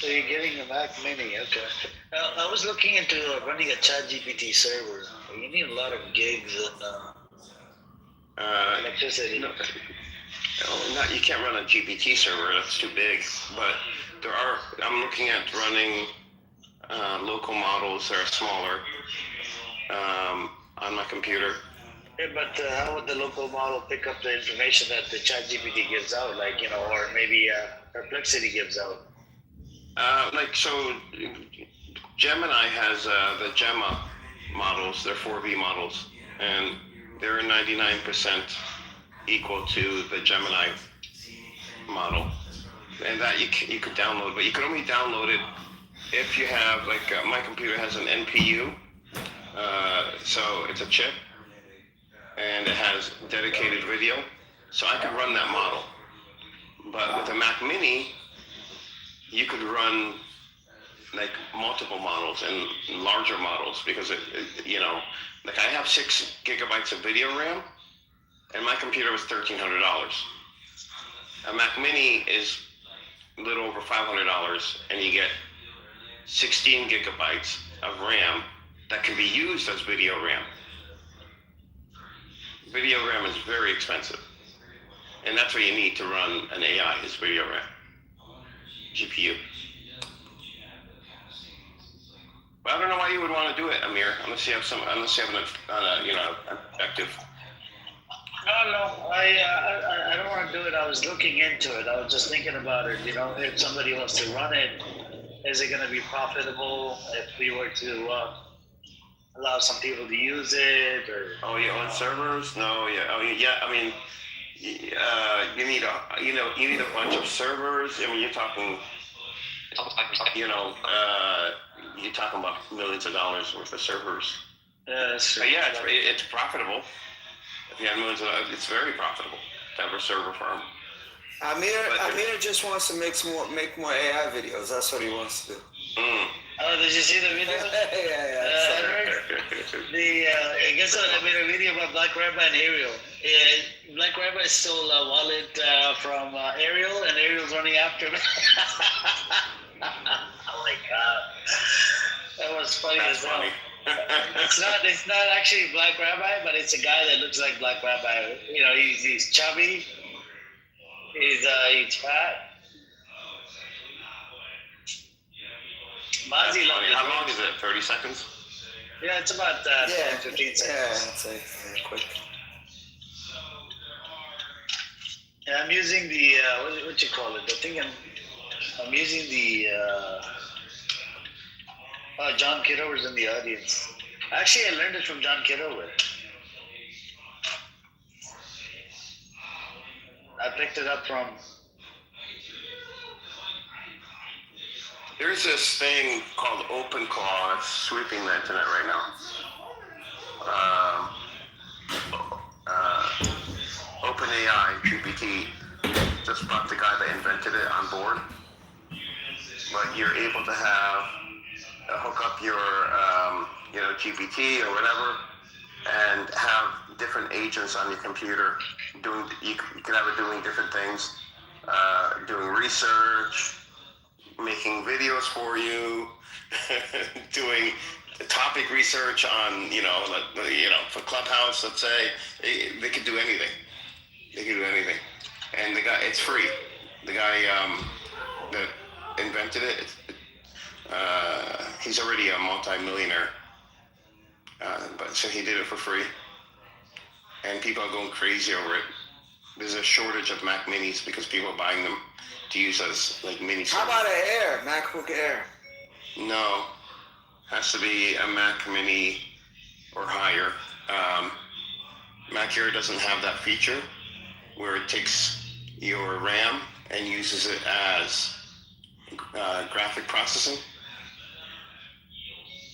So you're getting a Mac Mini, okay. I was looking into running a ChatGPT server. You need a lot of gigs and electricity. No, you can't run a GPT server. That's too big. But I'm looking at running local models that are smaller on my computer. Yeah, but how would the local model pick up the information that the ChatGPT gives out, or maybe Perplexity gives out? So Gemini has the Gemma models. They're 4V models, and they're 99% equal to the Gemini model, and that you could download, but you can only download it if you have my computer has an NPU, so it's a chip, and it has dedicated video, so I could run that model. But with a Mac Mini, you could run multiple models and larger models because I have 6 gigabytes of video RAM, and my computer was $1,300. A Mac Mini is a little over $500, and you get 16 gigabytes of RAM that can be used as video RAM. Video RAM is very expensive, and that's what you need to run an AI is video RAM, GPU. But I don't know why you would want to do it, Amir, unless you have an objective. No, I don't want to do it. I was looking into it. I was just thinking about it. If somebody wants to run it, is it going to be profitable if we were to allow some people to use it? Or you own servers? No, yeah. Oh, yeah. I mean, you need a bunch of servers. I mean, you're talking about millions of dollars worth of servers. Yeah, it's profitable. If you have millions of dollars, it's very profitable to have a server farm. Amir just wants to make more AI videos. That's what he wants to do. Oh, did you see the video? Yeah. I guess I made a video about Black Rabbi and Ariel. Black Rabbi stole a wallet from Ariel, and Ariel's running after him. Oh my God, that was funny as hell. It's not actually Black Rabbi, but it's a guy that looks like Black Rabbi. He's chubby. He's fat. Mozzie loved it. How long is it? 30 seconds? Yeah, it's about 10, 15 seconds. Yeah, it's quick. Yeah, I'm using the what you call it? The thing I'm using the John Kitover's in the audience. Actually, I learned it from John Kitover. I picked it up from. There's this thing called OpenClaw that's sweeping the internet right now. OpenAI GPT just brought the guy that invented it on board. But you're able to hook up your GPT or whatever, and have different agents on your computer you can have it doing different things, doing research, making videos for you, doing topic research on for Clubhouse, let's say. They could do anything. And the guy, it's free. The guy that invented it, he's already a multi-millionaire, but so he did it for free, and people are going crazy over it. There's a shortage of Mac Minis because people are buying them to use as mini. How about an Air, MacBook Air? No, has to be a Mac Mini or higher. Mac Air doesn't have that feature where it takes your RAM and uses it as graphic processing.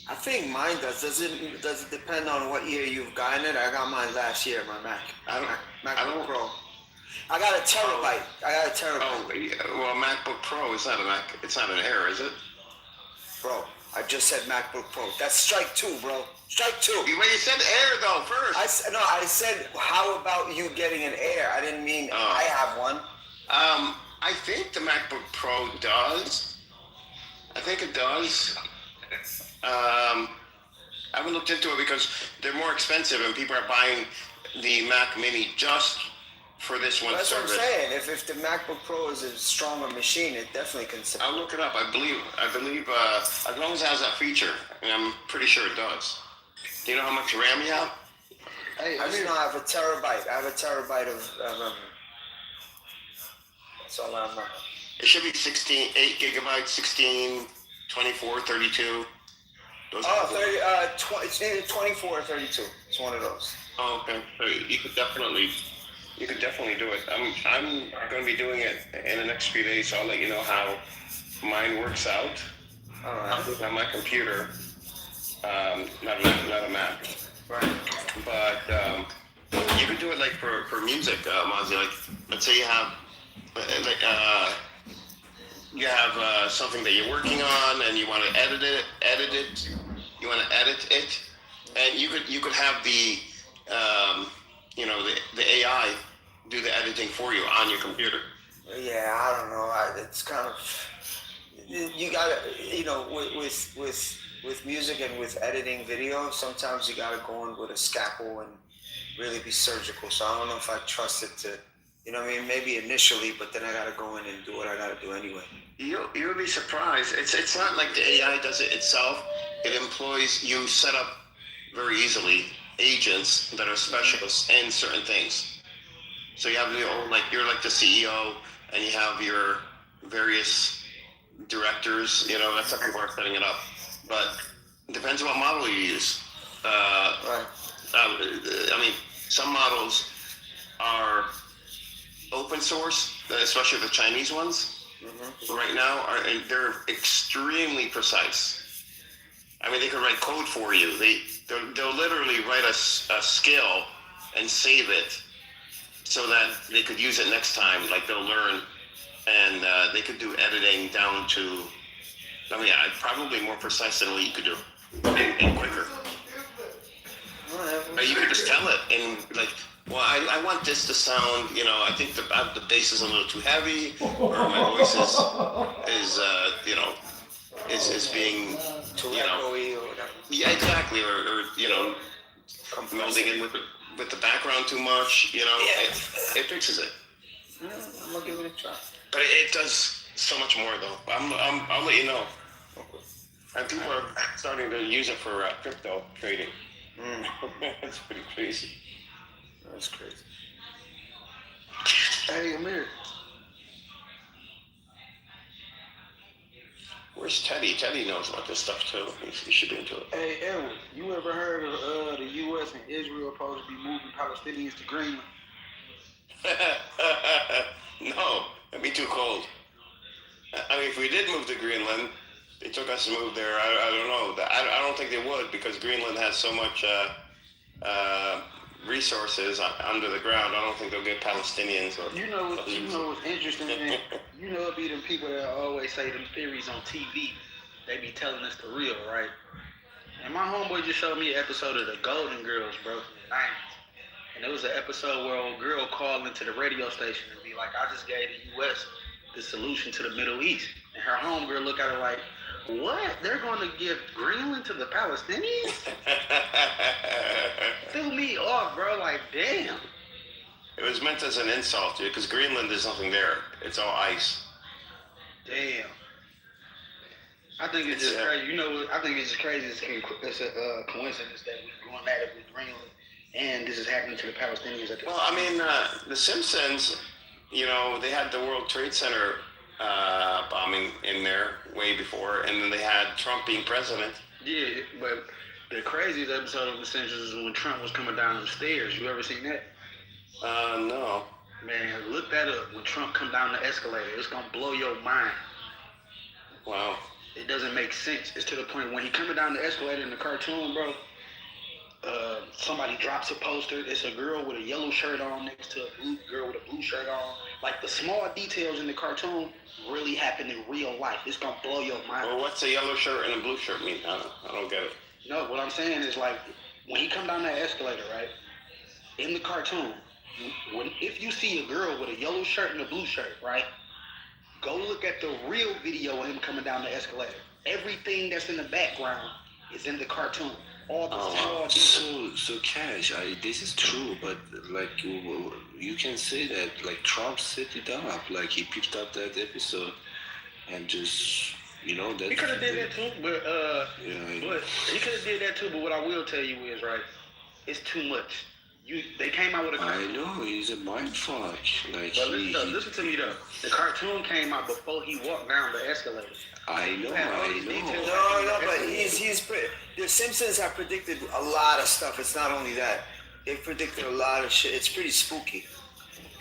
I think mine does. Does it depend on what year you've gotten it? I got mine last year, my MacBook Pro. I got a terabyte. Oh, yeah. Well, MacBook Pro is not a Mac. It's not an Air, is it? Bro, I just said MacBook Pro. That's strike 2, bro. Strike 2. Well, you said Air though first. I said how about you getting an Air? I didn't mean I have one. I think the MacBook Pro does. I think it does. I haven't looked into it because they're more expensive and people are buying the Mac Mini just for this one That's service. what I'm saying. If the MacBook Pro is a stronger machine, it definitely can support. I'll look it up. I believe as long as it has that feature, and I'm pretty sure it does. Do you know how much RAM you have? I just know I have a terabyte. I have a terabyte of that's all I know. It should be 8 gigabytes, 16, 24, 32. Those 30, it's either 24 or 32. It's one of those. Oh, okay. So you could definitely do it. I'm going to be doing it in the next few days, so I'll let you know how mine works out. All right. On my computer, not a Mac. Right. But you could do it like for music, Mozzie. Like, let's say you have something that you're working on and you want to edit it. You want to edit it, and you could have the the AI do the editing for you on your computer. Yeah, I don't know. It's kind of you gotta with music and with editing video. Sometimes you gotta go in with a scalpel and really be surgical. So I don't know if I trust it to. You know what I mean? Maybe initially, but then I gotta go in and do what I gotta do anyway. You'll be surprised. It's not like the AI does it itself. It employs, you set up very easily agents that are specialists in certain things. So you have you're like the CEO, and you have your various directors. That's how people are setting it up. But it depends on what model you use. Right. I mean, some models are open source, especially the Chinese ones. Mm-hmm. Right now, they're extremely precise. I mean, they can write code for you. They'll literally write a skill and save it so that they could use it next time. Like, they'll learn, and they could do editing down to, probably more precise than what you could do, and quicker. But you could just tell it, and well, I want this to sound, I think the bass is a little too heavy, or my voice is being, too echoey or whatever. Yeah, exactly, or melding in with the background too much, it fixes it. I'm gonna give it a try. But it does so much more, though. I'll let you know. And people are starting to use it for crypto trading. That's pretty crazy. That's crazy. Hey, Amir. Where's Teddy? Teddy knows about this stuff too. He should be into it. Hey, Edward, you ever heard of the U.S. and Israel supposed to be moving Palestinians to Greenland? No, it'd be too cold. I mean, if we did move to Greenland, they took us to move there. I don't know. I don't think they would, because Greenland has so much resources under the ground. I don't think they'll get Palestinians. You know what's interesting, man? You know, it be them people that always say them theories on TV. They be telling us the real, right? And my homeboy just showed me an episode of the Golden Girls, bro, from the 90s. And it was an episode where a girl called into the radio station and be like, I just gave the U.S. the solution to the Middle East. And her homegirl look at her like, what? They're going to give Greenland to the Palestinians? Threw me off, bro. Like, damn. It was meant as an insult, dude, because Greenland, there's nothing there. It's all ice. Damn. I think it's just crazy. I think it's just crazy. It's a coincidence that we're going at it with Greenland, and this is happening to the Palestinians. Well, I mean, the Simpsons, they had the World Trade Center bombing in there way before, and then they had Trump being president. Yeah, but the craziest episode of The Simpsons is when Trump was coming down the stairs. You ever seen that? No. Man, look that up. When Trump come down the escalator, it's gonna blow your mind. Wow. It doesn't make sense. It's to the point when he coming down the escalator in the cartoon, bro. Somebody drops a poster. It's a girl with a yellow shirt on next to a girl with a blue shirt on. Like, the small details in the cartoon really happen in real life. It's gonna blow your mind. Well, what's a yellow shirt and a blue shirt mean? I don't get it. No, what I'm saying is, like, when he come down that escalator, right? In the cartoon, if you see a girl with a yellow shirt and a blue shirt, right? Go look at the real video of him coming down the escalator. Everything that's in the background is in the cartoon. All the small details. So Cash, this is true, but like you can say that like Trump set it up, like he picked up that episode and just that He could have did that too, but yeah, but he could have did that too. But what I will tell you is, right, it's too much. They came out with a I cartoon. know he's a mind fuck. Like But listen to me though. The cartoon came out before he walked down the escalator. I know. No, but the Simpsons have predicted a lot of stuff. It's not only that. They've predicted a lot of shit. It's pretty spooky.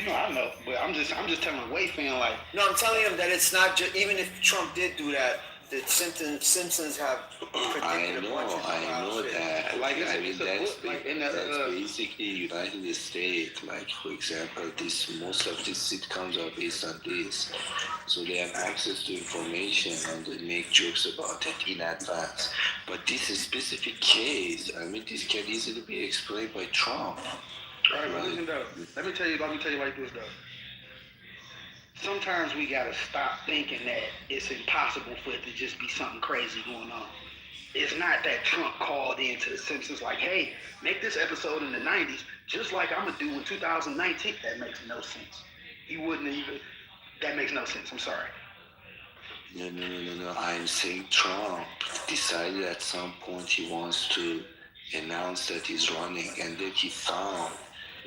No, I know, but I'm just telling Wade fan like. No, I'm telling him that it's not just, even if Trump did do that, the Simpsons have predicted a bunch of I know shit. that. Like, I mean, that's that's basically United States. Like, for example, most of these sitcoms are based on this, so they have access to information and they make jokes about it in advance. But this specific case, I mean, this can easily be explained by Trump. All right, but listen though. Let me tell you like this though. Sometimes we gotta stop thinking that it's impossible for it to just be something crazy going on. It's not that Trump called into the Simpsons like, hey, make this episode in the 90s just like I'm gonna do in 2019. That makes no sense. He wouldn't even. That makes no sense. I'm sorry. No. I'm saying Trump decided at some point he wants to announce that he's running, and then he found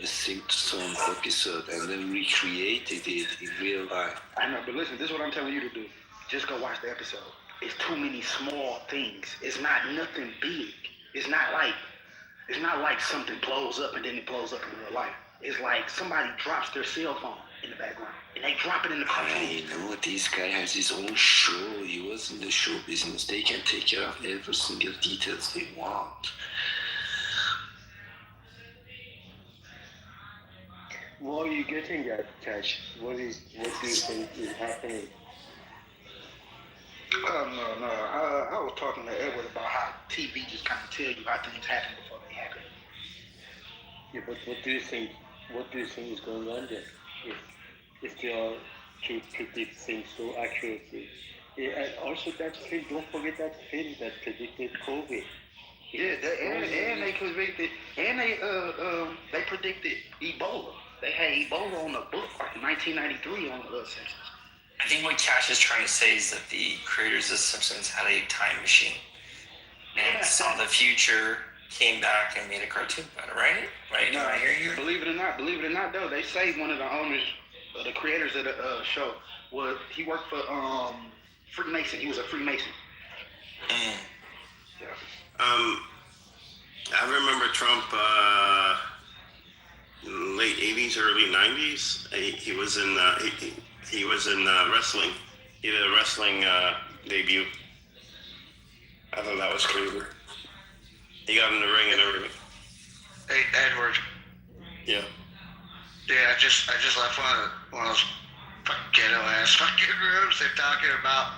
a Simpson episode and then recreated it in real life. I know, but listen, this is what I'm telling you to do. Just go watch the episode. It's too many small things. It's not nothing big. It's not like something blows up and then it blows up in real life. It's like somebody drops their cell phone in the background and they drop it in the cartoon. I know this guy has his own show. He was in the show business. They can take care of every single details they want. What are you getting at, Cash? What do you think is happening? No. I was talking to Edward about how TV just kind of tell you how things happen before they happen. Yeah, but what do you think? What do you think is going on there? If they are to predict things so accurately, yeah, and also that film. Don't forget that film that predicted COVID. Yeah, and they predicted, they predicted Ebola. They had Ebola on the book like in 1993 on the Simpsons. I think what Cash is trying to say is that the creators of Simpsons had a time machine and saw the future, came back and made a cartoon about it, right? Right? No, I hear you? Believe it or not, though, they say one of the owners, the creators of the show, he worked for Freemason. He was a Freemason. Mm. Yeah. I remember Trump late 80s, early 90s. He was in he was in wrestling. He did a wrestling debut. I thought that was crazy. He got in the ring and everything. Hey, Edward. Yeah. Yeah, I just left one of those fucking ghetto ass fucking rooms. They're talking about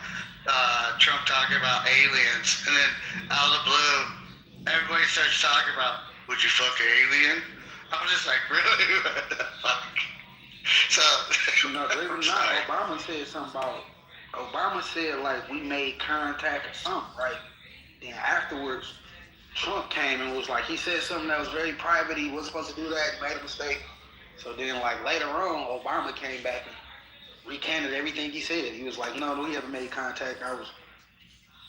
Trump talking about aliens, and then out of the blue, everybody starts talking about, would you fuck an alien? I was just like, really? What the fuck? So, No, believe it or not, Obama said something about. Obama said like we made contact or something, right? Then afterwards, Trump came and was like, he said something that was very private. He wasn't supposed to do that. He made a mistake. So then, like later on, Obama came back and recanted everything he said. He was like, no, we haven't made contact. I was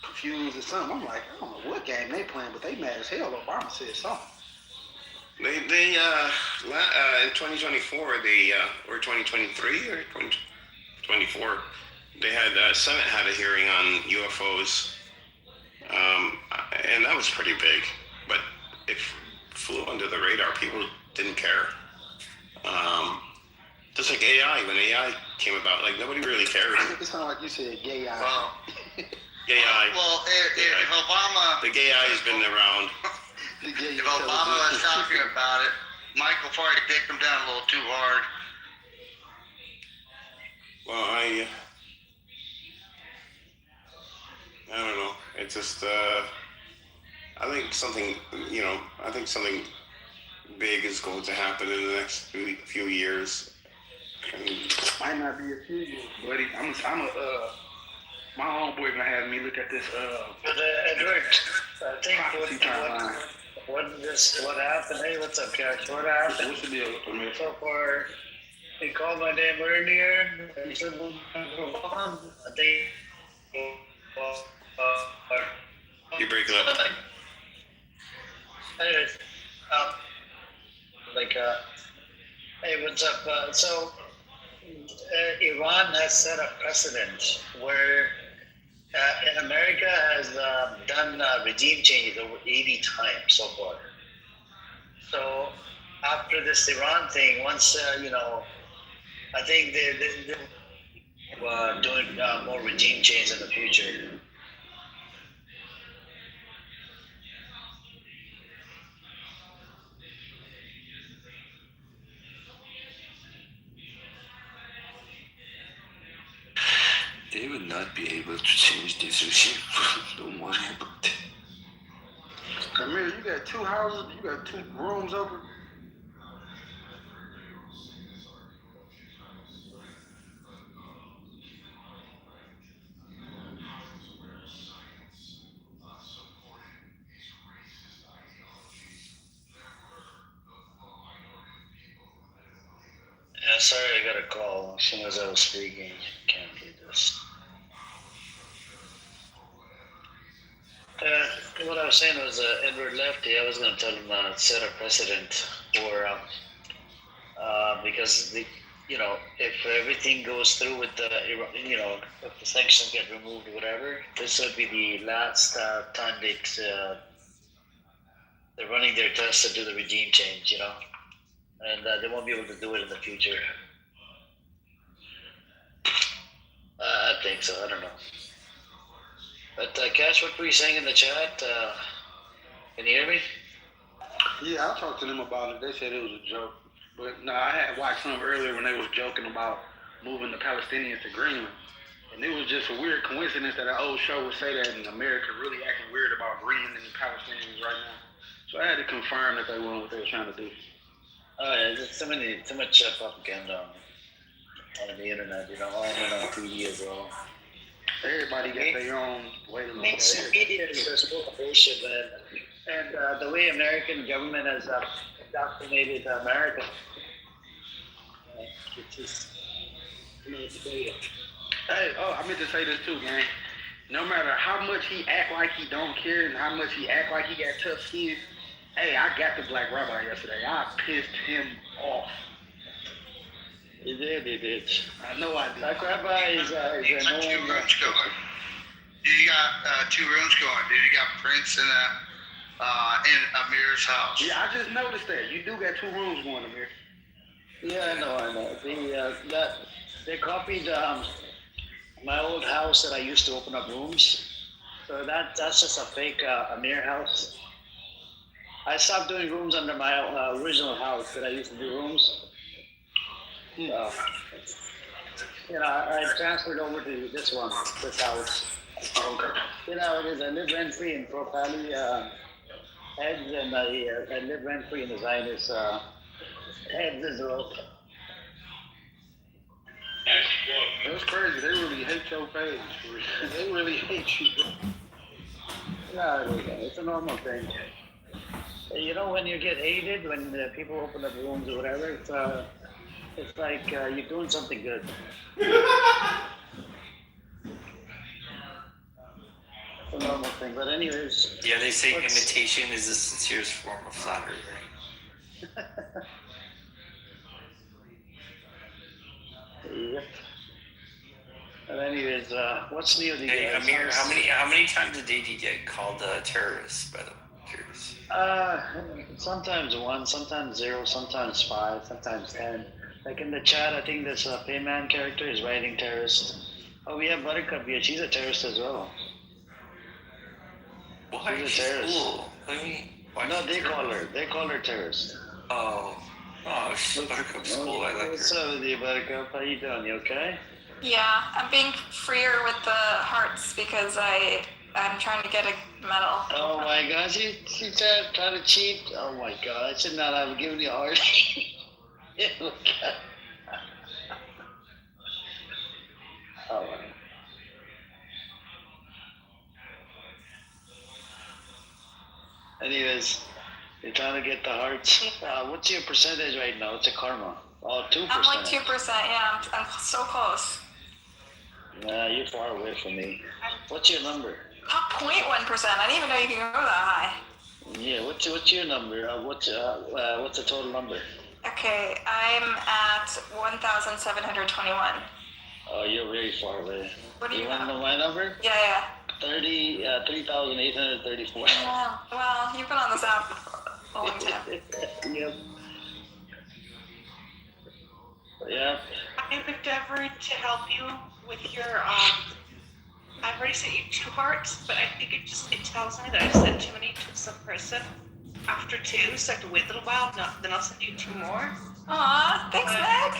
confused or something. I'm like, I don't know what game they playing, but they mad as hell. Obama said something. They in 2024 or 2023 or 2024 they had Senate had a hearing on UFOs, and that was pretty big, but it flew under the radar. People didn't care. Just like AI, when AI came about, like nobody really cared. It sounded like you said gay eye. well, AI, well, if Obama, the gay eye has been around. if Obama was talking about it, Michael probably dicked him down a little too hard. Well, I don't know. It's just I think something big is going to happen in the next few years. Might not be a few years, buddy. My homeboy gonna have me look at this But Edward, I think prophecy timeline. what happened? Hey, what's up, Cash? What happened? What's the deal, Amir? So far, he called my name earlier. He said, I think. You break it up. Anyways, hey, what's up? Iran has set a precedent where in America has done regime changes over 80 times so far. So after this Iran thing, once I think they're doing more regime change in the future. They will not be able to change this regime. Don't worry about it. Amir, you got 2 houses, you got 2 rooms open. Yeah, sorry, I got a call as soon as I was speaking. Can't do this. What I was saying was Edward Lefty. I was going to tell him set a precedent for because if everything goes through with the if the sanctions get removed or whatever, this would be the last time they're running their tests to do the regime change, and they won't be able to do it in the future. I think so. I don't know. But Cash, what were you saying in the chat? Can you hear me? Yeah, I talked to them about it. They said it was a joke. But no, I had watched some earlier when they was joking about moving the Palestinians to Greenland. And it was just a weird coincidence that an old show would say that in America really acting weird about Greenland and Palestinians right now. So I had to confirm that they weren't what they were trying to do. Oh yeah, there's too much propaganda on the internet, on TV as well. Everybody got their own way to look at Mainstream it. media is just full of bullshit, man. And the way American government has indoctrinated America, it's just, Hey, I meant to say this too, man. No matter how much he act like he don't care and how much he act like he got tough skin, hey, I got the black rabbi yesterday. I pissed him off. He did. I know I did. Black Rabbi is You got 2 annoying. rooms going. You got 2 rooms going, dude. You got Prince in Amir's house. Yeah, I just noticed that. You do got 2 rooms going, Amir. Yeah, I know. They copied my old house that I used to open up rooms. So that's just a fake Amir house. I stopped doing rooms under my original house that I used to do rooms. I transferred over to this house. Okay. It is. I live rent free in Pro Valley Heads, and I live rent free in the Zionist Heads as well. That's crazy. They really hate your page. They really hate you. No, it's a normal thing. When you get hated, when people open up rooms or whatever, it's like you're doing something good. It's a normal thing. But anyways. Yeah, they say imitation is the sincerest form of flattery, right? Yep. But anyways, what's new with you Hey, guys? Amir, how many times a day do you get called a terrorist? By the way, curious. Sometimes 1, sometimes 0, sometimes 5, sometimes 10. Like in the chat, I think this Payman character is writing terrorist. Oh, we have Buttercup here. She's a terrorist as well. Why? She's a She's terrorist. cool. I mean, why No, she's they call terrorist? her. They call her terrorist. Oh, she's Buttercup's cool. I like What's her. up with you, Buttercup? How you doing? You okay? Yeah, I'm being freer with the hearts because I'm trying to get a medal. Oh my God, she tried to cheat. Oh my God, I should not have given you a heart. Oh. Anyways, you're trying to get the hearts. What's your percentage right now? What's your karma? Oh, 2%. I'm like 2%. Yeah, I'm so close. Nah, you're far away from me. What's your number? 0.1%. I didn't even know you can go that high. Yeah, what's your number? What's the total number? Okay, I'm at 1,721. Oh, you're very far away. What do you want to know? know my number? Yeah. 3,834. Well, you've been on this app for a long time. Yep. Yeah. I'm endeavoring to help you with your I've already sent you 2 hearts, but I think it tells me that I sent too many to some person after 2, so I have to wait a little while. No, then I'll send you 2 more. Aw, thanks, Meg.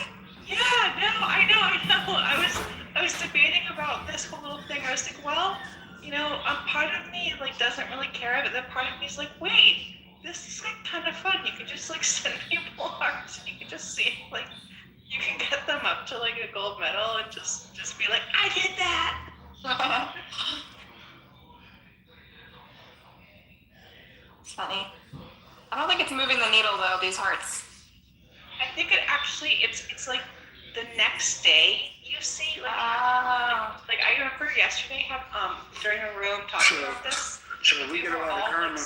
Yeah, no, I know. I was debating about this whole little thing. I was like, well, part of me like doesn't really care, but then part of me is like, wait, this is like kind of fun. You can just like send people hearts, and you can just see like you can get them up to like a gold medal and just be like, I did that. It's funny. I don't think it's moving the needle though, these hearts. I think it's like the next day you see like like I remember yesterday during a room talking about this. So we get a lot of karma.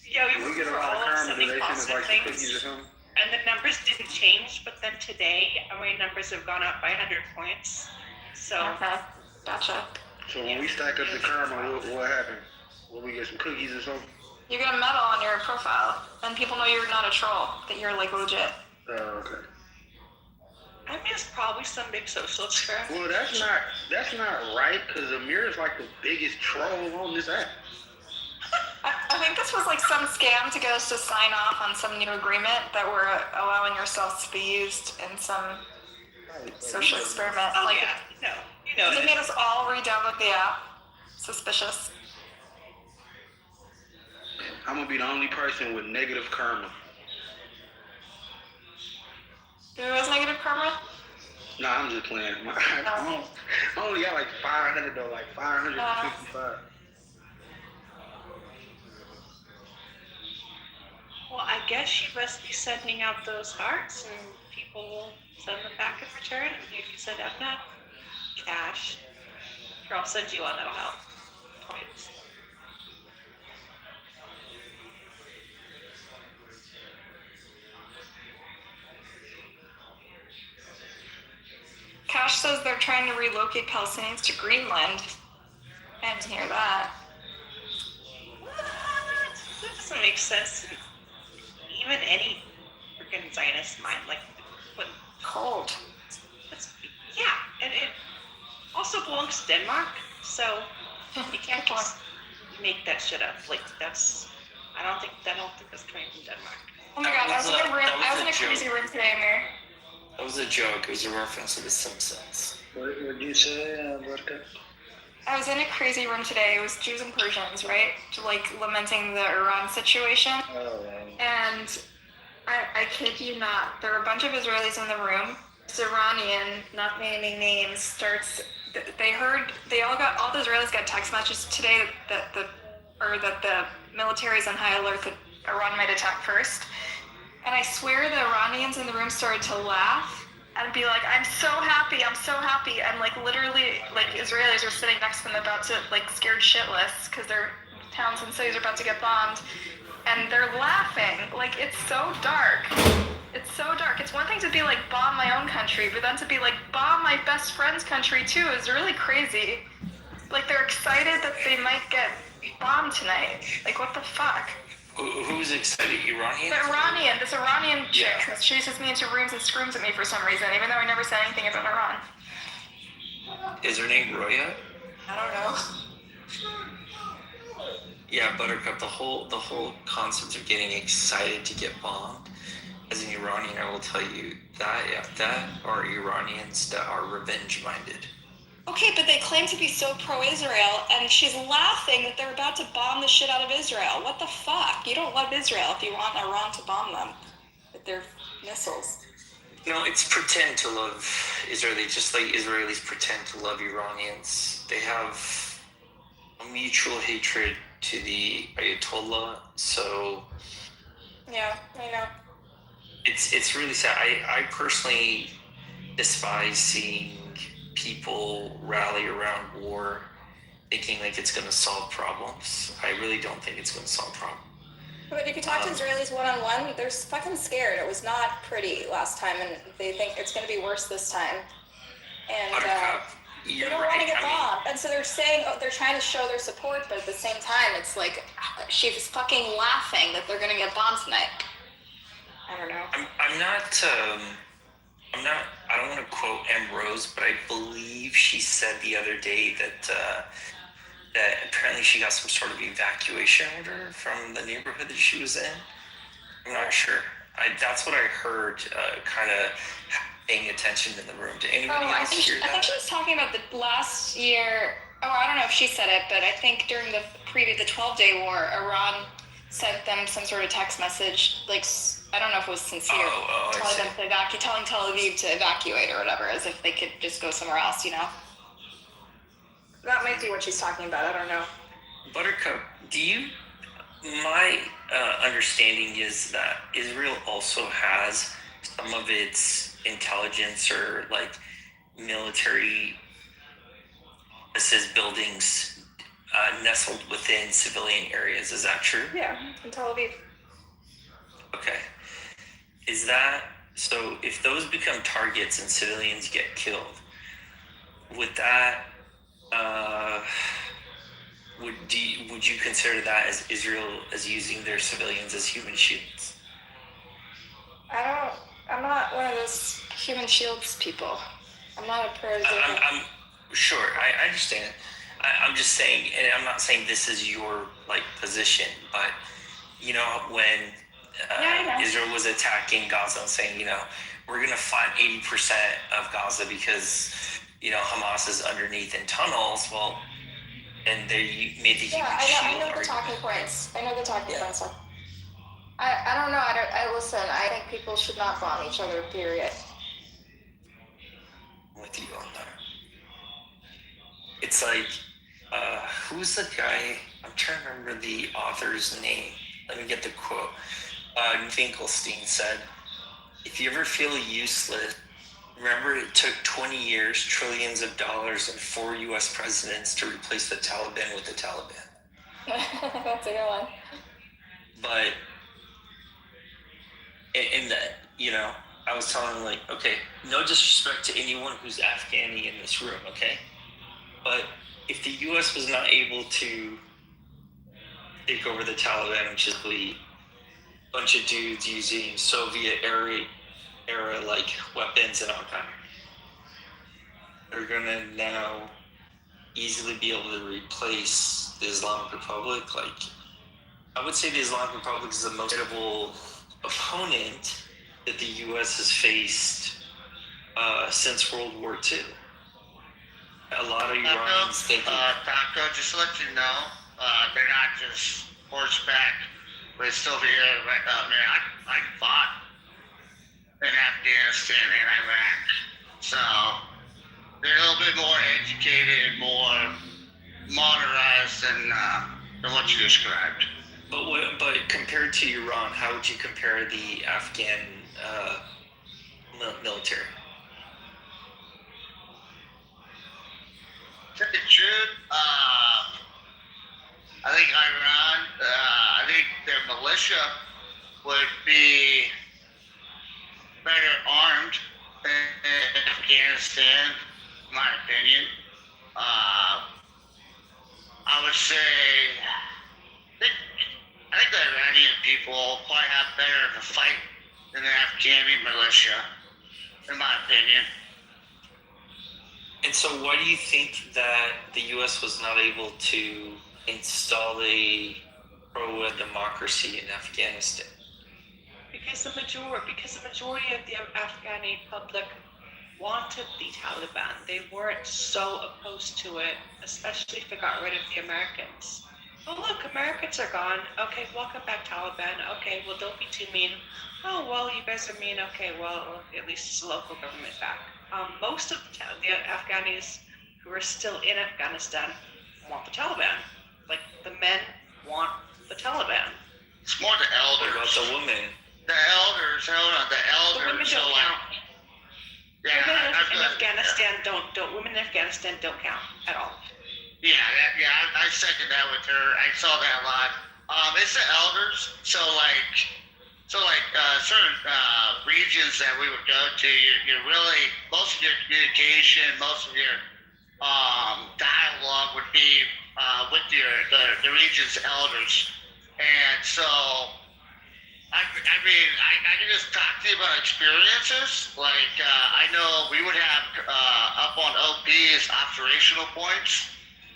We get a lot of karma. Do they send us like some cookies or something? And the numbers didn't change, but then today my numbers have gone up by 100 points. So okay, gotcha. So when we stack up the karma, what happened? Will we get some cookies or something? You get a medal on your profile, and people know you're not a troll, that you're like legit. Oh, okay. I mean, it's probably some big social experiment. Well, that's not right, because Amir is like the biggest troll on this app. I think this was like some scam to get us to sign off on some new agreement that we're allowing ourselves to be used in some social experiment. Oh, like, yeah. No, they made us all re-download the app. Suspicious. I'm going to be the only person with negative karma. Who has negative karma? No, I'm just playing. I only got like 500 though, like 555. Well, I guess you must be sending out those hearts, and people will send them back in return. And if you send out enough cash, or I'll send you one that'll help. Points. Cash says they're trying to relocate Palestinians to Greenland. I didn't hear that. What? That doesn't make sense. Even any freaking Zionist mind, like, what? Cold. Yeah, and it also belongs to Denmark, so you can't just make that shit up. Like, I don't think that's coming from Denmark. Oh my god, I was in a crazy room today, Amir. That was a joke. It was a reference to The Simpsons. What did you say, Vodka? I was in a crazy room today. It was Jews and Persians, right? Like lamenting the Iran situation. Oh, wow. And I kid you not, there were a bunch of Israelis in the room. This Iranian, not naming names, all the Israelis got text messages today that the military is on high alert that Iran might attack first. And I swear the Iranians in the room started to laugh and be like, I'm so happy. And like literally, like Israelis are sitting next to them about to like scared shitless because their towns and cities are about to get bombed. And they're laughing. Like, it's so dark. It's so dark. It's one thing to be like, bomb my own country, but then to be like, bomb my best friend's country too is really crazy. Like, they're excited that they might get bombed tonight. Like, what the fuck? Who's excited? Iranian? This Iranian chick Yeah. that chases me into rooms and screams at me for some reason, even though I never said anything about Iran. Is her name Roya? I don't know. Yeah, Buttercup. The whole concept of getting excited to get bombed. As an Iranian, I will tell you that are Iranians that are revenge-minded. Okay, but they claim to be so pro-Israel, and she's laughing that they're about to bomb the shit out of Israel. What the fuck? You don't love Israel if you want Iran to bomb them with their missiles. No, it's pretend to love Israelis, just like Israelis pretend to love Iranians. They have a mutual hatred to the Ayatollah, so Yeah, I know. it's really sad. I personally despise seeing people rally around war thinking like it's going to solve problems. I really don't think it's going to solve problems. But if you talk to Israelis one-on-one, they're fucking scared. It was not pretty last time, and they think it's going to be worse this time. And they don't want to get bombed. And so they're saying, they're trying to show their support, but at the same time, it's like she's fucking laughing that they're going to get bombed tonight. I don't know. I don't want to quote M. Rose, but I believe she said the other day that apparently she got some sort of evacuation order from the neighborhood that she was in. I'm not sure. That's what I heard, kind of paying attention in the room. Did anybody else hear that? I think she was talking about the last year. Oh, I don't know if she said it, but I think during the 12-day war, Iran sent them some sort of text message, like, I don't know if it was sincere, telling Tel Aviv to evacuate or whatever, as if they could just go somewhere else, you know? That might be what she's talking about, I don't know. Buttercup, my understanding is that Israel also has some of its intelligence or like military offices, buildings nestled within civilian areas. Is that true? Yeah, in Tel Aviv. Okay. Is that, so if those become targets and civilians get killed, would that, would you consider that as Israel as using their civilians as human shields? I'm not one of those human shields people. I'm not a pro. I'm sure, I understand. I'm just saying, and I'm not saying this is your like position, but you know, when Israel was attacking Gaza and saying, you know, we're going to find 80% of Gaza because, you know, Hamas is underneath in tunnels. Well, and they made the human shield I know the talking points. I know the talking points. I don't know. I listen. I think people should not bomb each other. Period. I'm with you on that. It's like, who's the guy? I'm trying to remember the author's name. Let me get the quote. Finkelstein said, if you ever feel useless, remember it took 20 years, trillions of dollars, and 4 U.S. presidents to replace the Taliban with the Taliban. That's a good one. But, in that, you know, I was telling him, like, okay, no disrespect to anyone who's Afghani in this room, okay? But if the U.S. was not able to take over the Taliban, which is a bunch of dudes using Soviet era like weapons and all that, they're gonna now easily be able to replace the Islamic Republic. Like, I would say the Islamic Republic is the most credible opponent that the U.S. has faced since World War II. A lot of Iranians thinking. Taco, just to let you know, they're not just horseback with Soviet. I fought in Afghanistan and Iraq, so they're a little bit more educated and more modernized than what you described. But compared to Iran, how would you compare the Afghan military? To tell you the truth, I think Iran, I think their militia would be better armed in Afghanistan, in my opinion. I would say, I think the Iranian people probably have better of a fight than the Afghani militia, in my opinion. And so why do you think that the U.S. was not able to install a pro-democracy in Afghanistan? Because the majority of the Afghani public wanted the Taliban. They weren't so opposed to it, especially if it got rid of the Americans. oh look, Americans are gone. Okay, welcome back, Taliban. Okay, well don't be too mean. Oh well, you guys are mean. Okay, well at least it's a local government back. Most of the Afghanis who are still in Afghanistan want the Taliban. Like the men want the Taliban. It's more the What about elders. the women? The elders, hold on, the The women elders. don't So like, count. yeah, Women I've in got- Afghanistan don't women in Afghanistan don't count at all. Yeah, I second that with her. I saw that a lot. It's the elders. So like certain regions that we would go to, you're really most of your communication, most of your dialogue would be with the region's elders, and so. I mean, I can just talk to you about experiences. Like, I know we would have up on OPs observational points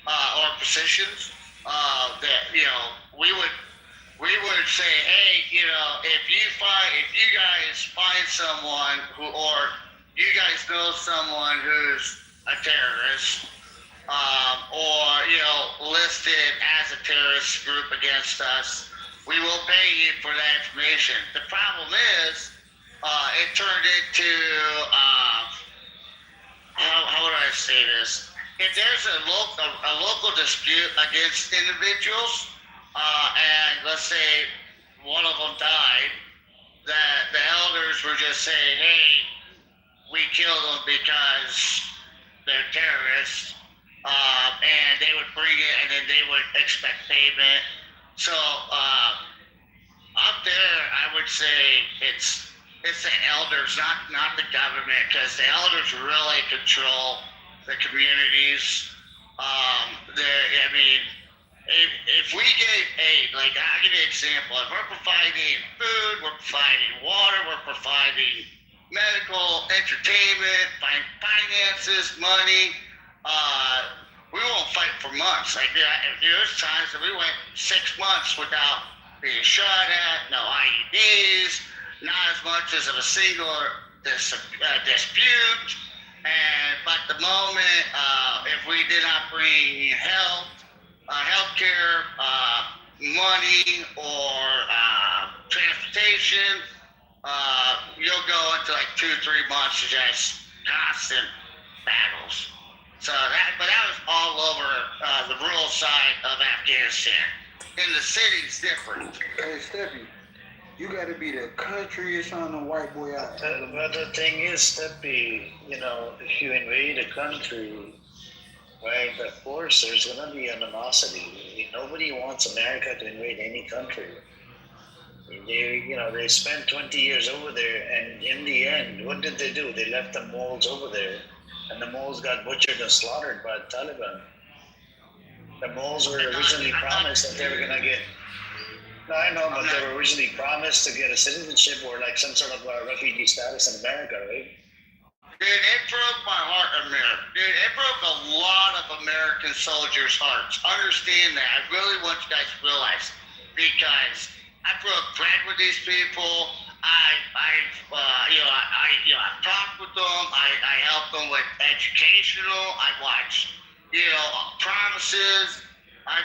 or positions that we would say, hey, if you guys find someone or you guys know someone who's a terrorist or listed as a terrorist group against us, we will pay you for that information. The problem is, it turned into, how would I say this? If there's a local dispute against individuals, and let's say one of them died, that the elders were just saying, hey, we killed them because they're terrorists, and they would bring it and then they would expect payment. So up there, I would say it's the elders, not the government, because the elders really control the communities. If we gave aid, like I'll give you an example. If we're providing food, we're providing water, we're providing medical, entertainment, finances, money. We won't fight for months. Like there's times that we went 6 months without being shot at, no IEDs, not as much as of a single dispute. But the moment if we did not bring healthcare, money, or transportation, you'll go into like 2-3 months of just constant battles. But that was all over the rural side of Afghanistan. In the city's different. Hey, Steffi, you got to be the countryest on the white boy out. But the thing is, Steppy, if you invade a country, right, of course there's going to be animosity. Nobody wants America to invade any country. They spent 20 years over there, and in the end, what did they do? They left the moles over there, and the moles got butchered and slaughtered by the Taliban. The moles were originally promised that they were going to get. No, I know, but they were originally promised to get a citizenship or like some sort of refugee status in America, right? Dude, it broke my heart, Amir. Dude, it broke a lot of American soldiers' hearts. Understand that. I really want you guys to realize, because I broke bread with these people. I've talked with them. I helped them with educational. I watched, promises. I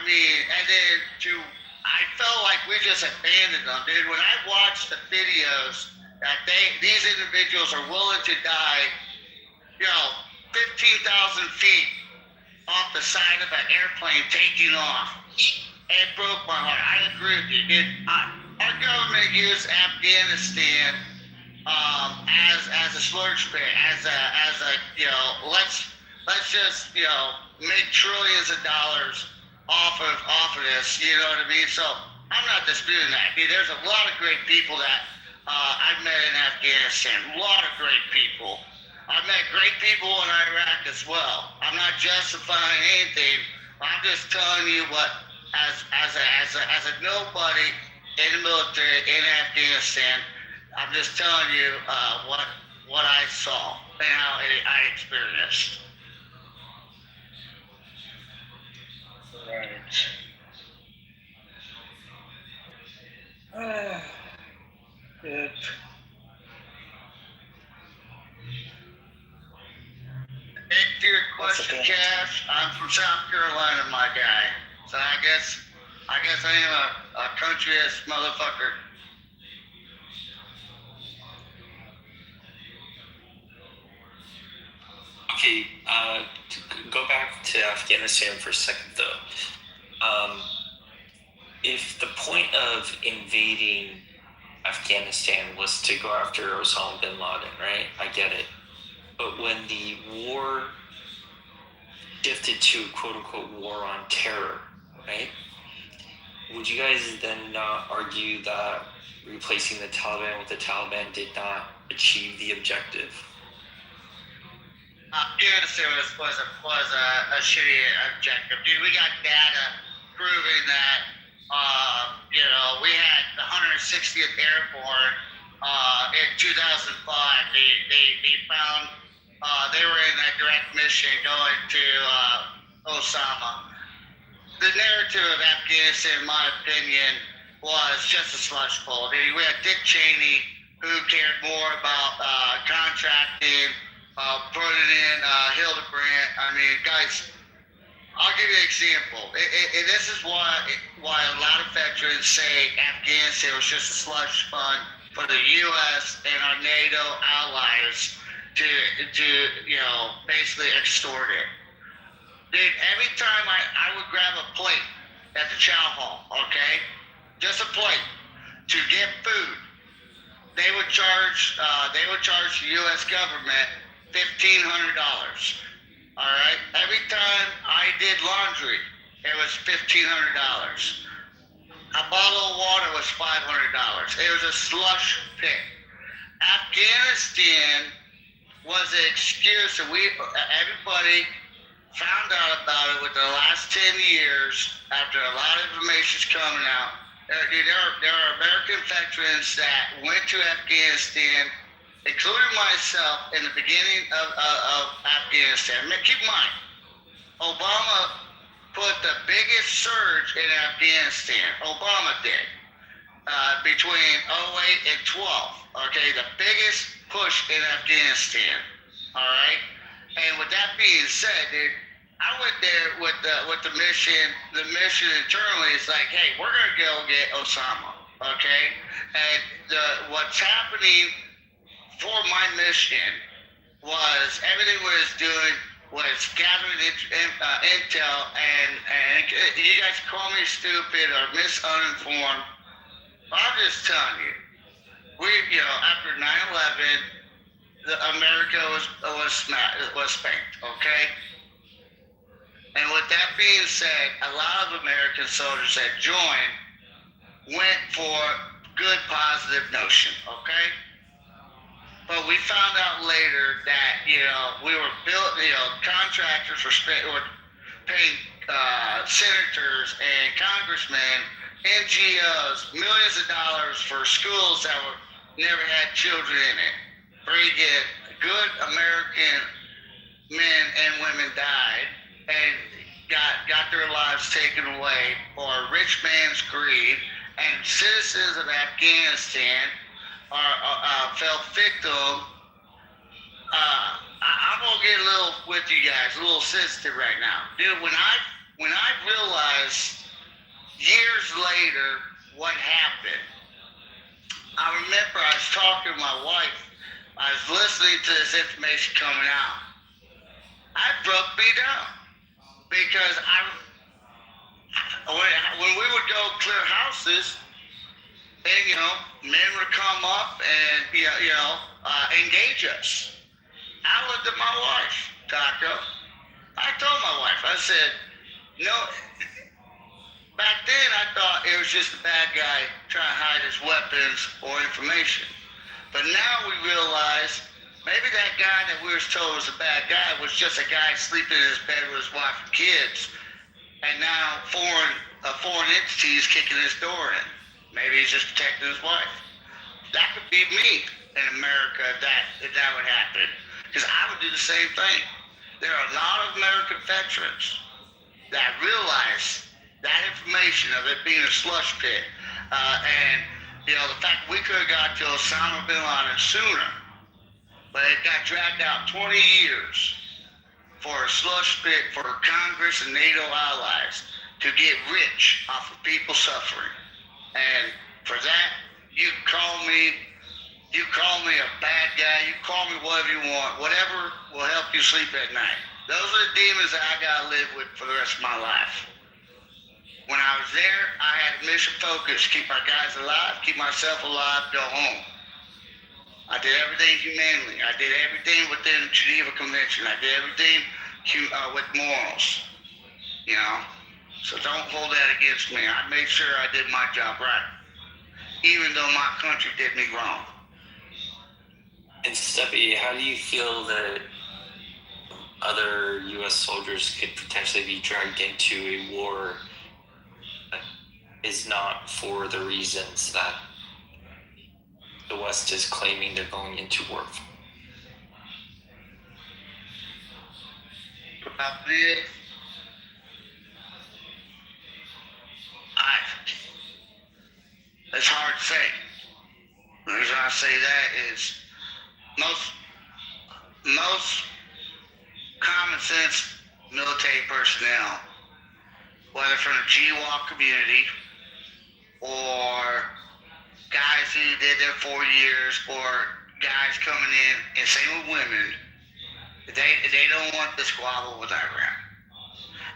felt like we just abandoned them, dude. When I watched the videos that these individuals are willing to die, 15,000 feet off the side of an airplane taking off, it broke my heart. I agree with you. Our government used Afghanistan as a splurge pit, as a let's just make trillions of dollars off of this. You know what I mean? So I'm not disputing that. Dude, there's a lot of great people that I've met in Afghanistan. A lot of great people. I've met great people in Iraq as well. I'm not justifying anything. I'm just telling you what, as a nobody in the military in Afghanistan, I'm just telling you what I saw and how I experienced. Right. Good. To your question, Cash, I'm from South Carolina, my guy. So I guess I guess I am a country ass motherfucker. Okay, to go back to Afghanistan for a second though. If the point of invading Afghanistan was to go after Osama bin Laden, right? I get it. But when the war shifted to quote unquote war on terror, right? Would you guys then not argue that replacing the Taliban with the Taliban did not achieve the objective? Afghanistan was a shitty objective, dude. We got data proving that, we had the 160th Airborne in 2005. They found they were in a direct mission going to Osama. The narrative of Afghanistan, in my opinion, was just a slush pull. We had Dick Cheney, who cared more about contracting, putting in Hildebrandt. I mean, guys, I'll give you an example. And this is why a lot of veterans say Afghanistan was just a slush fund for the U.S. and our NATO allies to basically extort it. Dude, every time I would grab a plate at the chow hall, okay, just a plate to get food, they would charge the U.S. government $1,500. All right, every time I did laundry, it was $1,500. A bottle of water was $500. It was a slush pit. Afghanistan was an excuse that everybody found out about it within the last 10 years after a lot of information's coming out. There are American veterans that went to Afghanistan, including myself, in the beginning of Afghanistan. Keep in mind, Obama put the biggest surge in Afghanistan. Obama did. Between 08 and 12. Okay, the biggest push in Afghanistan. All right? And with that being said, dude, I went there with the mission. The mission internally is like, hey, we're gonna go get Osama, okay? And what's happening for my mission was everything we was doing was gathering intel, and you guys call me stupid or misuninformed. I'm just telling you, after 9/11, America was spanked, okay? And with that being said, a lot of American soldiers that joined went for good, positive notion, okay? But we found out later that, we were built, contractors were paying senators and congressmen, NGOs, millions of dollars for schools that never had children in it. Good American men and women died and got their lives taken away for a rich man's greed, and citizens of Afghanistan fell victim. I'm gonna get a little with you guys, a little sensitive right now, dude. When I realized years later what happened, I remember I was talking to my wife. I was listening to this information coming out. I broke me down. Because when we would go clear houses, and men would come up and engage us. I looked at my wife, Taco. I told my wife, I said, no. Back then, I thought it was just a bad guy trying to hide his weapons or information. But now we realize maybe that guy that we were told was a bad guy was just a guy sleeping in his bed with his wife and kids, and now a foreign entity is kicking his door in. Maybe he's just protecting his wife. That could be me in America if that would happen, because I would do the same thing. There are a lot of American veterans that realize that information of it being a slush pit, and the fact we could have got to Osama bin Laden sooner. But it got dragged out 20 years for a slush pit for Congress and NATO allies. to get rich off of people suffering. And for that, you call me a bad guy, you call me whatever you want, whatever will help you sleep at night. Those are the demons that I gotta live with for the rest of my life. When I was there, I had a mission focus, keep my guys alive, keep myself alive, go home. I did everything humanely. I did everything within the Geneva Convention. I did everything with morals, you know? So don't hold that against me. I made sure I did my job right, even though my country did me wrong. And Steppy, how do you feel that other U.S. soldiers could potentially be dragged into a war that is not for the reasons that the West is claiming they're going into war for? It's hard to say. The reason I say that is most common sense military personnel, whether from the GWAL community or guys who did their 4 years or guys coming in, and same with women, they don't want to squabble with Iran.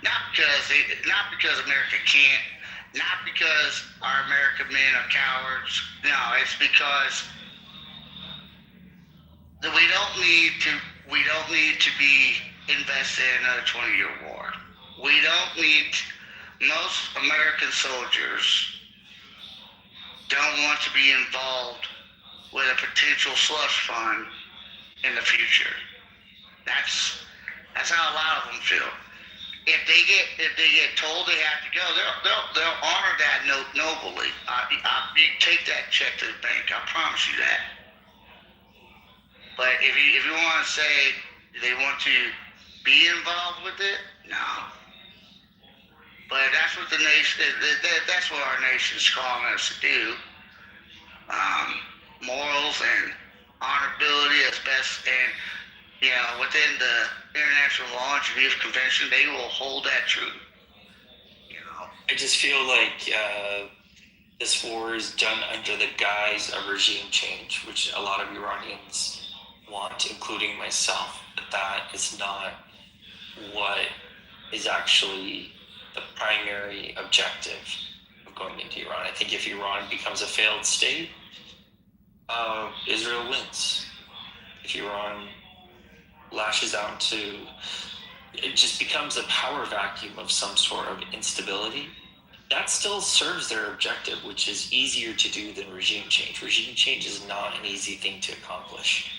Not because America can't, not because our American men are cowards. No, it's because we don't need to be invested in another 20-year war. Most American soldiers don't want to be involved with a potential slush fund in the future. That's how a lot of them feel. If they get told they have to go, they'll honor that nobly. You take that check to the bank. I promise you that. But if you want to say they want to be involved with it, no. But that's what that's what our nation's calling us to do. Morals and honorability as best, and within the international law and Geneva Convention, they will hold that true. I just feel like this war is done under the guise of regime change, which a lot of Iranians want, including myself. But that is not what is actually the primary objective of going into Iran. I think if Iran becomes a failed state, Israel wins. If Iran lashes out it just becomes a power vacuum of some sort of instability, that still serves their objective, which is easier to do than regime change. Regime change is not an easy thing to accomplish.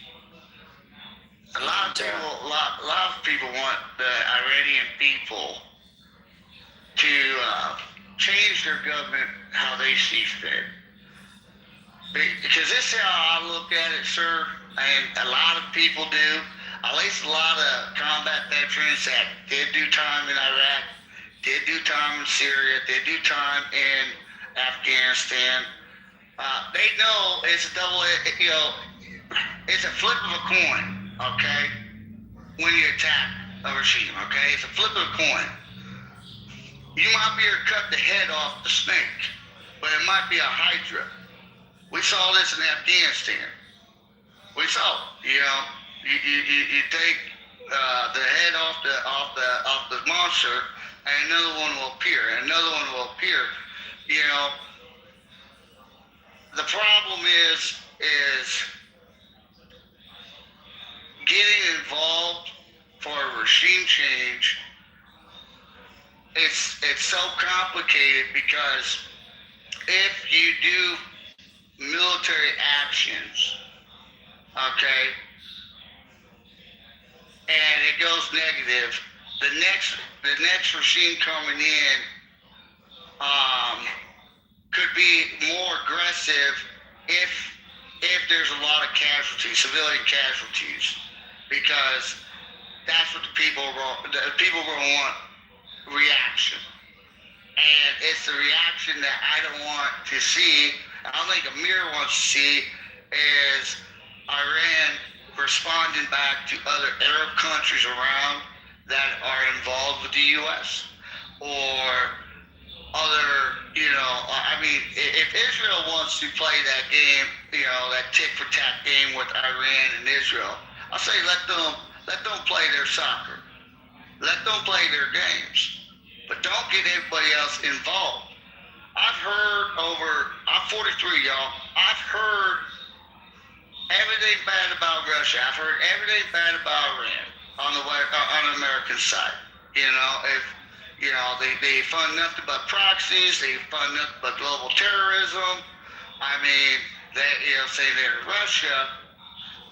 A lot of people want the Iranian people to change their government how they see fit. Because this is how I look at it, sir, and a lot of people do. At least a lot of combat veterans that did do time in Iraq, did do time in Syria, did do time in Afghanistan. They know it's a it's a flip of a coin, okay? When you attack a regime, okay? It's a flip of a coin. You might be able to cut the head off the snake, but it might be a hydra. We saw this in Afghanistan. We saw, you take the head off the monster, and another one will appear, and another one will appear. The problem is getting involved for a regime change. It's so complicated because if you do military actions, okay, and it goes negative, the next regime coming in could be more aggressive if there's a lot of casualties, civilian casualties, because that's what the people will want, reaction. And it's the reaction that I don't want to see. I don't think Amir wants to see is Iran responding back to other Arab countries around that are involved with the U.S. or I mean, if Israel wants to play that game, that tit for tat game with Iran and Israel, I'll say let them play their soccer, let them play their games, but don't get everybody else involved. I'm 43, y'all. I've heard everything bad about Russia. I've heard everything bad about Iran on the American side. They fund nothing but proxies. They fund nothing but global terrorism. I mean, say they're Russia.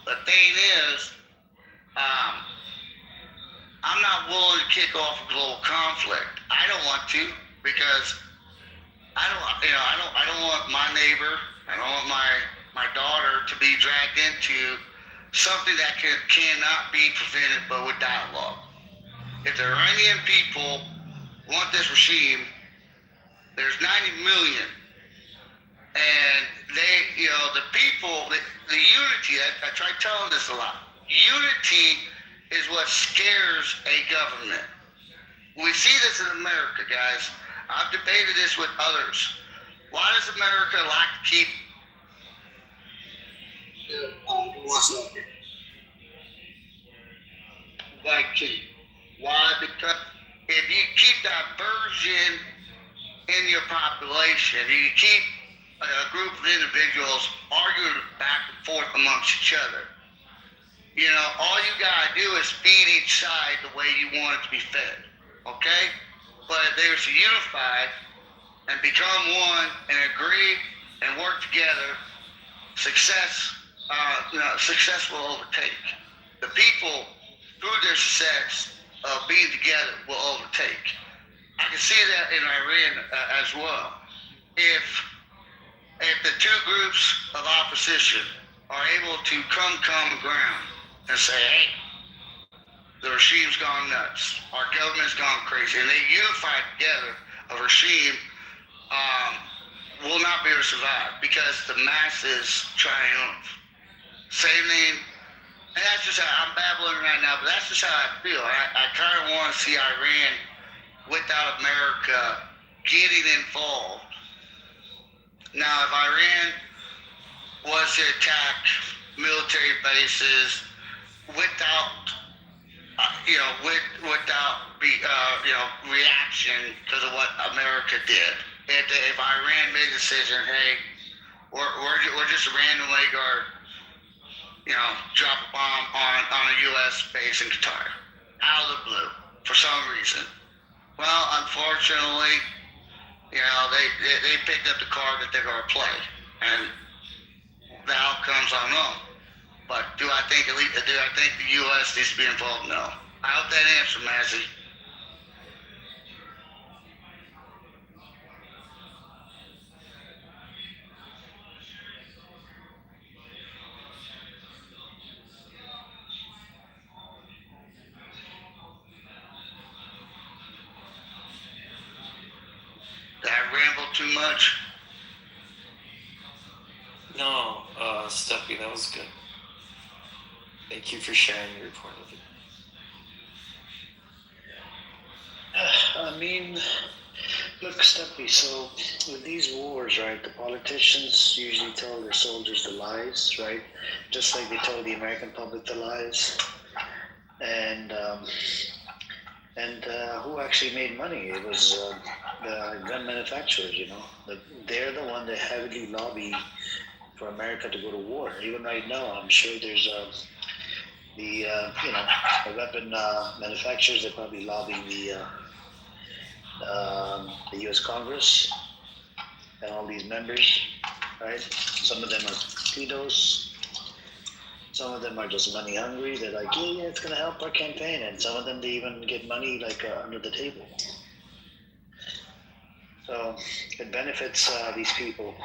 The thing is, I'm not willing to kick off a global conflict. I don't want to because I don't want my neighbor, I don't want my daughter to be dragged into something that cannot be prevented but with dialogue. If the Iranian people want this regime, there's 90 million. And the people, the unity, I try telling this a lot. Unity is what scares a government. We see this in America, guys. I've debated this with others. Why does America like to keep... Why? Because if you keep diversion in your population, you keep a group of individuals arguing back and forth amongst each other, all you gotta do is feed each side the way you want it to be fed, okay? But if they were to unify and become one and agree and work together, success will overtake. The people, through their success of being together, will overtake. I can see that in Iran as well. If the two groups of opposition are able to come common ground and say, hey, the regime's gone nuts, our government's gone crazy, and they unify together, a regime will not be able to survive because the masses triumph. Same thing, and that's just how I'm babbling right now, but that's just how I feel. I kind of want to see Iran without America getting involved. Now, if Iran was to attack military bases without, reaction because of what America did, if Iran made a decision, hey, we're just randomly going drop a bomb on a U.S. base in Qatar, out of the blue, for some reason. Well, unfortunately, they picked up the card that they're going to play, and the outcome's unknown. But do I think the U.S. needs to be involved? No. I hope that answered, Mazzy. Did I ramble too much? No, Steffi, that was good. Thank you for sharing your point of view. I mean, look, Stumpy, so with these wars, right, the politicians usually tell their soldiers the lies, right? Just like they told the American public the lies. And who actually made money? It was the gun manufacturers, They're the one that heavily lobby for America to go to war. Even right now, I'm sure there's the weapon manufacturers. They're probably lobbying the U.S. Congress and all these members, right? Some of them are pedos. Some of them are just money hungry. They're like, yeah, it's gonna help our campaign. And some of them, they even get money under the table. So it benefits these people.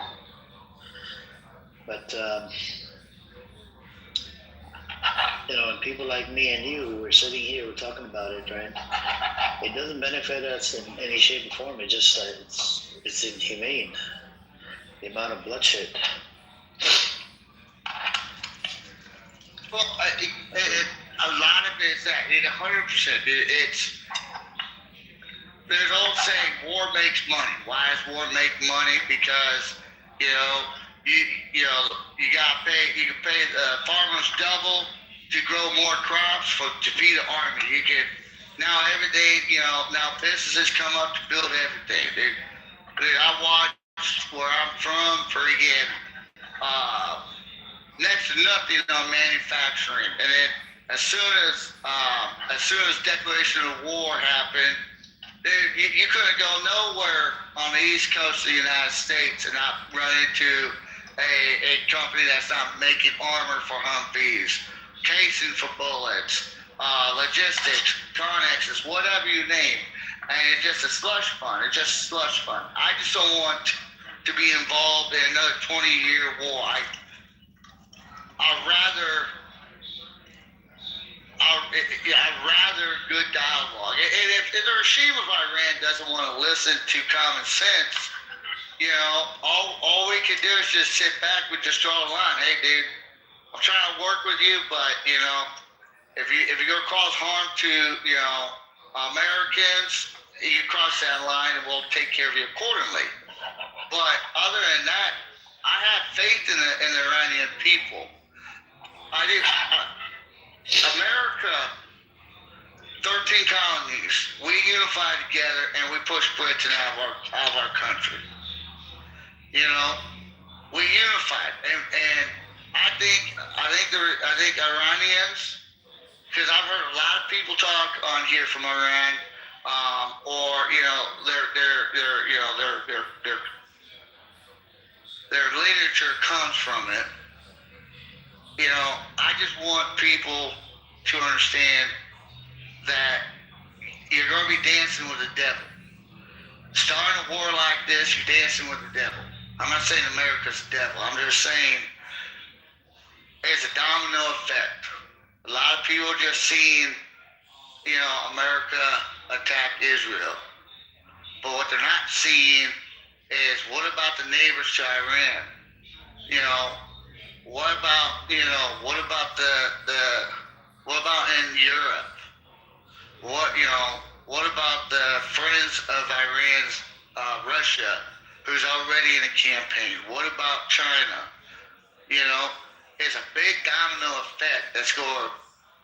But and people like me and you, we're sitting here, we're talking about it, right? It doesn't benefit us in any shape or form. It just it's inhumane. The amount of bloodshed. Well, a lot of it is that. 100%. It's there's old saying, war makes money. Why does war make money? Because, you know, you gotta pay, you can pay the farmers double to grow more crops to feed an army. You can, now every day, you know, now businesses come up to build everything. I watched where I'm from, freaking, next to nothing on manufacturing. And then as soon as declaration of war happened, you couldn't go nowhere on the East Coast of the United States and not run into a company that's not making armor for Humvees, casing for bullets, logistics, Carnexes, whatever you name. And it's just a slush fund. It's just a slush fund. I just don't want to be involved in another 20-year war. I'd rather good dialogue. And if the regime of Iran doesn't want to listen to common sense, you know, all we can do is just sit back with just draw a line. Hey, dude, I'm trying to work with you, but you know, if you're gonna cause harm to, you know, Americans, you cross that line, and we'll take care of you accordingly. But other than that, I have faith in the Iranian people. I do. America, 13 colonies, we unify together and we push Britain out of our country. You know, we unified, and I think Iranians, because I've heard a lot of people talk on here from Iran, or you know, their literature comes from it. You know, I just want people to understand that you're going to be dancing with the devil. Starting a war like this, you're dancing with the devil. I'm not saying America's the devil. I'm just saying it's a domino effect. A lot of people are just seeing, you know, America attack Israel. But what they're not seeing is what about the neighbors to Iran? You know, what about in Europe? What about the friends of Iran's, Russia, who's already in a campaign? What about China? You know, it's a big domino effect that's going to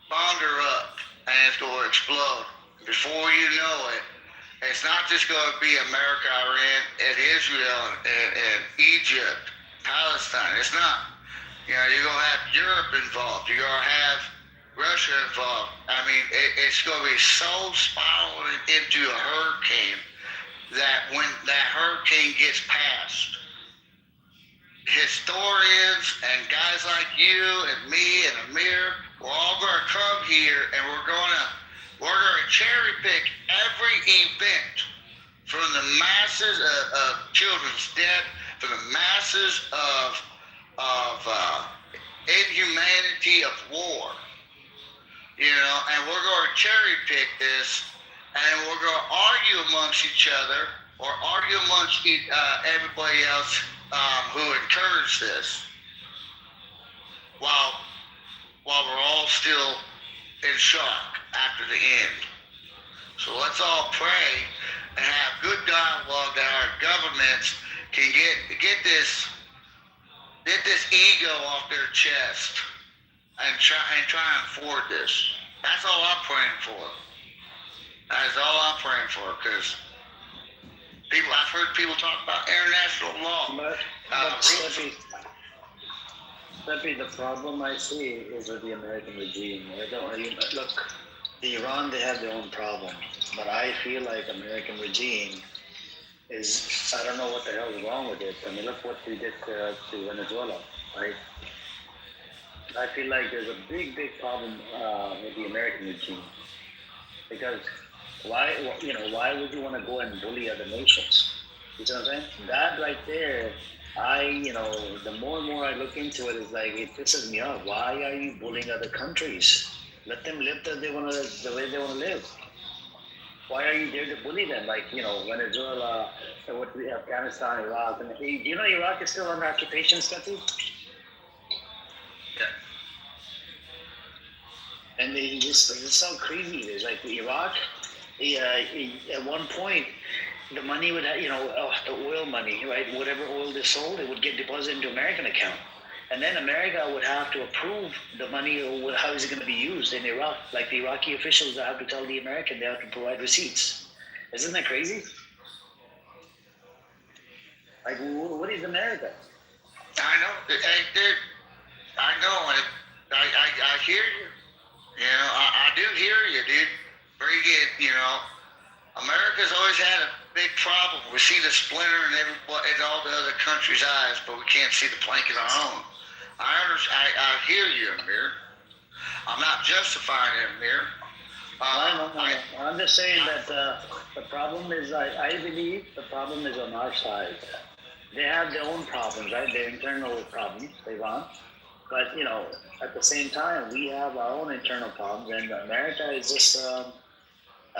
bonder up and it's going to explode. Before you know it, it's not just going to be America, Iran, and Israel, and Egypt, Palestine. It's not. You know, you're going to have Europe involved. You're going to have Russia involved. I mean, it's going to be so spiraling into a hurricane that when that hurricane gets past, historians and guys like you and me and Amir, we're all going to come here and we're going to cherry pick every event from the masses of children's death, from the masses of inhumanity of war, you know, and we're going to cherry pick this, and we're going to argue amongst each other or argue amongst everybody else who encouraged this, while we're all still in shock after the end. So let's all pray and have good dialogue that our governments can get this ego off their chest and try and afford this. That's all I'm praying for. That's all I'm praying for, because I've heard people talk about international law. But the problem I see is with the American regime. Look, Iran, they have their own problem, but I feel like American regime is, I don't know what the hell is wrong with it. I mean, look what they did to Venezuela, right? I feel like there's a big problem with the American regime, because why would you want to go and bully other nations? You know what I'm saying? That right there, the more and more I look into it, it's like, it pisses me off. Why are you bullying other countries? Let them live the way they want to live. Why are you there to bully them? Like, Venezuela, Afghanistan, Iraq. And do you know Iraq is still under occupation, Steffi? Yeah. And it's so crazy. It's like Iraq at one point, the money would, the oil money, right? Whatever oil they sold, it would get deposited into American account. And then America would have to approve the money, or how is it going to be used in Iraq? Like the Iraqi officials have to tell the American they have to provide receipts. Isn't that crazy? Like, what is America? I know. Hey, dude, I know. And I hear you. You know, I do hear you, dude. Very good. You know, America's always had a big problem. We see the splinter in all the other countries' eyes, but we can't see the plank in our own. I hear you, Amir. I'm not justifying it, Amir. I'm just saying that the problem is, I believe the problem is on our side. They have their own problems, right? Their internal problems, Iran. But, at the same time, we have our own internal problems, and America is just, I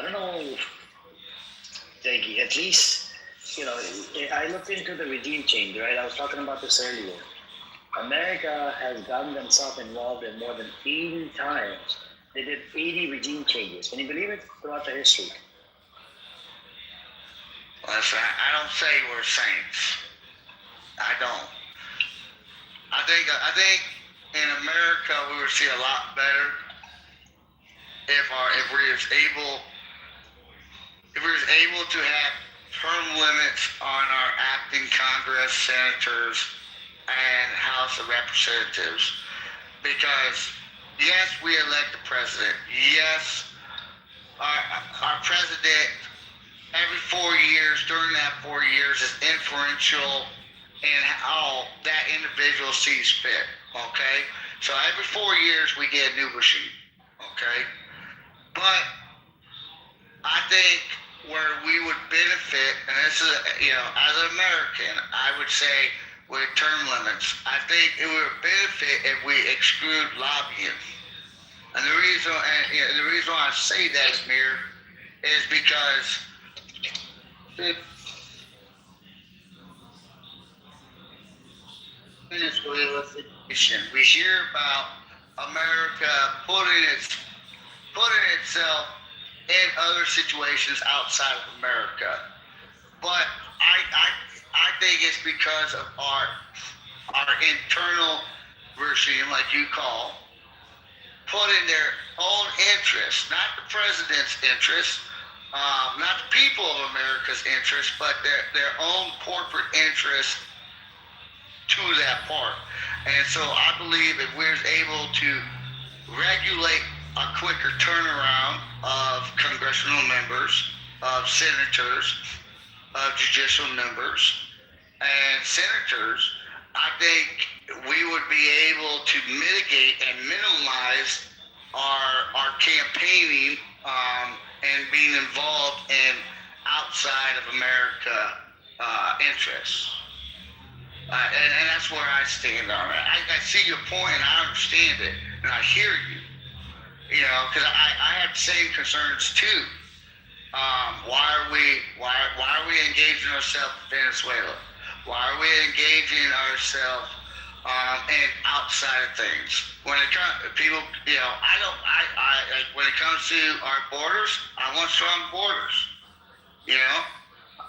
don't know, like, at least, I looked into the regime change, right? I was talking about this earlier. America has gotten themselves involved in more than 80 times. They did 80 regime changes. Can you believe it? Throughout the history. Listen, I don't say we're saints. I don't. I think in America we would see a lot better if we was able to have term limits on our acting Congress, senators, and House of Representatives, because yes, we elect the president. Yes, our president every 4 years, during that 4 years, is influential in how that individual sees fit. Okay, so every 4 years we get a new regime. Okay, but I think where we would benefit, and this is, as an American, I would say with term limits, I think it would benefit if we exclude lobbying. And the reason why I say that, Amir, is because Venezuela situation, we hear about America putting itself in other situations outside of America. But I think it's because of our internal regime, like you call, putting their own interests, not the president's interests, not the people of America's interests, but their own corporate interests to that part. And so I believe if we're able to regulate a quicker turnaround of congressional members, of senators, of judicial members, and senators, I think we would be able to mitigate and minimize our campaigning and being involved in outside of America interests. And that's where I stand on it. I see your point and I understand it and I hear you. Because I have the same concerns too. Why are we engaging ourselves in Venezuela? Why are we engaging ourselves in outside of things? When it comes people, when it comes to our borders, I want strong borders.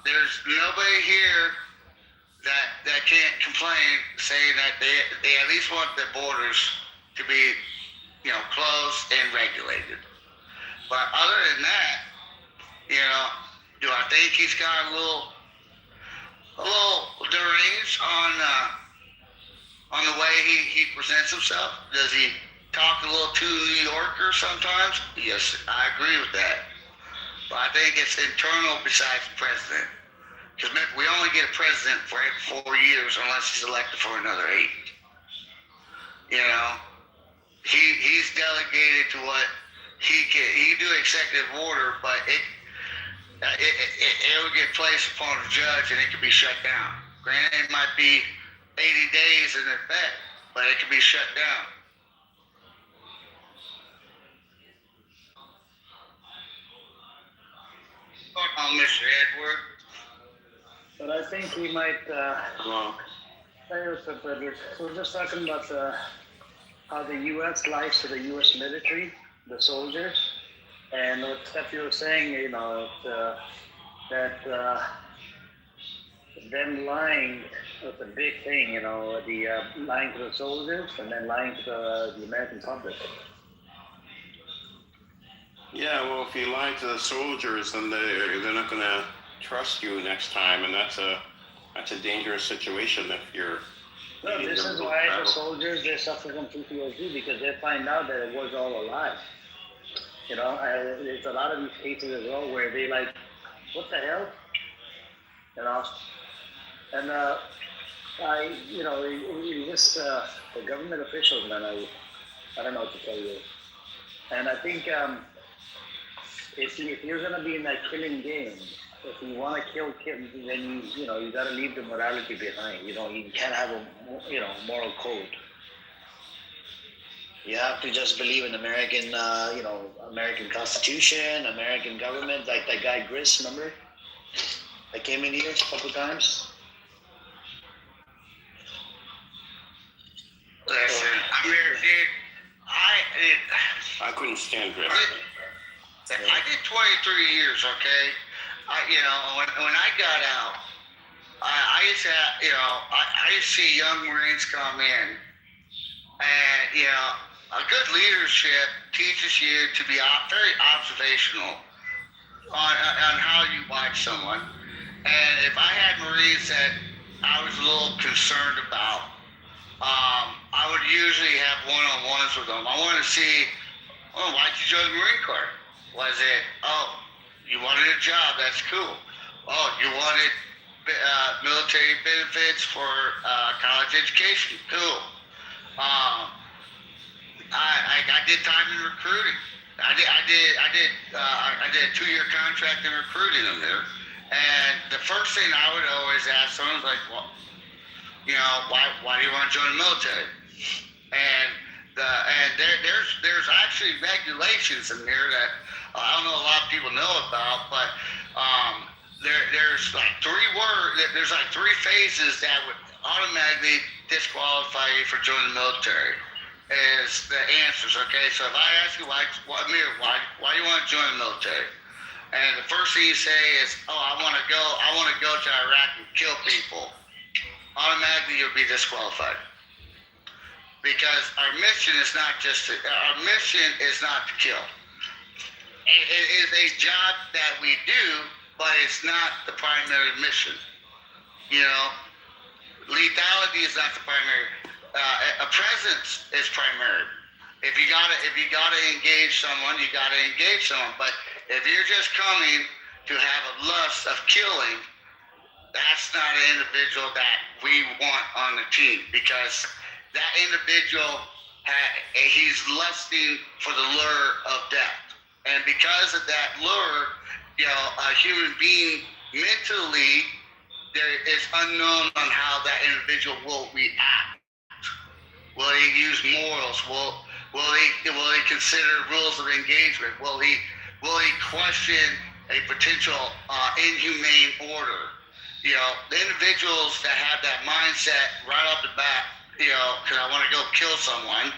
There's nobody here that can't complain, saying that they at least want their borders to be closed and regulated. But other than that, do I think he's got a little deranged on the way he presents himself? Does he talk a little too New Yorker sometimes? Yes, I agree with that. But I think it's internal besides the president. Because we only get a president for 4 years unless he's elected for another 8. He's delegated to what he can. He can do executive order, but it will get placed upon the judge and it can be shut down. Granted, it might be 80 days in effect, but it can be shut down. What's going on, Mr. Edward? But I think he might. So we're just talking about how the U.S. lies to the U.S. military, the soldiers, And what Steph, you were saying, that them lying was a big thing, the lying to the soldiers and then lying to the American public. Yeah, well, if you lie to the soldiers, then they're not going to trust you next time, and that's a dangerous situation if you're. No, this is why the soldiers, they suffer from PTSD, because they find out that it was all a lie. There's a lot of these cases as well where they like, what the hell? And it just the government officials, man, I don't know what to tell you. And I think if you're gonna be in that killing game, if you want to kill, then you gotta leave the morality behind. You can't have a moral code. You have to just believe in American, American Constitution, American government, like that guy Gris, remember? That came in here a couple times. Listen, I'm here, dude. I couldn't stand Griff. I did 23 years, okay? When I got out, I used to, I used to see young Marines come in, and a good leadership teaches you to be very observational on how you watch someone. And if I had Marines that I was a little concerned about, I would usually have one-on-ones with them. I want to see, why'd you join the Marine Corps? Was it, you wanted a job, that's cool. Oh, you wanted military benefits for college education, cool. I did time in recruiting. I did a 2-year contract in recruiting them there. And the first thing I would always ask someone was like, well, why do you want to join the military? And there's actually regulations in there that I don't know a lot of people know about, but there's like three phases that would automatically disqualify you for joining the military. Is the answers, okay? So if I ask you why do you want to join the military? And the first thing you say is, I want to go to Iraq and kill people. Automatically you'll be disqualified. Because our mission is not to kill. It is a job that we do, but it's not the primary mission. Lethality is not the primary. A presence is primary. If you gotta engage someone, you gotta engage someone. But if you're just coming to have a lust of killing, that's not an individual that we want on the team, because that individual he's lusting for the lure of death, and because of that lure, a human being mentally there is unknown on how that individual will react. Will he use morals? Will he consider rules of engagement? Will he question a potential inhumane order? The individuals that have that mindset right off the bat, because I want to go kill someone,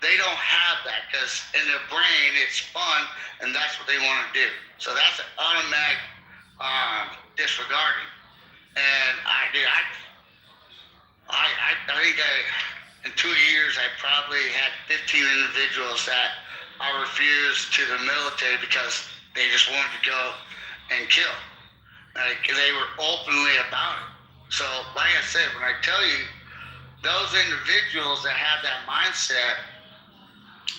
they don't have that, because in their brain it's fun and that's what they want to do. So that's an automatic disregarding. And I think in 2 years, I probably had 15 individuals that I refused to the military because they just wanted to go and kill. They were openly about it. So, like I said, when I tell you, those individuals that have that mindset,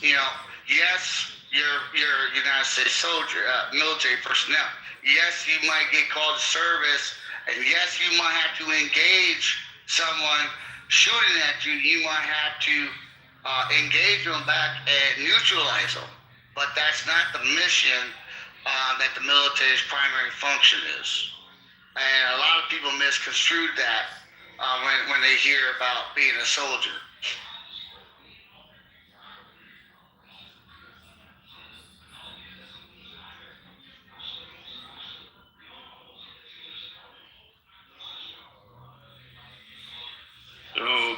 yes, you're a United States soldier, military personnel. Yes, you might get called to service, and yes, you might have to engage someone shooting at you. You might have to engage them back and neutralize them. But that's not the mission that the military's primary function is. And a lot of people misconstrue that when they hear about being a soldier. So,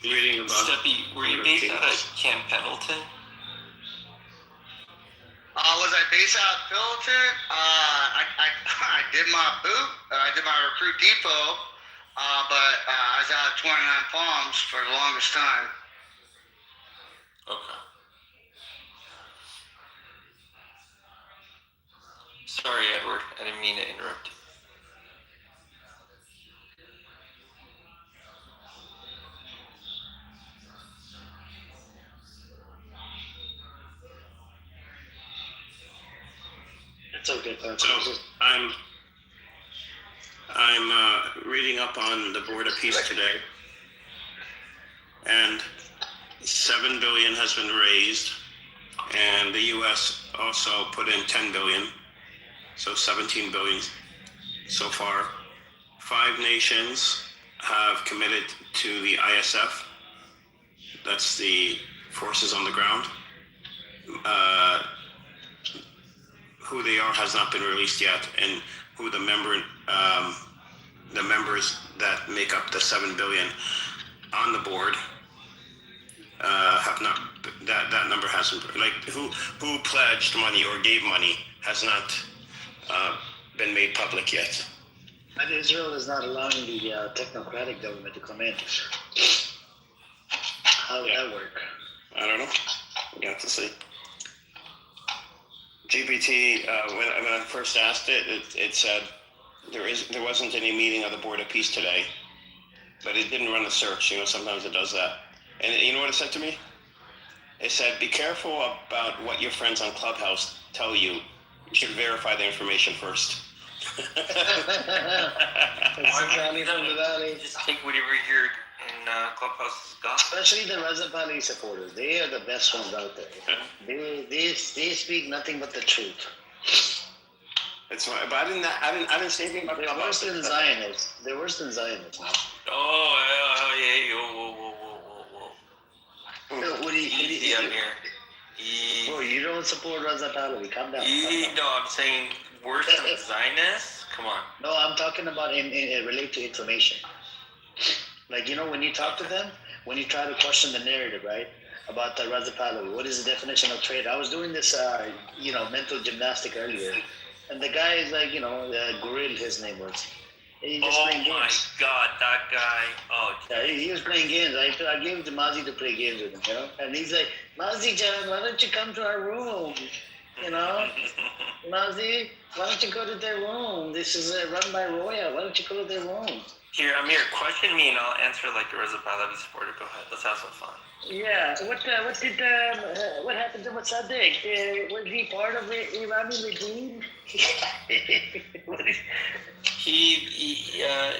reading about. Steppy, were you based out of Camp Pendleton? base out of Pendleton. I did my boot. I did my recruit depot, but I was out of 29 Palms for the longest time. Okay. Sorry, Edward. I didn't mean to interrupt you. It's okay, Clarence. So I'm reading up on the Board of Peace today, and $7 billion has been raised, and the U.S. also put in $10 billion, so $17 billion so far. 5 nations have committed to the ISF. That's the forces on the ground. Who they are has not been released yet, and who the members that make up the 7 billion on the board have not. That number hasn't, like, who pledged money or gave money has not been made public yet. And Israel is not allowing the technocratic government to come in. How would that work? I don't know. We have to see. GPT, when I first asked it said there wasn't any meeting of the Board of Peace today, but it didn't run a search. You know, sometimes it does that. And you know what it said to me? It said, "Be careful about what your friends on Clubhouse tell you. You should verify the information first." Just take whatever you hear in Clubhouse gospel. Especially the Reza Pahlavi supporters. They are the best ones out there. They speak nothing but the truth. It's fine, but I didn't say anything about They're worse than Zionists. They're worse than Zionists. Oh, yeah, whoa. What do you Easy up here. Bro, you don't support Reza Pahlavi. Calm down. No, I'm saying worse than Zionists? Come on. No, I'm talking about in relate to information. Like, you know, when you talk to them, when you try to question the narrative, right, about the Reza Pahlavi, what is the definition of trade? I was doing this, mental gymnastic earlier, and the guy is like, Goril, his name was. He just playing games. Oh my God, that guy! Oh, yeah, he was playing games. I gave it to Mazi to play games with him, and he's like, Mazi-chan, why don't you come to our room? Mazi, why don't you go to their room? This is run by Roya. Why don't you go to their room? Here, Amir, question me and I'll answer like the Reza Pahlavi supporter. Go ahead, let's have some fun. Yeah, what happened to Mossadegh? Was he part of the Iranian regime?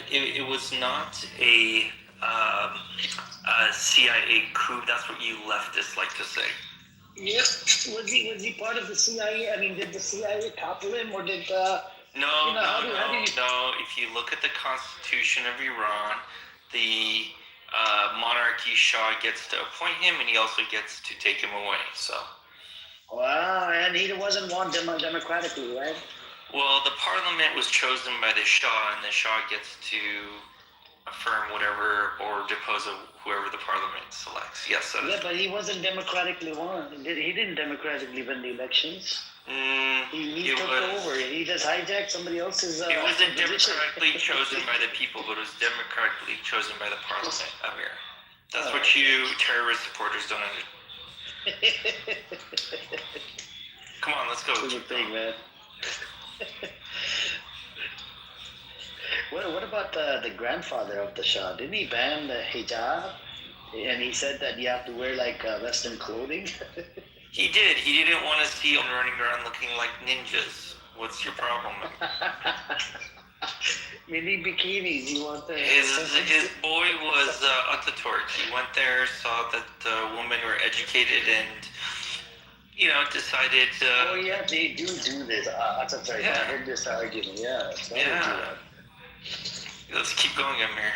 It was not a CIA coup. That's what you leftists like to say. Yep. Was he part of the CIA? I mean, did the CIA topple him, or did? No. If you look at the Constitution of Iran, the monarchy Shah gets to appoint him, and he also gets to take him away. So. Wow, and he wasn't won democratically, right? Well, the parliament was chosen by the Shah, and the Shah gets to affirm whatever or depose whoever the parliament selects. Yes, that is. Yeah, but he wasn't democratically won. He didn't democratically win the elections. He took over. He just hijacked somebody else's. It wasn't democratically chosen by the people, but it was democratically chosen by the parliament, Amir. That's what you terrorist supporters don't understand. Come on, let's go. That's the thing, man. What about the grandfather of the Shah? Didn't he ban the hijab? And he said that you have to wear like Western clothing. He did. He didn't want to see them running around looking like ninjas. What's your problem? Mini bikinis. You want the his boy was Ataturk. He went there, saw that women were educated, and decided. Oh yeah, they do this. Ataturk. Yeah. I heard this argument. Yeah. Let's keep going, Amir.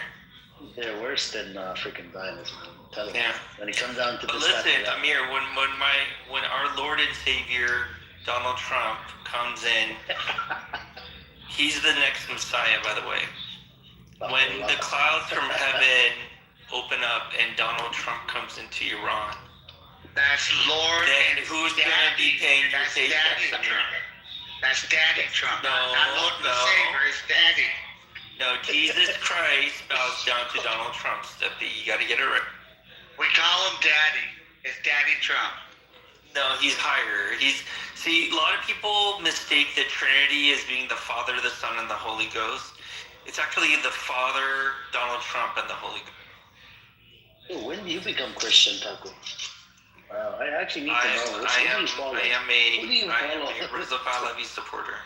They're worse than freaking Zionists, man. Tell them. Yeah. When it comes down to but this. Listen, Amir, when our Lord and Savior Donald Trump comes in, he's the next Messiah, by the way. When the clouds from heaven open up and Donald Trump comes into Iran, That's Lord. Then and who's gonna be paying your That's paychecks, Daddy Amir? Trump. That's Daddy Trump. No, not Lord and no. Savior. It's Daddy. No, Jesus Christ bows down to Donald Trump, Steppy. You gotta get it right. We call him Daddy. It's Daddy Trump. No, he's higher. See, a lot of people mistake the Trinity as being the Father, the Son, and the Holy Ghost. It's actually the Father, Donald Trump, and the Holy Ghost. Hey, when do you become Christian, Taco? Wow, I actually need to know. What do you follow? I am Who do you a follow? Reza Pahlavi supporter.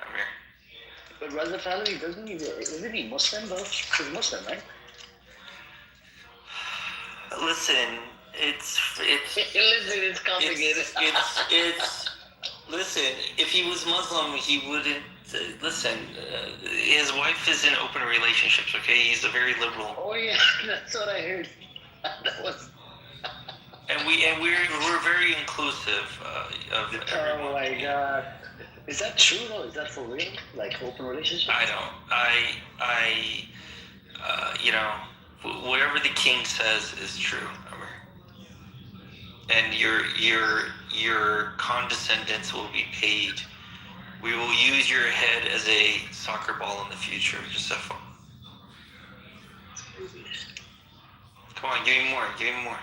Amir. But Reza Pahlavi isn't he Muslim though? He's Muslim, right? Listen, it's Listen, it's complicated. it's listen. If he was Muslim, he wouldn't. Listen, his wife is in open relationships. Okay, he's a very liberal. Oh yeah, that's what I heard. That was. And we're very inclusive of everyone. Oh my God, is that true though? Is that for real? Like open relationship? I don't. You know, whatever the king says is true. And your condescendence will be paid. We will use your head as a soccer ball in the future. Just have fun. Come on, give me more. Give me more.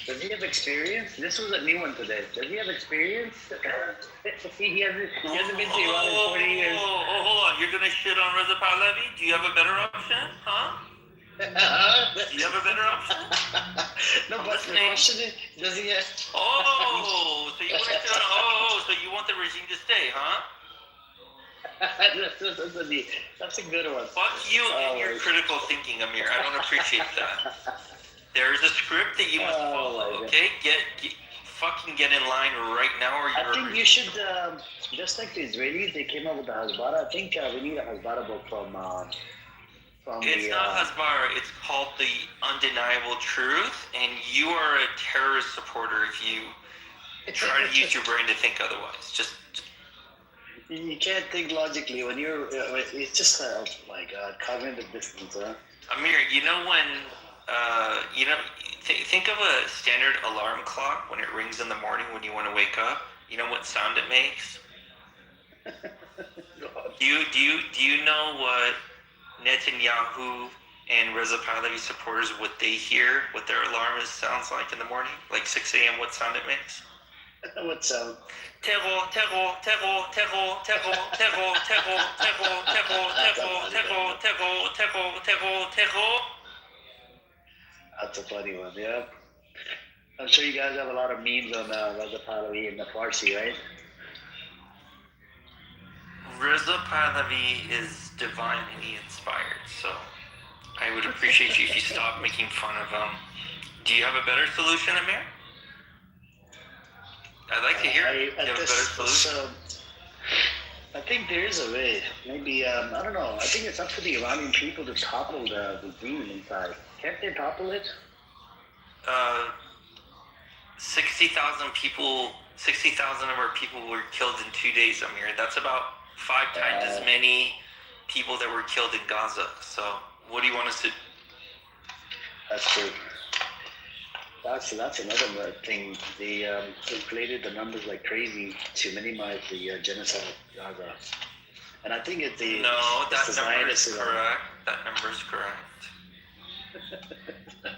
Does he have experience? This was a new one today. Does he have experience? he hasn't been to Iran in 40 years. Hold on. You're gonna shit on Reza Pahlavi? Do you have a better option? Huh? Do you have a better option? No, but the question is, does he have... Oh, so you want to shit on? So you want the regime to stay, huh? That's a good one. Fuck you and your critical thinking, Amir. I don't appreciate that. There's a script that you must follow, okay? Fucking get in line right now, or you're. I think you should, just like the Israelis, they came up with the Hasbara. I think we need a Hasbara book from It's not Hasbara. It's called The Undeniable Truth, and you are a terrorist supporter if you try to use your brain to think otherwise. Just. You can't think logically when you're. It's just oh my God, cognitive dissonance, huh? Amir, you know when. Think of a standard alarm clock when it rings in the morning when you want to wake up. You know what sound it makes? Do you know what Netanyahu and Reza Pahlavi supporters, what they hear, what their alarm sounds like in the morning? Like 6 a.m., what sound it makes? What sound? Terror, terror, terror, terror, terror, terror, terror, terror, terror, terror, terror, terror, terror, terror. That's a funny one, yeah. I'm sure you guys have a lot of memes on Reza Pahlavi in the Farsi, right? Reza Pahlavi is divinely inspired, so I would appreciate you if you stop making fun of him. Do you have a better solution, Amir? I'd like to hear it. Do you have a better solution? I think there is a way. Maybe, I don't know. I think it's up to the Iranian people to topple the regime inside. Can't they topple it? 60,000 people, 60,000 of our people were killed in 2 days, Amir. That's about 5 times as many people that were killed in Gaza. So, what do you want us to do? That's true. That's another thing. They inflated the numbers like crazy to minimize the genocide of Gaza. And I think it's the... No, that it's number is correct. That number is correct.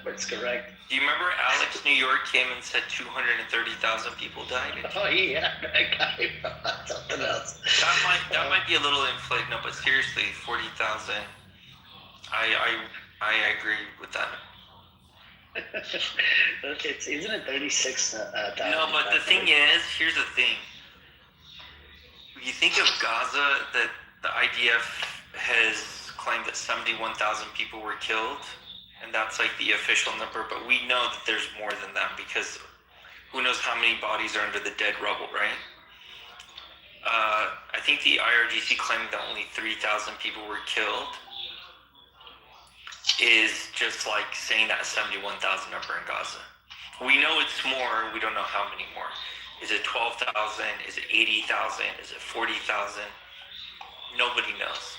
That's correct. Do you remember Alex New York came and said 230,000 people died? Oh yeah, that guy. Something else. That might be a little inflated. No, but seriously, 40,000. I agree with that. Isn't it 36,000? No, but the thing is, here's the thing. When you think of Gaza, that the IDF has claimed that 71,000 people were killed, and that's like the official number, but we know that there's more than that because who knows how many bodies are under the dead rubble, right? I think the IRGC claiming that only 3,000 people were killed is just like saying that 71,000 number in Gaza. We know it's more, we don't know how many more. Is it 12,000? Is it 80,000? Is it 40,000? Nobody knows.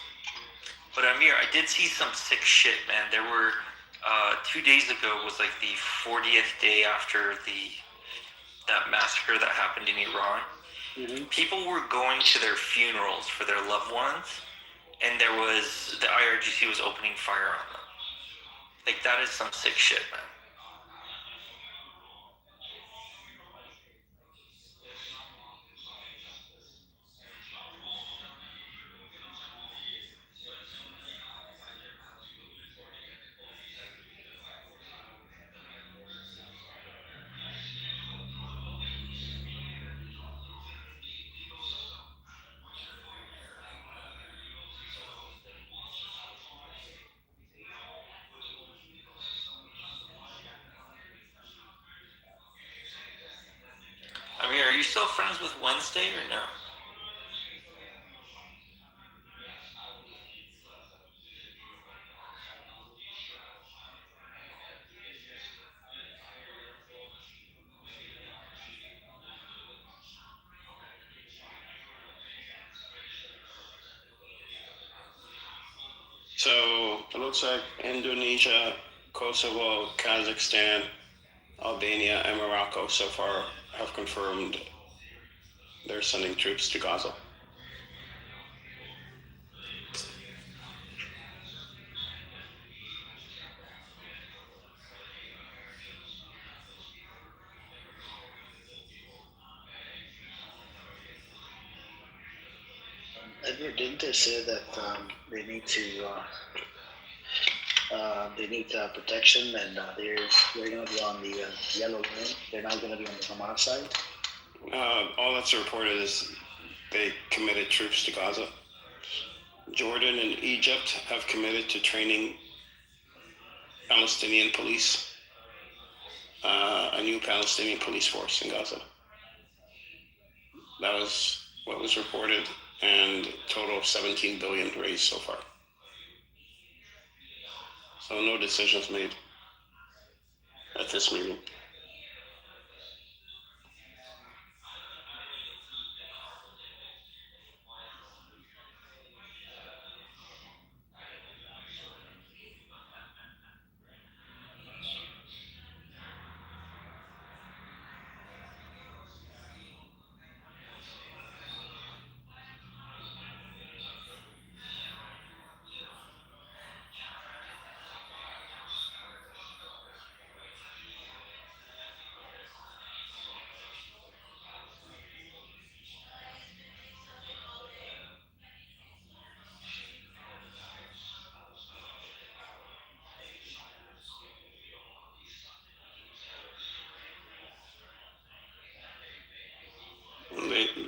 But Amir, I did see some sick shit, man. There were 2 days ago was like the 40th day after that massacre that happened in Iran. Mm-hmm. People were going to their funerals for their loved ones, and the IRGC was opening fire on them. Like, that is some sick shit, man. I mean, are you still friends with Wednesday or no? So it looks like Indonesia, Kosovo, Kazakhstan, Albania, and Morocco so far have confirmed they're sending troops to Gaza. Edward, didn't they say that they need protection, and they're going to be on the yellow line. They're not going to be on the Hamas side. All that's reported is they committed troops to Gaza. Jordan and Egypt have committed to training Palestinian police, a new Palestinian police force in Gaza. That was what was reported, and a total of 17 billion raised so far. So no decisions made at this meeting.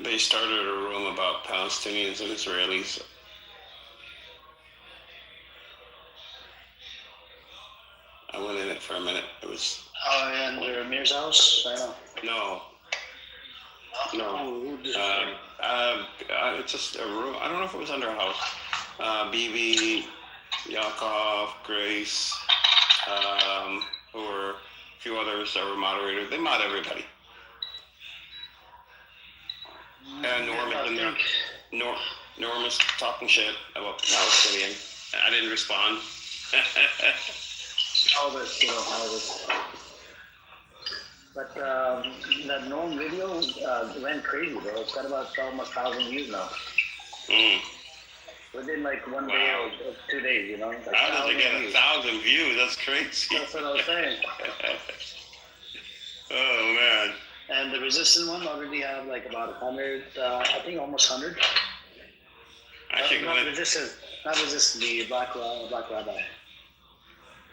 They started a room about Palestinians and Israelis. I went in it for a minute. It was... Oh, and Amir's house? I know. No. It's just a room. I don't know if it was under a house. Bibi, Yakov, Grace, who were a few others that were moderators. They mod everybody. And Norm is in there. Norm is talking shit about Palestinian. I didn't respond. All this, all this. But that Norm video went crazy, bro. It's got about almost 1,000 views now. Within like one day or 2 days, Like how did they get 1,000 views? That's crazy. That's what I was saying. Oh, man. And the Resistance one already have like about 100, I think almost 100. Not Resistance, the Black Rabbi.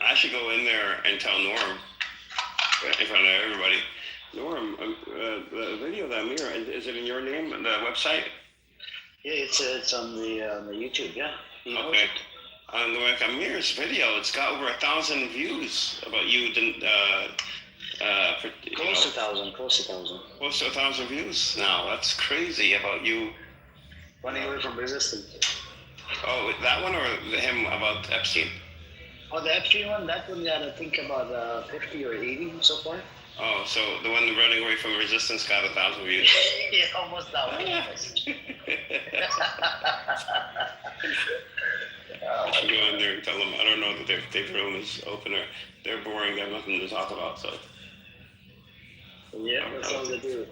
I should go in there and tell Norm, in front of everybody, Norm, the video of that mirror, is it in your name, the website? Yeah, it's on the YouTube, yeah. Okay. On the Amir's video, it's got over 1,000 views about you. Close to 1,000. Close to 1,000 views now. That's crazy about you. Running away from Resistance. Oh, that one or him about Epstein? Oh, the Epstein one, that one got I think about 50 or 80 so far. Oh, so the one running away from Resistance got 1,000 views. Yeah, almost that one. I should go in there and tell them. I don't know that the room is open or they're boring. They have nothing to talk about. So Yeah, that's all they do.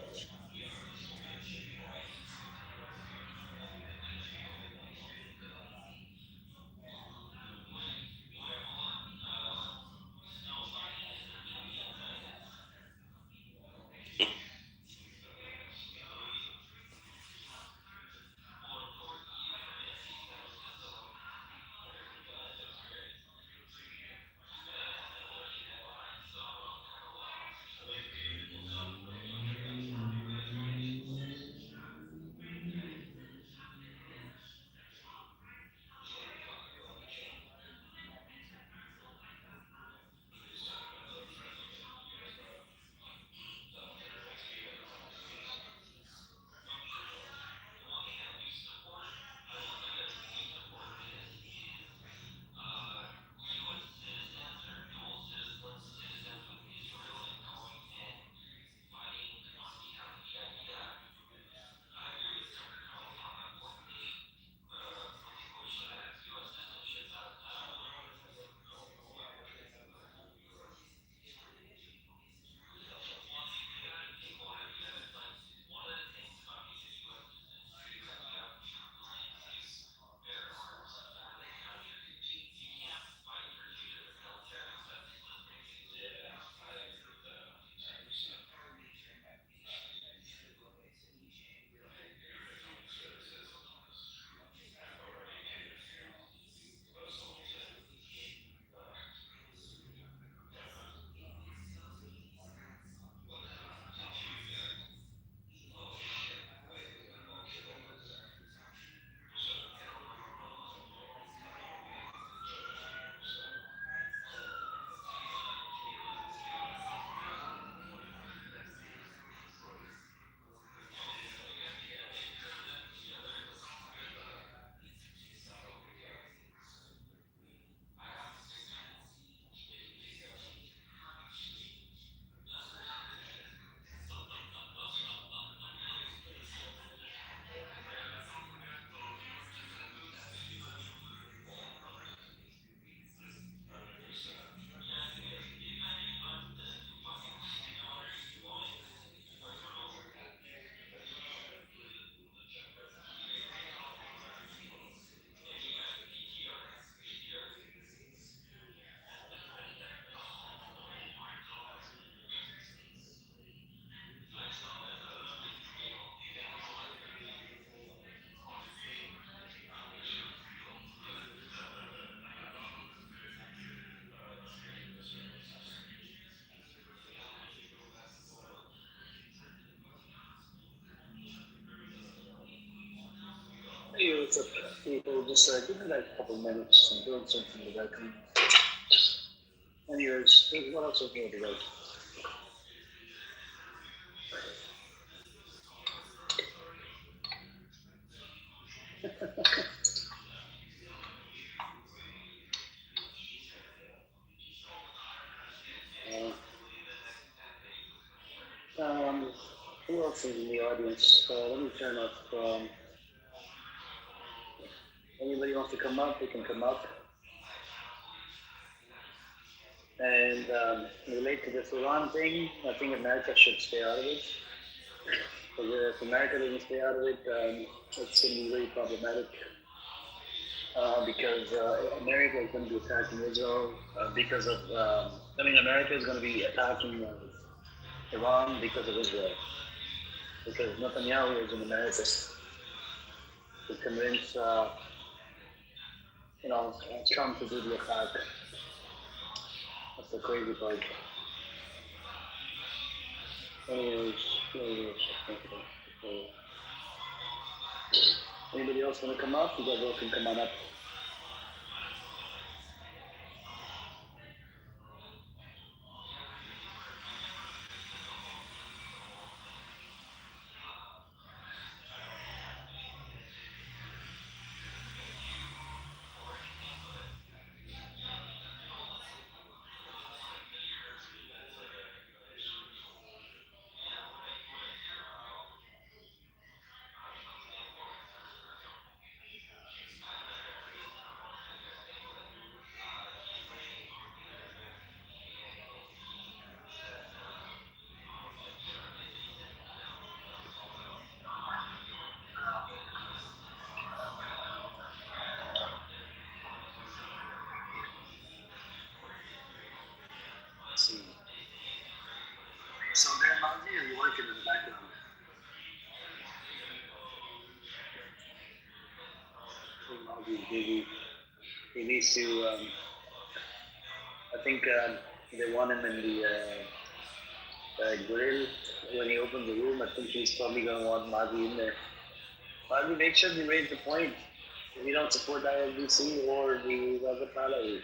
Hey, what's up, people? Just give me like a couple minutes. I'm doing something with that. Anyways, what else is new today? Um, who else is in the audience? Let me turn off. Anybody wants to come up, they can come up. And relate to this Iran thing, I think America should stay out of it. Because if America doesn't stay out of it, it's going to be really problematic. Because America is going to be attacking Israel because of, America is going to be attacking Iran because of Israel. Because Netanyahu is in America to convince, Trump to do the attack. That's the crazy part. Anyways, okay. Anybody else want to come up? You guys all can come on up. TV. He needs to. I think they want him in the grill when he opens the room. I think he's probably going to want Marty in there. Marty, make sure you raise the point. If you don't support ILBC or the other party,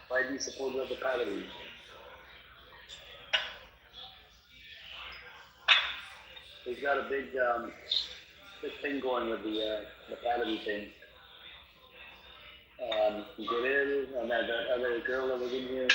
why do you support the other party? He's got a big thing going with the parody thing. Goril and that other girl that was in here.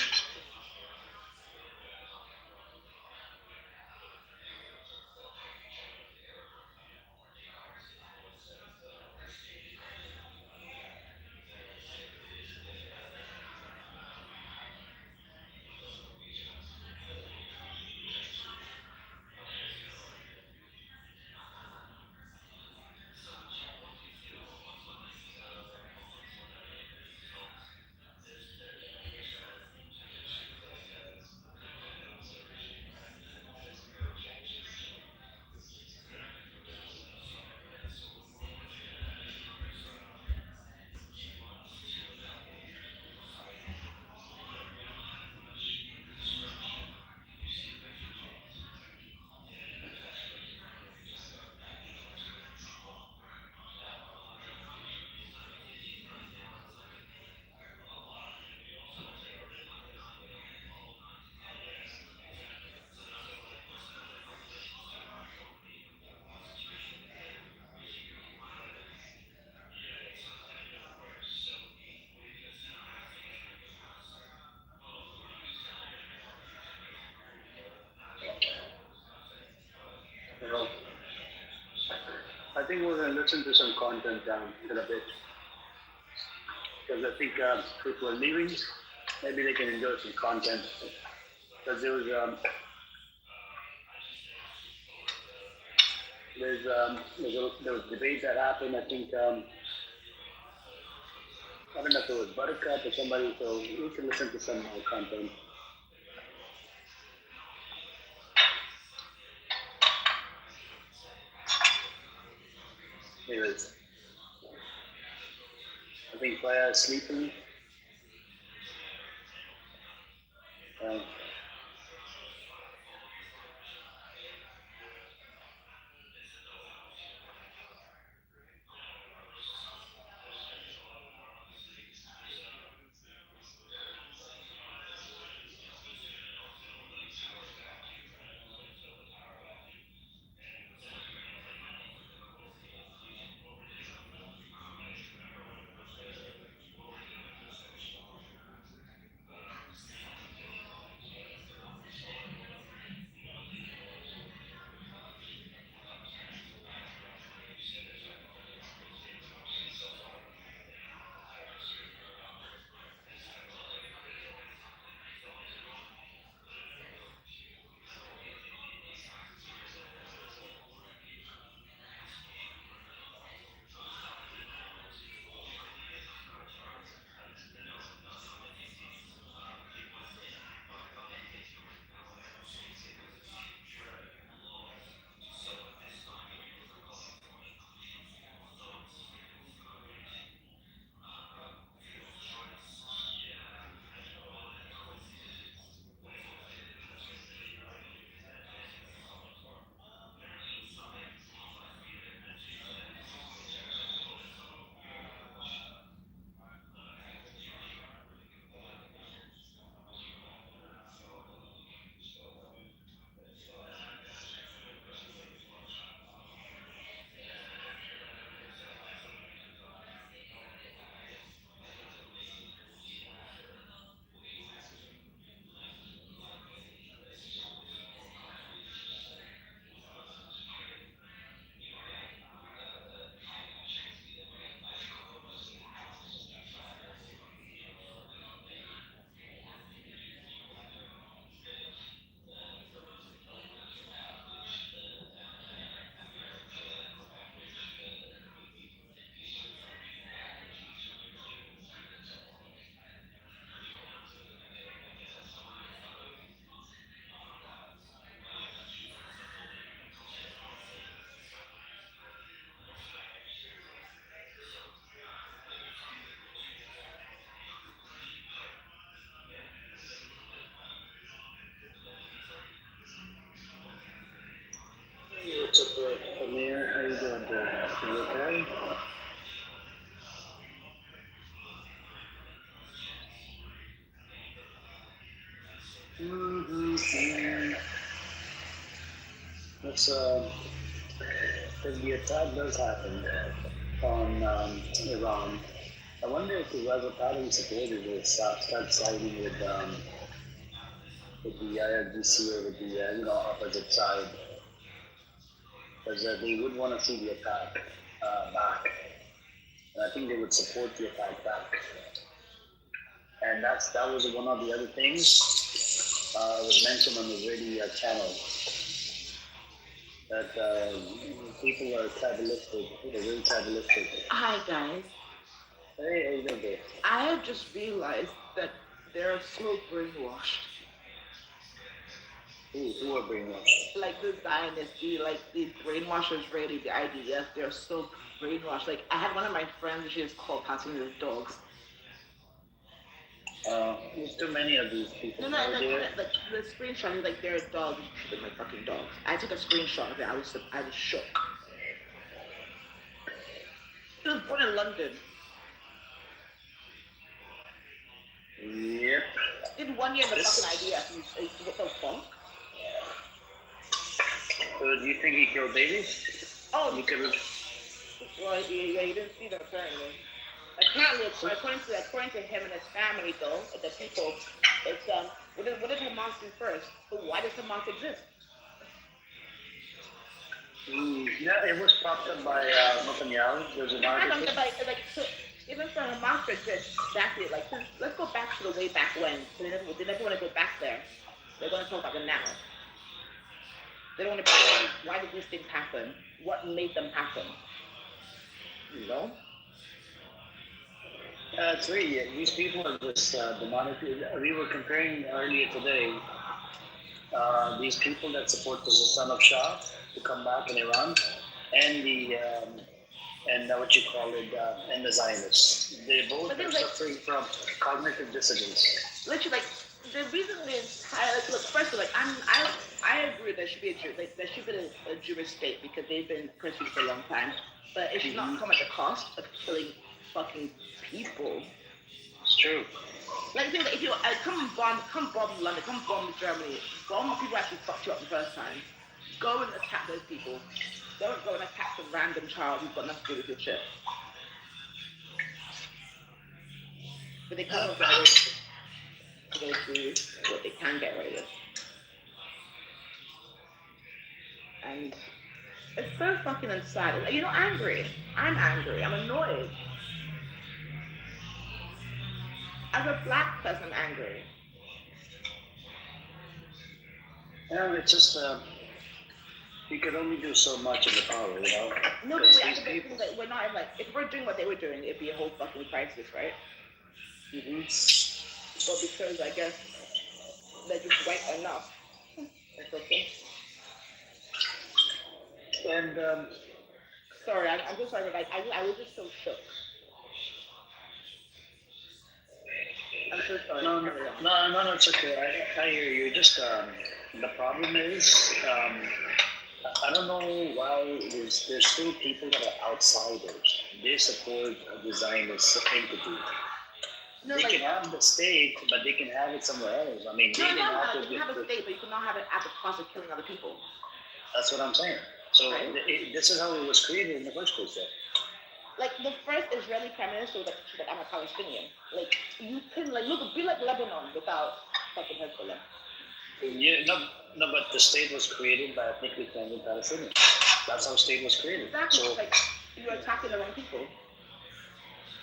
You know, I think we're going to listen to some content in a bit. Because I think people are leaving. Maybe they can enjoy some content. Because there was there was debate that happened. I think I don't know if it was Buttercup or somebody. So we can listen to some more content. Anyways, I think Fire is sleeping. Mm-hmm. That's because the attack does happen on Iran. I wonder if whoever probably supported it start siding with the IRGC or with the opposite side, because they would want to see the attack back, and I think they would support the attack back. And that was one of the other things was mentioned on the radio channel that people are tribalistic, they're very tribalistic. Hi guys. Hey, how you doing, Dave? I have just realized that they're so brainwashed. Who are brainwashed? Like the Zionists, the brainwashers really, the IDF, they're so brainwashed. Like I had one of my friends, she was called passing with dogs. There's too many of these people. No, like the screenshot is like they're dogs, you treat them like fucking dogs. I took a screenshot of it, I was shook. He was born in London. Yep. Did 1 year in the fucking IDF, what the fuck? So do you think he killed babies? Oh, He could have. well, yeah, you didn't see them apparently. Apparently, according to him and his family, though, the people, it's what did Hamas do first? But why does Hamas exist? Yeah, it was propped up by Netanyahu. There's an I don't article. know, like so even for Hamas to exist, that's it. Like, let's go back to the way back when. So they never want to go back there. They're going to talk about it now. They don't want to. Why did these things happen? What made them happen? You know. It's really, these people are just demonic. We were comparing earlier today these people that support the son of Shah to come back in Iran, and what you call it, and the Zionists. They both are suffering from cognitive dissonance. Literally, like the reason is, look, first of all, I agree there should be there should be a Jewish state because they've been persecuted for a long time, but it should not come at the cost of killing fucking people. It's true. Like, think that if you come bomb London, come bomb Germany, bomb the people who actually fucked you up the first time. Go and attack those people. Don't go and attack some random child who's got nothing to do with your shit. But they can't get away with it. They do what they can get away with. And it's so fucking sad. You know, angry. I'm angry. I'm annoyed. As a black person, I'm angry. Yeah, it's just you could only do so much of the power, you know. No, but I think that we're not like, if we're doing what they were doing, it'd be a whole fucking crisis, right? Mm-hmm. But because I guess they're just white enough, it's okay. And sorry, I'm just sorry, but like I was just so shook. I'm so sorry. No, it's okay. I hear you. Just the problem is, I don't know why there's still people that are outsiders. They support a Zionist entity. No, they like, can have the state, but they can have it somewhere else. I mean, you can have a state, but you cannot have it at the cost of killing other people. That's what I'm saying. So right? This is how it was created in the first place, though. Like the first Israeli prime minister was like, I'm a Palestinian. Like you can be like Lebanon without fucking Hezbollah. Yeah, no, but the state was created by ethnically cleansing Palestinians. That's how state was created. Exactly. So, like you're attacking the wrong people.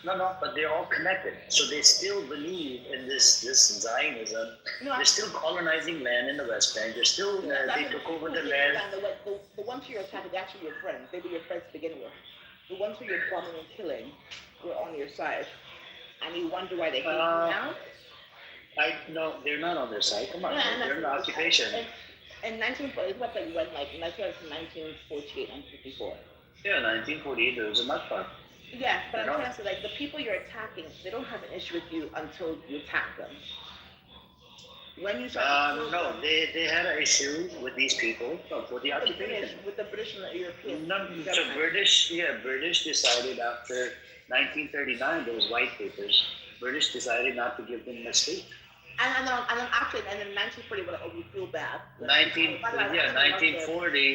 No, but they're all connected. So they still believe in this Zionism. No, they're still colonizing land in the West Bank. They're still they took over the land. The ones who you're attacking, they're actually your friends. They were your friends to begin with. The ones who you're bombing and killing were on your side, and you wonder why they hate you now. No, they're not on their side. Come on, they're in the occupation. In 1948, what like when like 1948 and 54. Yeah, 1948. There was a mud farm. Yeah, but I'm trying to say, like, the people you're attacking, they don't have an issue with you until you attack them. When you start they had an issue with these people for the occupation. With the British and the Europeans. So British decided after 1939, those white papers, British decided not to give them a state. And then actually, and then 1940, we feel bad. 1940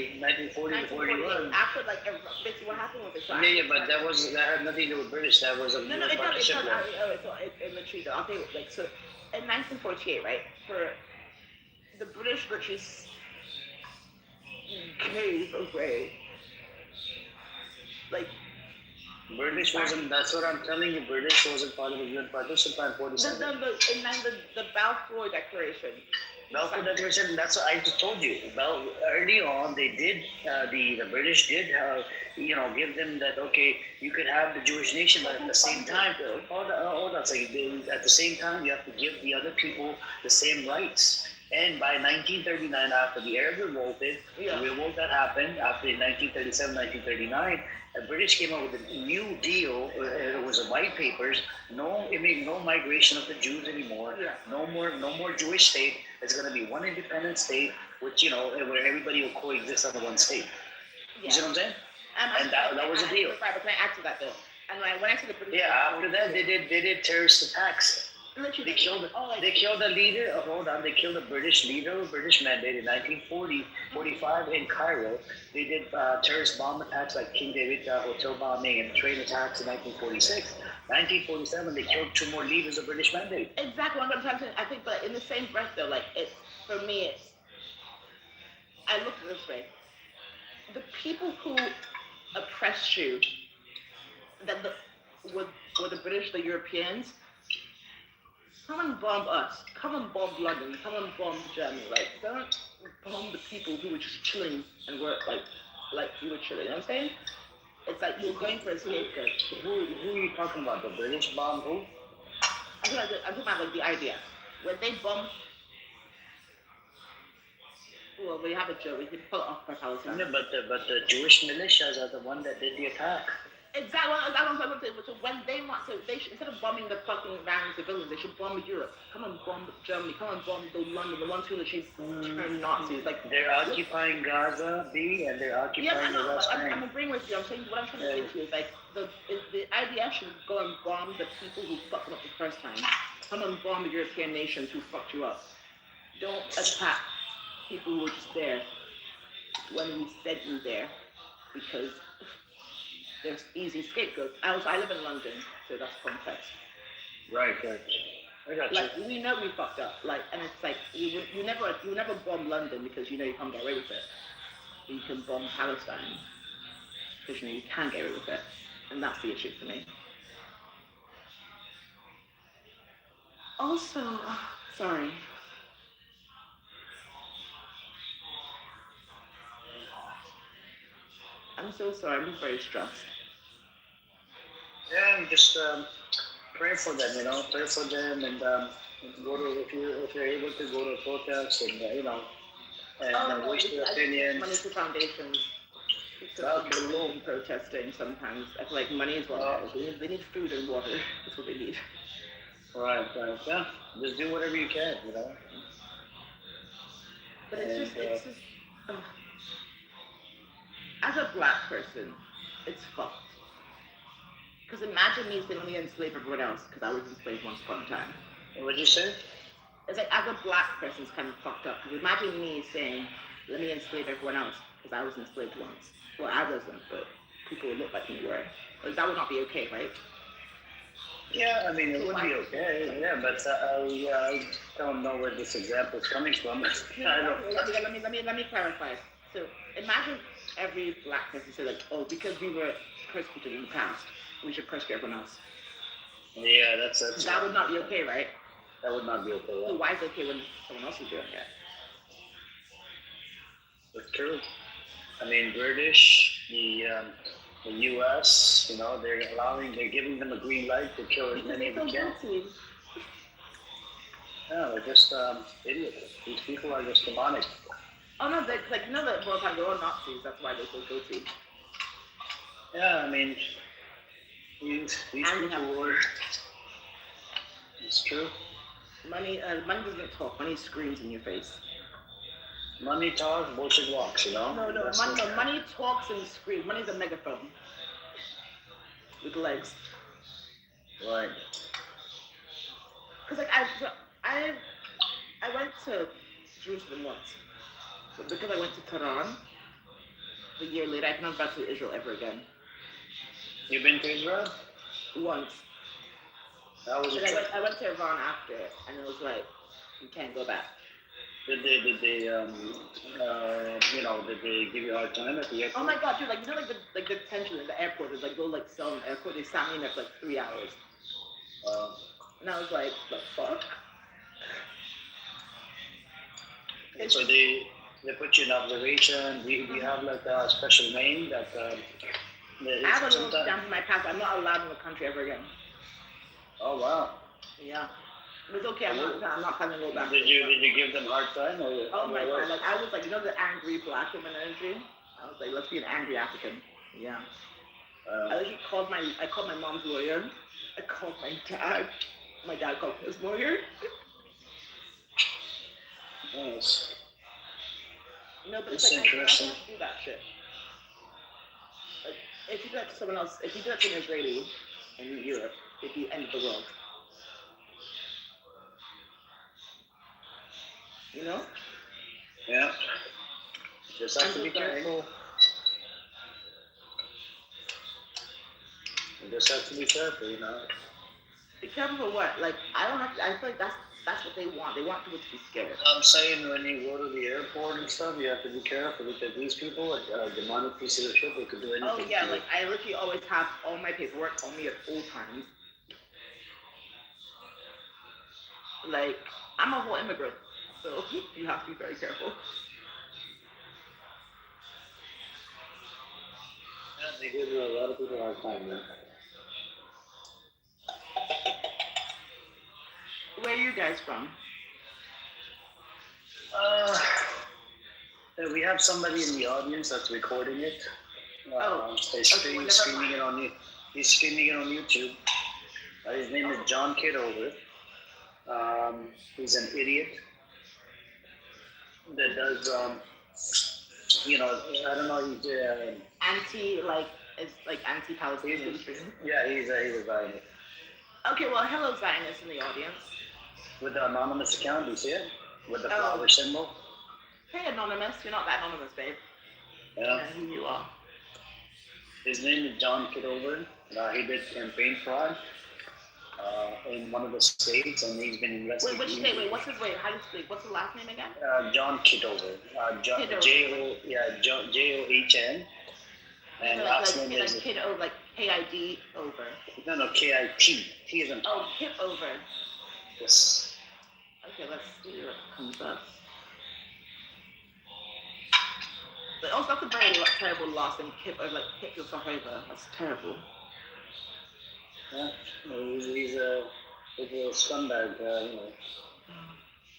to 41. After like, basically what happened was Yeah, but that had nothing to do with British. That was a no, US it does. partnership. In the tree though. I'll tell you, like, so in 1948, right, for the British purchase gave away, like, British wasn't. That's what I'm telling you. British wasn't part of the UN partition plan. 47. the Balfour Declaration. Balfour Declaration. That's what I just told you. Early on, they did. The British did, give them that. Okay, you could have the Jewish nation, but at the same time, hold on a second. At the same time, you have to give the other people the same rights. And by 1939, after the Arab revolted, the revolt that happened after 1937, 1939, the British came up with a new deal. It was a white papers. It made no migration of the Jews anymore. Yeah. No more Jewish state. It's going to be one independent state, which where everybody will coexist under one state. You see what I'm saying? And that was a deal. Right, but can I add to that though? And when I say the British, after that they did terrorist attacks. They killed the leader. Hold on, they killed a British leader, a British mandate in 1945 in Cairo. They did terrorist bomb attacks like King David hotel bombing and train attacks in 1946. 1947, they killed 2 more leaders of British mandate. Exactly what I'm trying to say. I think, but in the same breath though, like for me, I look at it this way: the people who oppressed you, were the British, the Europeans. Come and bomb us. Come and bomb London. Come and bomb Germany. Like, don't bomb the people who were just chilling and were like you were chilling. You know what I'm saying? It's like you're going for a scapegoat. Who are you talking about? The British bomb who? I'm talking about like the idea when they bomb. Well, we have a joke. We can pull it off by Palestine. Yeah, but the Jewish militias are the one that did the attack. Exactly. That's what I'm saying. So when they want to, instead of bombing the fucking random civilians, they should bomb Europe. Come and bomb Germany. Come and bomb London. The ones who literally turn Nazis. Like they're occupying Gaza, and they're occupying the West Bank. I'm agreeing with you. I'm saying what I'm trying to say to you is like the IDF should go and bomb the people who fucked them up the first time. Come and bomb the European nations who fucked you up. Don't attack people who were just there when we sent you there, because there's easy scapegoats. I live in London, so that's context. Right. I got you. Like, we know we fucked up. Like, and it's like you never bomb London because you know you can't get away with it. You can bomb Palestine because you know you can get away with it, and that's the issue for me. Also, sorry. I'm so sorry. I'm very stressed. Yeah, I'm just pray for them. Pray for them, and go to if you're able to go to protests and voice their opinions. Money to foundations. People protesting sometimes. I feel like money is what they need food and water. That's what they need. Right. Yeah, just do whatever you can. But it's just. As a black person, it's fucked. Because imagine me saying, let me enslave everyone else, because I was enslaved once upon a time. What'd you say? It's like, as a black person, it's kind of fucked up. Because imagine me saying, let me enslave everyone else, because I was enslaved once. Well, I wasn't, but people would look like me were. Like, that would not be okay, right? Yeah, I mean, it would be okay. Yeah, but I don't know where this example is coming from. Let me clarify. So imagine every black person say like, oh, because we were persecuted in the past, we should persecute everyone else. Yeah, that's that would not be okay, right? That would not be okay. Yeah. So why is it okay when someone else is doing it? It's true. I mean, British, the U.S., they're giving them a green light to kill as many as they can. No, they're just idiots. These people are just demonic. Oh no, they're all Nazis. That's why they're so guilty. Yeah, I mean, these people were. It's true. Money doesn't talk. Money screams in your face. Money talks, bullshit walks. No. Money talks and screams. Money's a megaphone with legs. Right. Because I I went to Jerusalem once, but because I went to Tehran a year later, I cannot go back to Israel ever again. You been to Israel? Once. How was But it? I went to Iran after, and it was like, you can't go back. Did they did give you a hard time at the airport? Oh my god, dude, like, you know, like the tension in the airport is like, go like sell in the airport. They sat me in there for like 3 hours. And I was like, the fuck? So they put you in observation. Do you have like a special name that I have a little stamp in my passport. I'm not allowed in the country ever again. Oh wow. Yeah. But it's okay, I'm not planning to go back. Did you give them a hard time or? Oh my god, like I was like, you know, the angry black woman energy? I was like, let's be an angry African. Yeah. I literally called my mom's lawyer. I called my dad. My dad called his lawyer. Nice. No, but That's it's like, interesting. I can't do that shit. Like, if you do that to someone else, if you do that to an Israeli in Europe, it'd be the end of the world. You know? Yeah. Just have to be careful. You just have to be careful, you know. Be careful for what? Like, I don't have to, I feel like that's what they want. They want people to be scared. I'm saying when you go to the airport and stuff, you have to be careful because these people are demonic pieces of shit. They could do anything. Oh yeah, like I literally always have all my paperwork on me at all times. Like, I'm a whole immigrant, so you have to be very careful. Yeah, they give a lot of people a hard time, man. Where are you guys from? We have somebody in the audience that's recording it. He's streaming it on He's streaming it on YouTube. His name is John Kitover. He's an idiot that does, I don't know. He's anti-Palestinian. Yeah, he's a Zionist. Okay, well, hello Zionists in the audience. With the anonymous account, do you see it? With the flower symbol. Hey, anonymous. You're not that anonymous, babe. Yeah. I know who you are. His name is John Kitover. He did campaign fraud in one of the states, and he's been investigated. What's his name? How do you speak? What's the last name again? John Kitover. John and last name is Kid over, like K-I-D over. No, K-I-T. T is in. Oh, Kip over. Yes. Okay, let's see what comes up. But also, that's a very terrible loss, and Kip over, like Kip yourself over. That's terrible. Yeah, he's a scumbag.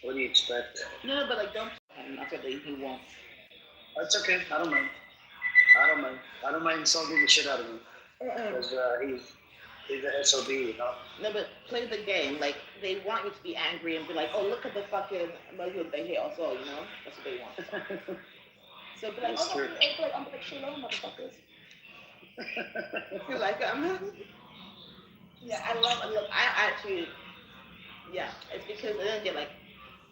What do you expect? No, but like don't. That's what he wants. It's okay. I don't mind. I don't mind insulting the shit out of him. Because he's an SOB, you know? No, but play the game. Like, they want you to be angry and be like, oh, look at the fucking Muslim they hate us all, you know? That's what they want. So be like, I'm like, shalom, motherfuckers. You're like, yeah, I actually, yeah, it's because, again, like,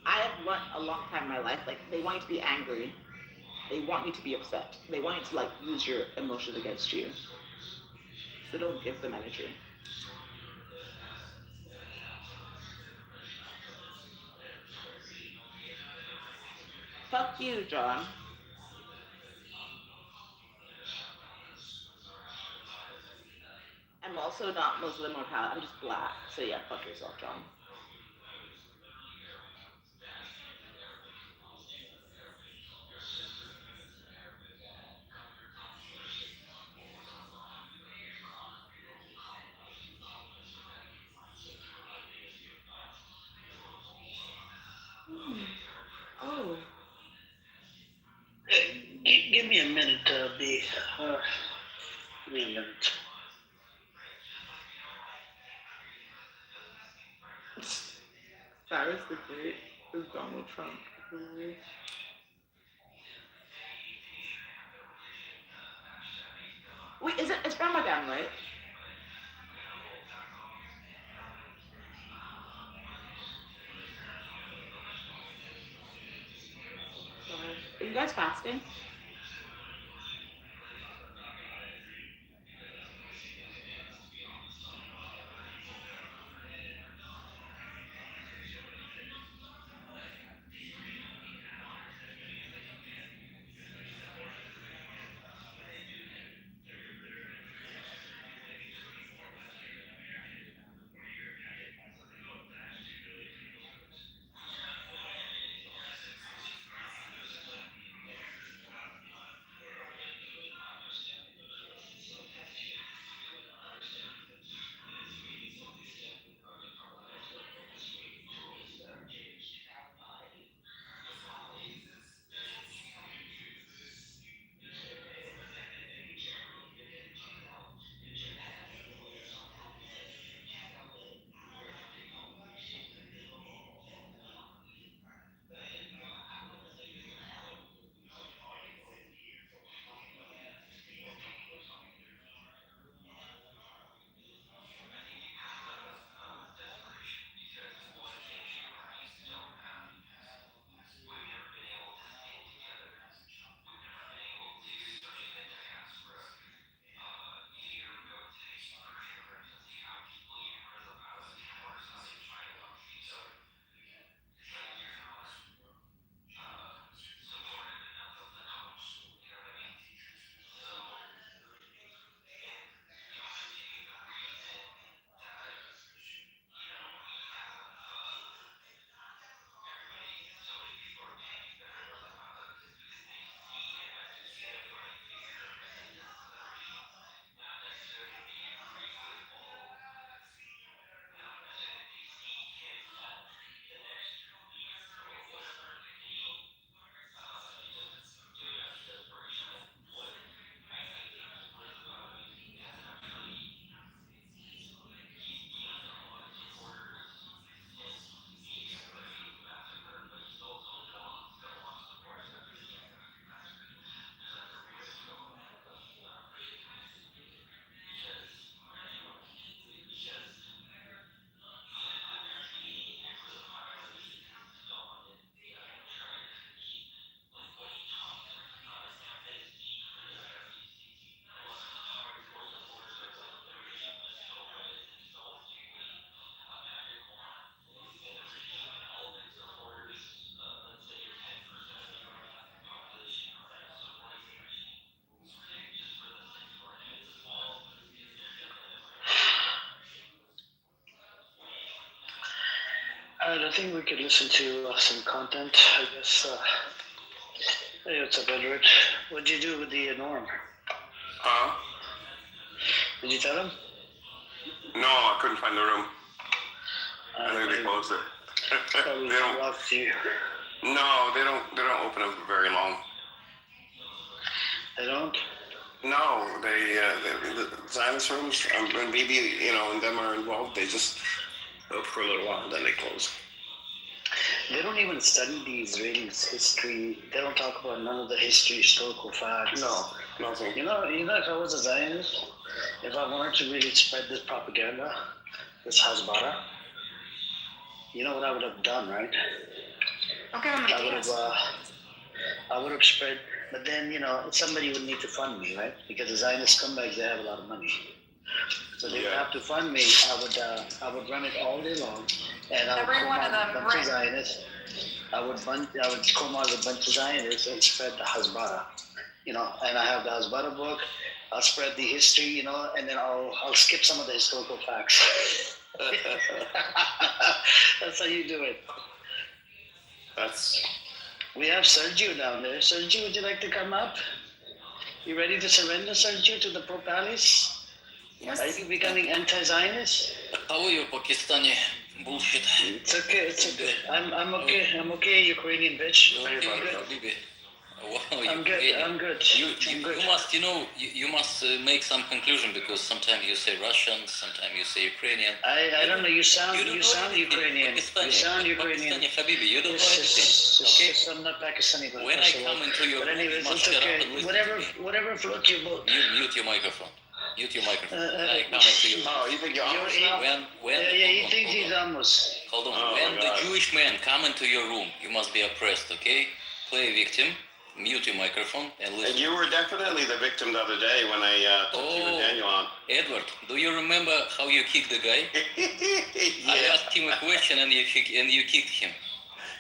I have learned a long time in my life, like, they want you to be angry. They want you to be upset. They want you to, like, use your emotions against you. So don't give them energy. Fuck you, John. I'm also not Muslim or Pal. I'm just black. So yeah, fuck yourself, John. Oh. Give me a minute, B. Give me a minute. Cyrus the Great is Donald Trump. Wait, it's Ramadan, right? guys fasting? I think we could listen to some content. I guess. Hey, what's up, Edward? What'd you do with the norm? Huh? Did you tell him? No, I couldn't find the room. I think they closed it. Probably They don't. locked you. No, they don't. They don't open them for very long. They don't? No, the Zionist rooms, when maybe, and them are involved, they just open for a little while, then they close. They don't even study the Israelis' history. They don't talk about none of the historical facts. No, nothing. You know, if I was a Zionist, if I wanted to really spread this propaganda, this hasbara, you know what I would have done, right? Don't give them ideas. I would have spread, but then, somebody would need to fund me, right? Because the Zionist scumbags, they have a lot of money. So they would have to fund me. I would run it all day long, and I would Every one of them, a bunch right. of Zionists. I would come out with a bunch of Zionists and spread the hasbara, and I have the hasbara book. I'll spread the history, and then I'll skip some of the historical facts. That's how you do it. We have Sergio down there. Sergio, would you like to come up? You ready to surrender, Sergio, to the Pope Alice? Yes. Are you becoming anti-Zionist? How are you, Pakistani bullshit? It's okay. I'm okay. I'm okay, Ukrainian bitch. I'm good. Wow, I'm good. I'm good. You must, you must make some conclusion, because sometimes you say Russian, sometimes you say Ukrainian. I don't know. You sound Ukrainian. Pakistani, You sound Ukrainian. Pakistani, Habibi, you don't know Yes, anything. yes, I'm not Pakistani. But When I come into your but room, anyways, you must it's shut okay. up and listen. Whatever floats your boat. You mute your microphone. Mute your microphone. When I come into your room. Oh, you think you're almost now? When He thinks he's almost. Hold on. Oh, When my the God. Jewish men come into your room, you must be oppressed, okay? Play victim. mute your microphone and listen. And you were definitely the victim the other day when I took you and Daniel on. Edward, do you remember how you kicked the guy? I Yeah. asked him a question and you kicked him.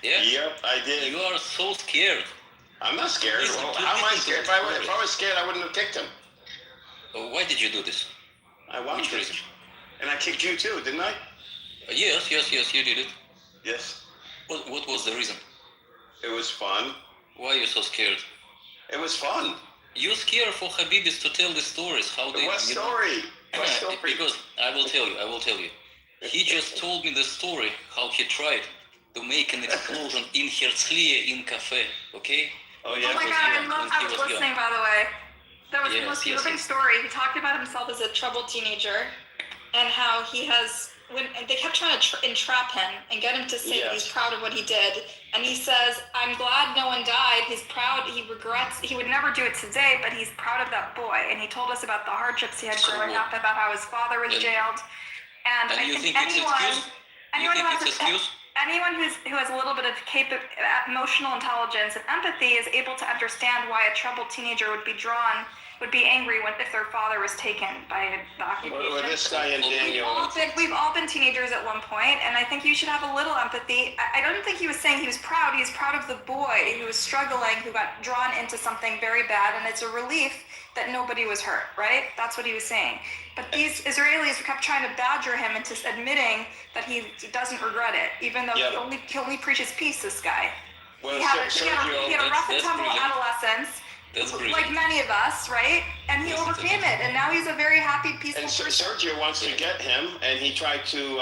Yeah? Yep, I did. You are so scared. I'm not scared. Listen, Well, to how am I listen scared? to If the I was scared, I wouldn't have kicked him. Why did you do this? I wanted Which to. reason? And I kicked you too, didn't I? Yes, you did it. Yes. What was the reason? It was fun. Why are you so scared? It was fun. You're scared for Habibis to tell the stories, how they... What story? What story? Because I will tell you. He just told me the story, how he tried to make an explosion in Herzliya in cafe, okay? Oh, Oh yeah. my god, I was listening, by the way. That was the most moving story. He talked about himself as a troubled teenager and how he has, when they kept trying to entrap him and get him to say that he's proud of what he did. And he says, I'm glad no one died. He's proud, he regrets, he would never do it today, but he's proud of that boy. And he told us about the hardships he had growing up, about how his father was jailed. And I think anyone who has a little bit of emotional intelligence and empathy is able to understand why a troubled teenager would be angry if their father was taken by the occupation. Well, this guy and Daniel. We've all been teenagers at one point, and I think you should have a little empathy. I don't think he was saying he was proud. He was proud of the boy who was struggling, who got drawn into something very bad, and it's a relief that nobody was hurt, right? That's what he was saying. But these Israelis kept trying to badger him into admitting that he doesn't regret it, even though he only preaches peace, this guy. Well, he had a rough and tumble adolescence. Like many of us, right? And he overcame it, and now he's a very happy, peaceful person. Sergio wants to get him, and he tried to.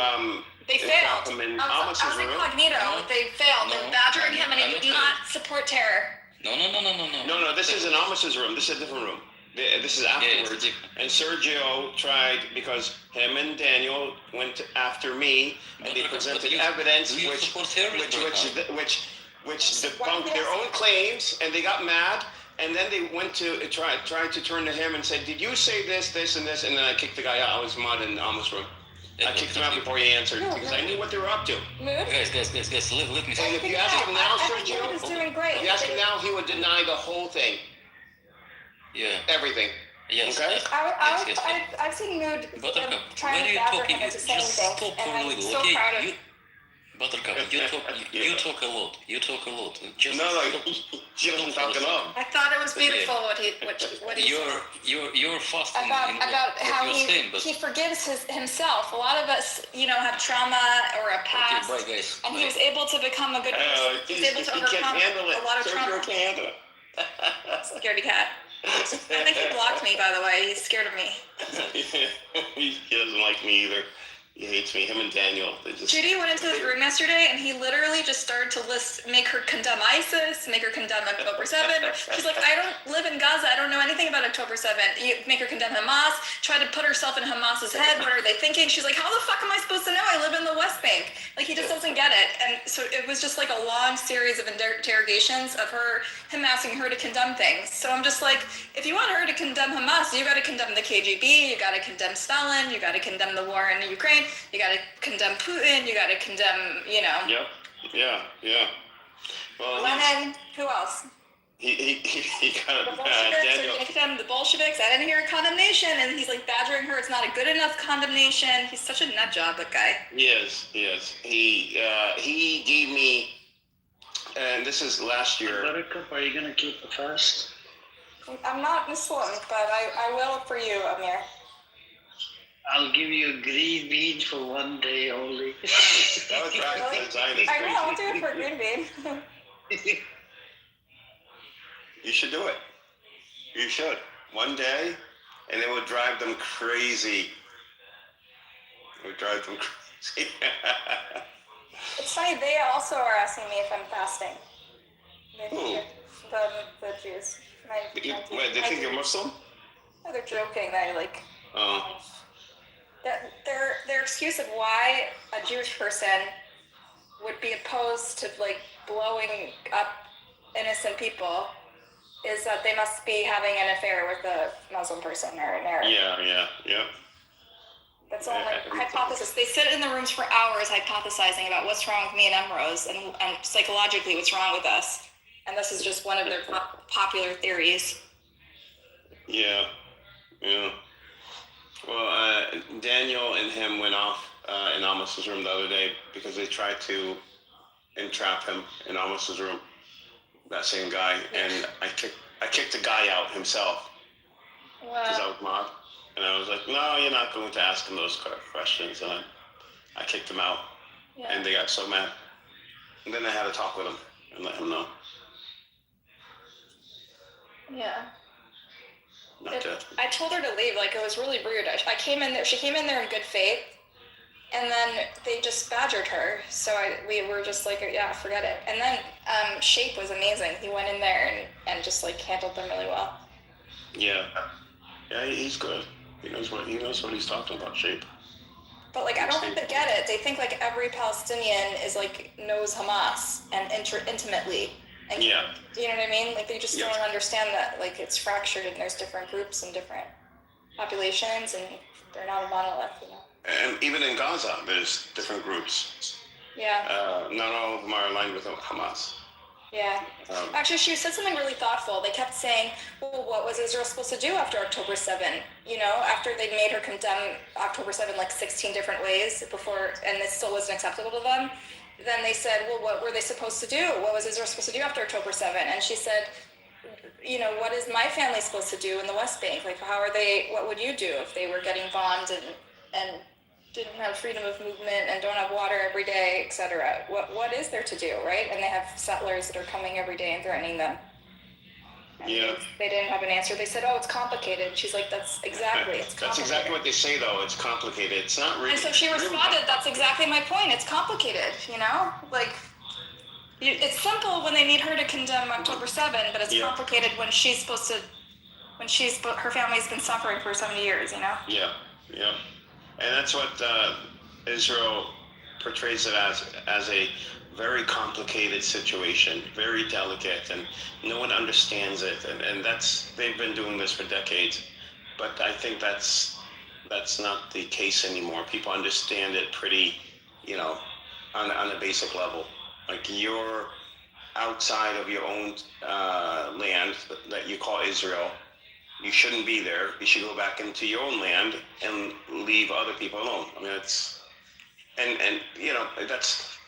They failed. Him in I was incognito. They failed. They were badgering him, and he did not support terror. No, this isn't Amis's room. This is a different room. This is afterwards. And Sergio tried, because him and Daniel went after me, and they presented evidence which debunked their own claims, and they got mad. And then they went to tried to turn to him and said, "Did you say this, this, and this?" And then I kicked the guy out. I was mad in Amos' room. I kicked him out before he answered because I knew what they were up to. Guys, let me say. And if you ask him now, Sergio, if you ask him now, he would deny the whole thing. Yeah. Everything. Yes. Okay? I've seen Mood trying when to you badger talking, him into saying just things, stop and for a I'm little, so okay? proud of Buttercup, you talk a lot. You talk a lot. Just No, she doesn't talk enough. I thought it was beautiful what he said. You're fasting about how you're saying, but he forgives himself. A lot of us, have trauma or a past, bye guys. and he was able to become a good person. He was able to overcome a lot of trauma. Can't handle it. Scaredy cat. I think he blocked me, by the way. He's scared of me. He doesn't like me either. He hates me. Him and Daniel. Judy went into his room yesterday, and he literally just started to make her condemn ISIS, make her condemn October 7th. She's like, I don't live in Gaza. I don't know anything about October 7th. You make her condemn Hamas, try to put herself in Hamas's head. What are they thinking? She's like, how the fuck am I supposed to know? I live in the West Bank. Like, he just doesn't get it. And so it was just like a long series of interrogations of him asking her to condemn things. So I'm just like, if you want her to condemn Hamas, you got to condemn the KGB, you got to condemn Stalin, you got to condemn the war in Ukraine. You got to condemn Putin. You got to condemn, Yep. Yeah. Well, Lenin. Who else? He got The Bolshevics. Daniel. Are you going to condemn the Bolsheviks? I didn't hear a condemnation, and he's like badgering her. It's not a good enough condemnation. He's such a nut job, that guy. He is. He gave me, and this is last year. Buttercup, are you gonna keep the fast? I'm not Muslim, but I will for you, Amir. I'll give you a green bean for one day only. That was back in the Zionist. I know, I'll do it for a green bean. You should do it. You should. One day, and it would drive them crazy. It would drive them crazy. It's funny, they also are asking me if I'm fasting. Who? The Jews. Wait, they think you're Muslim? No, they're joking. Oh. Their excuse of why a Jewish person would be opposed to blowing up innocent people is that they must be having an affair with a Muslim person or an Arab. Yeah. That's the only hypothesis. They sit in the rooms for hours hypothesizing about what's wrong with me and Emrose and psychologically what's wrong with us. and this is just one of their popular theories. Yeah. Well, Daniel and him went off in Amos's room the other day because they tried to entrap him in Amos's room. That same guy, and I kicked the guy out himself because I was mad, and I was like, no, you're not going to ask him those questions, and I kicked him out, and they got so mad, and then I had to talk with him and let him know. Yeah. I told her to leave. Like, it was really rude. I came in there. She came in there in good faith, and then they just badgered her. So we were just like, yeah, forget it. And then Shape was amazing. He went in there and just like handled them really well. Yeah, he's good. He knows what he's talking about. Shape. But like, I don't think they get it. They think like every Palestinian is like knows Hamas and intimately. And, yeah. Do you know what I mean? Like, they just don't understand that like it's fractured and there's different groups and different populations, and they're not a monolith, you know. And even in Gaza, there's different groups. Yeah. Not all of them are aligned with Hamas. Yeah. Actually, she said something really thoughtful. They kept saying, well, what was Israel supposed to do after October 7? You know, after they made her condemn October 7 like 16 different ways before, and it still wasn't acceptable to them. Then they said, well, what were they supposed to do? What was Israel supposed to do after October 7? And she said, you know, what is my family supposed to do in the West Bank? Like, what would you do if they were getting bombed and didn't have freedom of movement and don't have water every day, etc.? What is there to do, right? And they have settlers that are coming every day and threatening them. And they didn't have an answer. They said, oh, it's complicated. She's like, that's exactly, it's complicated. That's exactly what they say, though. It's complicated. It's not really. And so she responded, that's exactly my point. It's complicated, you know? Like, it's simple when they need her to condemn October 7, but it's complicated when her family's been suffering for 70 years, you know? Yeah. And that's what Israel portrays it as a very complicated situation, very delicate, and no one understands it. And they've been doing this for decades. But I think that's not the case anymore. People understand it pretty, on a basic level. Like, you're outside of your own land that you call Israel. You shouldn't be there. You should go back into your own land and leave other people alone. I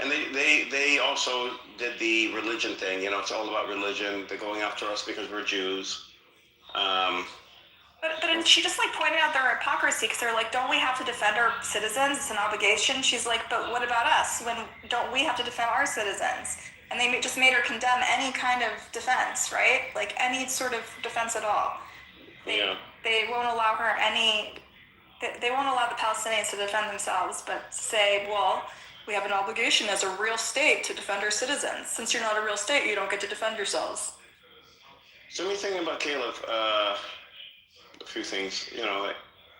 mean, they also did the religion thing. It's all about religion. They're going after us because we're Jews. But she just like pointed out their hypocrisy, because they're like, don't we have to defend our citizens? It's an obligation. She's like, but what about us? When don't we have to defend our citizens? And they just made her condemn any kind of defense, right? Like any sort of defense at all. They won't allow her they won't allow the Palestinians to defend themselves, but say, well, we have an obligation as a real state to defend our citizens. Since you're not a real state, you don't get to defend yourselves. So let me think about Caleb. A few things.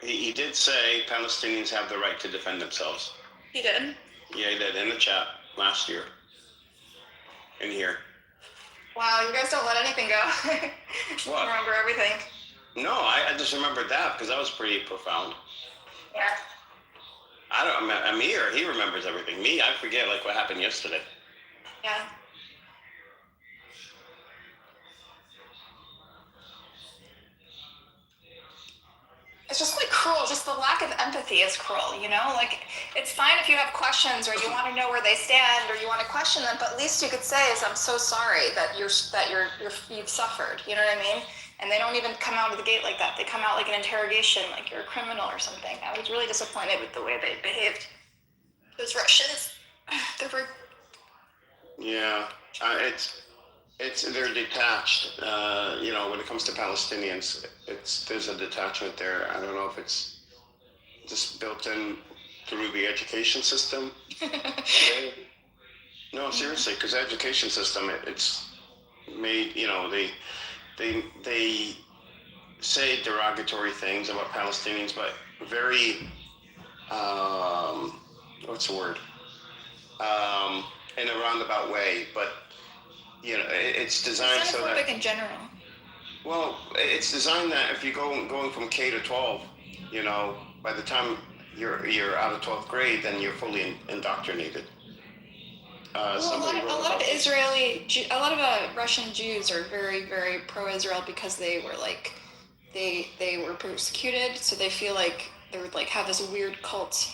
He did say Palestinians have the right to defend themselves. He did? Yeah, he did, in the chat last year. In here. Wow, you guys don't let anything go. What? Remember everything. No, I just remembered that because that was pretty profound. Yeah. I don't. Amir, he remembers everything. Me, I forget like what happened yesterday. Yeah. It's just like cruel. Just the lack of empathy is cruel, Like, it's fine if you have questions or you want to know where they stand or you want to question them, but at least you could say is, I'm so sorry that you've suffered. You know what I mean? And they don't even come out of the gate like that. They come out like an interrogation, like you're a criminal or something. I was really disappointed with the way they behaved. Those Russians, they were. Yeah, they're detached. When it comes to Palestinians, there's a detachment there. I don't know if it's just built in through the education system. No, seriously, because the education system, it's made. They say derogatory things about Palestinians, but very what's the word? In a roundabout way, but it's designed so that in general. Well, it's designed that if you're going from K to 12, by the time you're out of 12th grade, then you're fully indoctrinated. Well, a lot somebody of, a wrote lot about of this. Russian Jews are very, very pro-Israel because they were like, they were persecuted, so they feel like they would like have this weird cult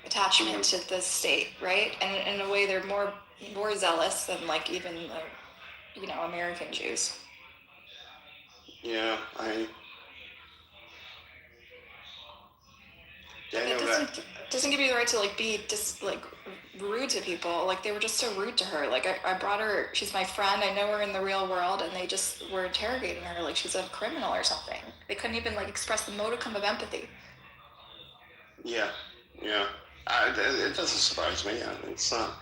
attachment to the state, right? And in a way, they're more zealous than like even American Jews. Yeah, I It know that. doesn't give you the right to like be just like rude to people. Like they were just so rude to her. Like I brought her. She's my friend. I know her in the real world, and they just were interrogating her like she's a criminal or something. They couldn't even like express the modicum of empathy. Yeah, yeah. It doesn't surprise me. It's not.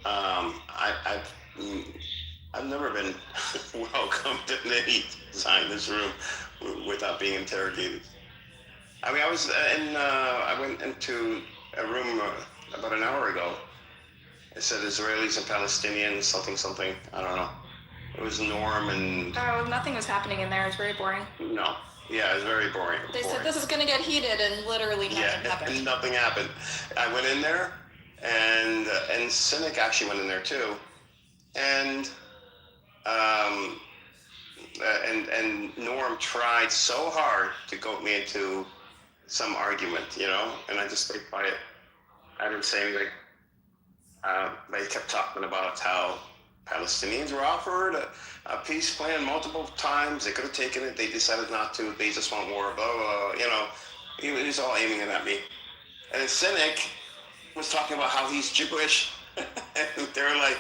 I've never been welcomed in any Zionist room without being interrogated. I mean, I went into a room about an hour ago. It said Israelis and Palestinians, something. I don't know. It was Norm and Oh, nothing was happening in there. It was very boring. no. Yeah, it was very boring. They said this is gonna get heated, and literally nothing happened. And nothing happened. I went in there, and Cynic actually went in there too, and and Norm tried so hard to goat me into some argument, and I just stayed quiet. I didn't say anything. They kept talking about how Palestinians were offered a peace plan multiple times. They could have taken it. They decided not to. They just want war. Blah blah. He was all aiming it at me. And then Cynic was talking about how he's Jewish. And they were like,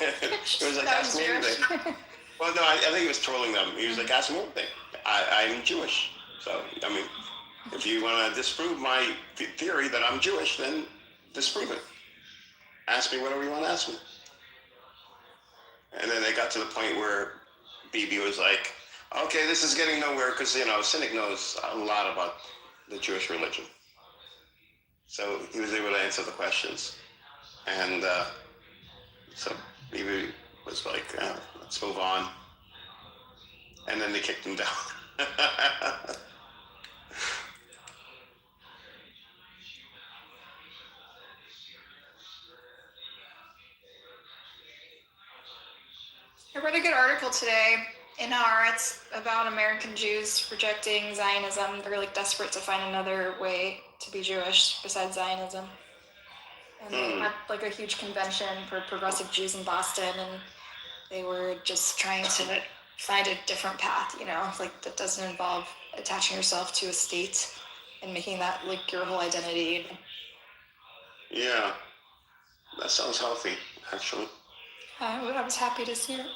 it was like, ask me anything. Well, no, I think he was trolling them. He was like, ask me anything. I'm Jewish. So, I mean, if you want to disprove my theory that I'm Jewish, then disprove it. Ask me whatever you want to ask me. And then they got to the point where Bibi was like, okay, this is getting nowhere because, Cynic knows a lot about the Jewish religion. So he was able to answer the questions. And so Bibi was like, let's move on. And then they kicked him down. I read a good article today in Haaretz about American Jews rejecting Zionism. They're like desperate to find another way to be Jewish besides Zionism. And they had like a huge convention for progressive Jews in Boston, and they were just trying to find a different path, like that doesn't involve attaching yourself to a state and making that like your whole identity. Yeah, that sounds healthy, actually. I was happy to see it.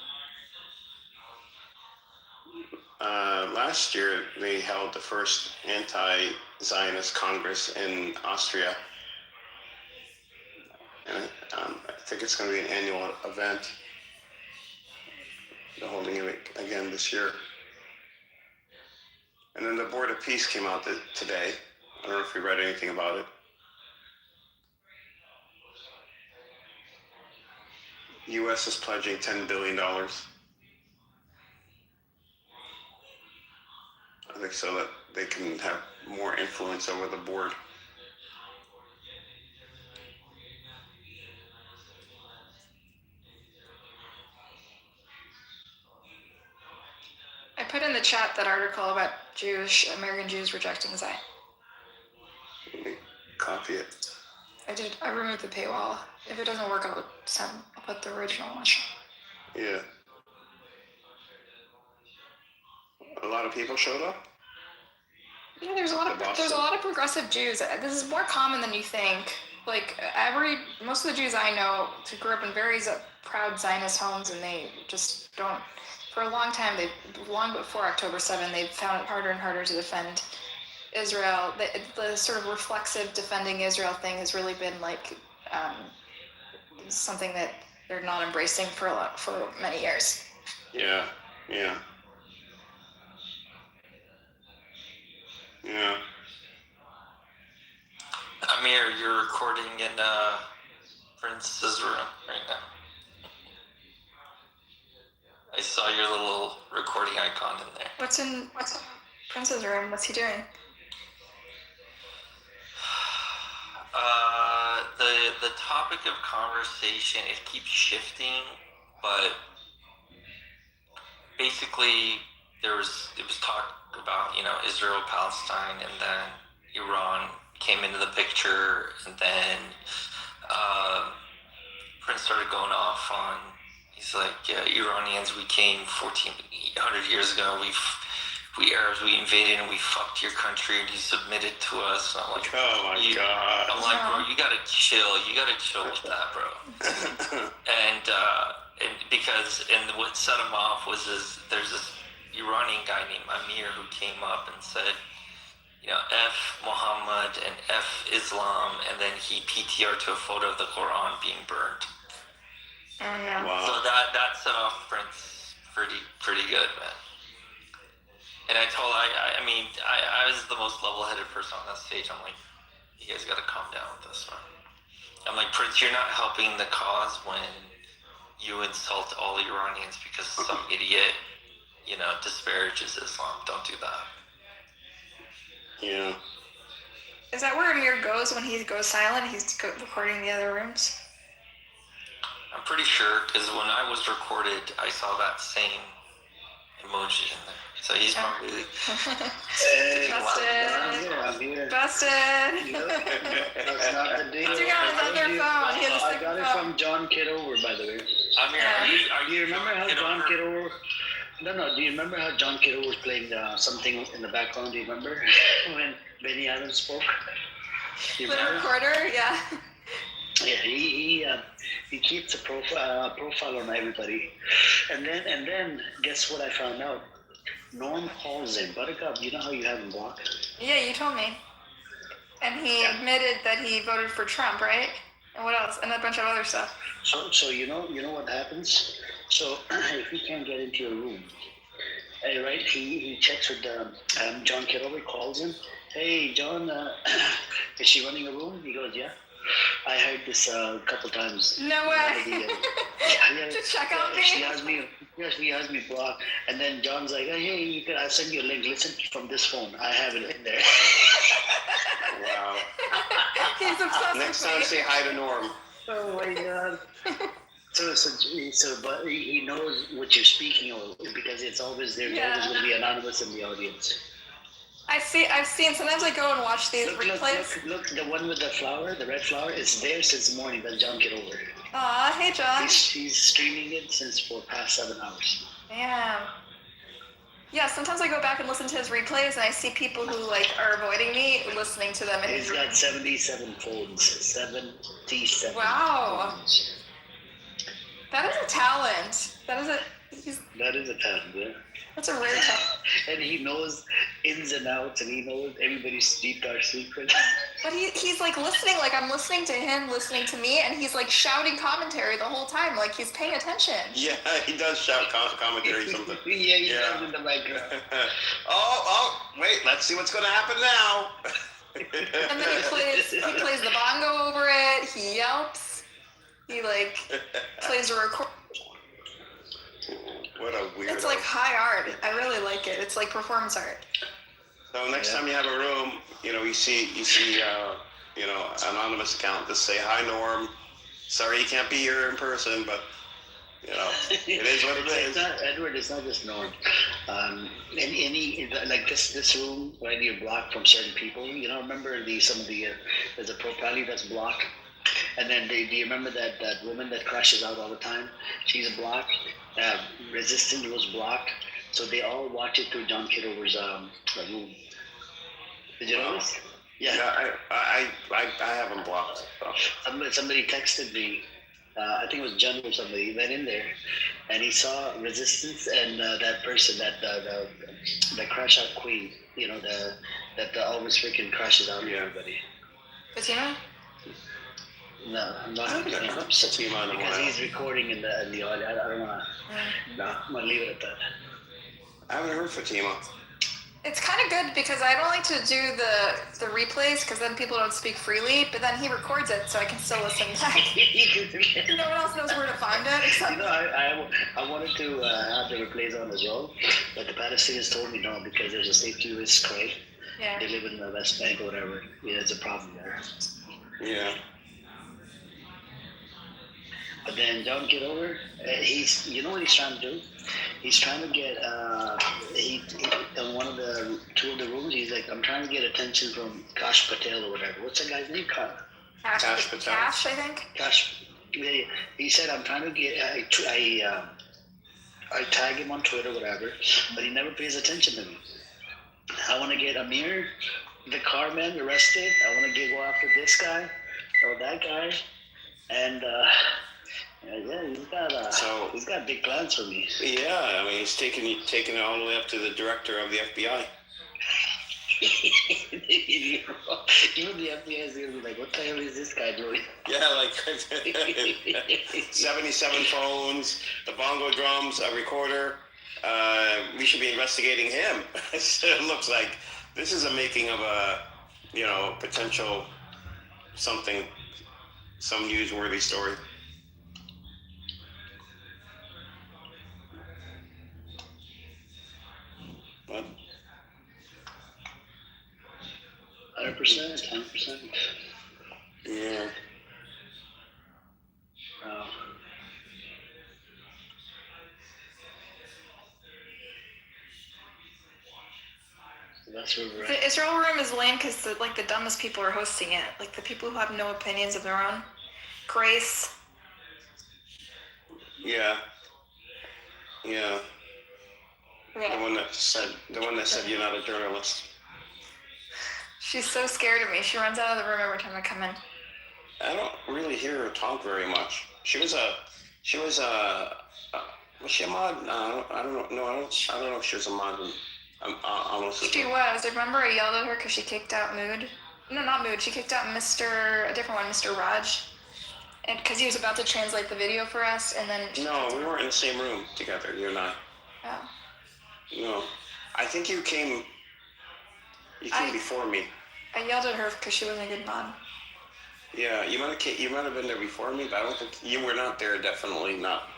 Last year, they held the first anti-Zionist Congress in Austria. And I think it's going to be an annual event. They're holding it again this year. And then the Board of Peace came out today. I don't know if you read anything about it. U.S. is pledging $10 billion. I think so that they can have more influence over the board. I put in the chat that article about American Jews rejecting Zion. Let me copy it. I removed the paywall. If it doesn't work, I'll put the original one. Yeah. A lot of people showed up? Yeah, there's a lot of progressive Jews. This is more common than you think. Like most of the Jews I know grew up in very proud Zionist homes, and they just don't. For a long time, long before October 7, they've found it harder and harder to defend Israel. The sort of reflexive defending Israel thing has really been like something that they're not embracing for many years. Yeah. Amir, you're recording in Prince's room right now. I saw your little recording icon in there. What's in Prince's room? What's he doing? the topic of conversation, it keeps shifting, but basically it was talk about, you know, Israel, Palestine, and then Iran came into the picture, and then Prince started going off on, he's like, yeah, Iranians, we came 1,400 years ago, we Arabs, we invaded and we fucked your country and you submitted to us. And I'm like, Oh my God. I'm like, bro, you gotta chill with that, bro. and what set him off was there's this Iranian guy named Amir who came up and said, you know, F Muhammad and F Islam, and then he PTR'd to a photo of the Quran being burned. Oh, yeah. Wow. So that set off Prince pretty good, man. And I was the most level-headed person on that stage. I'm like, you guys got to calm down with this, man. I'm like, Prince, you're not helping the cause when you insult all Iranians because some idiot, you know, disparages Islam. Don't do that. Yeah. Is that where Amir goes when he goes silent? He's recording the other rooms? I'm pretty sure, because when I was recorded, I saw that same emoji in there. So he's probably... Hey, Busted. I'm here. Busted. That's not the deal. He's on his other phone. He has a I second got it phone. from John Kitover, by the way. Are Do you remember how John Kitover? Kitover? No. Do you remember how John Kitover was playing something in the background? Do you remember when Benny Adams spoke? Do you The remember? recorder, yeah. Yeah, he keeps a profile on everybody, and then guess what I found out? Norm calls him. Buttercup, you know how you have him blocked? Yeah, you told me. And he admitted that he voted for Trump, right? And what else? And a bunch of other stuff. So you know what happens? So if you can't get into your room, right? He checks with John Kitover, calls him. Hey, John, is she running a room? He goes, yeah. I heard this a couple times. No way. To check out me? She has me blocked. And then John's like, hey, I'll send you a link. Listen from this phone. I have it in there. Wow. He's obsessed Next with time, me. say hi to Norm. Oh my God. But he knows what you're speaking of because it's always there's always going to be anonymous in the audience. I've seen, sometimes I go and watch these replays. Look, the one with the flower, the red flower, is there since the morning. That's John Kitover. Aw, hey John. He's streaming it for past 7 hours. Damn. Yeah, sometimes I go back and listen to his replays and I see people who like are avoiding me listening to them in his He's got 77 phones. 77 Wow. phones. That is a talent. That is a talent, yeah. That's a rare talent. And he knows ins and outs, and he knows everybody's deep dark secret. But he's like listening, like I'm listening to him, listening to me, and he's like shouting commentary the whole time, like he's paying attention. Yeah, he does shout commentary something. Yeah, he does in the background. Wait, let's see what's going to happen now. And then he plays the bongo over it, he yelps, he like plays a record. What a weirdo. It's like high art. I really like it. It's like performance art. So next time you have a room, you see, anonymous account, just say, hi, Norm. Sorry you can't be here in person, but, it is what it is. Edward, it's not just Norm. Like this room, right, you're blocked from certain people. Remember there's a property that's blocked. And then do you remember that woman that crashes out all the time? She's blocked. Resistance was blocked. So they all watch it through John Kitover's room. Did you notice? Yeah, I have them blocked. So. Somebody texted me. I think it was John or somebody. He went in there, and he saw Resistance and that person, the crash out queen. That always freaking crashes out everybody. Fatima? No, I'm not. Fatima, Because he's recording in the audio. I don't want to. No, I'm gonna leave it at that. I haven't heard Fatima. It's kind of good because I don't like to do the replays because then people don't speak freely, but then he records it so I can still listen back. No one else knows where to find it except... I wanted to have the replays on as well, but the Palestinians told me no because there's a safety risk, right? Yeah. They live in the West Bank or whatever. Yeah, it's a problem there. Yeah. But then John Kitover, he's, you know what he's trying to do? He's trying to get, in one of the, two of the rooms, he's like, I'm trying to get attention from Kash Patel or whatever. What's that guy's name? Cash Patel. Cash, I think. Kash. He said, I'm trying to get, I tag him on Twitter, whatever, but he never pays attention to me. I want to get Amir, the car man, arrested. I want to go after this guy or that guy. And, he's got big plans for me. Yeah, I mean, he's taking it all the way up to the director of the FBI. Even the FBI is gonna be like, what the hell is this guy doing? Yeah, like 77 phones, the bongo drums, a recorder. We should be investigating him. So it looks like this is a making of a, potential some newsworthy story. What? 100%, 10%. Yeah. So that's where we're at. The Israel room is lame because the dumbest people are hosting it. Like the people who have no opinions of their own. Grace. Yeah. Yeah. Yeah. The one that said you're not a journalist. She's so scared of me. She runs out of the room every time I come in. I don't really hear her talk very much. Was she a mod? I don't know. No, I don't know if she was a mod. I'm almost. She was. Remember I yelled at her because she kicked out Mood? No, not Mood. She kicked out a different one, Mr. Raj. And because he was about to translate the video for us, and then... No, we weren't in the same room together, you and I. Oh. No. I think you came before me. I yelled at her because she wasn't a good mod. Yeah, you might have been there before me, but I don't think you were not there. Definitely not.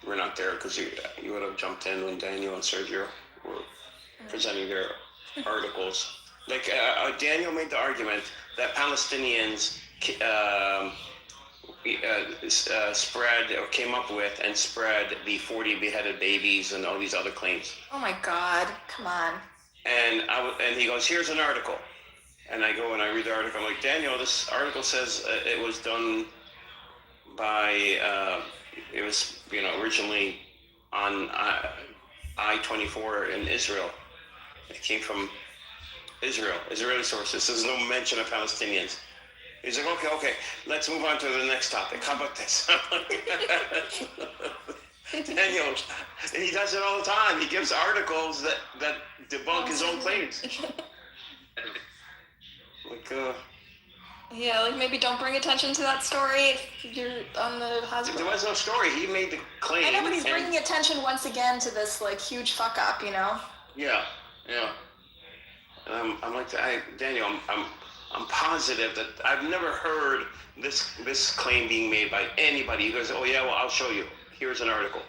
You were not there because you would have jumped in when Daniel and Sergio were presenting their articles. Like Daniel made the argument that Palestinians came up with and spread the 40 beheaded babies and all these other claims. Oh my God! Come on. And he goes, here's an article. And I go and I read the article. I'm like, Daniel, this article says it was done by, it was, originally on I-24 in Israel. It came from Israeli sources. There's no mention of Palestinians. He's like, okay, let's move on to the next topic. How about this? Daniel, and he does it all the time. He gives articles that debunk his own claims. Yeah, maybe don't bring attention to that story if you're on the hospital. There was no story. He made the claim. I know, but he's bringing attention once again to this huge fuck up, Yeah. And I'm like, Daniel, I'm positive that I've never heard this claim being made by anybody. He goes, oh yeah, well I'll show you. Here's an article.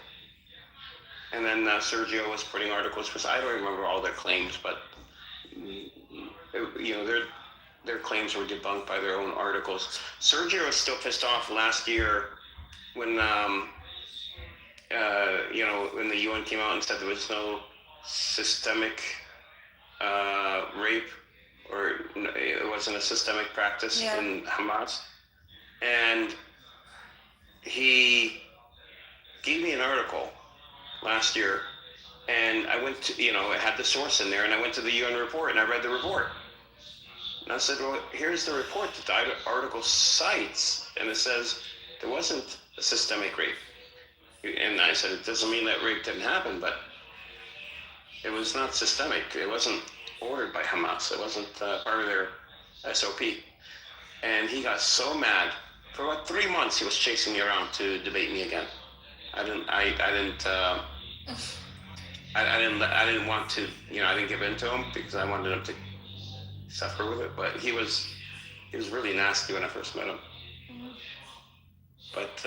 And then Sergio was putting articles, because I don't remember all their claims, but their claims were debunked by their own articles. Sergio was still pissed off last year when when the UN came out and said there was no systemic rape, or it wasn't a systemic practice in Hamas. And he gave me an article last year, and I went to, it had the source in there, and I went to the UN report and I read the report. And I said, well, here's the report that the article cites, and it says there wasn't a systemic rape. And I said, it doesn't mean that rape didn't happen, but it was not systemic. It wasn't ordered by Hamas. It wasn't part of their SOP. And he got so mad. For about 3 months, he was chasing me around to debate me again. I didn't want to, I didn't give in to him because I wanted him to suffer with it. But he was really nasty when I first met him. But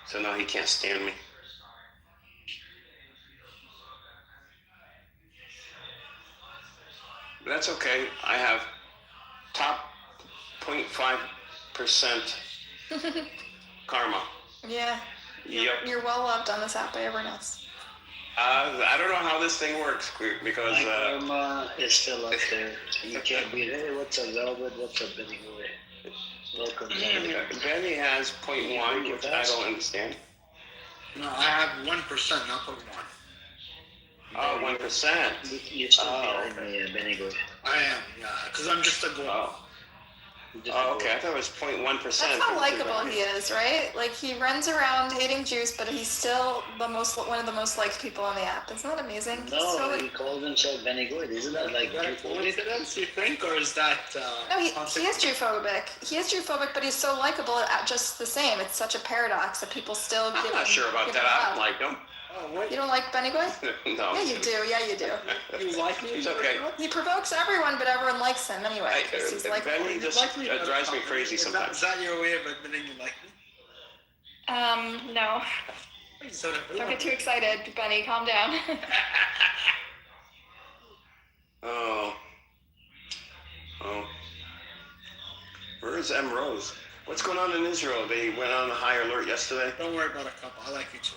so now he can't stand me. But that's okay. I have top 0.5% Karma. Yeah. Yep. You're well loved on this app by everyone else. I don't know how this thing works because My karma is still up there. You can't beat it. Hey, what's up, Velvet? What's up, Benny Boy? Welcome, Velvet. Benny has 0.1, which I don't understand. No, I have 1%, not 0.1. Oh, 1%. You're still behind okay. me, Benny Boy. I am, yeah, because I'm just a goal. Oh. Oh, okay. I thought it was 0.1%. That's how likable he is, right? Like he runs around hating Jews, but he's still one of the most liked people on the app. Isn't that amazing? No, So, he calls himself Benny Good. Isn't that like Is that a coincidence, you think, or is that? no, he is Jewphobic. He is Jewphobic, but he's so likable just the same. It's such a paradox that people still. I'm not sure about that. I don't like him. Oh, what? You don't like Benny Boy? No. Yeah, you do. Yeah, you do. You like me? He's okay. He provokes everyone, but everyone likes him anyway. 'Cause he's likable. Benny just drives me crazy Is sometimes. that your way of admitting you like me? No. So, Don't get too excited, Benny. Calm down. Oh. Where's M. Rose? What's going on in Israel? They went on a high alert yesterday. Don't worry about a couple. I like you too.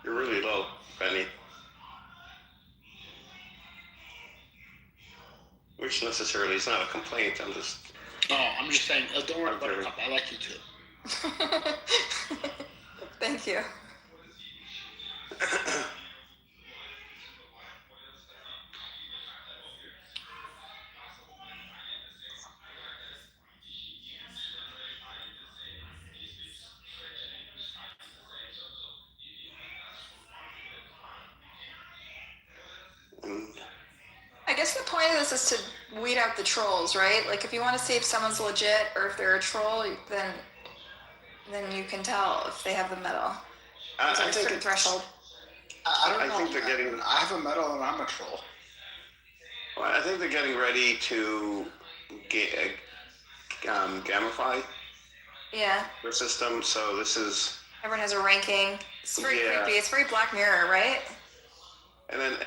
You're really low, Benny. Which necessarily is not a complaint. I'm just. No, I'm just saying, don't worry about a couple. I like you too. Thank you. I guess the point of this is to weed out the trolls, right? Like if you want to see if someone's legit or if they're a troll, then you can tell if they have the metal. There's a certain threshold. I don't know. I think they're getting. I have a medal and I'm a troll. Well, I think they're getting ready to gamify Yeah. the system. So this is. Everyone has a ranking. It's very Yeah. creepy. It's very Black Mirror, right? And then,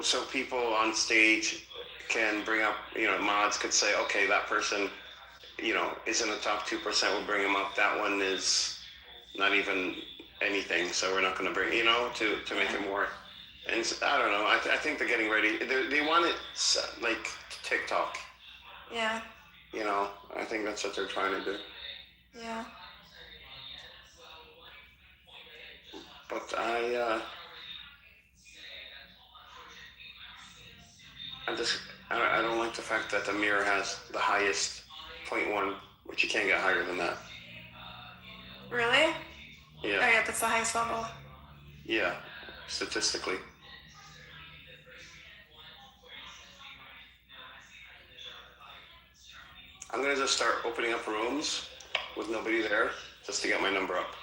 so people on stage can bring up, mods could say, okay, that person, is in the top 2%, we'll bring him up. That one is not even anything, so we're not going to bring, to make it more. And I don't know. I think they're getting ready. They want it like TikTok. Yeah. I think that's what they're trying to do. Yeah. But I don't like the fact that the mirror has the highest 0.1, which you can't get higher than that. Really? Yeah. Oh yeah, that's the highest level. Yeah, statistically. I'm gonna just start opening up rooms with nobody there, just to get my number up.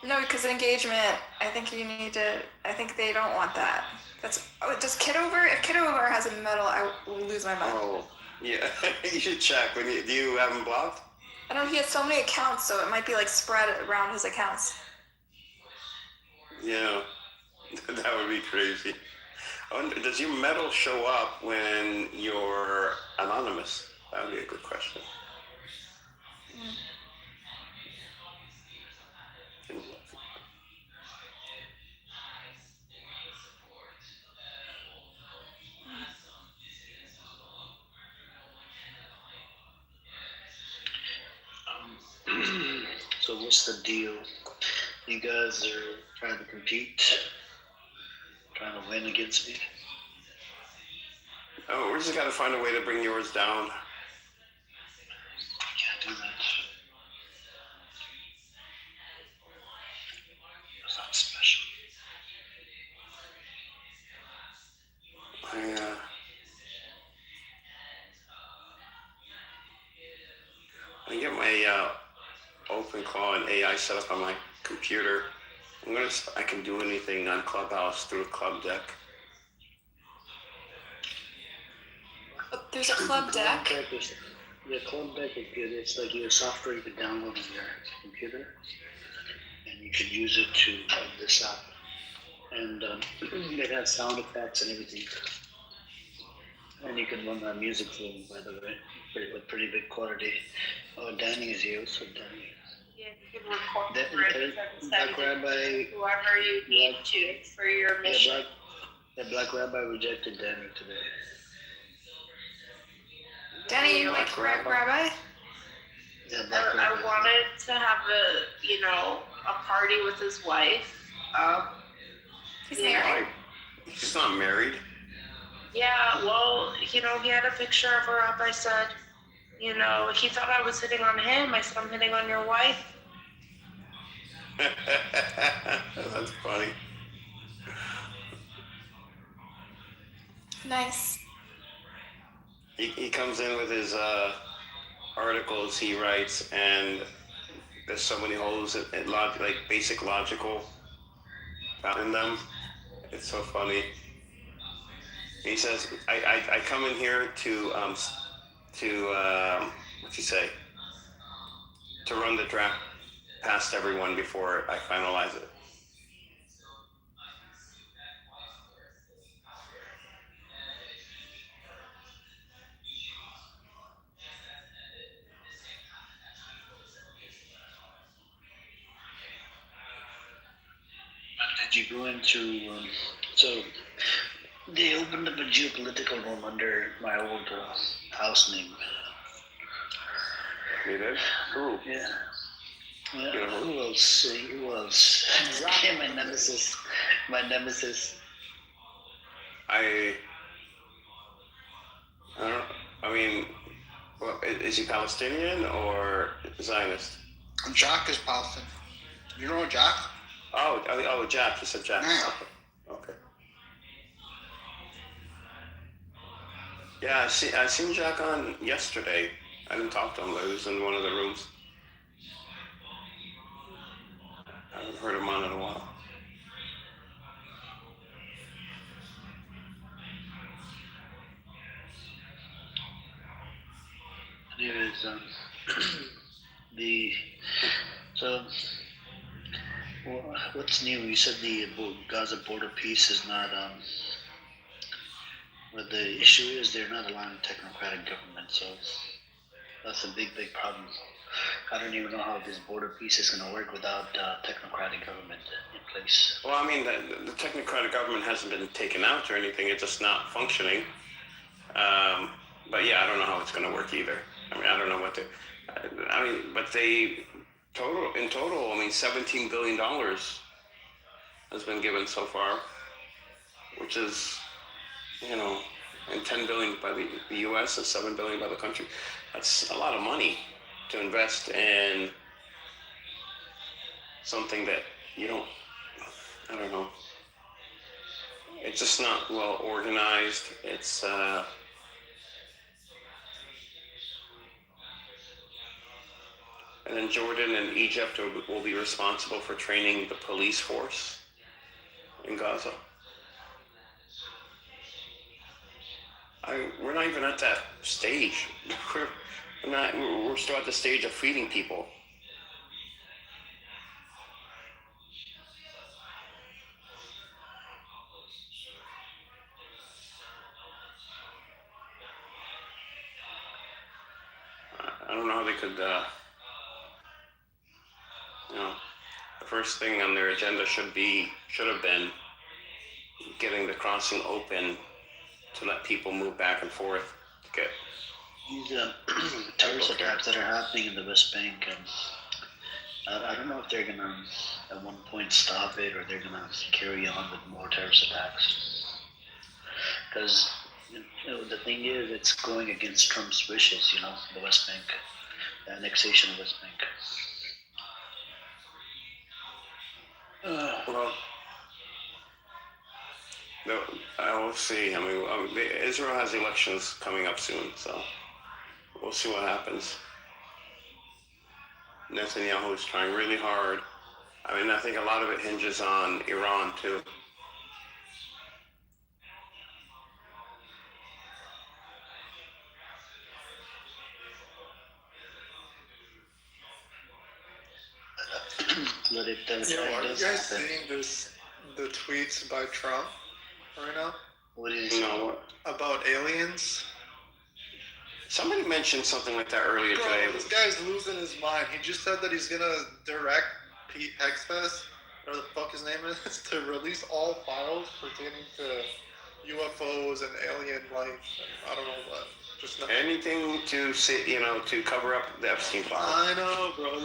No, because engagement, I think they don't want that. Does Kitover? If Kitover has a medal, I will lose my mind. Oh, yeah. You should check. Do you have him blocked? I don't know, he has so many accounts, so it might be like spread around his accounts. Yeah, that would be crazy. Does your medal show up when you're anonymous? That would be a good question. So what's the deal? You guys are trying to compete, trying to win against me? Oh, we just got to find a way to bring yours down. I can't do that. It's not special. I get my OpenClaw and AI set up on my computer. I can do anything on Clubhouse through Club Deck. There's a club deck. The Club Deck is good. It's like your software you can download on your computer, and you can use it to this app. And it has sound effects and everything. And you can run that music room, by the way, with pretty big quality. Oh, Danny is here. So Danny. Yeah, you can record That- for it that- and send Black it Rabbi. to whoever you need to for your Yeah, mission. the Black Rabbi rejected Danny today. Danny, you like Rabbi? Yeah, Black Rabbi. I wanted to have a party with his wife. He's Yeah. married. She's not married. Yeah, well, he had a picture of her up. I said, he thought I was hitting on him. I said, I'm hitting on your wife. That's funny. Nice. He comes in with his articles he writes, and there's so many holes in like basic logical in them. It's so funny. He says, I come in here to what's he say? To run the draft past everyone before I finalize it. Did you go into so they opened up a geopolitical room under my old house name. You did? Who? Yeah. Yeah. Who else? Who else? Yeah, my nemesis. My nemesis. I don't. I mean, well, is he Palestinian or Zionist? Jack is Palestinian. You know Jack? Oh, Jack. You said Jack. Yeah. Okay. Yeah, I seen Jack on yesterday. I didn't talk to him, but he was in one of the rooms. I haven't heard him on in a while. Anyways, what's new? You said the Gaza border peace is not but the issue is they're not allowing technocratic government, so that's a big problem. I don't even know how this border peace is going to work without technocratic government in place. Well, I mean, the technocratic government hasn't been taken out or anything. It's just not functioning. But yeah, I don't know how it's going to work either. I mean, I don't know what they. I mean, but in total, I mean, $17 billion has been given so far, which is, and $10 billion by the U.S. and $7 billion by the country. That's a lot of money to invest in something that I don't know. It's just not well organized. It's and then Jordan and Egypt will be responsible for training the police force in Gaza. We're not even at that stage. We're still at the stage of feeding people. I don't know how they could, the first thing on their agenda should have been getting the crossing open to let people move back and forth to get These terrorist attacks that are happening in the West Bank, I don't know if they're gonna at one point stop it or they're gonna carry on with more terrorist attacks. Because the thing is, it's going against Trump's wishes. The West Bank, the annexation of West Bank. well. No, I will see. I mean, Israel has elections coming up soon, so we'll see what happens. Netanyahu is trying really hard. I mean, I think a lot of it hinges on Iran, too. But if Are you guys seeing the tweets by Trump right now? What did he say? No, about aliens. somebody mentioned something like that earlier Bro, today. this guy's losing his mind. He just said that he's gonna direct Pete Hexfest, or the fuck his name is, to release all files pertaining to UFOs and alien life. And I don't know what. Just not. Anything to say, to cover up the Epstein file. I know, bro.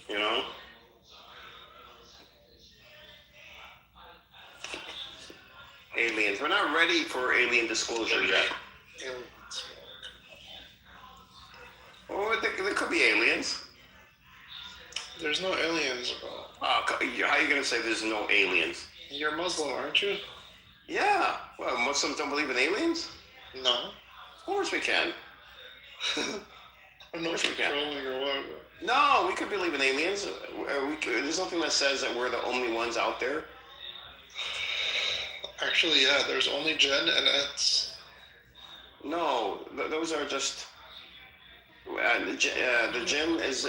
You know. Aliens. We're not ready for alien disclosure yet. Aliens. Well, there could be aliens. There's no aliens, bro. How are you gonna say there's no aliens? You're Muslim, aren't you? Yeah. Well, Muslims don't believe in aliens. No. Of course we can. I'm not Of course we can. controlling or what. No, we could believe in aliens. There's nothing that says that we're the only ones out there. Actually, yeah, there's only Jen and Eds. No, those are just. The gym is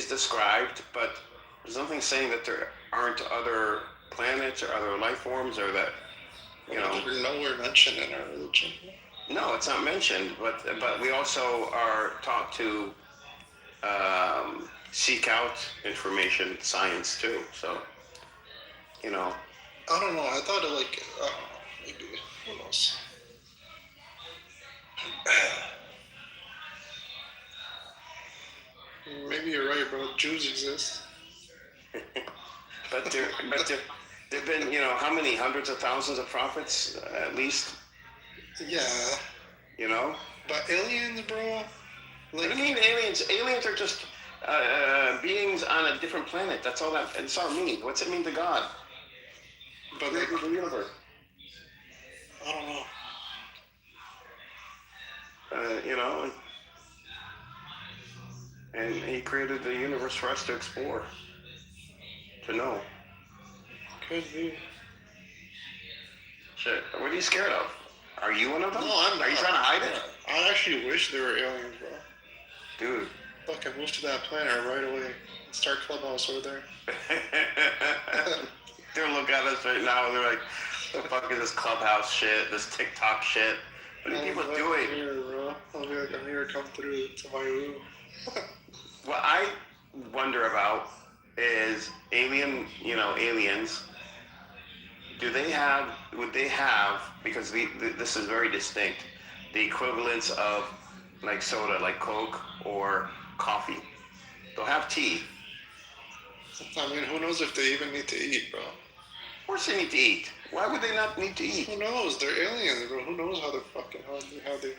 described, but there's nothing saying that there aren't other planets or other life forms, or that We're nowhere mentioned in our religion. No, it's not mentioned. But we also are taught to seek out information, science too. So, I don't know. I thought it maybe, who knows? Maybe you're right, bro. Jews exist. but there've been how many hundreds of thousands of prophets at least. Yeah. But aliens, bro. What do you mean aliens? Aliens are just beings on a different planet. That's all it means. What's it mean to God? But the universe. I don't know. And he created the universe for us to explore, to know. Could be. Shit, what are you scared of? Are you one of them? No, I'm not. Are you trying to hide it? I actually wish there were aliens, bro. Dude. Fucking move to that planet right away and start Clubhouse over there. They're looking at us right now and they're like, the fuck is this Clubhouse shit, this TikTok shit? What are people doing? Here, bro. I'll be like, I'm here, come through to my room. What I wonder about is aliens. Would they have, because this is very distinct, the equivalents of like soda, like Coke or coffee. They'll have tea. I mean, who knows if they even need to eat, bro? Of course they need to eat. Why would they not need to eat? Who knows? They're aliens, bro. Who knows how they work?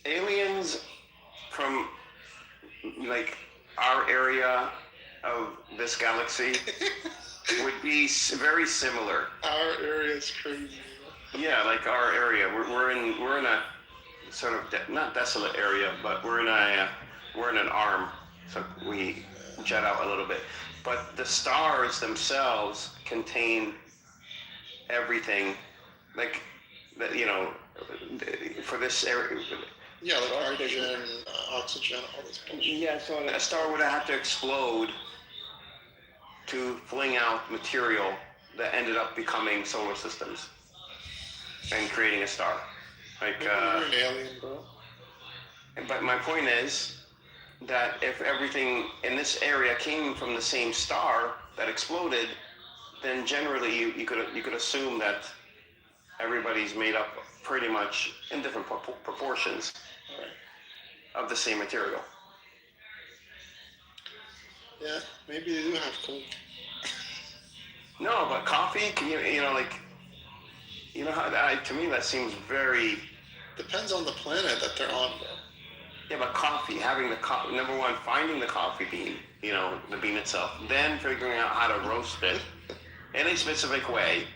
Aliens from like our area of this galaxy would be very similar. Our area is crazy. Yeah, like our area. We're in a sort of not desolate area, but we're in an arm, so we jet out a little bit. But the stars themselves contain everything, like for this area. Yeah, like hydrogen, oxygen, all this bullshit. Yeah, so a star would have to explode to fling out material that ended up becoming solar systems and creating a star. Like, You're an alien, bro. But my point is that if everything in this area came from the same star that exploded, then generally you could assume that everybody's made up pretty much in different proportions of the same material. Yeah, maybe they do have Coke. No, but coffee, how to me that seems very. Depends on the planet that they're on, bro. Yeah, but coffee, having number one, finding the coffee bean, the bean itself, then figuring out how to roast it in a specific way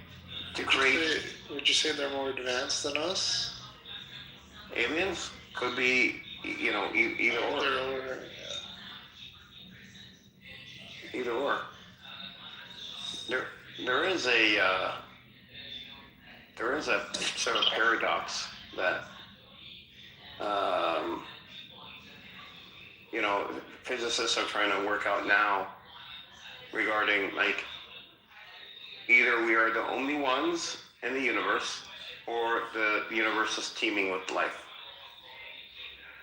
to create. Would you say they're more advanced than us? Aliens could be, either or. Either or. There is a sort of paradox that physicists are trying to work out now regarding either we are the only ones in the universe, or the universe is teeming with life.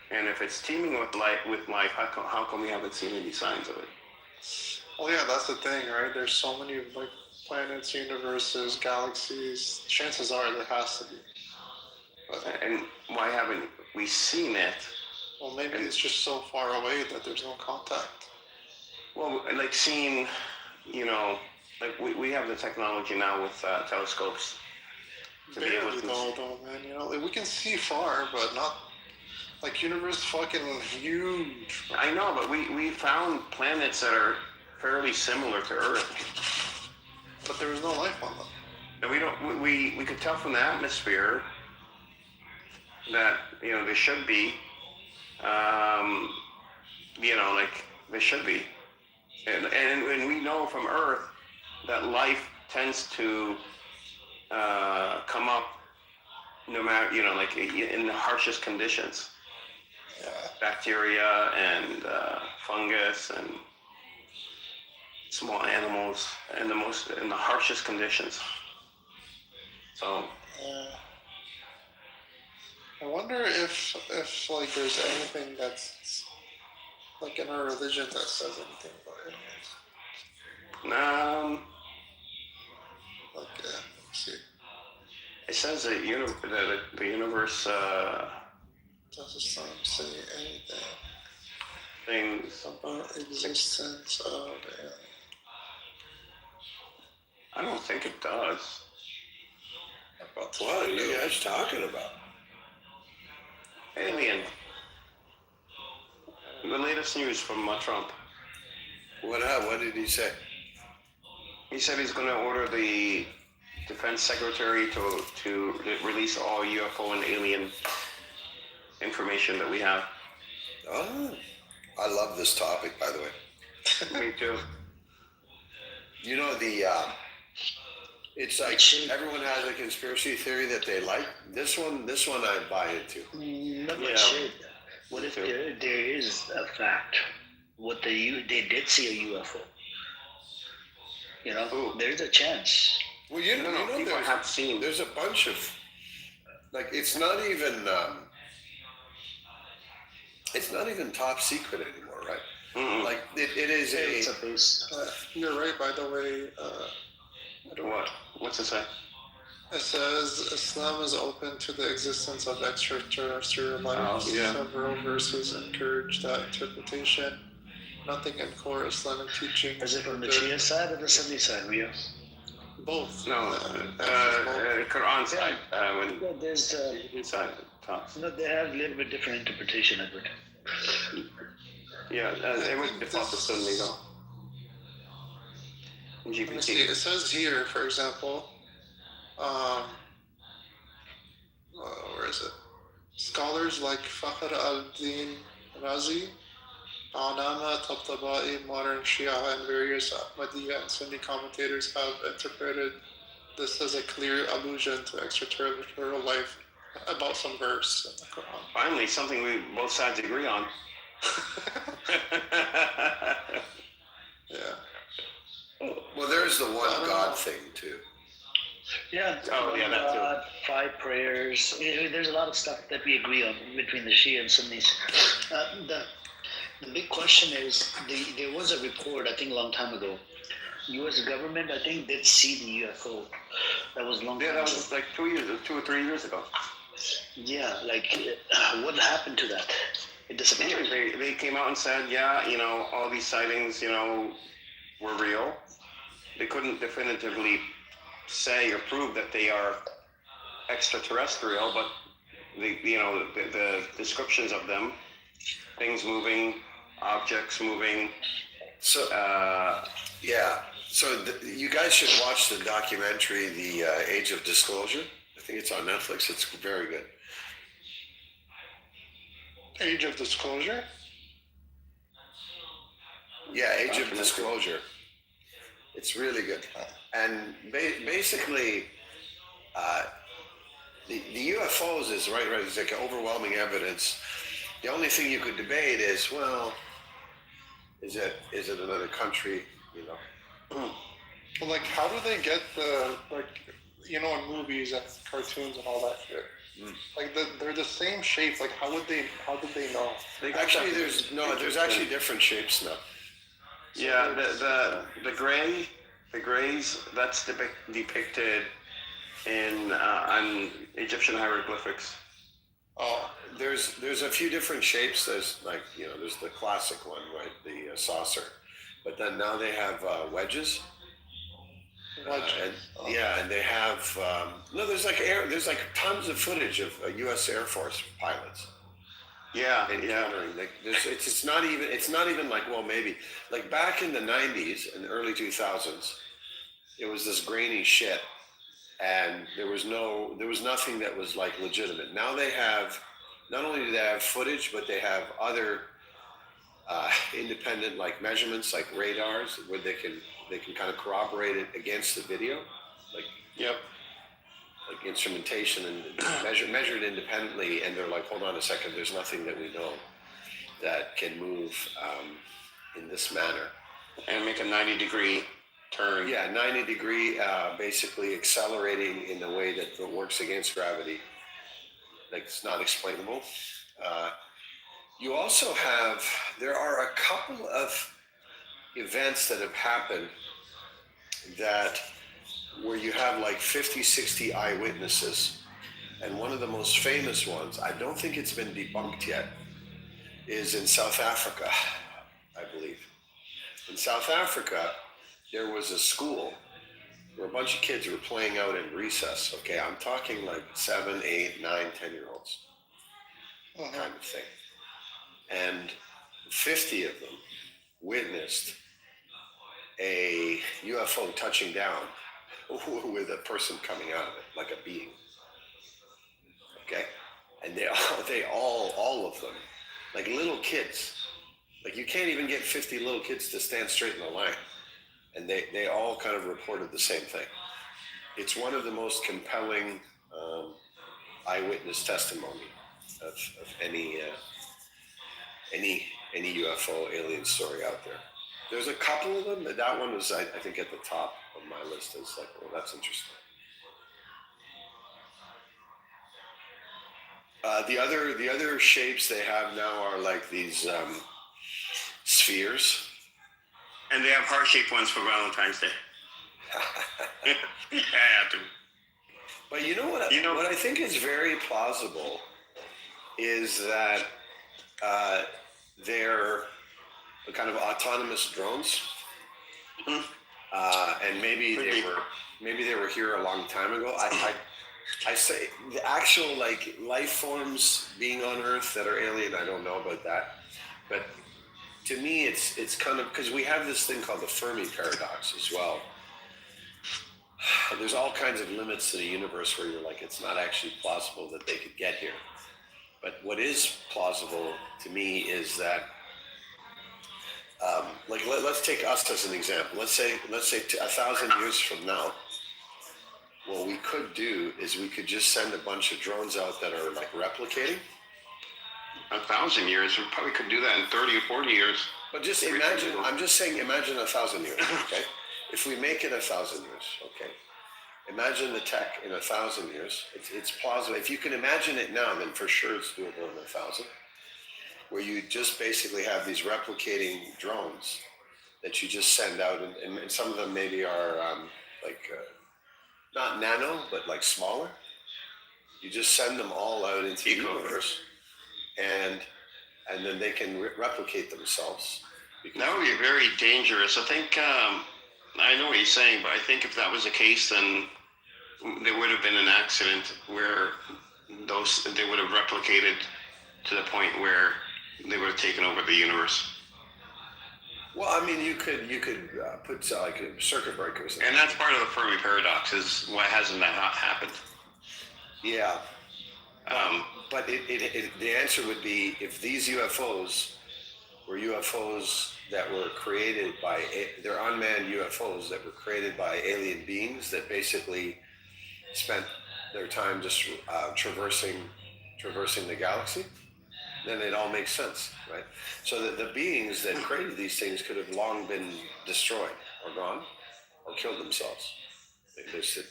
And if it's teeming with life, how come we haven't seen any signs of it? Well, yeah, that's the thing, right? There's so many like planets, universes, galaxies. Chances are there has to be. But, And why haven't we seen it? well, maybe it's just so far away that there's no contact. Well, like seeing, like we have the technology now with telescopes to be able Barely to. though, man. Like, we can see far, but not like universe fucking huge. I know, but we found planets that are fairly similar to Earth, But there was no life on them. and we could tell from the atmosphere that there should be, like there should be, and we know from Earth that life tends to come up no matter like in the harshest conditions. Yeah. Bacteria and fungus and small animals in the harshest conditions. So I wonder if like there's anything that's like in our religion that says anything about aliens. Like, let's see. it says that the universe Does not say anything things. about existence of aliens. I don't think it does. What are you guys talking about? Alien. The latest news from Trump. What did he say? He said he's going to order the defense secretary to release all UFO and alien information that we have. Oh, I love this topic, by the way. Me too. It's like everyone has a conspiracy theory that they like. This one I buy into. Not much shit. What if there is a fact? What they did see a UFO? There's a chance. Well, people have seen. There's a bunch of, like, it's not even top secret anymore, right? Mm-mm. Like it is It's a base. You're right, by the way. What? What's it say? It says Islam is open to the existence of extraterrestrial life. Oh, yeah. Several verses encourage that interpretation. Nothing in core Islamic teaching. Is it from the Shia side or the Sunni side, Rio? Both. No, Quran side. When There's inside talks. no, they have a little bit different interpretation, Edward. Yeah, they would default to Sunni though. Let me see. It says here, for example, where is it? Scholars like Fakhr al-Din Razi, Anama Tabtabai, modern Shia, and various Ahmadiyya and Sunni commentators have interpreted this as a clear allusion to extraterrestrial life about some verse in the Quran. Finally, something we both sides agree on. Yeah. Well, there's the one God thing too. Yeah. Oh, yeah, that too. God, 5 prayers. There's a lot of stuff that we agree on between the Shia and Sunnis. The big question is, there was a report, I think, a long time ago. U.S. government, I think, did see the UFO. That was long time Yeah, that ago. was like 2 or 3 years ago. Yeah, like, what happened to that? It disappeared. They came out and said, all these sightings, were real. They couldn't definitively say or prove that they are extraterrestrial, but the descriptions of them, things moving, objects moving. So yeah. So you guys should watch the documentary, The Age of Disclosure. I think it's on Netflix. It's very good. Age of Disclosure? Yeah, Age of Disclosure. It's really good. And basically, the UFOs is right. It's like overwhelming evidence. The only thing you could debate is, well, is it another country? But like, how do they get the in movies and cartoons and all that shit? Like they're the same shape. Like how did they know? Actually, there's actually different shapes now. Yeah, the grays, that's depicted in on Egyptian hieroglyphics. Oh, there's a few different shapes. There's there's the classic one, right, the saucer, but then now they have wedges. And they have there's like tons of footage of U.S. Air Force pilots. Yeah, encountering. Like, it's not even like, well, maybe like back in the 90s and early 2000s, it was this grainy shit, and there was nothing that was like legitimate. Now they have, not only do they have footage, but they have other independent like measurements, like radars, where they can kind of corroborate it against the video, like like instrumentation, and measured independently, and they're like, hold on a second, there's nothing that we know that can move in this manner. And make a 90-degree turn. Yeah, 90-degree, basically accelerating in a way that works against gravity. Like, it's not explainable. You also have, there are a couple of events that have happened that where you have like 50, 60 eyewitnesses. And one of the most famous ones, I don't think it's been debunked yet, is in South Africa, I believe. In South Africa, there was a school where a bunch of kids were playing out in recess. Okay, I'm talking like 7, 8, 9, 10-year-olds kind of thing. And 50 of them witnessed a UFO touching down with a person coming out of it, like a being. Okay? And all of them, like little kids, like you can't even get 50 little kids to stand straight in a line. And they all kind of reported the same thing. It's one of the most compelling eyewitness testimony of any UFO alien story out there. There's a couple of them, but that one was, I think, at the top of my list. It's like, well, that's interesting. The other shapes they have now are like these spheres. And they have heart-shaped ones for Valentine's Day. I have to. But you know what I think is very plausible is that they're kind of autonomous drones, and maybe they were here a long time ago. I say the actual like life forms being on Earth that are alien, I don't know about that, but to me it's kind of, because we have this thing called the Fermi paradox as well. There's all kinds of limits to the universe where you're like, it's not actually plausible that they could get here. But what is plausible to me is that, like, let's take us as an example. Let's say 1,000 years from now, what we could do is we could just send a bunch of drones out that are like replicating. 1,000 years, we probably could do that in 30 or 40 years. But just imagine, I'm just saying, imagine 1,000 years, okay? If we make it 1,000 years, okay? Imagine the tech in 1,000 years. It's plausible. If you can imagine it now, then for sure it's doable in 1,000. Where you just basically have these replicating drones that you just send out, and some of them maybe are not nano, but like smaller. You just send them all out into the universe, and then they can replicate themselves. That would be very dangerous. I think, I know what you're saying, but I think if that was the case, then there would have been an accident where they would have replicated to the point where they would have taken over the universe. Well, I mean, you could put like circuit breakers. And that's part of the Fermi paradox, is why hasn't that happened? Yeah. But the answer would be, if these UFOs were UFOs that were created by, they're unmanned UFOs that were created by alien beings that basically spent their time just traversing the galaxy, then it all makes sense, right? So that the beings that created these things could have long been destroyed or gone, or killed themselves. They sit,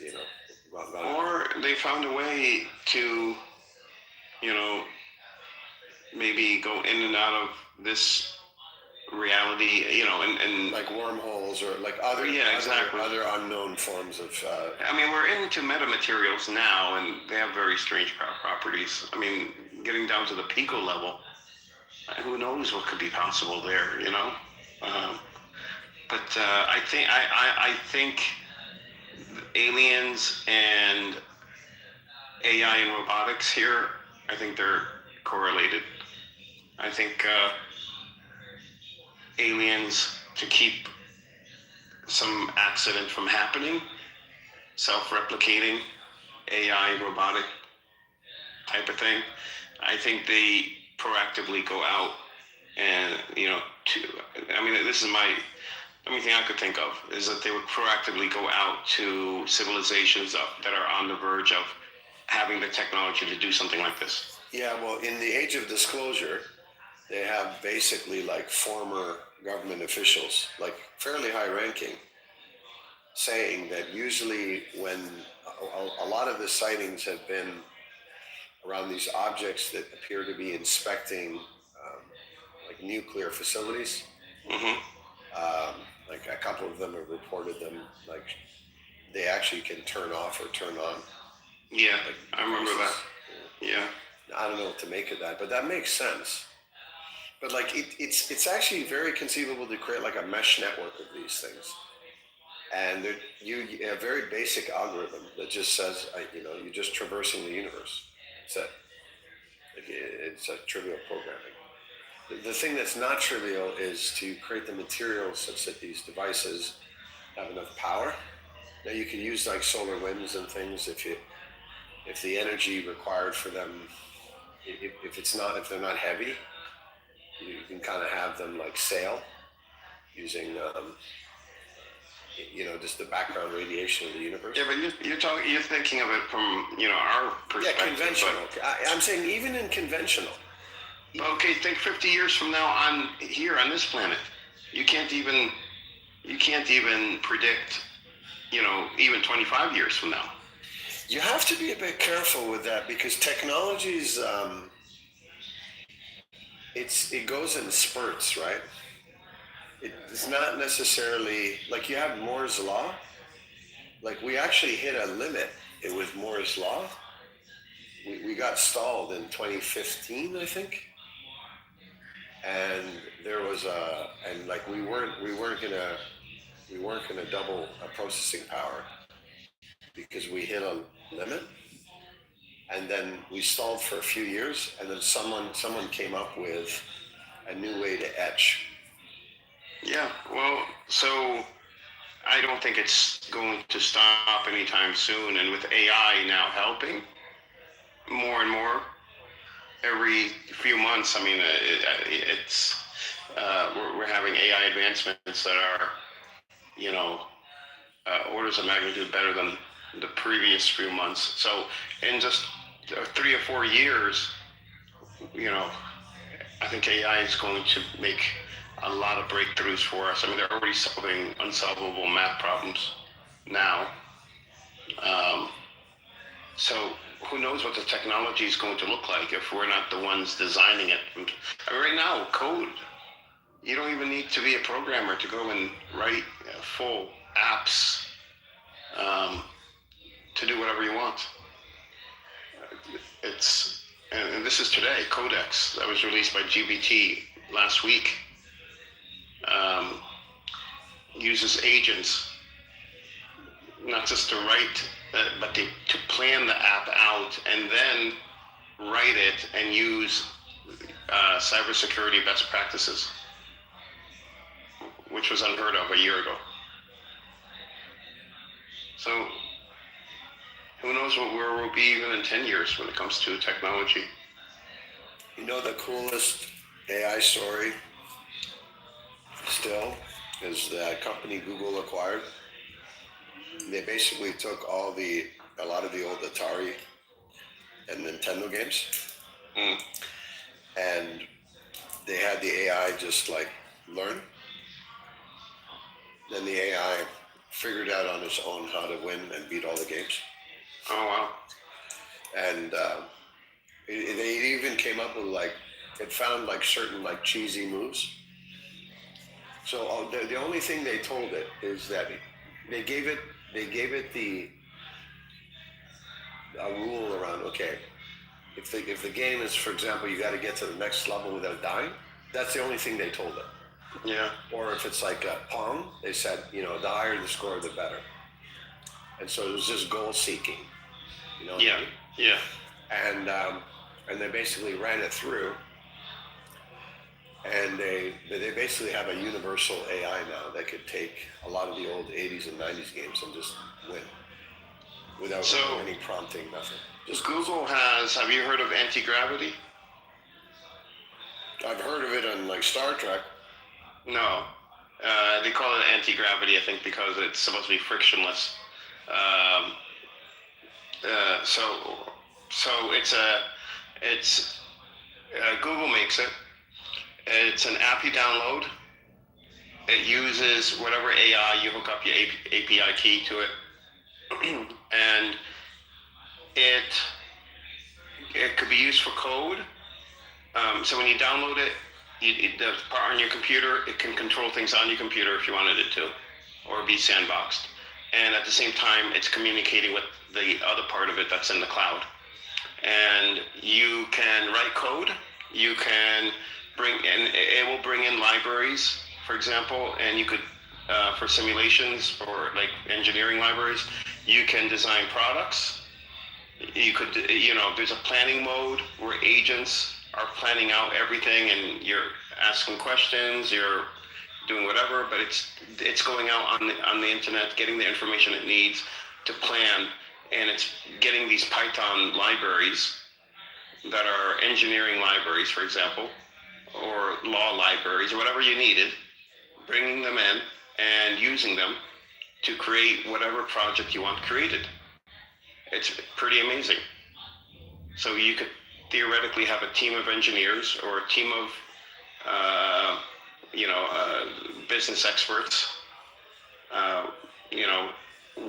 gone. Or they found a way to, maybe go in and out of this reality, and like wormholes or like other unknown forms of. I mean, we're into metamaterials now, and they have very strange properties. I mean, getting down to the pico level, who knows what could be possible there, But I think aliens and AI and robotics here, I think they're correlated. I think aliens, to keep some accident from happening, self-replicating, AI, robotic type of thing, I think they proactively go out and, this is my only thing I could think of, is that they would proactively go out to civilizations that are on the verge of having the technology to do something like this. Yeah, well, in the age of disclosure, they have basically like former government officials, like fairly high ranking, saying that usually when a lot of the sightings have been around these objects that appear to be inspecting like nuclear facilities. Mm-hmm. Like a couple of them have reported them, like they actually can turn off or turn on. Yeah, like, I remember that. Yeah. I don't know what to make of that, but that makes sense. But like it's actually very conceivable to create like a mesh network of these things, and you a very basic algorithm that just says you're just traversing the universe. It's a trivial programming. The thing that's not trivial is to create the materials such that these devices have enough power. Now you can use like solar winds and things if the energy required for them, if they're not heavy, you can kind of have them like sail using just the background radiation of the universe. Yeah, but you're thinking of it from our perspective. Yeah, conventional. I'm saying even in conventional. Okay, think 50 years from now on this planet. You can't even predict, even 25 years from now. You have to be a bit careful with that because technology's it goes in spurts, right? It's not necessarily like you have Moore's law. Like we actually hit a limit with Moore's law. We got stalled in 2015, I think. And there was we weren't gonna double a processing power because we hit a limit, and then we stalled for a few years, and then someone came up with a new way to etch. Yeah, well, so I don't think it's going to stop anytime soon, and with AI now helping more and more every few months, I mean, we're having AI advancements that are, orders of magnitude better than the previous few months. So in just 3 or 4 years, I think AI is going to make a lot of breakthroughs for us. I mean, they're already solving unsolvable math problems now. So who knows what the technology is going to look like if we're not the ones designing it. I mean, right now, code, you don't even need to be a programmer to go and write full apps to do whatever you want. And this is today, Codex, that was released by GBT last week, uses agents, not just to write, but to plan the app out and then write it and use cybersecurity best practices, which was unheard of a year ago. So who knows where we'll be even in 10 years when it comes to technology. The coolest AI story still is the company Google acquired. They basically took a lot of the old Atari and Nintendo games, and they had the AI just like learn. Then the AI figured out on his own how to win and beat all the games. Oh wow. And they even came up with like, it found like certain like cheesy moves. So the only thing they told it is that they gave it a rule around, okay, if the game is, for example, you got to get to the next level without dying, that's the only thing they told it. Yeah. Or if it's like a Pong, they said, you know, the higher the score, the better. And so it was just goal seeking, you know. Yeah. Yeah. And they basically ran it through, and they basically have a universal AI now that could take a lot of the old 80s and 90s games and just win without any prompting, nothing. Just Google has. Have you heard of anti-gravity? I've heard of it on like Star Trek. No, they call it anti-gravity, I think, because it's supposed to be frictionless. So it's Google makes it. It's an app you download. It uses whatever AI you hook up your API key to it, and it could be used for code. So when you download it, the part on your computer, it can control things on your computer if you wanted it to, or be sandboxed. And at the same time, it's communicating with the other part of it that's in the cloud. And you can write code. You can it will bring in libraries, for example, and you could, for simulations, for like engineering libraries, you can design products. You could, there's a planning mode where agents are planning out everything, and you're asking questions, you're doing whatever, but it's going out on the internet, getting the information it needs to plan, and it's getting these Python libraries that are engineering libraries, for example, or law libraries, or whatever you needed, bringing them in and using them to create whatever project you want created. It's pretty amazing. So you could theoretically have a team of engineers or a team of business experts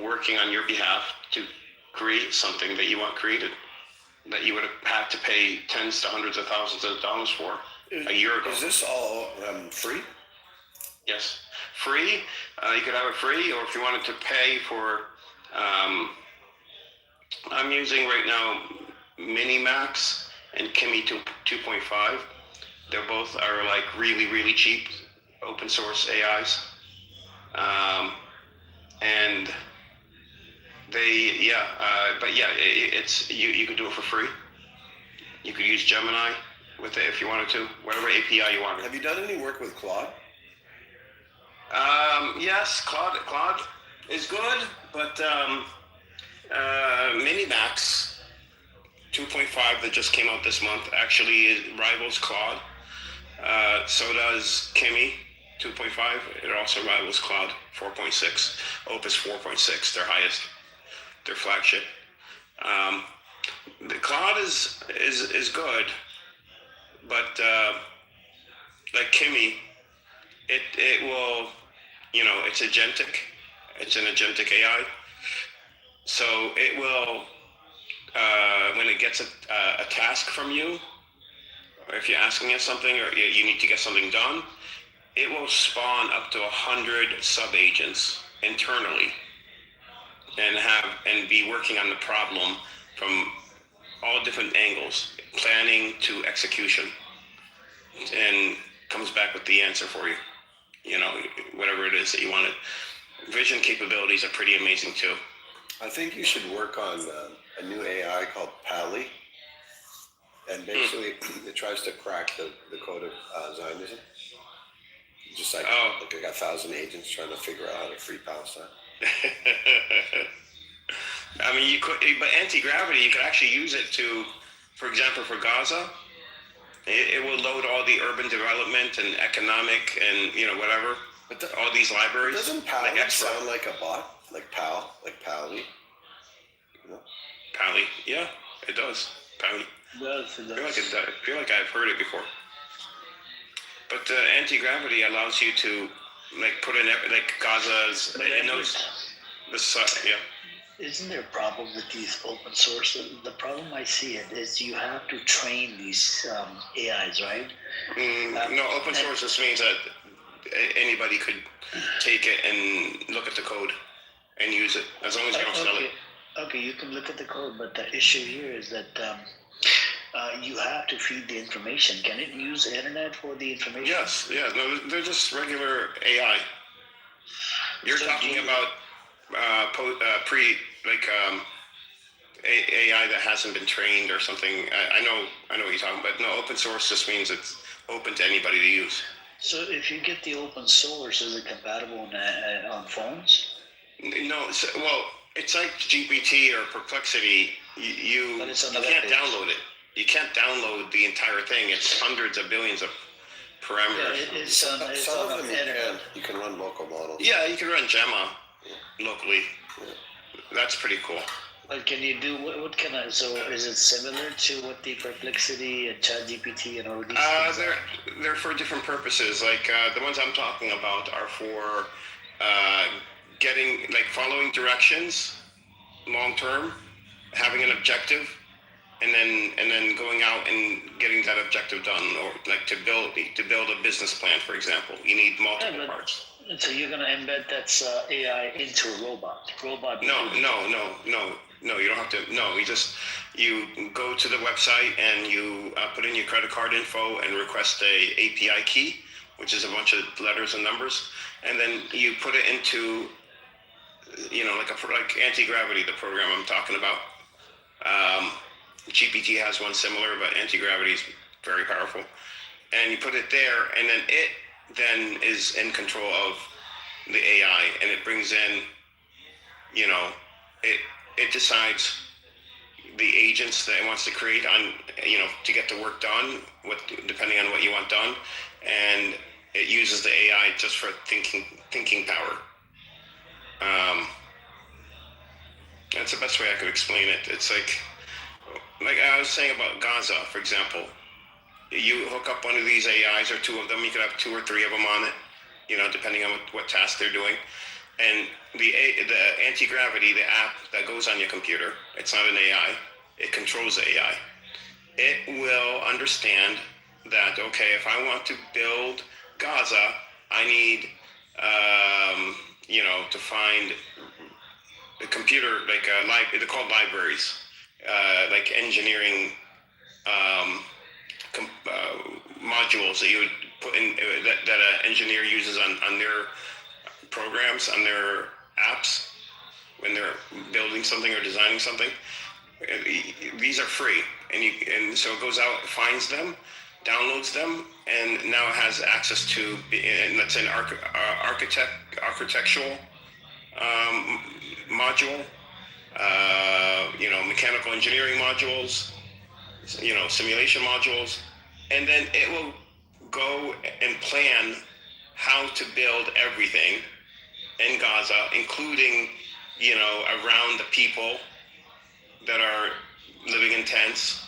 working on your behalf to create something that you want created that you would have had to pay tens to hundreds of thousands of dollars for a year ago. Is this all free? Yes, free. You could have it free, or if you wanted to pay for I'm using right now Minimax and Kimi 2.5. They both are like really, really cheap open source AIs. And it's you could do it for free. You could use Gemini with it if you wanted to, whatever API you wanted. Have you done any work with Claude? Yes, Claude is good, but Minimax 2.5 that just came out this month actually rivals Claude. So does Kimi 2.5. It also rivals Claude 4.6, Opus 4.6, their flagship. The Claude is good, but like Kimi, it will, it's agentic. It's an agentic AI. So it will, when it gets a task from you, or if you're asking it something, or you need to get something done, it will spawn up to 100 sub-agents internally and be working on the problem from all different angles, planning to execution, and comes back with the answer for you, whatever it is that you wanted. Vision capabilities are pretty amazing too. I think you should work on a new AI called Pally, and basically it tries to crack the code of Zionism. Just like 1,000 agents trying to figure out how to free Palestine. I mean, you could, but anti-gravity, you could actually use it to, for example, for Gaza, it will load all the urban development and economic and, whatever, all these libraries. Doesn't Pally sound like a bot? Like Pally? Pally, yeah, it does. Pally. It does. I feel like I've heard it before. But anti-gravity allows you to put in Gaza's. It knows Yeah. Isn't there a problem with these open source? The problem I see it is you have to train these AIs, right? No, open source just means that anybody could take it and look at the code and use it, as long as you don't sell it. Okay, you can look at the code, but the issue here is that you have to feed the information. Can it use internet for the information? Yes, yeah, no, they're just regular AI. You're talking about AI that hasn't been trained or something. I know what you're talking about. No, open source just means it's open to anybody to use. So if you get the open source, is it compatible on phones? No, well, it's like GPT or Perplexity. You can't download it. You can't download the entire thing. It's hundreds of billions of parameters. Yeah, it's on the internet. You can run local models. Yeah, you can run Gemma locally. That's pretty cool. But can you do what can I? So is it similar to what the Perplexity and ChatGPT and all these things they're for different purposes. Like the ones I'm talking about are for following directions long term, having an objective, and then going out and getting that objective done, or like to build a business plan, for example. You need multiple parts. So you're gonna embed that AI into a robot. No, you don't have to. No, you go to the website and you put in your credit card info and request a API key, which is a bunch of letters and numbers, and then you put it into, like anti-gravity, the program I'm talking about. GPT has one similar, but anti-gravity is very powerful. And you put it there, and then it then is in control of the AI, and it brings in, it decides the agents that it wants to create on, to get the work done, depending on what you want done, and it uses the AI just for thinking power. That's the best way I could explain it. It's like I was saying about Gaza, for example. You hook up one of these AIs or two of them, you could have 2 or 3 of them on it, depending on what task they're doing. And the anti-gravity, the app that goes on your computer, it's not an AI, it controls the AI. It will understand that, okay, if I want to build Gaza, I need, to find the computer, they're called libraries, like engineering modules that you would put in, that an engineer uses on their programs, on their apps, when they're building something or designing something. These are free, and so it goes out, finds them, downloads them, and now it has access to, and that's an architectural module, mechanical engineering modules, simulation modules, and then it will go and plan how to build everything in Gaza, including, around the people that are living in tents,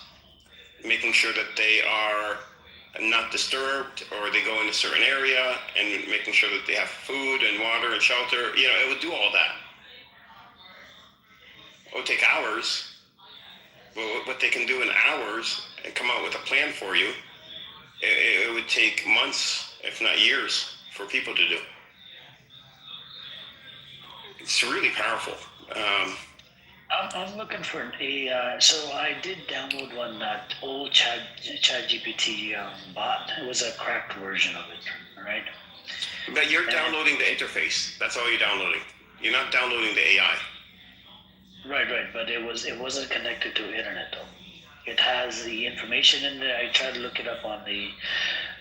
making sure that they are not disturbed, or they go in a certain area, and making sure that they have food and water and shelter. It would do all that. It would take hours, but what they can do in hours and come out with a plan for you, it would take months, if not years, for people to do. It's really powerful. I'm looking for an AI. So I did download one, that old ChatGPT bot. It was a cracked version of it, all right? But you're downloading the interface. That's all you're downloading. You're not downloading the AI. Right. But it wasn't connected to internet though. It has the information in there. I tried to look it up on the.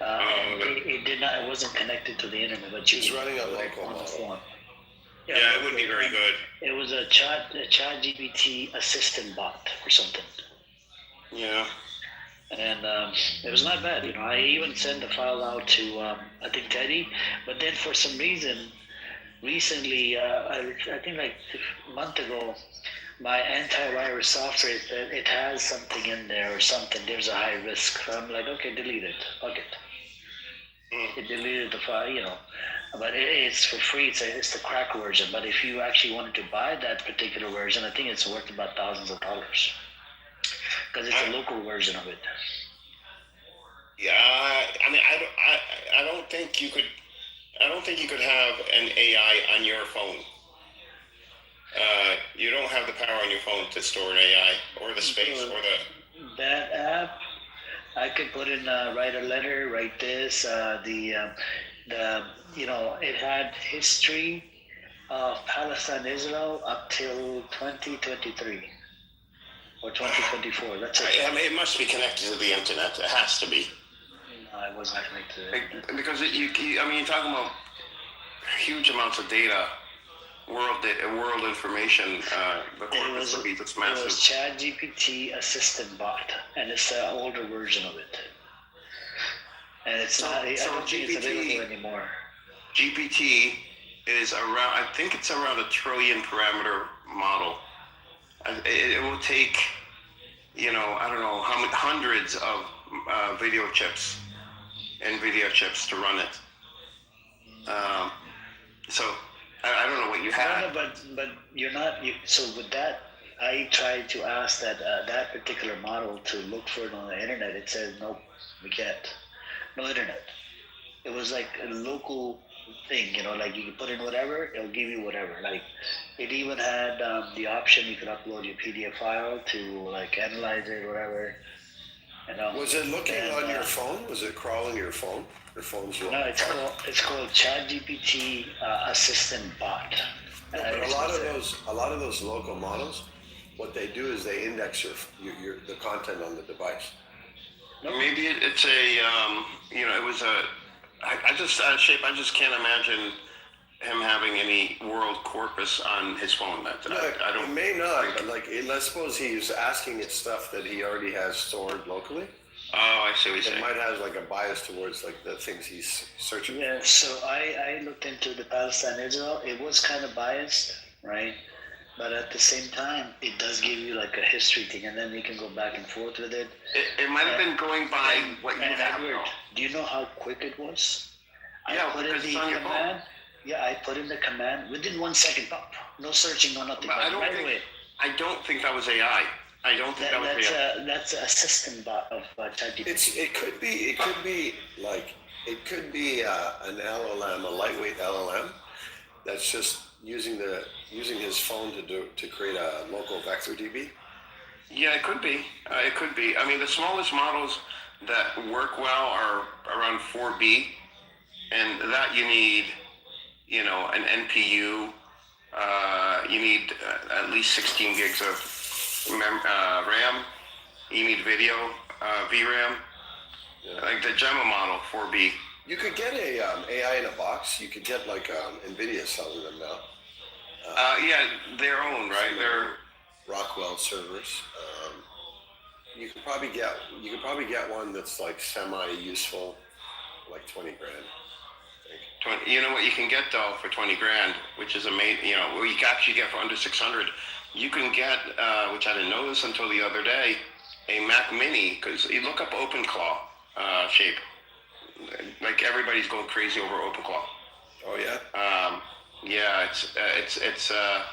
It did not. It wasn't connected to the internet. But it's running a local on the phone. Yeah, it wouldn't be very good. It was a ChatGPT assistant bot or something. Yeah. And it was not bad. I even sent the file out to I think Teddy, but then for some reason, recently, I think like a month ago, my antivirus software said it has something in there or something. There's a high risk. So I'm like, okay, delete it. Fuck it. It deleted the file, but it's for free. It's the crack version. But if you actually wanted to buy that particular version, I think it's worth about thousands of dollars because it's a local version of it. Yeah, I mean, I don't think you could. I don't think you could have an AI on your phone. You don't have the power on your phone to store an AI or the space or the. That app, I could put in, write a letter, write this. It had history of Palestine, Israel up till 2023 or 2024. That's it. I mean, it must be connected to the internet. It has to be. No, I wasn't connected. Because I mean, you're talking about huge amounts of data, world information. The corpus would be this massive. It was ChatGPT Assistant Bot, and it's an older version of it. And it's not. I don't think it's available anymore. GPT is around. I think it's around 1 trillion parameter model. It will take, I don't know how many hundreds of video chips to run it. So I don't know what you have. No, but you're not. So with that, I tried to ask that particular model to look for it on the internet. It said nope, we can't. No internet. It was like a local thing, like you can put in whatever, it'll give you whatever. Like it even had the option you could upload your PDF file to like analyze it, whatever. Was it looking on your phone? Was it crawling your phone? Your phone's no, it's called ChatGPT Assistant Bot. No, but a lot of those local models, what they do is they index the content on the device. Maybe it's it was I just can't imagine him having any world corpus on his phone. I don't. It may not, but let's suppose he's asking it stuff that he already has stored locally. Oh, I see what you're saying. It might have like a bias towards like the things he's searching. Yeah, so I looked into the Palestine Israel. It was kind of biased, right? But at the same time, it does give you like a history thing, and then you can go back and forth with it. It might have been going by what you have. Edward, do you know how quick it was? Yeah, I put in the command. Yeah, I put in the command within 1 second. No searching, no nothing. I don't think that was AI. I don't think that was AI. That's an assistant bot of ChatGPT. It could be an LLM, a lightweight LLM, that's just using his phone to create a local vector DB. Yeah, it could be. It could be. I mean, the smallest models that work well are around 4B, and that you need, an NPU. You need at least 16 gigs of RAM. You need video, VRAM. Yeah. Like the Gemma model, 4B. You could get a AI in a box. You could get NVIDIA selling them now. Yeah, their own, right? They're Rockwell servers. You could probably get one that's like semi-useful, like 20 grand. You know what you can get though for 20 grand, which is amazing. What you can actually get for under 600. You can get, which I didn't know this until the other day, a Mac Mini. Because you look up OpenClaw shape. Like everybody's going crazy over OpenClaw. Oh yeah. Yeah, it's a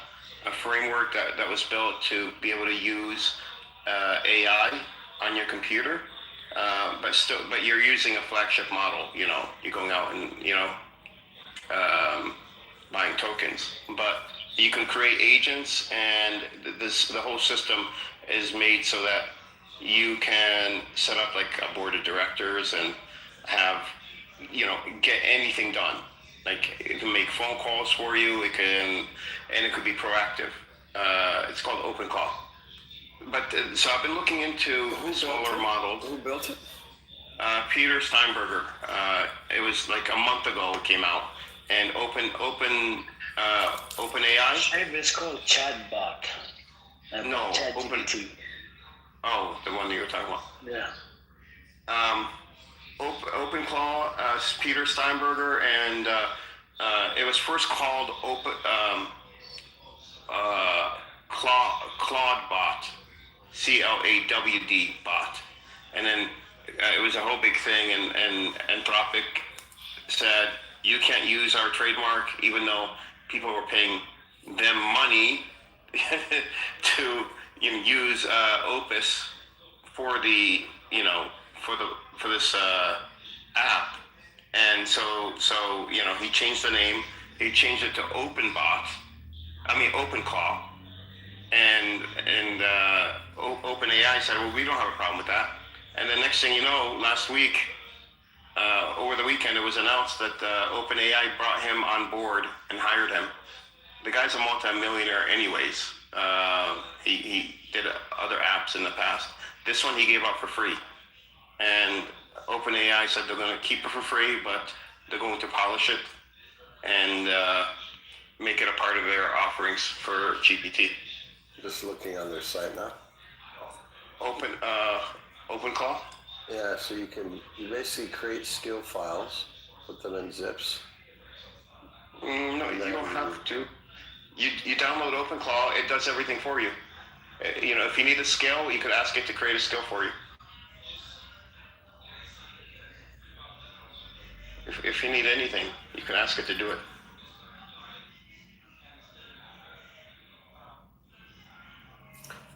framework that was built to be able to use AI on your computer, but you're using a flagship model. You're going out and buying tokens, but you can create agents, and the whole system is made so that you can set up like a board of directors and have get anything done. Like it can make phone calls for you. It could be proactive. It's called OpenClaw. But so I've been looking into smaller models. Who built it? Peter Steinberger. It was like a month ago it came out, and OpenAI. It's called Chatbot. No, ChatGPT. Oh, the one that you were talking about. Yeah. OpenClaw, Peter Steinberger, and it was first called Claude-bot, CLAWD bot, and then it was a whole big thing, and Anthropic said you can't use our trademark, even though people were paying them money to use Opus for the for this app. And so he changed the name. He changed it to OpenClaw, and OpenAI said, well, we don't have a problem with that. And the next thing you know, last week, over the weekend, it was announced that OpenAI brought him on board and hired him. The guy's a multi-millionaire anyways. He did other apps in the past. This one he gave out for free. And OpenAI said they're going to keep it for free, but they're going to polish it and make it a part of their offerings for GPT. Just looking on their site now. OpenClaw? Yeah, so you basically create skill files, put them in zips. No, you don't have to. You download OpenClaw, it does everything for you. If you need a skill, you could ask it to create a skill for you. If you need anything, you can ask it to do it.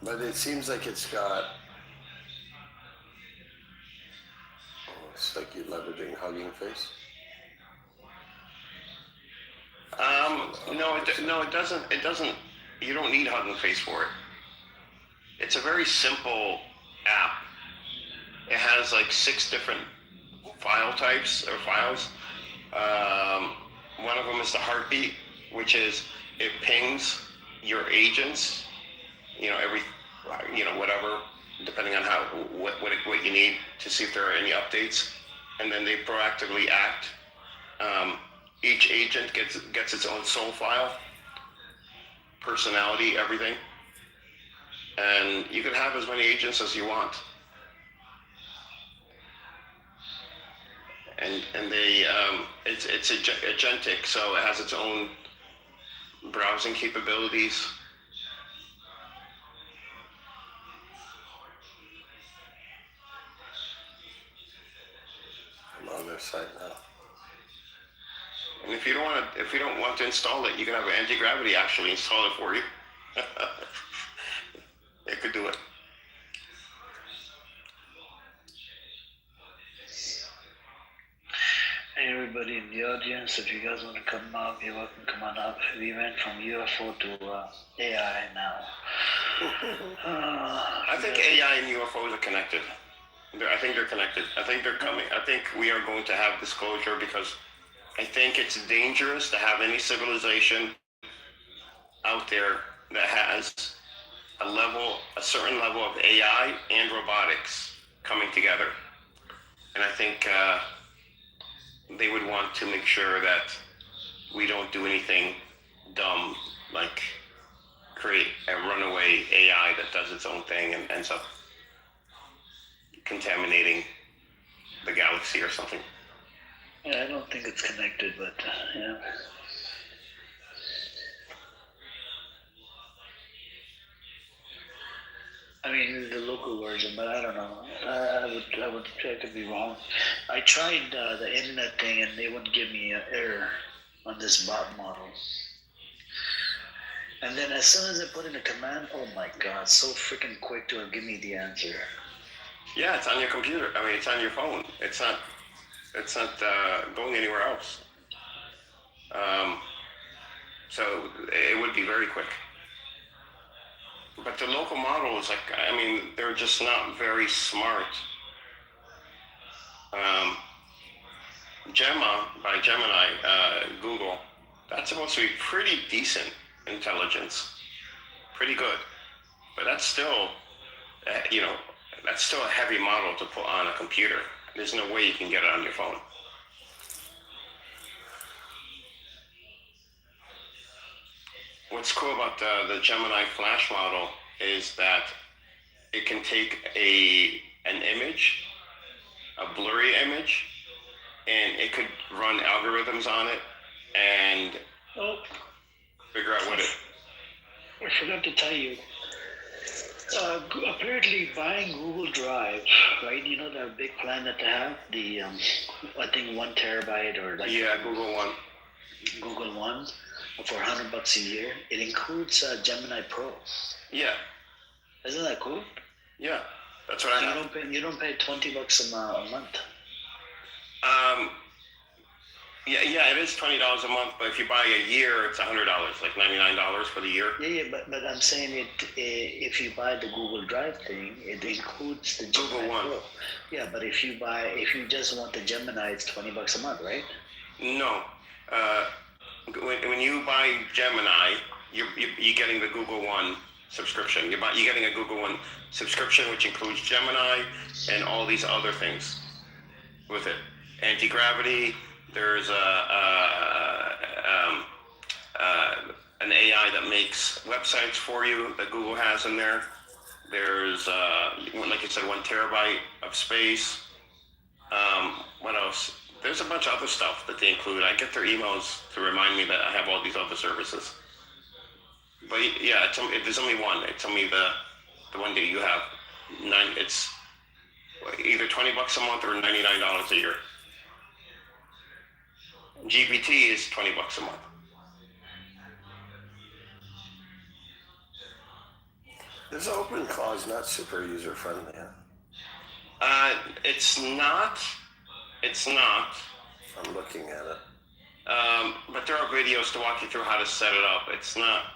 But it seems like it's like you're leveraging Hugging Face. No, it doesn't. It doesn't. You don't need Hugging Face for it. It's a very simple app. It has like 6 different file types or files. One of them is the heartbeat, which is it pings your agents, whatever, depending on what you need to see if there are any updates, and then they proactively act. Each agent gets its own soul file, personality, everything, and you can have as many agents as you want. And they it's agentic, so it has its own browsing capabilities. I'm on their site now. And if you don't want to install it, you can have an anti-gravity actually install it for you. It could do it. Hey, everybody in the audience, if you guys want to come up, you're welcome to come on up. We went from UFO to AI now. I think AI and UFOs are connected. I think they're connected. I think they're coming. I think we are going to have disclosure because I think it's dangerous to have any civilization out there that has a certain level of AI and robotics coming together. And I think they would want to make sure that we don't do anything dumb, like create a runaway AI that does its own thing and ends up contaminating the galaxy or something. Yeah, I don't think it's connected, but yeah. I mean, the local version, but I don't know. I could be wrong. I tried the internet thing, and they wouldn't give me an error on this bot model. And then as soon as I put in a command, oh my God, so freaking quick to give me the answer. Yeah, it's on your computer. I mean, it's on your phone. It's not going anywhere else. So it would be very quick. But the local models, they're just not very smart. Gemma by Gemini, Google, that's supposed to be pretty decent intelligence, pretty good. But that's still, that's still a heavy model to put on a computer. There's no way you can get it on your phone. What's cool about the Gemini Flash model is that it can take an image, a blurry image, and it could run algorithms on it and figure out what it... I forgot to tell you, Apparently, buying Google Drive, right? You know that big plan that they have, the I think 1 terabyte or like Yeah, Google One. Google One for $100 a year. It includes Gemini Pro. Yeah, Isn't that cool? yeah, that's what I You have. don't pay. You don't pay $20 a month. Yeah, it is $20 a month, but if you buy a year, it's $100, like $99 for the year. Yeah, but I'm saying if you buy the Google Drive thing, it includes the Gemini Google One. Pro. Yeah, but if you just want the Gemini, it's $20 a month, right? No, when you buy Gemini, you're getting the Google One subscription. You're getting a Google One subscription, which includes Gemini and all these other things with it. Anti-gravity. There's an AI that makes websites for you that Google has in there. There's, like you said, 1 terabyte of space. What else? There's a bunch of other stuff that they include. I get their emails to remind me that I have all these other services. But yeah, there's only one. It's only the one that you have. It's either $20 a month or $99 a year. GPT is $20 a month. This open clause not super user friendly. It's not. It's not. I'm looking at it. But there are videos to walk you through how to set it up. It's not.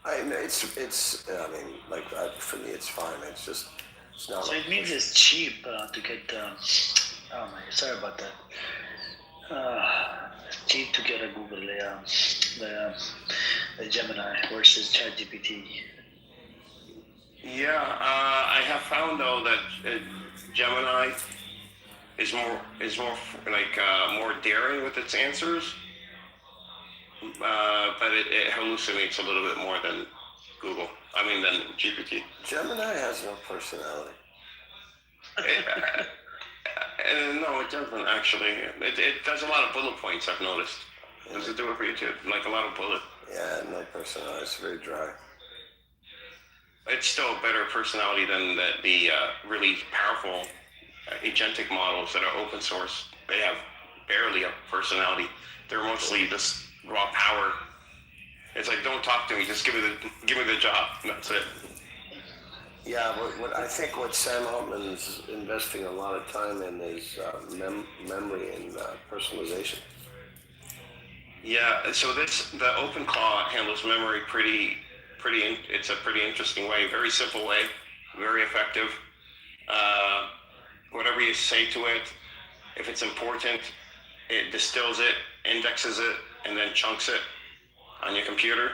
I mean, for me, it's fine. It's just, it's not. So it means it's cheap to get. Oh my, sorry about that. It's cheap to get a Google the Gemini versus ChatGPT. Yeah, I have found though that Gemini is more more daring with its answers, but it hallucinates a little bit more than than GPT. Gemini has no personality. No, it doesn't actually. It does a lot of bullet points. I've noticed. Does it do it for you too? Like a lot of bullet. Yeah, no personality. It's very dry. It's still a better personality than the really powerful agentic models that are open source. They have barely a personality. They're mostly just raw power. It's like, don't talk to me, just give me the job. And that's it. Yeah, I think what Sam Altman's investing a lot of time in is memory and personalization. Yeah, so the OpenClaw handles memory it's a pretty interesting way, very simple way, very effective. Whatever you say to it, if it's important, it distills it, indexes it, and then chunks it on your computer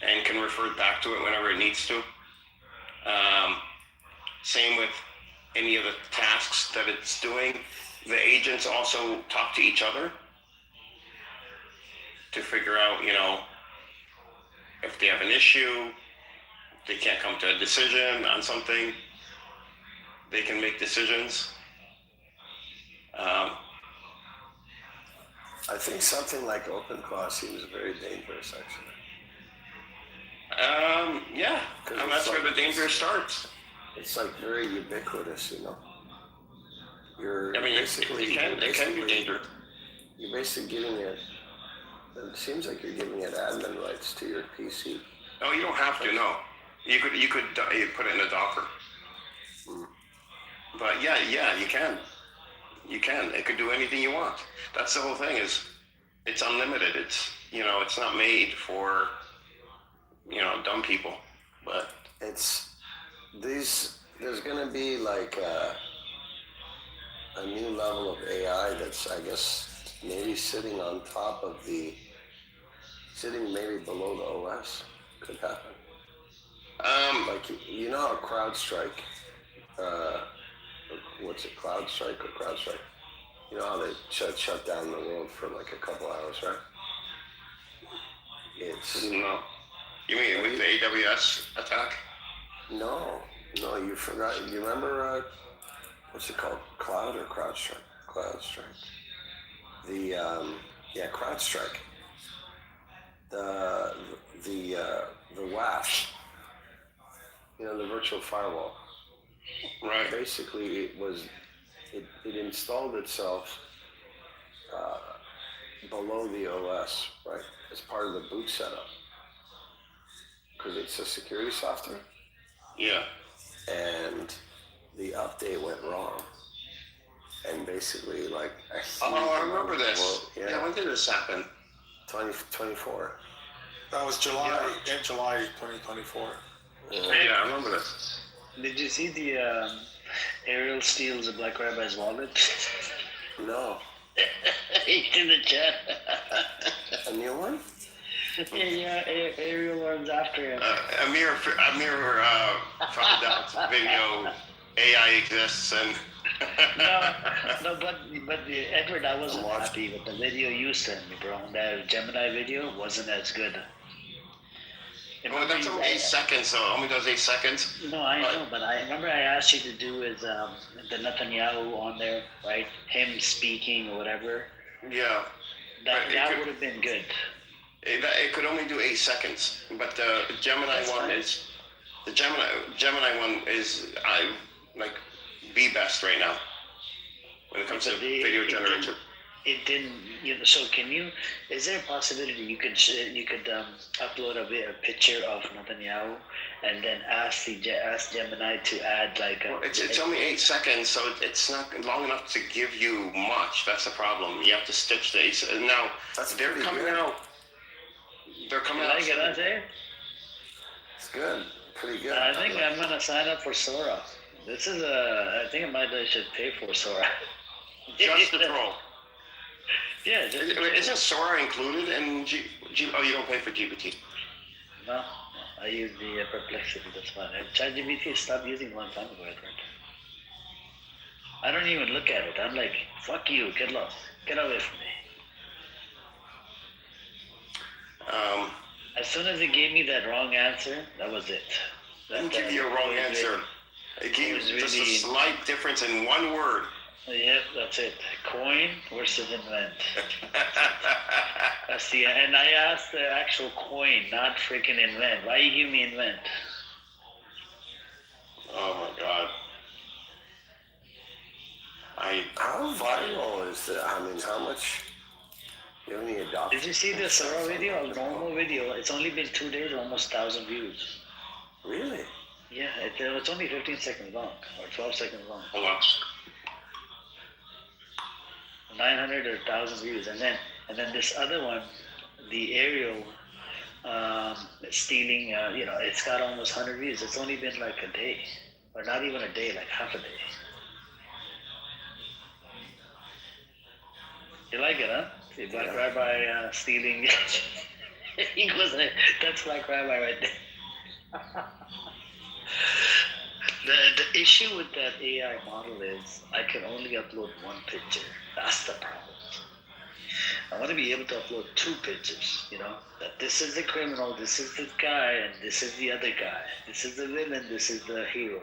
and can refer back to it whenever it needs to. Same with any of the tasks that it's doing. The agents also talk to each other to figure out, if they have an issue, they can't come to a decision on something, they can make decisions. I think something like OpenClaw seems very dangerous, actually. Yeah, and that's where the danger starts. It's like very ubiquitous, it can be dangerous. You're basically giving it seems like you're giving it admin rights to your PC. No, you don't have to. No, you could put it in a Docker. But yeah, you can. You can. It could do anything you want. That's the whole thing. It's unlimited. It's not made for dumb people. But there's going to be like a new level of AI that's, I guess, maybe sitting on top of maybe below the OS. Could happen. Like, how CrowdStrike, what's it, CloudStrike or CrowdStrike? You know how they shut down the world for like a couple hours, right? You mean with the AWS attack? No, you forgot. You remember, what's it called? Cloud or CrowdStrike? CrowdStrike. CrowdStrike. The WAF, the virtual firewall. Right. Basically, it installed itself below the OS, right, as part of the boot setup, because it's a security software. Yeah. And the update went wrong. And basically, like, I remember this. Well, yeah, when did this happen? 2024. That was in July 2024. Yeah, I remember this. Did you see the Ariel steals a Black Rabbi's wallet? No. It's in the chat. A new one? Yeah, Ariel runs after him. Amir found out video AI exists and. No, but Edward, I wasn't happy with the video you sent me, bro. That Gemini video wasn't as good. Well, that's only 8 seconds, so it only does 8 seconds. No, I know, but I remember I asked you to do is the Netanyahu on there, right? Him speaking or whatever. Yeah. That would have been good. It could only do 8 seconds, but the Gemini one is like the best right now when it comes to video generator. It didn't. So can you? Is there a possibility you could upload a picture of Netanyahu and then ask Gemini to add like a? Well, it's only 8 seconds, so it's not long enough to give you much. That's the problem. You have to stitch the 8 seconds. Now they're coming out. They're coming out. Like it, I say. It's good. Pretty good. I think I'm gonna sign up for Sora. This is I think I should pay for Sora. Just the troll. Yeah. Isn't Sora included in Oh, you don't pay for GPT. No, I use the Perplexity. That's fine. ChatGPT stopped using a long time ago, Edward. I don't even look at it. I'm like, fuck you. Get lost. Get away from me. As soon as it gave me that wrong answer, that was it. Didn't give you a wrong answer. It gave just a slight difference in one word. Yep, that's it. Coin versus invent. That's the, and I asked the actual coin, not freaking invent. Why you give me invent? Oh my God. How viral is that? I mean, how much? You have any adoption? Did you see the Sora video? A normal video. It's only been 2 days, almost 1,000 views. Really? Yeah, it's only 15 seconds long or 12 seconds long. Hold on. 900 or 1,000 views, and then this other one, the Ariel stealing. It's got almost 100 views. It's only been like a day, or not even a day, like half a day. You like it, huh? See, Black Rabbi stealing. He goes, that's Black Rabbi right there. The issue with that AI model is I can only upload one picture. That's the problem. I want to be able to upload 2 pictures, that this is the criminal, this is the guy, and this is the other guy. This is the villain, this is the hero.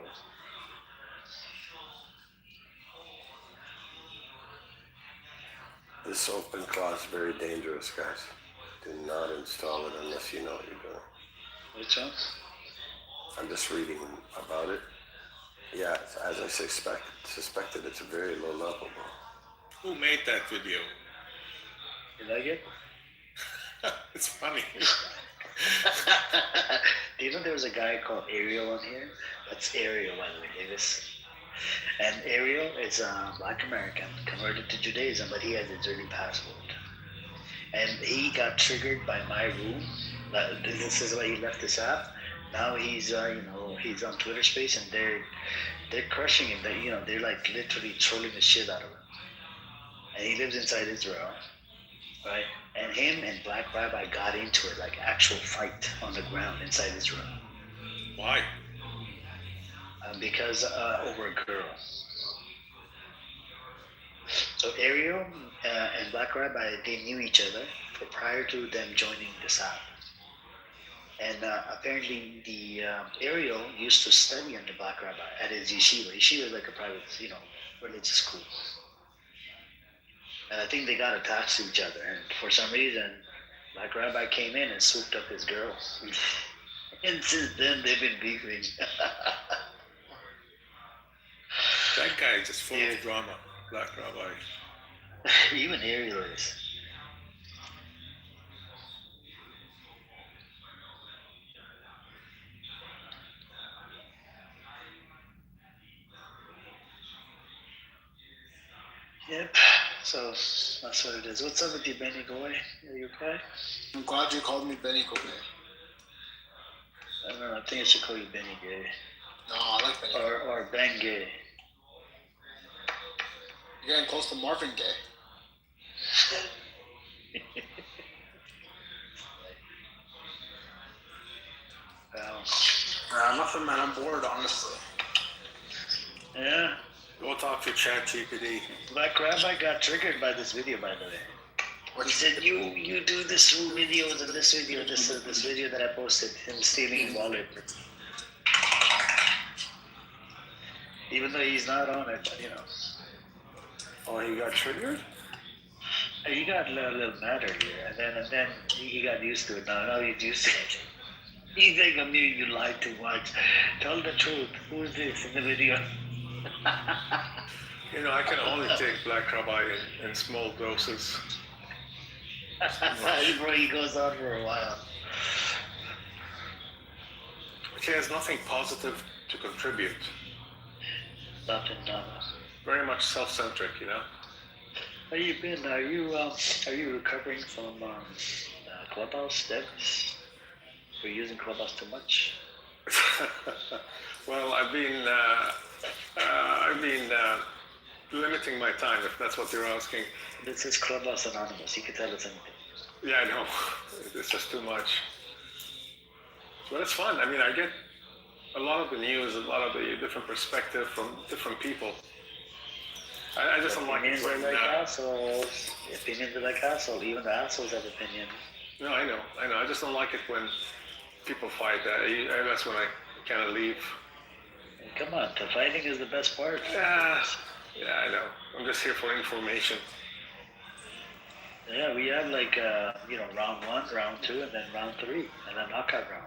This open claw is very dangerous, guys. Do not install it unless you know what you're doing. Which one? I'm just reading about it. Yeah, as I suspected, it's a very low level. Who made that video? You like it? It's funny. Do you know there was a guy called Ariel on here? That's Ariel, by the way, Davis. And Ariel is a Black American, converted to Judaism, but he has a dirty passport. And he got triggered by my rule. This is why he left this app. Now he's he's on Twitter Space, and they're crushing him. They're like literally trolling the shit out of him. And he lives inside Israel, right? And him and Black Rabbi got into it, like actual fight on the ground inside Israel. Why? Because over a girl. So Ariel and Black Rabbi, they knew each other prior to them joining this app. And apparently the Ariel used to study under Black Rabbi at his yeshiva. Yeshiva is like a private, religious school. And I think they got attached to each other. And for some reason, Black Rabbi came in and swooped up his girl. And since then, they've been beefing. That guy is just full Yeah. of drama, Black Rabbi. Even Ariel is. Yep. So that's what it is. What's up with you, Benny Goy? Are you okay? I'm glad you called me Benny Kobe. I don't know. I think I should call you Benny Gay. No, I like Benny. Or Ben Gay. You're getting close to Marvin Gaye. Nothing, man. I'm bored, honestly. Yeah. Go talk to ChatGPT. Black Rabbi got triggered by this video, by the way. He said, you do this videos and this video, this video that I posted, him stealing wallet. Even though he's not on it, but, you know. Oh, he got triggered? He got a little mad earlier, and then he got used to it. Now he's used to it. He's like, I mean, you lied too much. Tell the truth. Who's this in the video? You know, I can only take Black Rabbi in small doses. Bro, he goes on for a while. He has nothing positive to contribute. Nothing, no. Very much self-centric, you know. How you been? Are you recovering from Clubhouse deaths? Were you using Clubhouse too much? Well, I've been limiting my time, if that's what you're asking. This is Clubhouse Anonymous. You can tell us anything. Yeah, I know. It's just too much. But it's fun. I mean, I get a lot of the news, a lot of the different perspective from different people. I just don't like it Opinions are when... like assholes. Opinions are like assholes. Even the assholes have opinions. No, I know. I just don't like it when people fight. That's when I kind of leave. Come on, the fighting is the best part. Yeah, I know. I'm just here for information. Yeah, we have like, round 1, round 2, and then round 3, and then knockout round.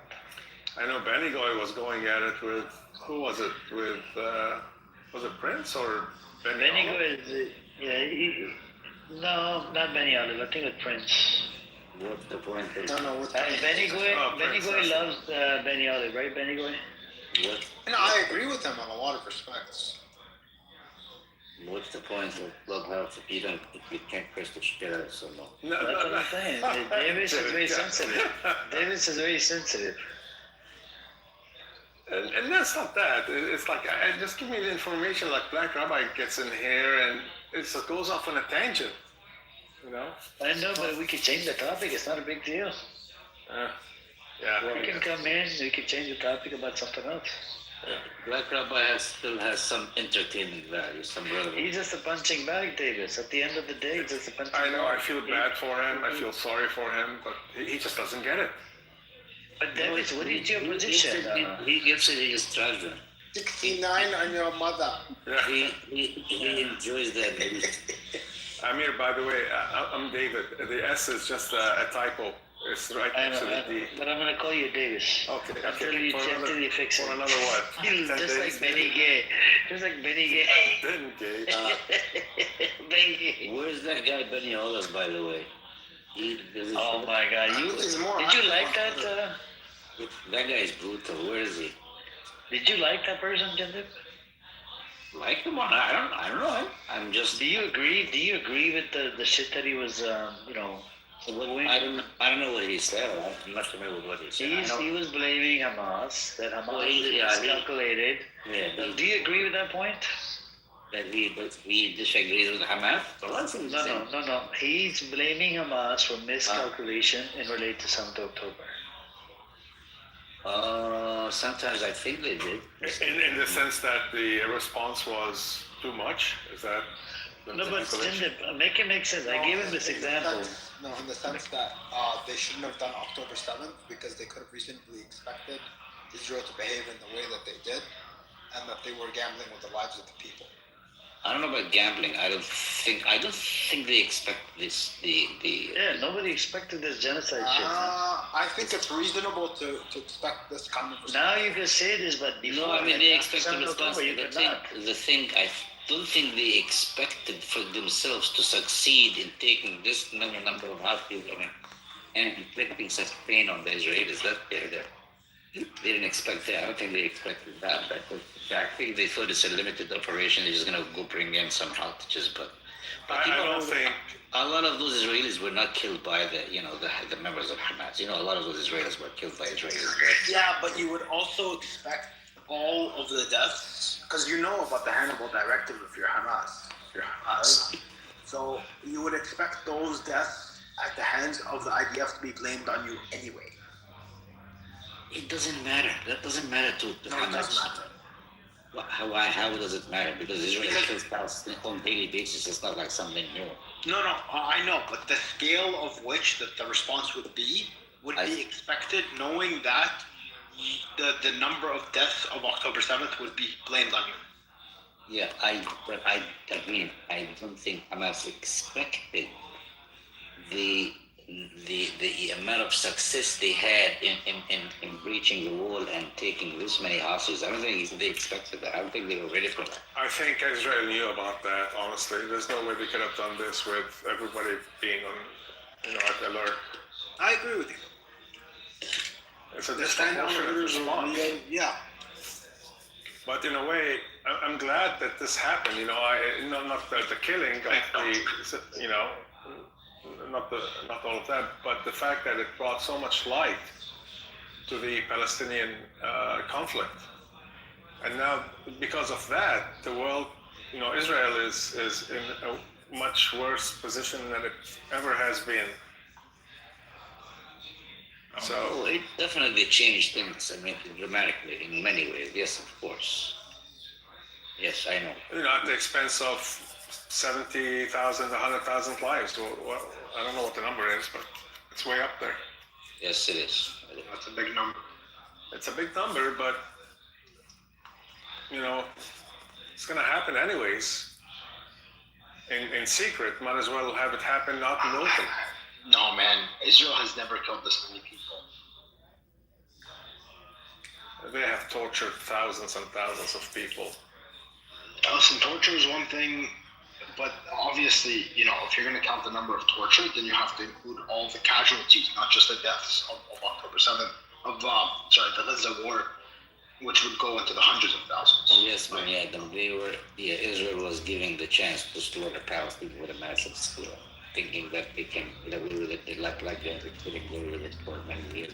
I know Benny Goy was going at it with, who was it? With, was it Prince or Benny Goy is, no, not Benny Olive. I think it's Prince. What's the point? Benny Goy loves Benny Olive, right, Benny Goy? What? And I agree with him on a lot of respects. What's the point of Clubhouse if you can't press the shit out of someone? That's what I'm saying. Davis is very sensitive. Davis is very sensitive. And that's not that. It's like, just give me the information. Like Black Rabbi gets in here and it goes off on a tangent. You know? I know, but we can change the topic. It's not a big deal. Yeah. We can come in, we can change the topic about something else. Black Rabbi still has some entertainment value, some relevance. He's just a punching bag, Davis. At the end of the day, he's just a punching bag. I know, I feel bad for him. I feel sorry for him, but he just doesn't get it. But Davis, what is your position? He gives it his treasure. 69 on your mother. Yeah. He enjoys that. Amir, by the way, I'm David. The S is just a typo. It's right next to the D. But I'm gonna call you Davis. Okay. Until you fix it. For another what? Just like Benny Gay. Just like Benny Gay. Benny Gay. Benny Gay. Where's that guy Benny Olive, by the way? Oh my God! Did you like that? That guy is brutal. Where is he? Did you like that person, Jindip? Like him? I don't know him. I'm just. Do you agree with the shit that he was, doing? I don't know what he said. I'm not familiar with what he said. He was blaming Hamas. That Hamas is calculated. Yeah. Do you agree with that point? That he disagrees with Hamas? No. He's blaming Hamas for miscalculation in relation to 7th October. Sometimes I think they did. In the sense that the response was too much? Is that? No, but make it make sense. I gave him this example. No, in the sense that they shouldn't have done October 7th because they could have reasonably expected Israel to behave in the way that they did and that they were gambling with the lives of the people. I don't know about gambling. I don't think they expect this. Yeah, nobody expected this genocide shit. I think it's reasonable to expect this kind of response. Now you can say this, but before, No, I mean they after expected 7 response. October, you could not. The thing I don't think they expected for themselves to succeed in taking this many number of hostages and inflicting such pain on the Israelis. They didn't expect that. I don't think they expected that. I think they thought it's a limited operation. They're just going to go bring in some hostages. But I don't think a lot of those Israelis were not killed by the members of Hamas. A lot of those Israelis were killed by Israelis. Yeah, but you would also expect all of the deaths, because you know about the Hannibal Directive if you're Hamas. So you would expect those deaths at the hands of the IDF to be blamed on you anyway. It doesn't matter. That doesn't matter to Hamas. It doesn't matter. How does it matter? Because Israel kills Palestinians on a daily basis. It's not like something new. No, I know, but the scale of which the response would be expected, knowing that the number of deaths of October 7th would be blamed on you. Yeah, I don't think Hamas expected the amount of success they had in breaching the wall and taking this many hostages. I don't think they expected that. I don't think they were ready for that. I think Israel knew about that, honestly. There's no way they could have done this with everybody being on, at alert. I agree with you. It's a disproportionate response. Yeah. But in a way, I'm glad that this happened. Not the killing of not all of that, but the fact that it brought so much light to the Palestinian conflict. And now, because of that, the world, Israel is in a much worse position than it ever has been. So it definitely changed things. Dramatically in many ways. Yes, of course. Yes, I know. At the expense of 70,000, 100,000 lives. Well, I don't know what the number is, but it's way up there. Yes, it is. That's a big number. It's a big number, but it's going to happen anyways. In secret, might as well have it happen out in the open. No, man. Israel has never killed this many people. They have tortured thousands and thousands of people. Listen, torture is one thing, but obviously, if you're going to count the number of tortured, then you have to include all the casualties, not just the deaths of October 7th, the Gaza war, which would go into the hundreds of thousands. Yes, man, Israel was given the chance to slaughter Palestinians with a massive scale, thinking that they can, like they're killing for many years.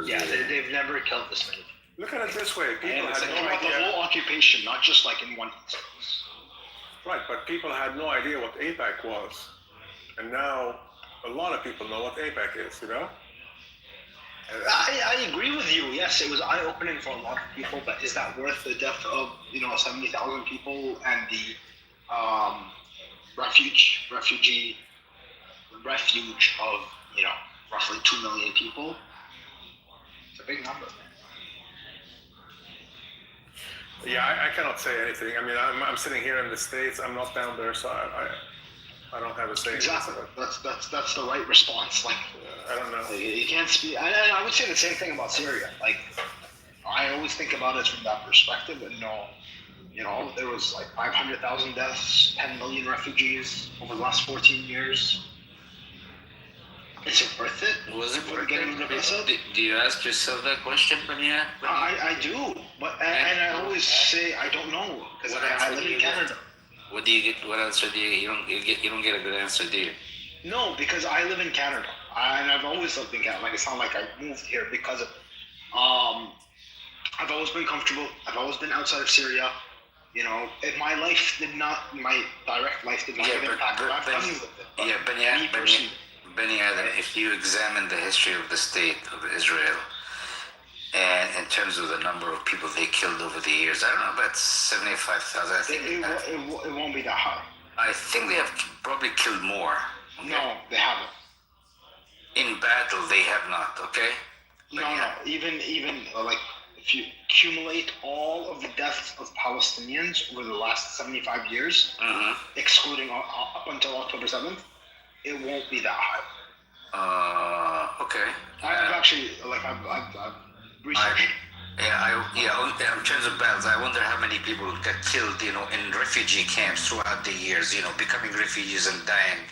Yeah, they've never killed this many. Look at it this way: people had no about idea. The whole occupation, not just like in one instance. Right, but people had no idea what AIPAC was, and now a lot of people know what AIPAC is. I agree with you. Yes, it was eye-opening for a lot of people, but is that worth the death of 70,000 people and the refuge of roughly 2 million people? It's a big number. Yeah, I cannot say anything. I'm sitting here in the States. I'm not down there, so I don't have a say. Exactly. That's the right response. I don't know. You can't speak. I would say the same thing about Syria. I always think about it from that perspective, and there was 500,000 deaths, 10 million refugees over the last 14 years. Is it worth it? Was it worth getting rid of Assad? Do you ask yourself that question, Bania? I do, but and I always say I don't know because I live in Canada. What do you get? What answer do you? You don't get a good answer, do you? No, because I live in Canada, and I've always lived in Canada. It's not like I moved here because of. I've always been comfortable. I've always been outside of Syria. If my direct life did not get impacted. I'm funny with it. Bani Adam, if you examine the history of the state of Israel, and in terms of the number of people they killed over the years, I don't know, about 75,000. I think it won't be that high. I think they have probably killed more. Okay? No, they haven't. In battle, they have not. Okay. No. Even if you accumulate all of the deaths of Palestinians over the last 75 years, excluding up until October 7th, it won't be that high. Okay. I've actually, I've researched. In terms of battles, I wonder how many people got killed, in refugee camps throughout the years, becoming refugees and dying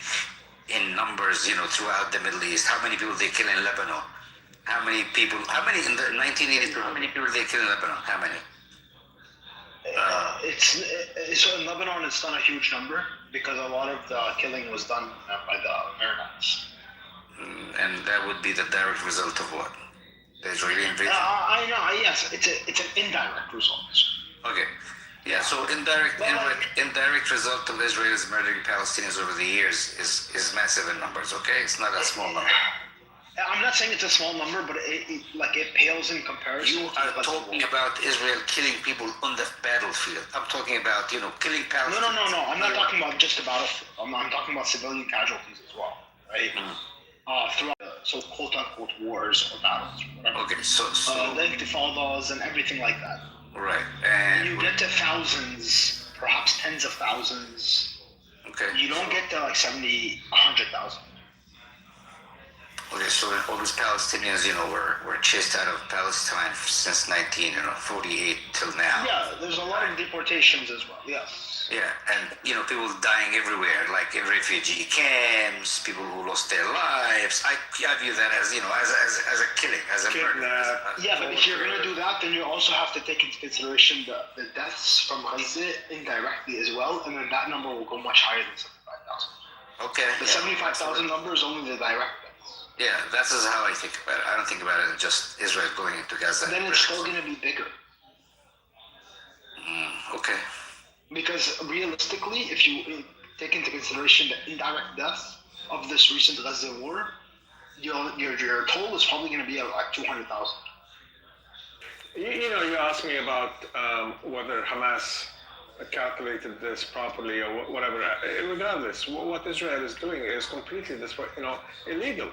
in numbers, throughout the Middle East. How many people they kill in Lebanon? How many in the 1982, how many people they kill in Lebanon? How many? So in Lebanon, it's not a huge number because a lot of the killing was done by the Americans. And that would be the direct result of what? The Israeli invasion? I know, yes, it's an indirect result. Okay. Yeah, so indirect result of Israel's murdering Palestinians over the years is massive in numbers, okay? It's not a small number. I'm not saying it's a small number, but it pales in comparison. You are talking about Israel killing people on the battlefield. I'm talking about, killing Palestinians. No. I'm not talking about just the battlefield. I'm talking about civilian casualties as well, right? Throughout so quote-unquote wars or battles. Whatever. Okay, so the intifadas and everything like that. Right, and you get to thousands, perhaps tens of thousands. Okay. You don't get to like 70, 100,000. Okay, so all these Palestinians, were chased out of Palestine since 1948 till now. Yeah, there's a lot of deportations as well. Yes. Yeah, and people dying everywhere, like in refugee camps, people who lost their lives. I view that as as a killing, as a murder. Yeah, but if you're gonna do that, then you also have to take into consideration the deaths from Gaza indirectly as well, and then that number will go much higher than 75,000. Okay. The 75,000 number is only the direct deaths. Yeah, that's just how I think about it. I don't think about it as just Israel going into Gaza. Then it's still gonna be bigger. Okay. Because realistically, if you take into consideration the indirect deaths of this recent Gaza war, your total is probably going to be at like 200,000. You asked me about whether Hamas calculated this properly or whatever. Regardless, what Israel is doing is completely illegal.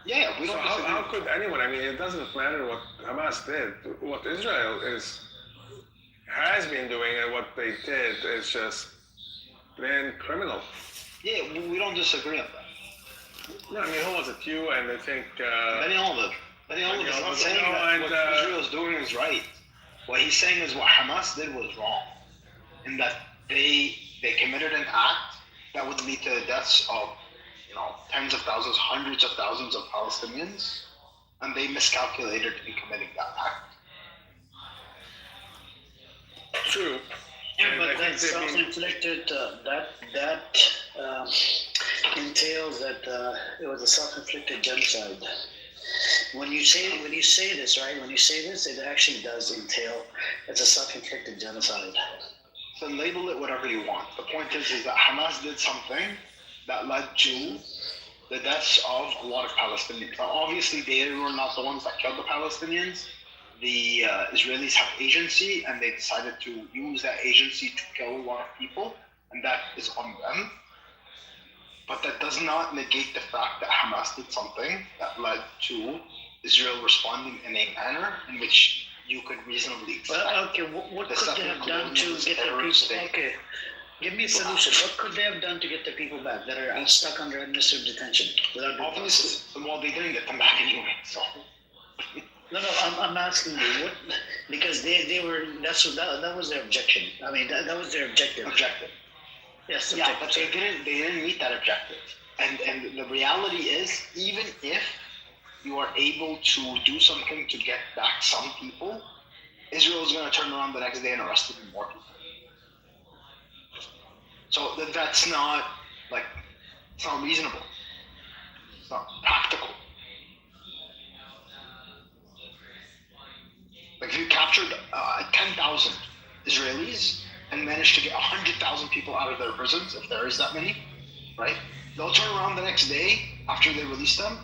Yeah, we don't. So how could anyone? I mean, it doesn't matter what Hamas did. What Israel has been doing and what they did is just plain criminal. Yeah, we don't disagree on that. No, I mean, who was it? You and I think... Benny Olive is not saying that what Israel is doing is right. What he's saying is what Hamas did was wrong. In that they committed an act that would lead to the deaths of tens of thousands, hundreds of thousands of Palestinians, and they miscalculated in committing that act. True. Yeah, but that's self-inflicted. That entails that it was a self-inflicted genocide. When you say this, right? When you say this, it actually does entail it's a self-inflicted genocide. So label it whatever you want. The point is that Hamas did something that led to the deaths of a lot of Palestinians. Now, obviously, they were not the ones that killed the Palestinians. The Israelis have agency, and they decided to use that agency to kill a lot of people, and that is on them. But that does not negate the fact that Hamas did something that led to Israel responding in a manner in which you could reasonably expect. Well, okay, what could they have done to get the people? Okay, give me a solution. What could they have done to get the people back that are stuck under administrative detention? Obviously, well, they didn't get them back anyway, so... No, I'm asking you what, because they were that was their objection. I mean that was their objective. Yes. Yeah, but they didn't meet that objective. And the reality is, even if you are able to do something to get back some people, Israel is going to turn around the next day and arrest even more people. So that's not it's not reasonable. It's not practical. Like if you captured 10,000 Israelis and managed to get 100,000 people out of their prisons, if there is that many, right? They'll turn around the next day after they release them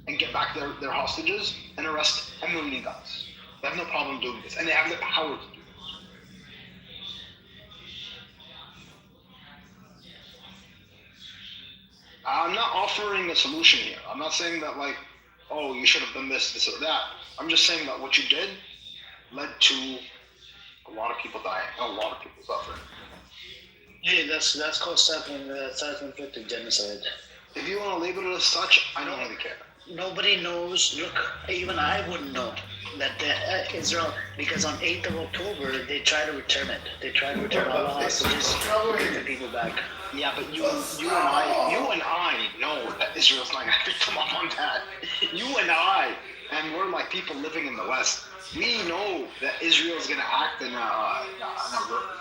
and get back their hostages and arrest 1 million guys. They have no problem doing this, and they have the power to do this. I'm not offering a solution here. I'm not saying that you should have done this or that. I'm just saying that what you did led to a lot of people dying, a lot of people suffering. Yeah, that's called self-inflicted genocide. If you want to label it as such, I don't really care. Nobody knows. Look, even I wouldn't know that Israel, because on 8th of October they try to return it. They try to return all the hostages, get the people back. Yeah, but you and I know that Israel's not gonna come up on that. You and I, and we're like people living in the West. We know that Israel's gonna act in a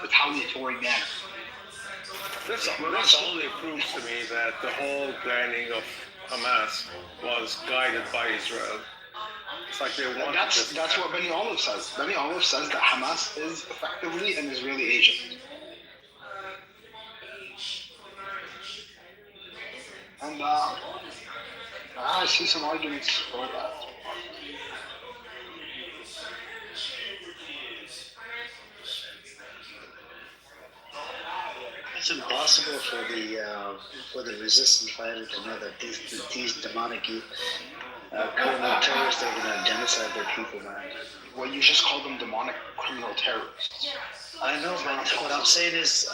retaliatory manner. This only proves to me that the whole planning of Hamas was guided by Israel. It's like they wanted That's what Benny Olive says. Benny Olive says that Hamas is effectively an Israeli agent. And I see some arguments for that. It's impossible for the resistance fighter to know that these demonic criminal terrorists are going to genocide their people, man. Well, you just call them demonic criminal terrorists. I know, but what I'm saying is,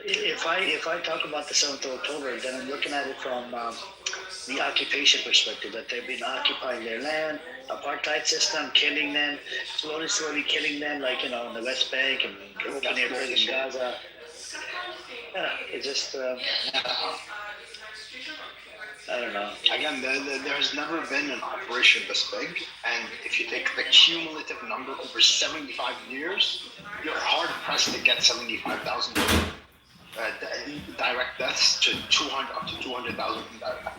if I talk about the 7th of October, then I'm looking at it from the occupation perspective, that they've been occupying their land, apartheid system, killing them, slowly killing them, like, in the West Bank and open areas in Gaza. Yeah, it's just, I don't know. Again, there's never been an operation this big, and if you take the cumulative number over 75 years, you're hard pressed to get 75,000 direct deaths to up to 200,000 indirect deaths.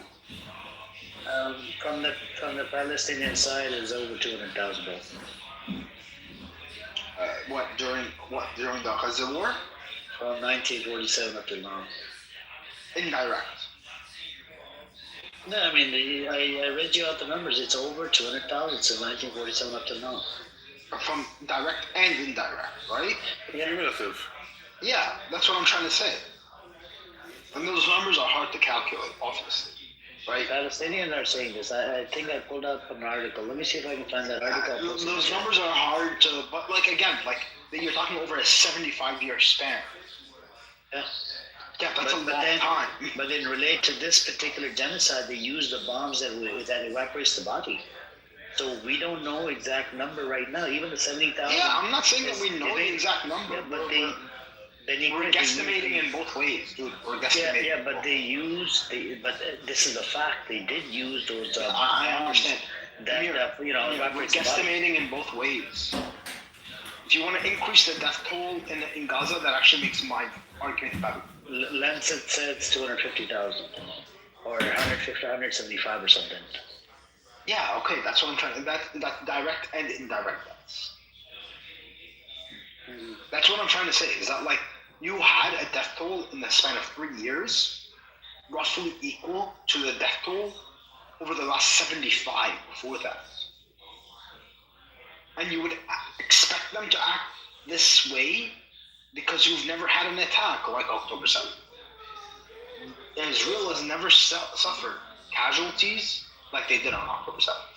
From the Palestinian side, it's over 200,000 both. What during the Gaza war? From 1947 up to now. Indirect. No, I mean, I read you out the numbers. It's over 200,000 since 1947 up to now. From direct and indirect, right? Cumulative. Yeah, that's what I'm trying to say. And those numbers are hard to calculate, obviously, right? Palestinians are saying this. I think I pulled up an article. Let me see if I can find that article. Those numbers are hard to, but you're talking over a 75-year span. Yeah. Yeah, that's a long time. But then relate to this particular genocide, they use the bombs that evaporates the body. So we don't know exact number right now. Even the 70,000. Yeah, I'm not saying that we know the exact number. Yeah, but we're guesstimating in both ways, dude. We're guesstimating. Yeah, but but this is a fact. They did use those. I understand. We're guesstimating in both ways. If you want to increase the death toll in Gaza, that actually makes my argument better. Lancet says 250,000 or 150, 175 or something. Yeah, okay, that's what I'm trying to. That's direct and indirect deaths. That's what I'm trying to say. Is that like you had a death toll in the span of 3 years, roughly equal to the death toll over the last 75 before that, and you would expect them to act this way because you've never had an attack like October 7th. Israel has never suffered casualties like they did on October 7th.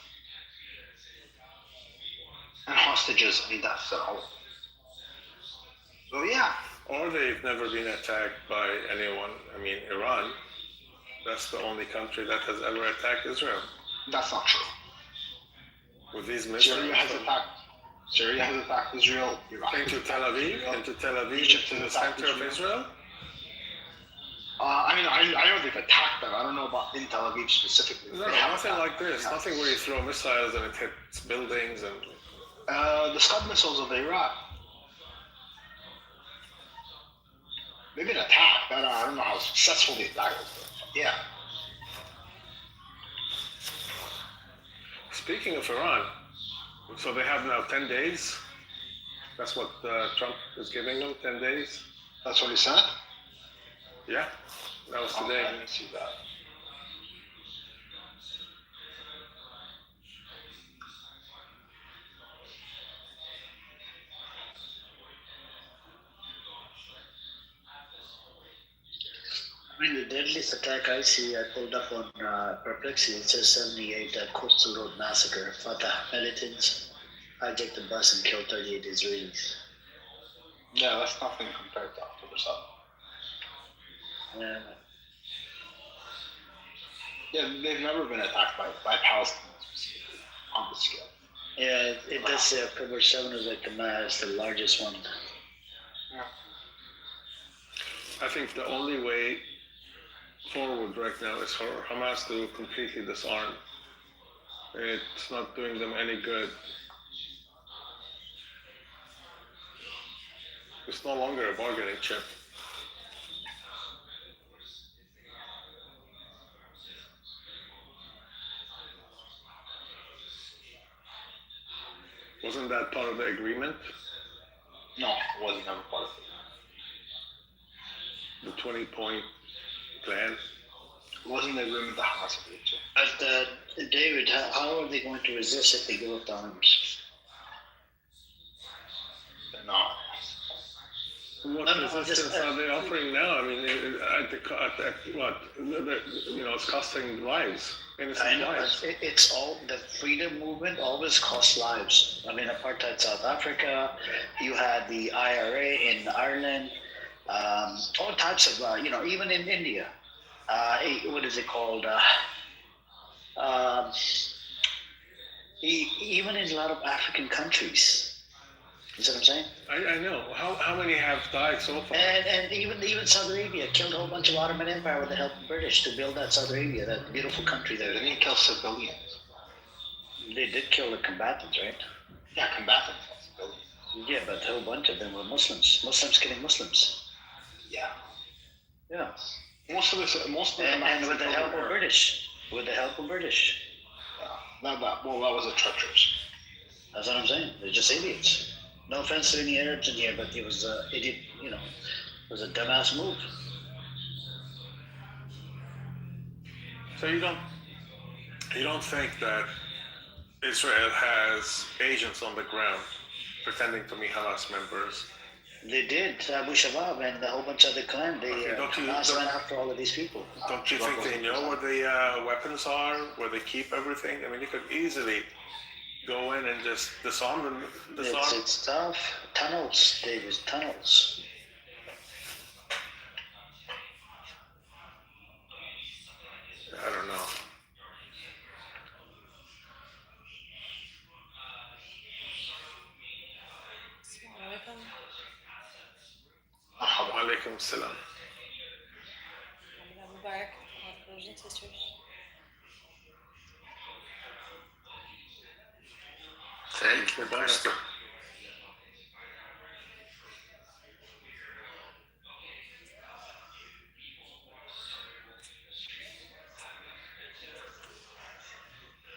And hostages and deaths at all. So yeah. Or they've never been attacked by anyone. I mean, Iran, that's the only country that has ever attacked Israel. That's not true. With these missiles. Syria has attacked Israel. Iraq into Tel Aviv, Egypt to the center of Israel? I know they've attacked them. I don't know about in Tel Aviv specifically. No, nothing like this. Nothing where you throw missiles and it hits buildings and. The Scud missiles of Iraq. Maybe an attack. I don't know how successful the attack was. Yeah. Speaking of Iran, so they have now 10 days. That's what Trump is giving them, 10 days. That's what he said? Yeah, that was today. I didn't see that. I mean, the deadliest attack I see, I pulled up on Perplexity, it says 78 Coastal Road Massacre, Fatah militants. hijacked the bus and killed 38 Israelis. Yeah, that's nothing compared to October 7th. Yeah. Yeah, they've never been attacked by Palestinians on this scale. Yeah, it does say October 7 is like the largest one. I think the only way forward right now is for Hamas to completely disarm. It's not doing them any good. It's no longer a bargaining chip. Wasn't that part of the agreement? No, it wasn't never part of it. The 20-point plan? It wasn't the agreement that Hamas agreed to. But David, how are they going to resist if they give up the arms? They're not. What resistance are they offering now? I mean, it's costing lives, innocent lives. It's all the freedom movement always costs lives. I mean, apartheid South Africa, you had the IRA in Ireland, all types of, even in India. What is it called? Even in a lot of African countries. You see what I'm saying? I know. How many have died so far? And even Saudi Arabia killed a whole bunch of Ottoman Empire with the help of the British to build that Saudi Arabia, that beautiful country there. They didn't kill civilians. They did kill the combatants, right? Yeah, combatants. Yeah, but a whole bunch of them were Muslims. Muslims killing Muslims. Yeah. Yeah. Most of the and with the help of British. With the help of British. Yeah. That was a treacherous. That's what I'm saying. They're just idiots. No offense to any Arabs in here, but it was a idiot. It was a dumbass move. So you don't think that Israel has agents on the ground pretending to be Hamas members? They did. Abu Shabaab and a whole bunch of the clan. Hamas went after all of these people. Don't you think they know where the weapons are, where they keep everything? I mean, you could easily go in and just disarm them. It's tough. Tunnels, David, tunnels. I don't know. Alaikum salam. Mubarak, all brothers and sisters. Thank you, Pastor.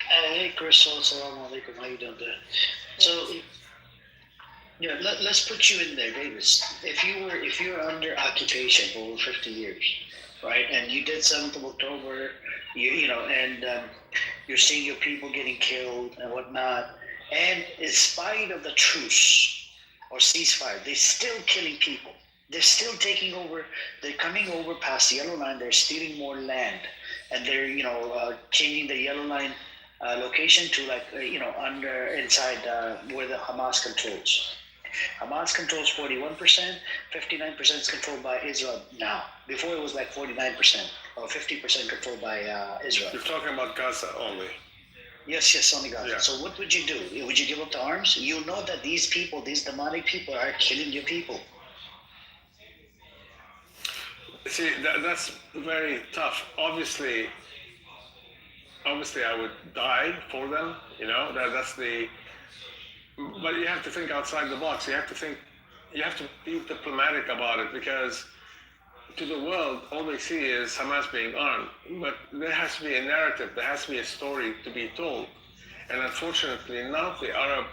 Hey, Crystal, assalamu alaikum. How you doing there? So, let's put you in there, Davis. If you're under occupation for over 50 years, right, and you did 7th of October, and you're seeing your people getting killed and whatnot, and in spite of the truce or ceasefire, they're still killing people. They're still taking over. They're coming over past the yellow line. They're stealing more land, and they're changing the yellow line location to inside where the Hamas controls. Hamas controls 41%, 59% is controlled by Israel now. Before it was like 49% or 50% controlled by Israel. You're talking about Gaza only. Yes, only Gaza. Yeah. So what would you do? Would you give up the arms? You know that these people, these demonic people are killing your people. See, that's very tough. Obviously I would die for them, that's the, but you have to think outside the box. You have to be diplomatic about it, because to the world, all they see is Hamas being armed. But there has to be a narrative, there has to be a story to be told. And unfortunately, none of the Arab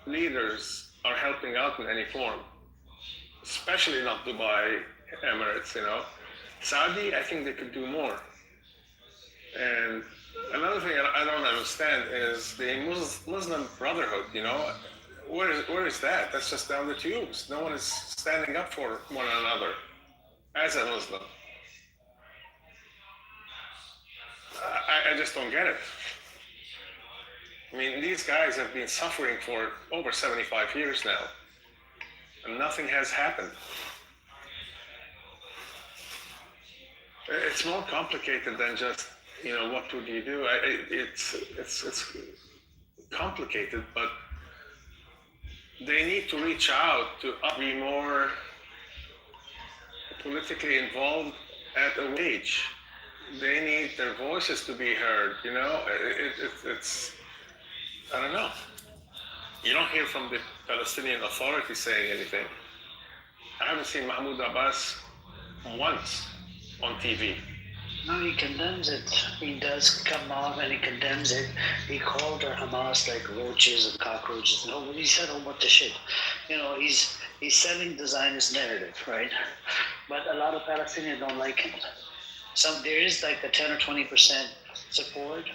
leaders are helping out in any form, especially not Dubai, Emirates, Saudi, I think they could do more. And another thing I don't understand is the Muslim Brotherhood, where is that? That's just down the tubes. No one is standing up for one another as a Muslim. I just don't get it. I mean, these guys have been suffering for over 75 years now, and nothing has happened. It's more complicated than just, what would you do? It's complicated, but they need to reach out to be more politically involved at a wage. They need their voices to be heard. It's I don't know. You don't hear from the Palestinian Authority saying anything. I haven't seen Mahmoud Abbas once on TV. No, he condemns it. He does come out and he condemns it. He called our Hamas like roaches and cockroaches. No, he said a whole bunch of shit. He's selling the Zionist narrative, right? But a lot of Palestinians don't like him. There is like a 10 or 20% support.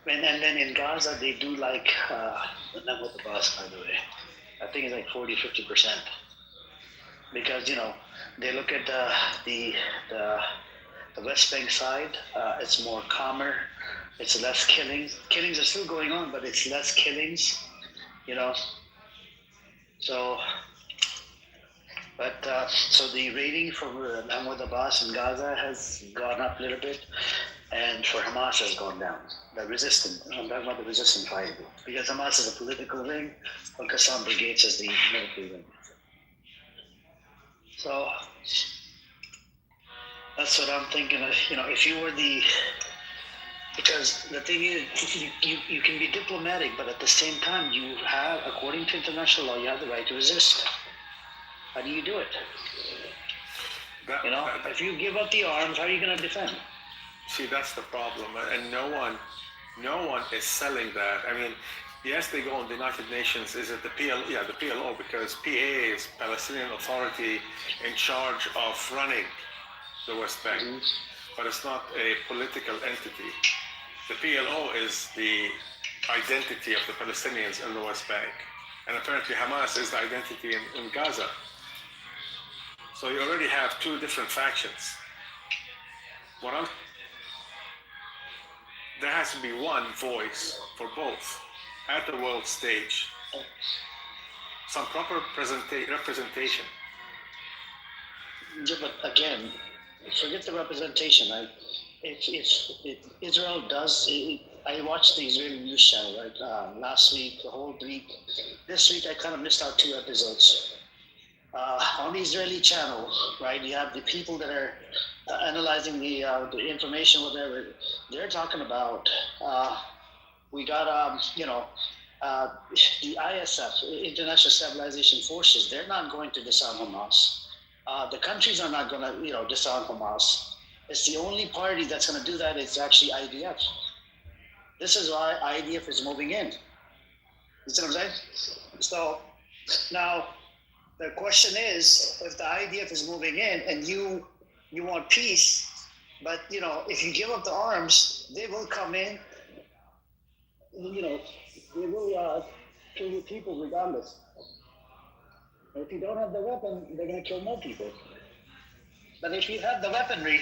And then in Gaza, they do like, not with the boss, by the way. I think it's like 40, 50%. Because, they look at the West Bank side, it's more calmer, it's less killings. Killings are still going on, but it's less killings, So, so the rating for Mahmoud Abbas in Gaza has gone up a little bit, and for Hamas has gone down. I'm talking about the resistant fighting. Because Hamas is a political wing, or Qassam Brigades is the military wing. So, that's what I'm thinking of. If you were because the thing is, you can be diplomatic, but at the same time, you have, according to international law, you have the right to resist. How do you do it? If you give up the arms, how are you going to defend? See, that's the problem, and no one is selling that. I mean, yes, they go on the United Nations. Is it the PLO? Yeah, the PLO, because PA is Palestinian Authority in charge of running the West Bank, but it's not a political entity. The PLO is the identity of the Palestinians in the West Bank, and apparently Hamas is the identity in Gaza. So you already have two different factions. There has to be one voice for both at the world stage. Some proper representation. Yeah, but again, forget the representation. Israel does. I watched the Israeli news channel last week, the whole week. This week I kind of missed out 2 episodes. On the Israeli channel, right? You have the people that are analyzing the information, whatever. They're talking about. We got the ISF, International Stabilization Forces. They're not going to disarm Hamas. The countries are not going to, disarm Hamas. It's the only party that's going to do that is actually IDF. This is why IDF is moving in. You see what I'm saying? So now the question is, if the IDF is moving in and you want peace, but if you give up the arms, they will come in. They will kill your people regardless. If you don't have the weapon, they're going to kill more people. But if you have the weaponry,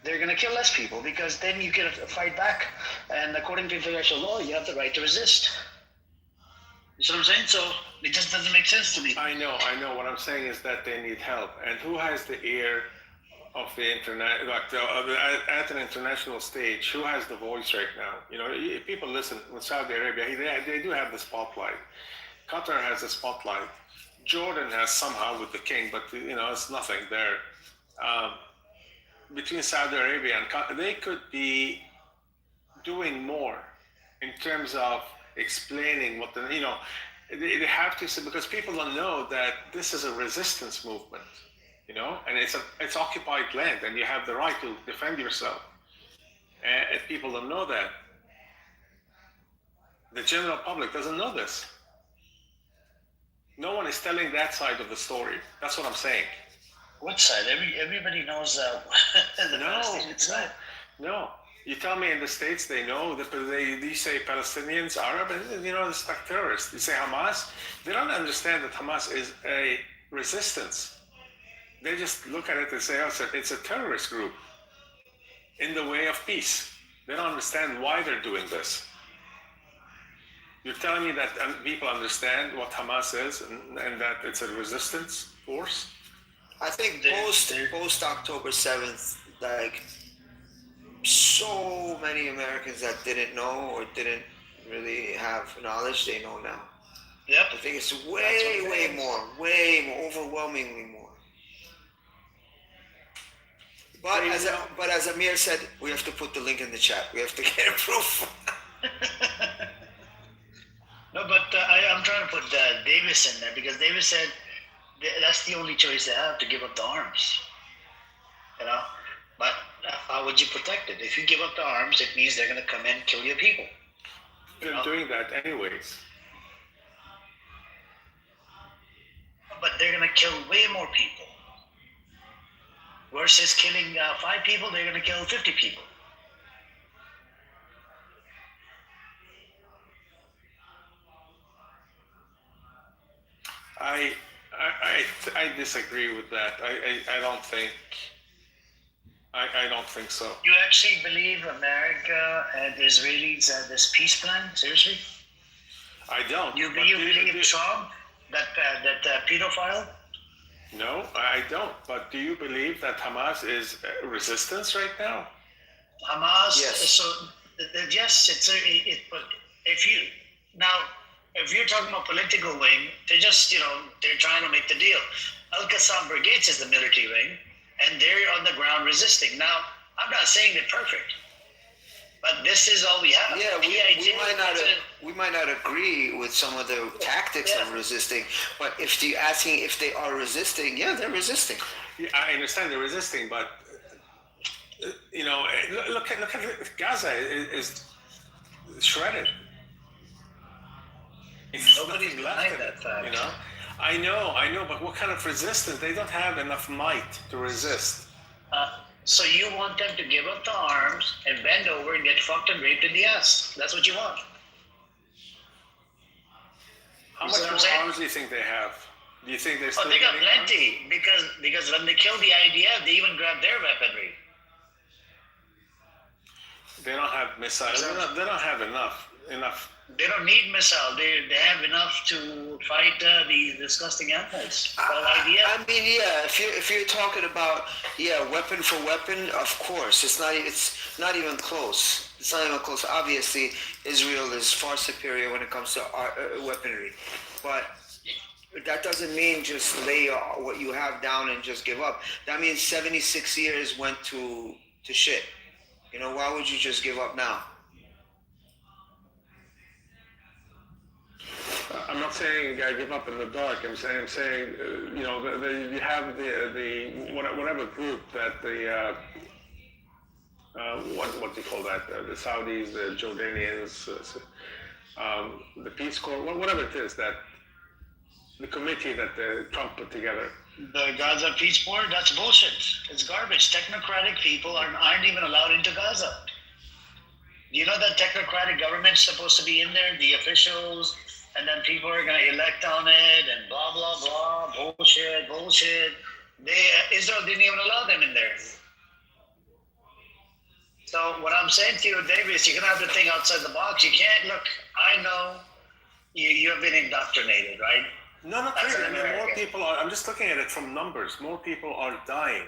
they're going to kill less people because then you can fight back. And according to international law, you have the right to resist. You see what I'm saying? So it just doesn't make sense to me. I know. What I'm saying is that they need help. And who has the ear of the internet, at an international stage? Who has the voice right now? People listen with Saudi Arabia. They do have the spotlight. Qatar has the spotlight. Jordan has somehow with the king, but it's nothing there. Between Saudi Arabia and Qatar, they could be doing more in terms of explaining what they have to, because people don't know that this is a resistance movement, and it's occupied land, and you have the right to defend yourself. And people don't know that. The general public doesn't know this. No one is telling that side of the story. That's what I'm saying. What side? Everybody knows the Palestinian side. No. You tell me in the States they know, they say Palestinians, Arab, and it's like terrorists. You say Hamas, they don't understand that Hamas is a resistance. They just look at it and say, it's a terrorist group in the way of peace. They don't understand why they're doing this. You're telling me that people understand what Hamas is and that it's a resistance force? I think post October 7th, like so many Americans that didn't know or didn't really have knowledge, they know now. Yep. I think it's way more, overwhelmingly more. But as Amir said, we have to put the link in the chat. We have to get a proof. No, but I'm trying to put Davis in there because Davis said that's the only choice they have, to give up the arms. You know, but how would you protect it? If you give up the arms, it means they're going to come in and kill your people. They're doing that anyways. But they're going to kill way more people. Versus killing 5 people, they're going to kill 50 people. I disagree with that. I don't think. I don't think so. You actually believe America and the Israelis had this peace plan? Seriously? I don't. You believe Trump, that pedophile? No, I don't. But do you believe that Hamas is resistance right now? Hamas. Yes. So yes, but if you're talking about political wing, they're trying to make the deal. Al-Qassam Brigades is the military wing, and they're on the ground resisting. Now, I'm not saying they're perfect, but this is all we have. Yeah, we might not agree with some of the tactics of resisting, but if you're asking if they are resisting, yeah, they're resisting. Yeah, I understand they're resisting, but look at Gaza is shredded. Nobody's behind that fact. I know, but what kind of resistance? They don't have enough might to resist. So you want them to give up the arms and bend over and get fucked and raped in the ass? That's what you want? How much more arms do you think they have? Do you think they're still? They got plenty because when they killed the IDF, they even grabbed their weaponry. They don't have missiles. They don't have enough. They don't need missile. They have enough to fight the disgusting animals. I mean, yeah. If you're talking about weapon for weapon, of course, it's not even close. It's not even close. Obviously, Israel is far superior when it comes to weaponry, but that doesn't mean just lay what you have down and just give up. That means 76 years went to shit. Why would you just give up now? I'm not saying give up in the dark. I'm saying you have the whatever group that the what do you call that? The Saudis, the Jordanians, the Peace Corps, whatever it is, that the committee that Trump put together. The Gaza Peace Corps, that's bullshit. It's garbage. Technocratic people aren't even allowed into Gaza. You know that technocratic government's supposed to be in there, the officials, and then people are going to elect on it and blah, blah, blah, bullshit. Israel didn't even allow them in there. So what I'm saying to you, Davis, you're going to have to think outside the box. You can't, look, I know you have been indoctrinated, right? No, not really. I mean, more people are, I'm just looking at it from numbers. More people are dying.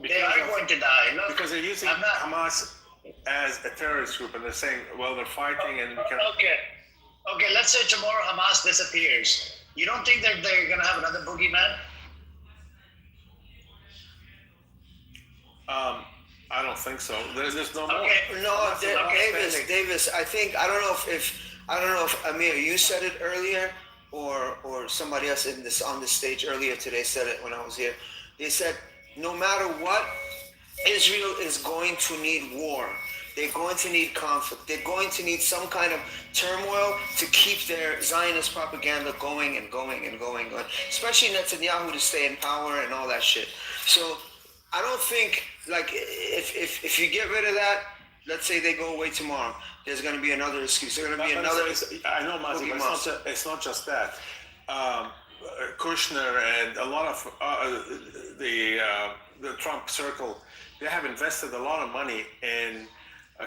They are going to die. Look, because they're using Hamas as a terrorist group, and they're saying, well, they're fighting and we can... Okay, let's say tomorrow Hamas disappears. You don't think that they're going to have another boogeyman? I don't think so. There's no more. No, Davis. I don't know if Amir, you said it earlier, or somebody else on this stage earlier today said it when I was here. They said no matter what, Israel is going to need war. They're going to need conflict. They're going to need some kind of turmoil to keep their Zionist propaganda going and going and going. Especially Netanyahu to stay in power and all that shit. So I don't think, like, if you get rid of that, let's say they go away tomorrow, there's going to be another excuse. There's going to be another... I know, Mazi, but it's not just that. Kushner and a lot of the Trump circle, they have invested a lot of money in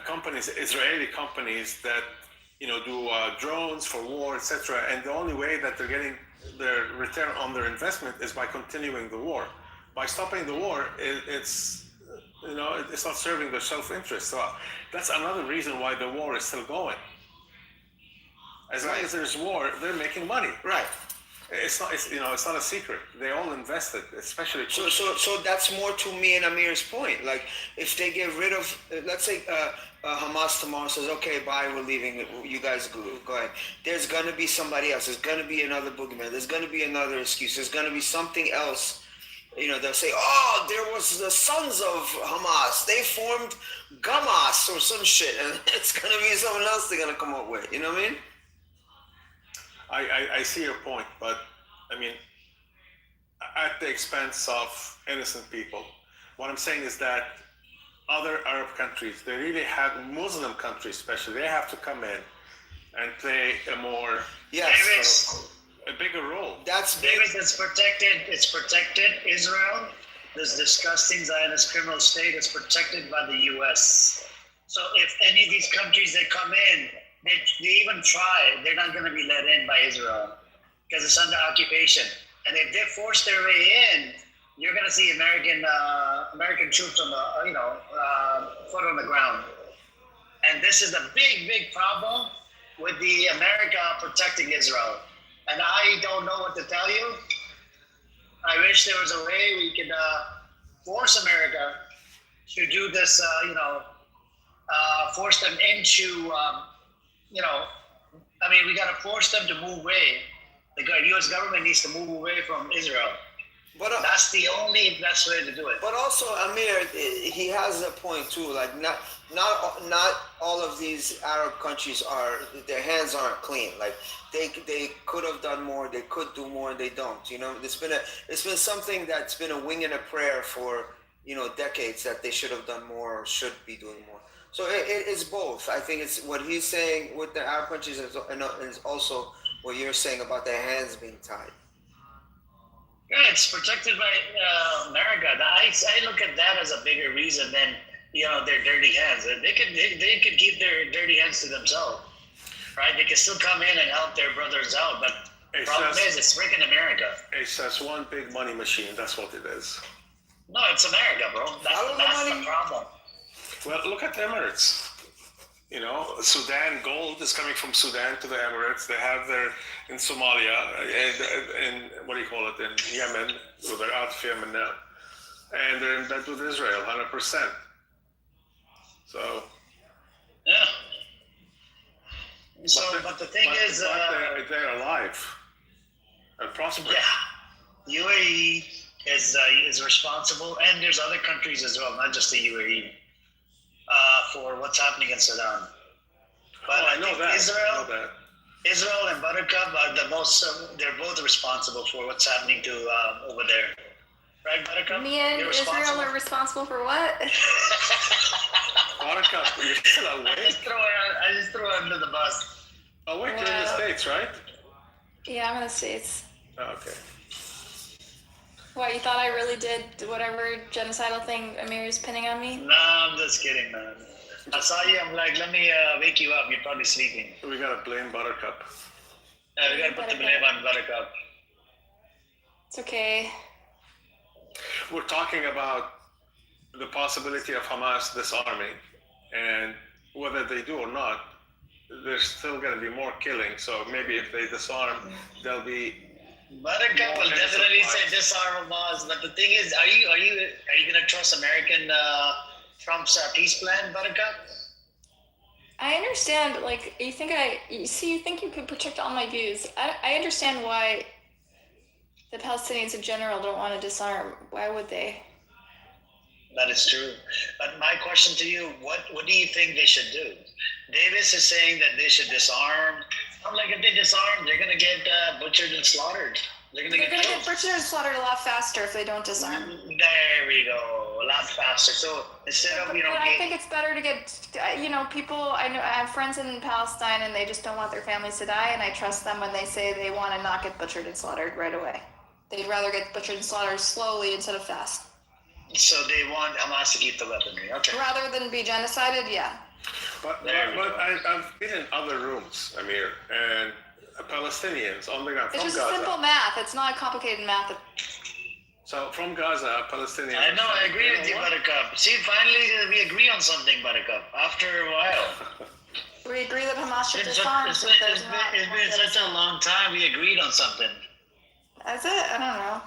companies, Israeli companies that do drones for war, etc. And the only way that they're getting their return on their investment is by continuing the war. By stopping the war, it's not serving their self-interest. So that's another reason why the war is still going. As long as there's war, they're making money. Right. It's not a secret. They all invested, especially. So that's more to me and Amir's point. Like, if they get rid of, let's say, Hamas tomorrow says, okay, bye, we're leaving. You guys go ahead. There's gonna be somebody else. There's gonna be another boogeyman. There's gonna be another excuse. There's gonna be something else. They'll say, oh, there was the sons of Hamas. They formed Gamas or some shit, and it's gonna be someone else they're gonna come up with. You know what I mean? I see your point, but I mean, at the expense of innocent people. What I'm saying is that other Arab countries, they really have, Muslim countries especially, they have to come in and play a more, a bigger role. Davis, it's protected. Israel, this disgusting Zionist criminal state, is protected by the U.S. So if any of these countries that come in, they even try, they're not going to be let in by Israel because it's under occupation. And if they force their way in, you're going to see American troops on the foot on the ground. And this is a big problem with the America protecting Israel. And I don't know what to tell you. I wish there was a way we could force America to do this. Force them into. We got to force them to move away. The U.S. government needs to move away from Israel. But that's the only best way to do it. But also, Amir, he has a point too. Like, not all of these Arab countries their hands aren't clean. Like, they could have done more. They could do more, and they don't. It's been something that's been a wing and a prayer for decades, that they should have done more or should be doing more. So it's both. I think it's what he's saying with the Arab countries is also what you're saying about their hands being tied. Yeah, it's protected by America. I look at that as a bigger reason than their dirty hands. They could keep their dirty hands to themselves, right? They can still come in and help their brothers out, but the problem is it's freaking America. It's just one big money machine. That's what it is. No, it's America, bro. That's the problem. Well, look at the Emirates. Sudan, gold is coming from Sudan to the Emirates. They have in Somalia, and what do you call it, in Yemen, well, they're out of Yemen now. And they're in bed with Israel, 100%. So. Yeah. So, but the thing is... they're alive and prospering. Yeah. UAE is responsible, and there's other countries as well, not just the UAE. For what's happening in Sudan. But I know that. Israel and Buttercup are the most, they're both responsible for what's happening over there. Right, Buttercup? Me and Israel are responsible for what? Buttercup, you're still awake? I just threw her under the bus. Oh, wait, you're in the States, right? Yeah, I'm in the States. Oh, okay. What, you thought I really did whatever genocidal thing Amir's pinning on me? No, I'm just kidding, man. I saw you, I'm like, let me wake you up. You're probably sleeping. We gotta blame Buttercup. We gotta put the blame on Buttercup. It's okay. We're talking about the possibility of Hamas disarming, and whether they do or not, there's still gonna be more killing. So maybe if they disarm, there'll be Buttercup will definitely say disarm Hamas, but the thing is, are you gonna trust American Trump's peace plan, Buttercup? I understand. Like, you think you could protect all my views. I understand why the Palestinians in general don't want to disarm. Why would they? That is true. But my question to you, what do you think they should do? Davis is saying that they should disarm. I'm like, if they disarm, they're going to get butchered and slaughtered. They're going to get butchered and slaughtered a lot faster if they don't disarm. There we go. A lot faster. So instead of, I think it's better to get, people, I have friends in Palestine and they just don't want their families to die, and I trust them when they say they want to not get butchered and slaughtered right away. They'd rather get butchered and slaughtered slowly instead of fast. So they want Hamas to keep the weaponry, okay. Rather than be genocided, yeah. But There we go. I've been in other rooms, Amir, and Palestinians on the ground It's from just Gaza. simple math. It's not complicated math. So from Gaza, Palestinians. I know, I agree you with you, know what? Buttercup. See, finally we agree on something, Buttercup. After a while. We agree that Hamas should It's disarm. been such a long time. We agreed on something. Is it? I don't know.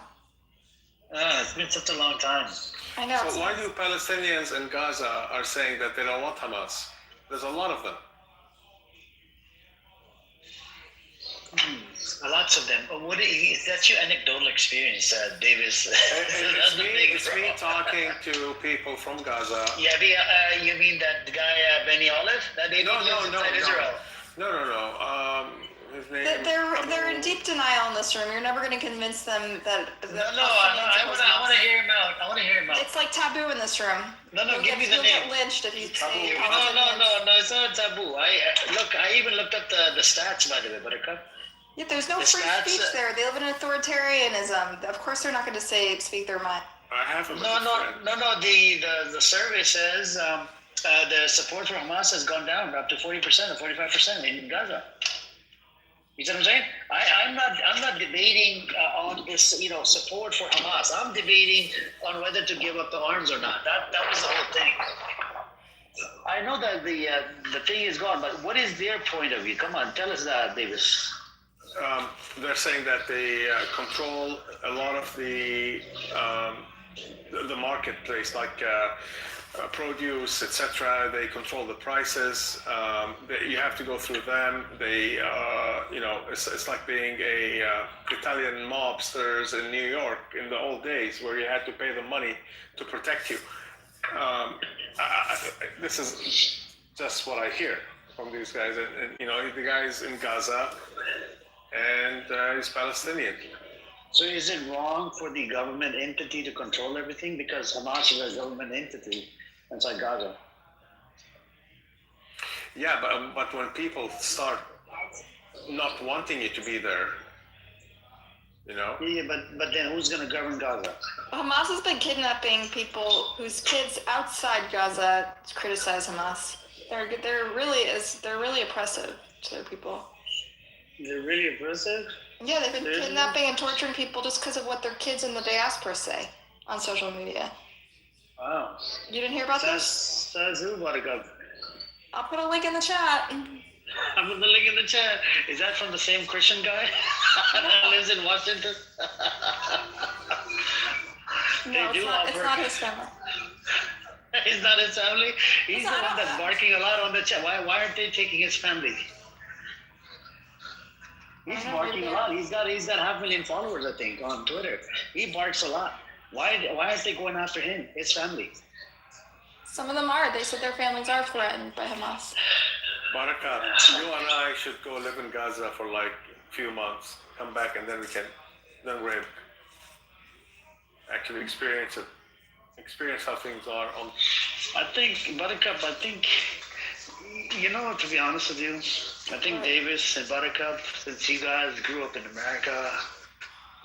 It's been such a long time. I know. So why do Palestinians in Gaza are saying that they don't want Hamas? There's a lot of them. Lots of them. That's your anecdotal experience, Davis. It's me talking to people from Gaza. Yeah, you mean that guy Benny Olive? That they lives inside Israel. No. His name. They're in deep denial in this room. You're never going to convince them that. I want to hear him out. I want to hear him out. It's like taboo in this room. No, give me the name. You'll get lynched if you say. No, it's not taboo. I even looked up the stats, by the way, Buttercup. Yeah, there's no free speech there. They live in authoritarianism. Of course, they're not going to speak their mind. I have a No. The survey says the support for Hamas has gone down up to 40% or 45% in Gaza. You see what I'm saying? I'm not debating on this, support for Hamas. I'm debating on whether to give up the arms or not. That was the whole thing. I know that the thing is gone, but what is their point of view? Come on, tell us that, Davis. They're saying that they control a lot of the marketplace, like produce, etc. They control the prices. You have to go through them. They, it's like being a Italian mobsters in New York in the old days, where you had to pay them money to protect you. This is just what I hear from these guys, and the guy's in Gaza, and he's Palestinian. So is it wrong for the government entity to control everything, because Hamas is a government entity inside Gaza? Yeah, but when people start not wanting you to be there, Yeah, but then who's going to govern Gaza? Hamas has been kidnapping people whose kids outside Gaza criticize Hamas. They're really oppressive to their people. They're really oppressive? Yeah, they've been kidnapping and torturing people just because of what their kids in the diaspora say on social media. Wow. You didn't hear about this? Says who, Buttercup? I'll put a link in the chat. I'll put the link in the chat. Is that from the same Christian guy that lives in Washington? No, it's not his family. It's not his family? He's the one that's barking a lot on the chat. Why aren't they taking his family? He's barking a lot. He's got 500,000 followers, I think, on Twitter. He barks a lot. Why aren't they going after him, his family? Some of them are. They said their families are threatened by Hamas. Barakat, you and I should go live in Gaza for like a few months, come back, and then we're actually experience how things are on. I think, Buttercup, to be honest with you, I think Davis and Buttercup, since you guys grew up in America,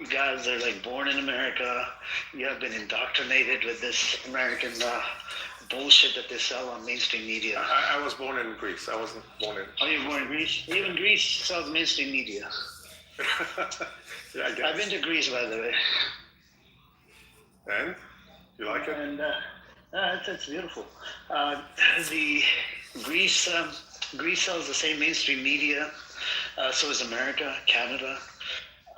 you guys are like born in America, you have been indoctrinated with this American bullshit that they sell on mainstream media. I was born in Greece. I wasn't born in... Oh, you were born in Greece? Even Greece sells mainstream media. Yeah, I guess. I've been to Greece, by the way. And? You like it? And it's beautiful. The Greece sells the same mainstream media. So is America, Canada,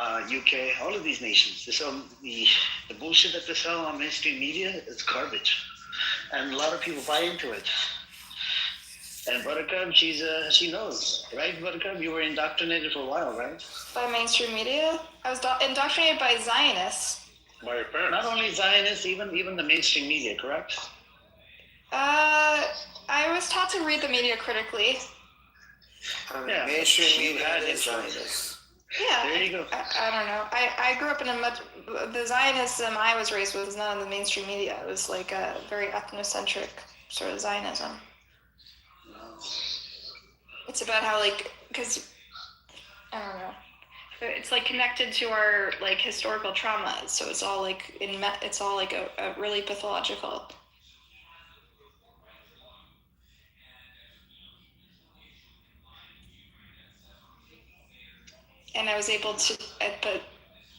UK, all of these nations. They sell the bullshit that they sell on mainstream media. It's garbage, and a lot of people buy into it. And Buttercup, she knows, right? Buttercup, you were indoctrinated for a while, right? By mainstream media? I was indoctrinated by Zionists. By your parents? Not only Zionists, even the mainstream media, correct? I was taught to read the media critically. Yeah, mainstream media is Zionists. Yeah. There you go. I don't know. I grew up in the Zionism I was raised with was not in the mainstream media. It was like a very ethnocentric sort of Zionism. It's about how because I don't know. It's connected to our historical trauma. So it's all it's all a really pathological. and I was able to, but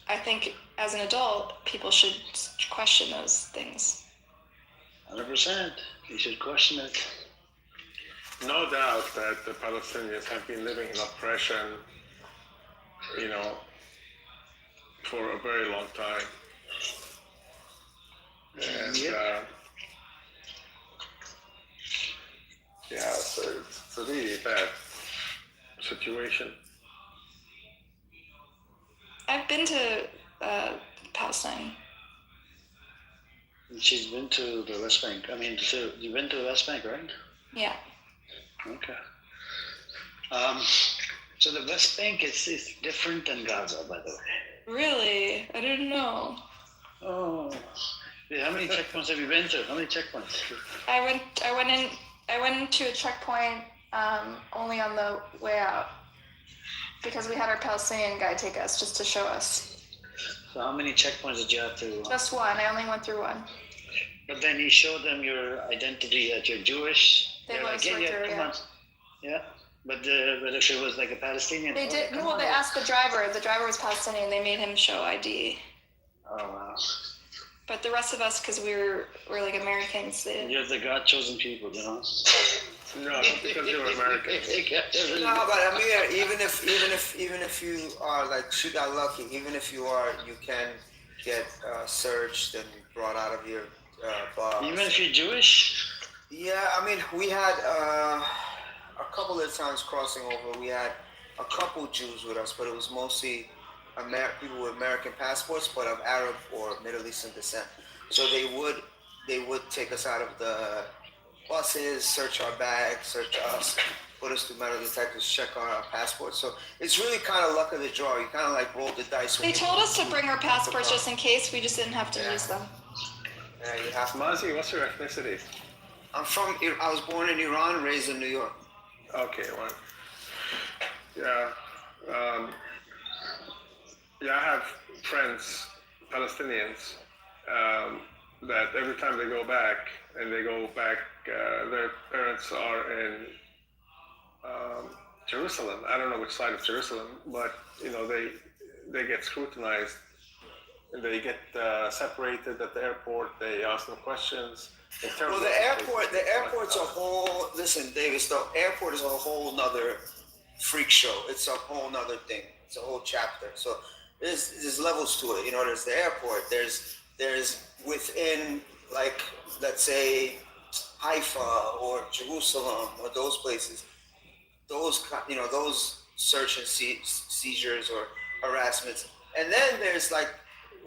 I think as an adult, people should question those things. 100%. You should question it. No doubt that the Palestinians have been living in oppression, you know, for a very long time. And yeah, so it's a really bad situation. I've been to Palestine. She's been to the West Bank. I mean, you've been to the West Bank, right? Yeah. Okay. So the West Bank is different than Gaza, by the way. Really? I didn't know. Oh. Yeah, how many checkpoints have you been to? How many checkpoints? I went into a checkpoint only on the way out because we had our Palestinian guy take us just to show us. So how many checkpoints did you have to? Just one. I only went through one. But then you showed them your identity that you're Jewish. They let us right through, yeah. Yeah. But if it was like a Palestinian. They did. No, they asked the driver. The driver was Palestinian. They made him show ID. Oh wow. But the rest of us, because we're like Americans, they. You're the God-chosen people, you know. No, because you're American. No, but I mean, even if you are like, she got lucky. Even if you are, you can get searched and brought out of your bus. Even if you're Jewish. Yeah, I mean, we had a couple of times crossing over. We had a couple Jews with us, but it was mostly people with American passports, but of Arab or Middle Eastern descent. So they would take us out of the buses, search our bags, search us, put us through metal detectors, check our passports. So it's really kind of luck of the draw. You kind of like roll the dice. They told us to bring our passports just in case. We just didn't have to use them. Yeah, you have to. Mazi, what's your ethnicity? I was born in Iran, raised in New York. Okay, well, yeah. Yeah, I have friends, Palestinians, that every time they go back, their parents are in Jerusalem. I don't know which side of Jerusalem, but you know they get scrutinized. And they get separated at the airport. They ask them questions. Well, the airport's a whole. Listen, Davis, the airport is a whole nother freak show. It's a whole nother thing. It's a whole chapter. So there's levels to it. You know, there's the airport. There's within, like, let's say Haifa or Jerusalem or those places. Those search and seizures or harassments. And then there's like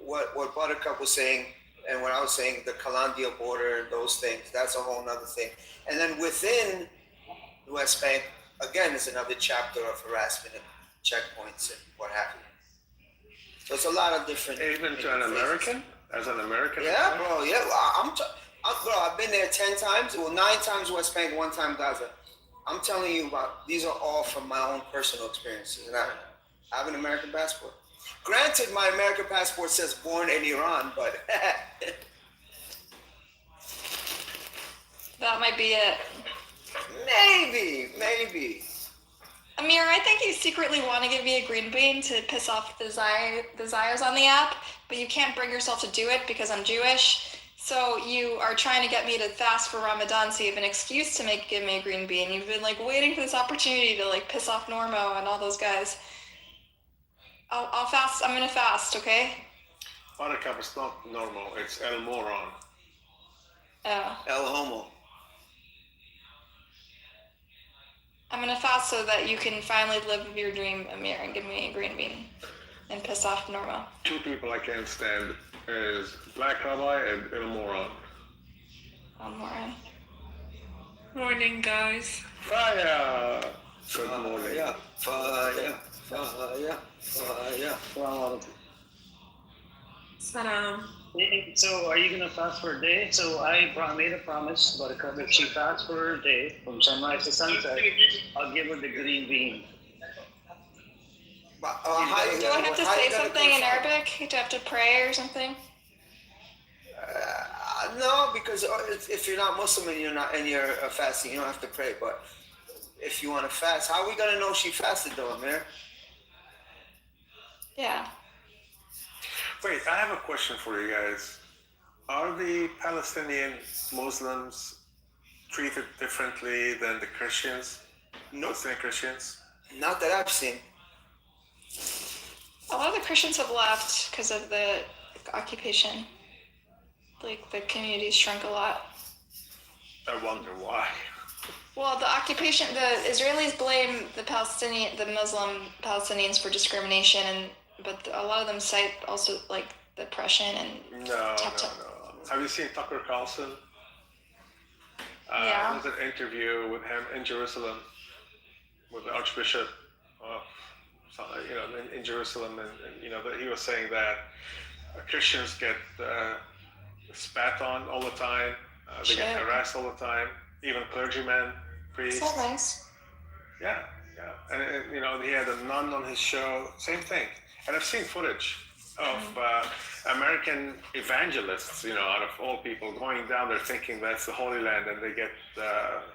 what Buttercup was saying, and what I was saying, the Kalandia border, those things, that's a whole nother thing. And then within the West Bank, again, is another chapter of harassment and checkpoints and what have you. So it's a lot of different. Even to an American? As an American? Yeah, bro, yeah. Bro, I've been there 10 times, well, 9 times West Bank, 1 time Gaza. I'm telling you these are all from my own personal experiences. And I have an American passport. Granted, my American passport says born in Iran, but that might be it. Maybe. Amir, I think you secretly want to give me a green bean to piss off the Zayos on the app, but you can't bring yourself to do it because I'm Jewish. So you are trying to get me to fast for Ramadan, so you have an excuse to give me a green bean. You've been like waiting for this opportunity to like piss off Normo and all those guys. I'll fast. I'm gonna fast, okay? Buttercup, it's not normal. It's El Moron. Oh. El Homo. I'm gonna fast so that you can finally live your dream, Amir, and give me a green bean and piss off Norma. 2 people I can't stand is Black Rabbi and El Moron. El Moron. Morning, guys. Fire! Good morning. Fire. Salam. So are you gonna fast for a day? So I made a promise, Buttercup, if she fasts for a day from sunrise to sunset, I'll give her the green bean. Do I have to say something in Arabic? Do I have to pray or something? No, because if you're not Muslim and you're fasting, you don't have to pray. But if you want to fast, how are we gonna know she fasted though, Amir? Yeah. Wait, I have a question for you guys. Are the Palestinian Muslims treated differently than the Christians? No, Palestinian Christians? not that I've seen. A lot of the Christians have left because of the occupation. Like the community shrunk a lot. I wonder why. Well, the occupation, the Israelis blame the Muslim Palestinians for discrimination, but a lot of them cite also like oppression and. No. Have you seen Tucker Carlson? Yeah. There's an interview with him in Jerusalem with the Archbishop of, in Jerusalem, and that he was saying that Christians get spat on all the time, they get harassed all the time, even clergymen, priests. Is that nice? Yeah. And he had a nun on his show, same thing. And I've seen footage of American evangelists, out of all people, going down there thinking that's the Holy Land, and they get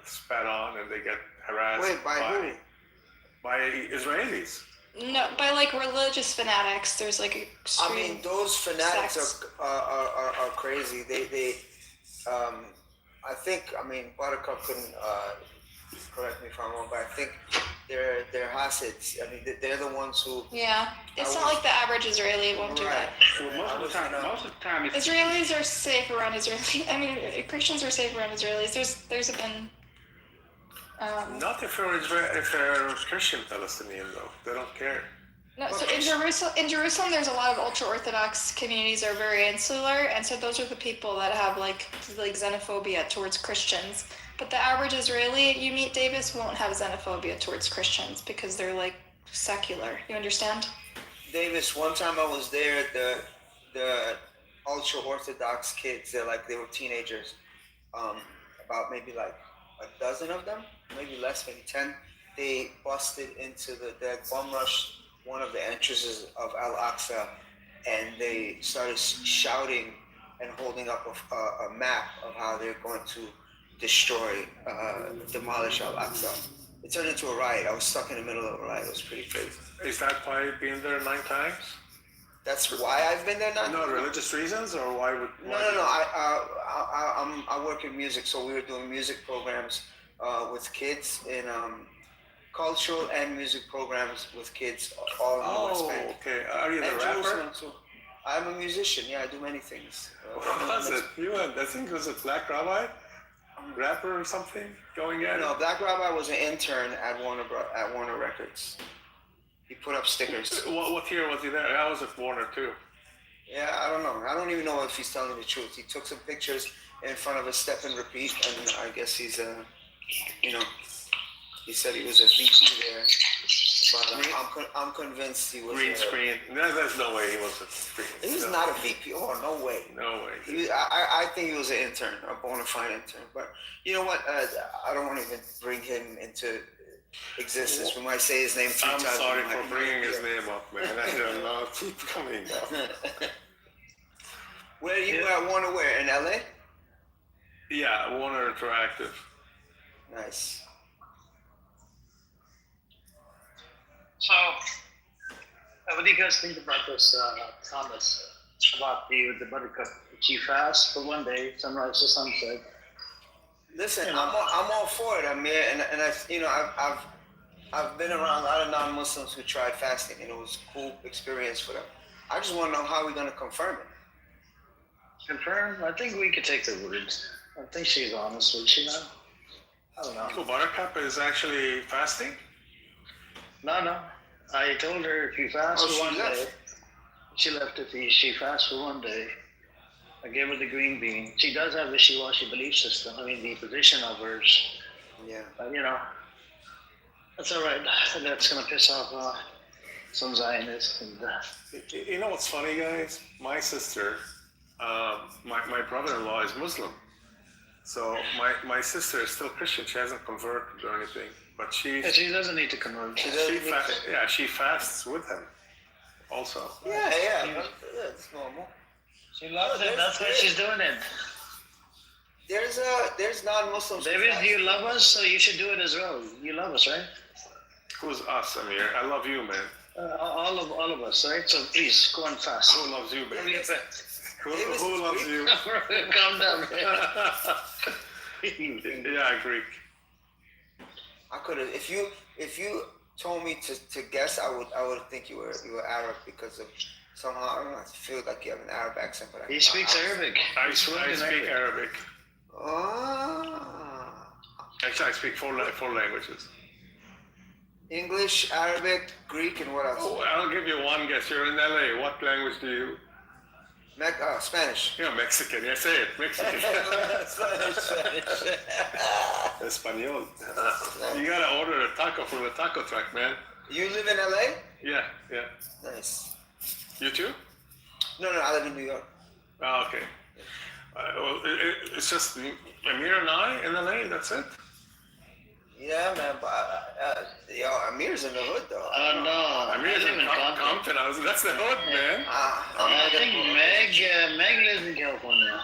spat on and they get harassed. Wait, by who? By Israelis. No, by like religious fanatics. There's like extreme. I mean, those fanatics are crazy. They I think, Buttercup couldn't correct me if I'm wrong, but I think they're Hasids. I mean, they're the ones who. Yeah, it's not like the average Israeli won't do that. Well, most of the time, it's Israelis are safe around Israelis. I mean, Christians are safe around Israelis. There's been. Not if you're Christian Palestinian though. They don't care. No, so in Jerusalem, there's a lot of ultra-Orthodox communities that are very insular, and so those are the people that have like xenophobia towards Christians. But the average Israeli you meet, Davis, won't have xenophobia towards Christians because they're like secular. You understand? Davis, one time I was there, the ultra-Orthodox kids, they were teenagers, about maybe like a dozen of them, maybe less, maybe 10. They busted into they bum rushed one of the entrances of Al-Aqsa, and they started shouting and holding up a map of how they're going to demolish Al-Aqsa. It turned into a riot. I was stuck in the middle of a riot. It was pretty crazy. Is that why you've been there 9 times? That's why I've been there 9 times? No, religious reasons, or why would? No. I work in music, so we were doing music programs with kids in cultural and music programs with kids all in the West Bank. Okay. Are you the rapper? I'm a musician. Yeah, I do many things. What was it? I think it was a Black Rabbi, rapper or something going at it. No, Black Rabbi was an intern at Warner Records. He put up stickers. What year was he there? I was at Warner too. Yeah, I don't know. I don't even know if he's telling the truth. He took some pictures in front of a step and repeat, and I guess he's he said he was a VP there, but I'm convinced he was. Green screen. There's no way he was a green. He was not a VP. Oh, no way. No way. I think he was an intern, a bona fide intern. But you know what? I don't want to even bring him into existence. We might say his name 3 times. I'm sorry for bringing his name up, man. I don't know. Keep coming up. Where are you at Warner? Where? In LA? Yeah, Warner Interactive. Nice. So, what do you guys think about this, Thomas? About the Buttercup? She fast for one day, sunrise to sunset. Listen, I'm all for it, Amir, and I've been around a lot of non-Muslims who tried fasting, and it was a cool experience for them. I just want to know how we're going to confirm it. Confirm? I think we could take her word. I think she's honest, would she not? I don't know. So Buttercup is actually fasting? No. I told her if you fast for one day, she left it. She fasts for one day. I gave her the green bean. She does have wishy-washy belief system. I mean, the position of hers. Yeah. But, that's all right. That's gonna piss off some Zionists. And you know what's funny, guys? My sister, my brother-in-law is Muslim. So my sister is still Christian. She hasn't converted or anything, but she doesn't need to convert. She fasts with him, also. Yeah, that's normal. She loves it. That's why she's doing it. There's non-Muslims. David, do you love us? So you should do it as well. You love us, right? Who's us, Amir? I love you, man. all of us, right? So please go on fast. Who loves you, baby? Hurry up. Who loves you? Calm down, man. Yeah, Greek. I could have if you told me to guess, I would think you were Arab because of somehow I don't know. I feel like you have an Arab accent, but He speaks Arabic. I speak Arabic. Ah. Actually, I speak four languages. English, Arabic, Greek, and what else? Oh, I'll give you one guess. You're in LA. What language do you? Spanish. You're Mexican. Yeah, say it. Mexican. Spanish. Espanol. You gotta order a taco from the taco truck, man. You live in LA? Yeah. Nice. You too? No, I live in New York. Oh, okay. Well, it's just Amir and I in LA. That's it. Yeah, man, but Amir's in the hood though. Oh no, Amir's in Compton. That's the hood, man. I think Meg lives in California.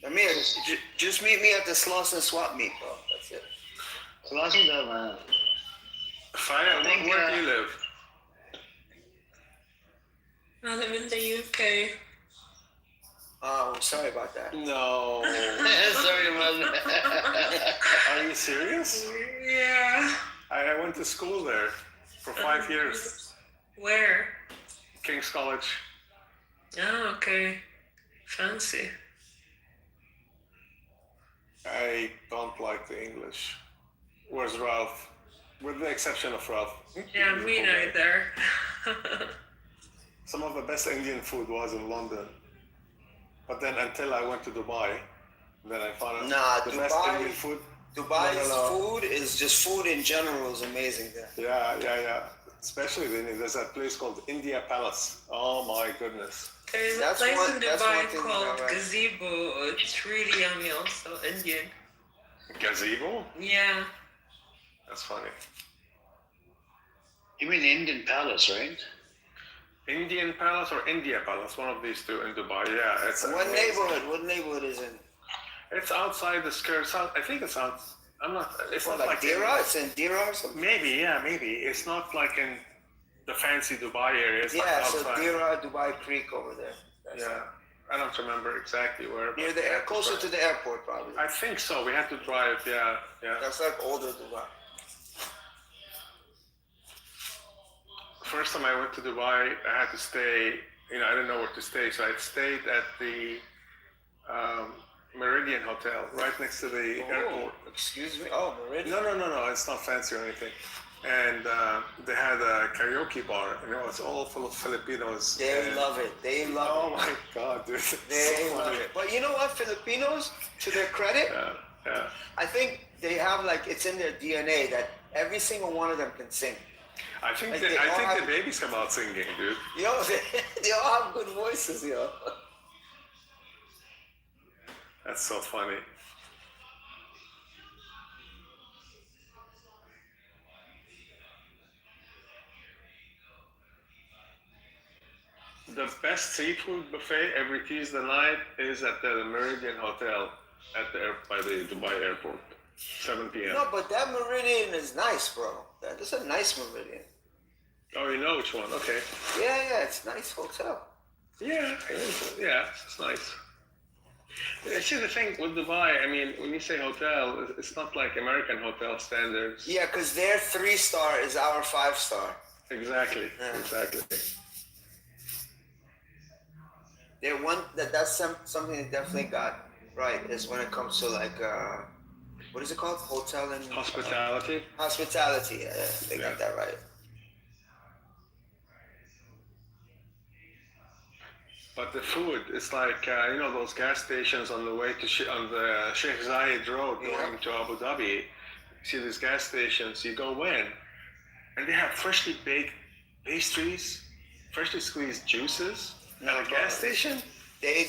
Amir, just meet me at the Slauson swap meet, bro. That's it. Slauson, man. Fire, where do you live? I live in the UK. Oh, sorry about that. No. Sorry about that. Are you serious? Yeah. I went to school there for 5 years. Where? King's College. Oh, okay. Fancy. I don't like the English. Where's Ralph? With the exception of Ralph. Yeah, me neither. Some of the best Indian food was in London. But then until I went to Dubai, then I found out the best Indian food. Dubai's food is just food in general is amazing there. Yeah. Especially there's that place called India Palace. Oh my goodness. There's a place in Dubai called Gazebo. It's really yummy also, Indian. Gazebo? Yeah. That's funny. You mean Indian Palace, right? Indian Palace or India Palace, one of these two in Dubai. Yeah, it's What neighborhood? What neighborhood is it? It's outside the skirt. I think it's out. I'm not. It's not like Dira. It's in Dira or something. Maybe. It's not like in the fancy Dubai area. It's like so outside. Dira, Dubai Creek over there. I don't remember exactly where. Near the closer to the airport, probably. I think so. We had to drive. Yeah. That's like older Dubai. First time I went to Dubai, I had to stay. I didn't know where to stay, so I stayed at the Meridian Hotel, right next to the airport. Excuse me? Oh, Meridian? No, it's not fancy or anything. And they had a karaoke bar, and it was all full of Filipinos. They love it. Oh my God, dude. They love it. But you know what? Filipinos, to their credit, I think they have it's in their DNA that every single one of them can sing. I think the babies come out singing, dude. Yo, they all have good voices, yo. That's so funny. The best seafood buffet every Tuesday night is at the Meridian Hotel by the Dubai airport, 7 p.m. No, but that Meridian is nice, bro. That's a nice Meridian. Oh, you know which one? Okay. Yeah, it's a nice hotel. Yeah, it's nice. See, the thing with Dubai, when you say hotel, it's not like American hotel standards. Yeah, because their 3-star is our 5-star. Exactly. That's something they definitely got right is when it comes to what is it called? Hotel and hospitality. Hospitality. Yeah, they got that right. But the food, it's like those gas stations on the way to on the Sheikh Zayed Road going to Abu Dhabi. You see these gas stations, you go in, and they have freshly baked pastries, freshly squeezed juices at a gas station. They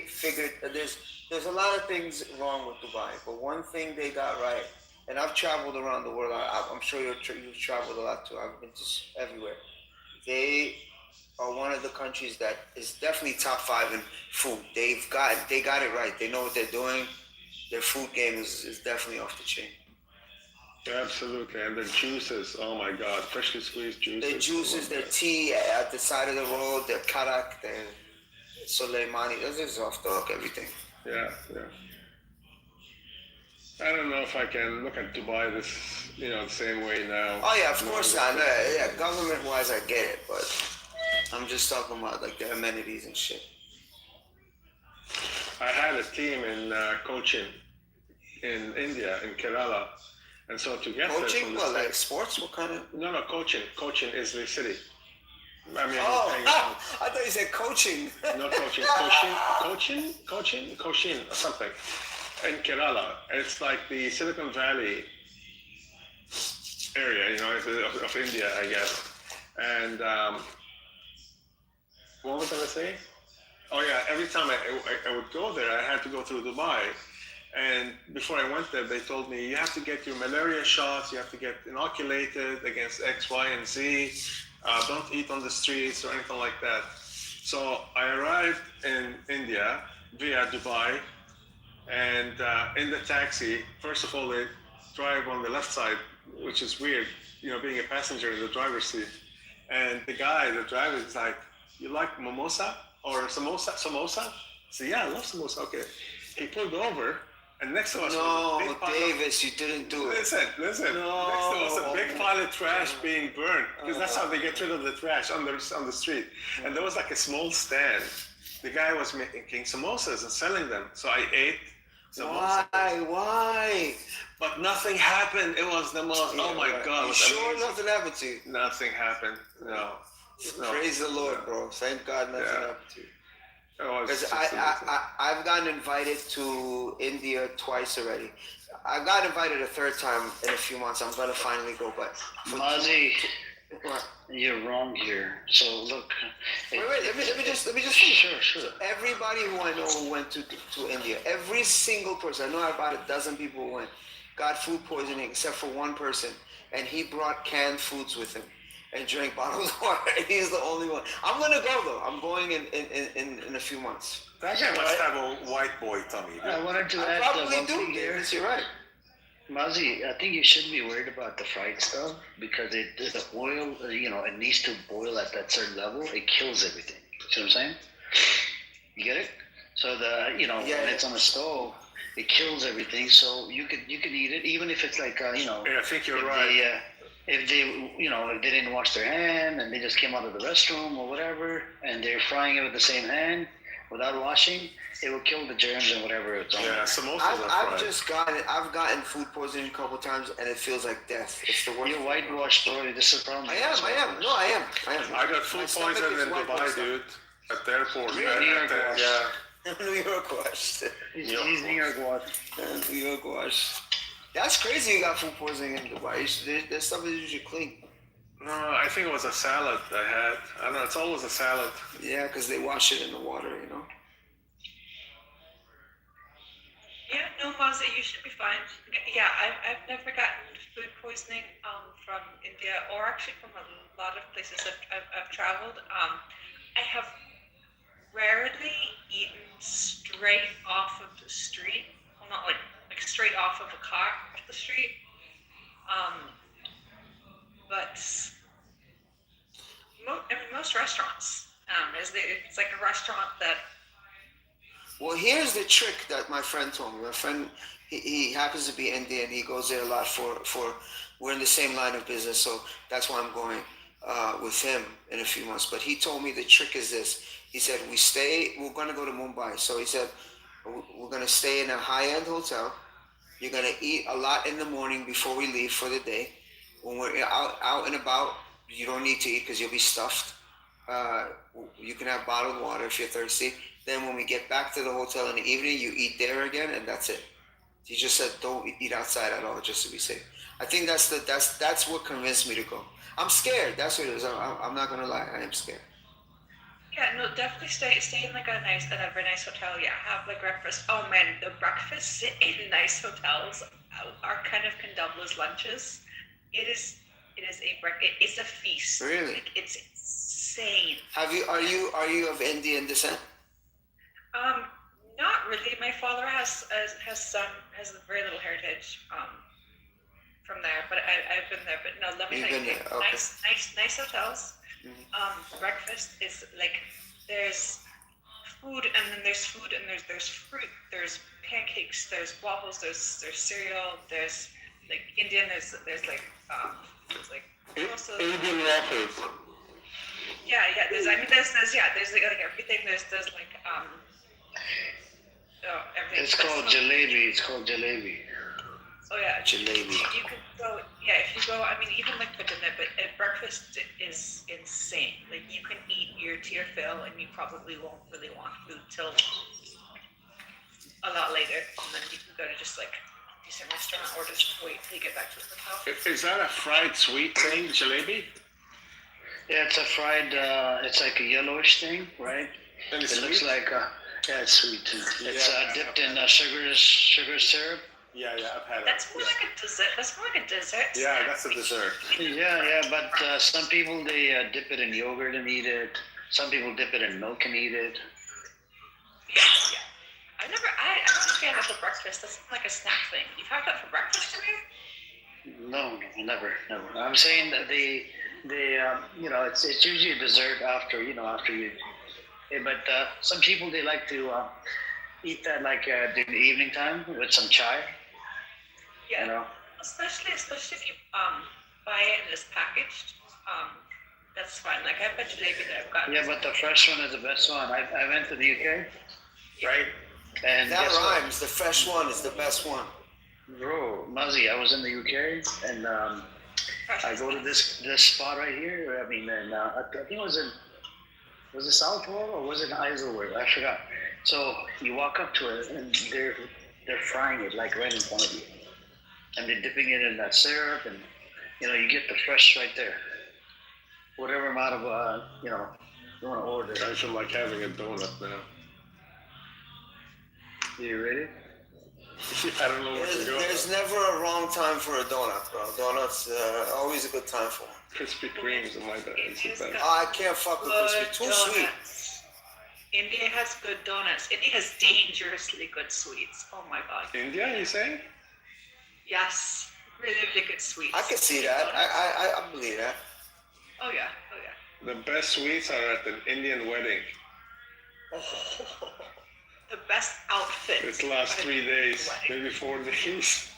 figured that there's a lot of things wrong with Dubai, but one thing they got right, and I've traveled around the world. I'm sure you've traveled a lot too. I've been to everywhere. They are one of the countries that is definitely top 5 in food. They got it right. They know what they're doing. Their food game is definitely off the chain. Absolutely, and the juices. Oh my God, freshly squeezed juices. Their juices, their tea at the side of the road, their karak, their Soleimani. This is off the hook. Everything. Yeah, yeah. I don't know if I can look at Dubai this, the same way now. Oh yeah, of course I know. Yeah, government-wise, I get it, but I'm just talking about like the amenities and shit. I had a team in coaching in India, in Kerala, and so to get coaching, there from the what, like States- sports? What kind of? No, coaching. Coaching is the city. I mean, I thought you said coaching. No coaching. Coaching, or something. In Kerala, it's like the Silicon Valley area, of India, I guess. And what was I gonna say? Oh yeah, every time I would go there, I had to go through Dubai. And before I went there, they told me, you have to get your malaria shots, you have to get inoculated against X, Y, and Z. Don't eat on the streets or anything like that. So I arrived in India via Dubai, and in the taxi, first of all, they drive on the left side, which is weird, being a passenger in the driver's seat. And the driver is like, you like mimosa or samosa? I said, yeah, I love samosa. Okay. He pulled over, and next to us was a big pile Davis, you didn't do it. Listen. No. Next to us, a big pile of trash being burned, because that's how they get rid of the trash on the street. And there was like a small stand. The guy was making samosas and selling them. So I ate samosas. Why? But nothing happened. It was the most, oh my God. You sure nothing happened to you? Nothing happened, no. Praise the Lord, bro. Thank God nothing happened to you. Because I've gotten invited to India twice already. I got invited a third time in a few months. I'm gonna finally go, but Mazi, you're wrong here. So look. Wait. Let me just finish. Sure. So everybody who I know who went to India, every single person, I know about a dozen people who went, got food poisoning except for one person, and he brought canned foods with him and drank bottled water. He's the only one. I'm gonna go though. I'm going in a few months. That guy must have a white boy tummy. I wanted to add probably one do, thing here. Davis, you're right. Mazi, I think you shouldn't be worried about the fried stuff because the oil, it needs to boil at that certain level. It kills everything. See what I'm saying? You get it? So when it's on the stove, it kills everything. So you could eat it even if it's like Yeah, I think you're right. If they didn't wash their hand and they just came out of the restroom or whatever, and they're frying it with the same hand without washing, it will kill the germs and whatever it's on. Yeah, samosas are fried. I've gotten food poisoning a couple times, and it feels like death. It's the worst. You're whitewashed, bro. This is a problem. I am. No, I am. I got food poisoning in Dubai, dude. At the airport. Really? Yeah. New York washed. He's New York washed. New York washed. That's crazy. You got food poisoning in Dubai. Their stuff is usually clean. No, I think it was a salad I had. I don't know. It's always a salad. Yeah, because they wash it in the water, Yeah, no, Mazi, you should be fine. Yeah, I've never gotten food poisoning from India or actually from a lot of places I've traveled. I have rarely eaten straight off of the street. Well, not like straight off of a car off the street. But most restaurants, it's like a restaurant that. Well, here's the trick that my friend told me. My friend, he happens to be Indian. He goes there a lot for we're in the same line of business, so that's why I'm going with him in a few months. But he told me the trick is this. He said, we're going to go to Mumbai. So he said, we're going to stay in a high-end hotel. You're going to eat a lot in the morning before we leave for the day. When we're out and about, you don't need to eat because you'll be stuffed. You can have bottled water if you're thirsty. Then when we get back to the hotel in the evening, you eat there again, and that's it. He just said don't eat outside at all, just to be safe. I think that's what convinced me to go. I'm scared. That's what it is. I'm not gonna lie. I am scared. Yeah, no, definitely stay in like a very nice hotel. Yeah, have like breakfast. Oh man, the breakfasts in nice hotels are kind of can double as lunches. It's a feast. Really? Like, it's insane. Are you of Indian descent? Not really. My father has very little heritage from there, but I've been there. But no, let me You've tell you, been there, okay. nice hotels. Breakfast is like there's food, and then there's food, and there's fruit, there's pancakes, there's waffles, there's cereal, there's like Indian, there's like also, Indian waffles. yeah, there's like everything. There's like everything. It's called jalebi. It's called jalebi. Oh yeah, Jalebi. You could go, yeah. If you go, I mean, even like for dinner, but breakfast is insane. Like you can eat to your fill, and you probably won't really want food till a lot later, and then you can go to just like a decent restaurant or just wait till you get back to the hotel. Is that a fried sweet thing, jalebi? Yeah, it's a fried. It's like a yellowish thing, right? And It it's looks sweet? like yeah, it's sweet too. It's Yeah, dipped in sugar syrup. Yeah, I've had it. That's more like a dessert. That's more like a dessert. Yeah, that's a dessert. Yeah, but some people they dip it in yogurt and eat it. Some people dip it in milk and eat it. Yeah. I'm not a fan of the breakfast. That's like a snack thing. You've had that for breakfast today? No, never. I'm saying that it's usually a dessert after you. But some people they like to eat that like during the evening time with some chai. Yeah. You know. Especially if you buy it and it's packaged. That's fine. Like I've got jalebi that I've got. Yeah, but the fresh one is the best one. I went to the UK, right? And That guess what? rhymes. The fresh one is the best one. Bro, Muzzy, I was in the UK and I go to this spot right here. I mean, and I think it was it Southall or was it Isleworth? I forgot. So you walk up to it and they're frying it like right in front of you, and they're dipping it in that syrup, and you get the fresh right there. Whatever amount of you want to order. I feel like having a donut now. You ready? I don't know where to go. There's never a wrong time for a donut, bro. Donuts always a good time for them. Krispy Kremes and like that. It's the best. I can't fuck with this. Too sweet. India has good donuts. India has dangerously good sweets. Oh my god. India, you say? Yes, really, really good sweets. I can see that. I believe that. Oh yeah. The best sweets are at an Indian wedding. The best outfit. It's last 3 days, maybe 4 days.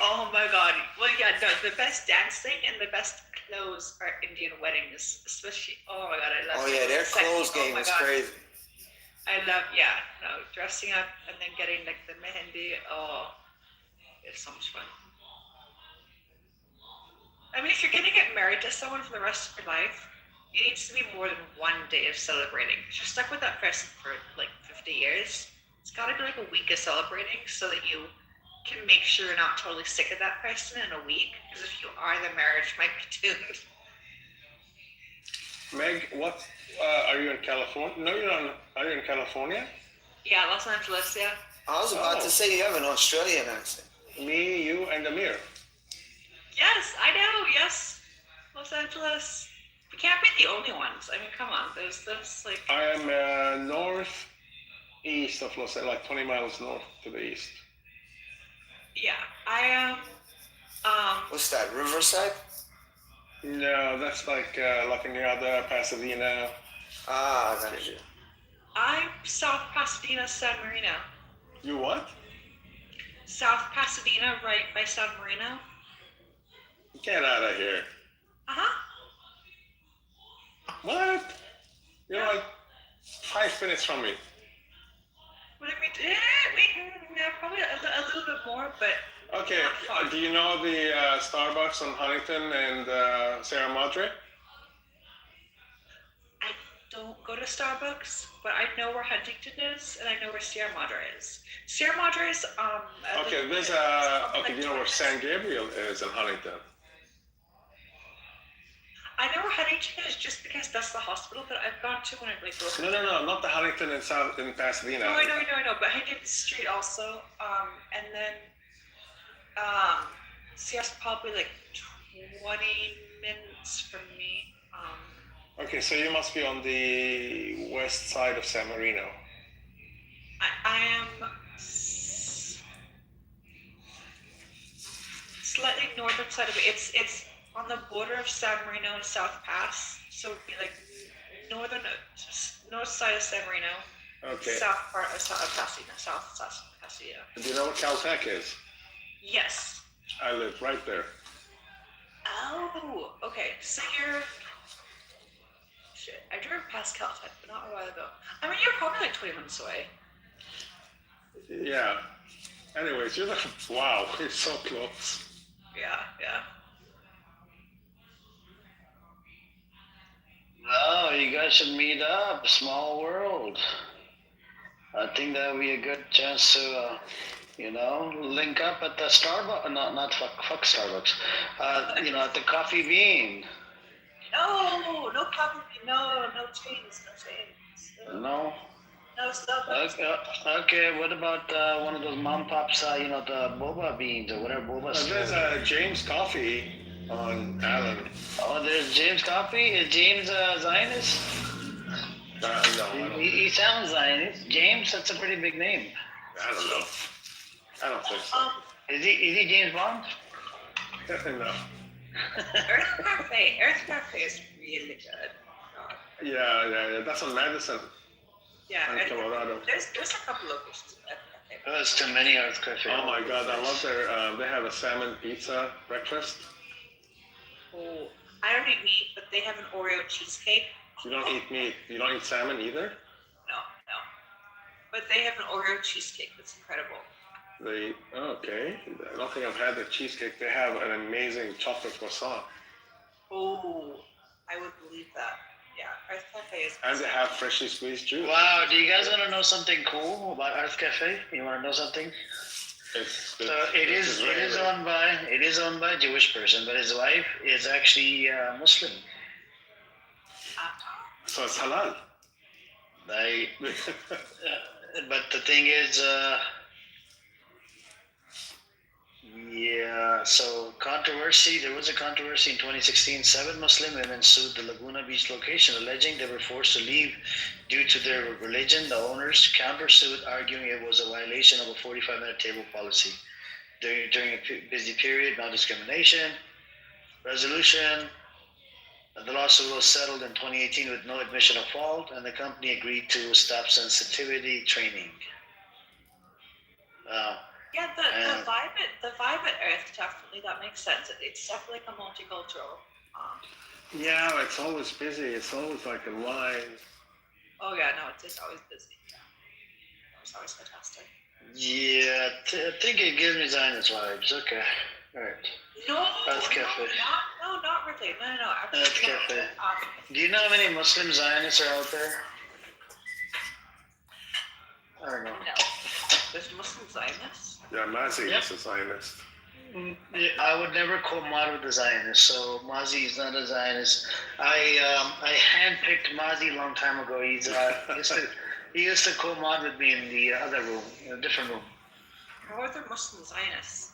Oh my god. Well, yeah, no, the best dancing and the best clothes are Indian weddings, especially. Oh my god, I love. Oh yeah, their clothes game is crazy. I love, dressing up and then getting like the mehendi. Oh, it's so much fun. I mean, if you're gonna get married to someone for the rest of your life, it needs to be more than 1 day of celebrating. If you're stuck with that person for like 50 years, it's gotta be like a week of celebrating so that you can make sure you're not totally sick of that person in a week. Because if you are, the marriage might be doomed. Meg, what are you in California? No, you're not. Are you in California? Yeah, Los Angeles, yeah. I was about to say you have an Australian accent. Me, you, and Amir. Yes, I know, yes. Los Angeles. We can't be the only ones. I mean, come on. There's this, like... I am northeast of Los Angeles, like 20 miles north to the east. Yeah, I am... What's that, Riverside? No, that's like La Cañada, Pasadena. Ah, I got you. I'm South Pasadena, San Marino. You what? South Pasadena, right by San Marino. Get out of here. Uh-huh. What? You're like 5 minutes from me. What did we do? Probably a little bit more, but... Okay, do you know the Starbucks on Huntington and Sierra Madre? I don't go to Starbucks, but I know where Huntington is, and I know where Sierra Madre is. Sierra Madre is, Okay, there's do you know where San Gabriel is in Huntington? I know where Huntington is just because that's the hospital that I've gone to when I like go. No, not the Huntington in Pasadena. No, I know, but Huntington Street also, and then Sierra's probably like 20 minutes from me. Okay, so you must be on the west side of San Marino. I am slightly northern side of it. It's on the border of San Marino and South Pass. So it'd be like north side of San Marino, Okay. south part of Pasadena, south Pasadena. Do you know what Caltech is? Yes. I live right there. Oh, okay. So you're. Shit, I drove past Caltech, but not a while ago. I mean, you're probably like 20 minutes away. Yeah. Anyways, you're like, wow, you're so close. Yeah, yeah. No, you guys should meet up. Small world. I think that would be a good chance to, link up at the Starbucks. Not fuck Starbucks. At the Coffee Bean. No coffee, no chains. No. No Starbucks. Okay. What about one of those mom pops? The boba beans or whatever boba. There's James Coffee on Allen. Oh, there's James Coffee. Is James Zionist? No, I don't. He sounds Zionist. James, that's a pretty big name. I don't know. I don't think so. Is he James Bond? No. Earth Cafe is really good. Yeah. That's on Madison. Yeah, in Colorado. There's a couple locations at Earth Cafe. There's too many Earth Cafe. Oh my God, I love their. They have a salmon pizza breakfast. Oh, I don't eat meat, but they have an Oreo cheesecake. You don't eat meat. You don't eat salmon either. No. But they have an Oreo cheesecake that's incredible. Okay. I don't think I've had the cheesecake. They have an amazing chocolate croissant. Oh, I would believe that. Yeah, Earth Cafe is. And they have freshly squeezed juice. Wow, do you guys want to know something cool about Earth Cafe? You want to know something? It is owned by a Jewish person, but his wife is actually Muslim. So it's halal. But the thing is, so there was a controversy in 2016. 7 Muslim women sued the Laguna Beach location, alleging they were forced to leave due to their religion. The owners countersued, arguing it was a violation of a 45-minute table policy. During a busy period, non-discrimination, resolution. The lawsuit was settled in 2018 with no admission of fault, and the company agreed to stop sensitivity training. Yeah, the vibe at Earth definitely, that makes sense. It's definitely like a multicultural. Yeah, it's always busy. It's always like a line. Oh yeah, no, it's always busy. Yeah, it's always fantastic. Yeah, I think it gives me Zionist vibes. Okay, all right. No, Earth Cafe. Not really. No. Earth Cafe. Do you know how many Muslim Zionists are out there? I don't know. No. There's Muslim Zionists? Yeah, Mazi is a Zionist. I would never co-mod with a Zionist, so Mazi is not a Zionist. I handpicked Mazi a long time ago. He used to co-mod with me in the other room, in a different room. How are there Muslim Zionists?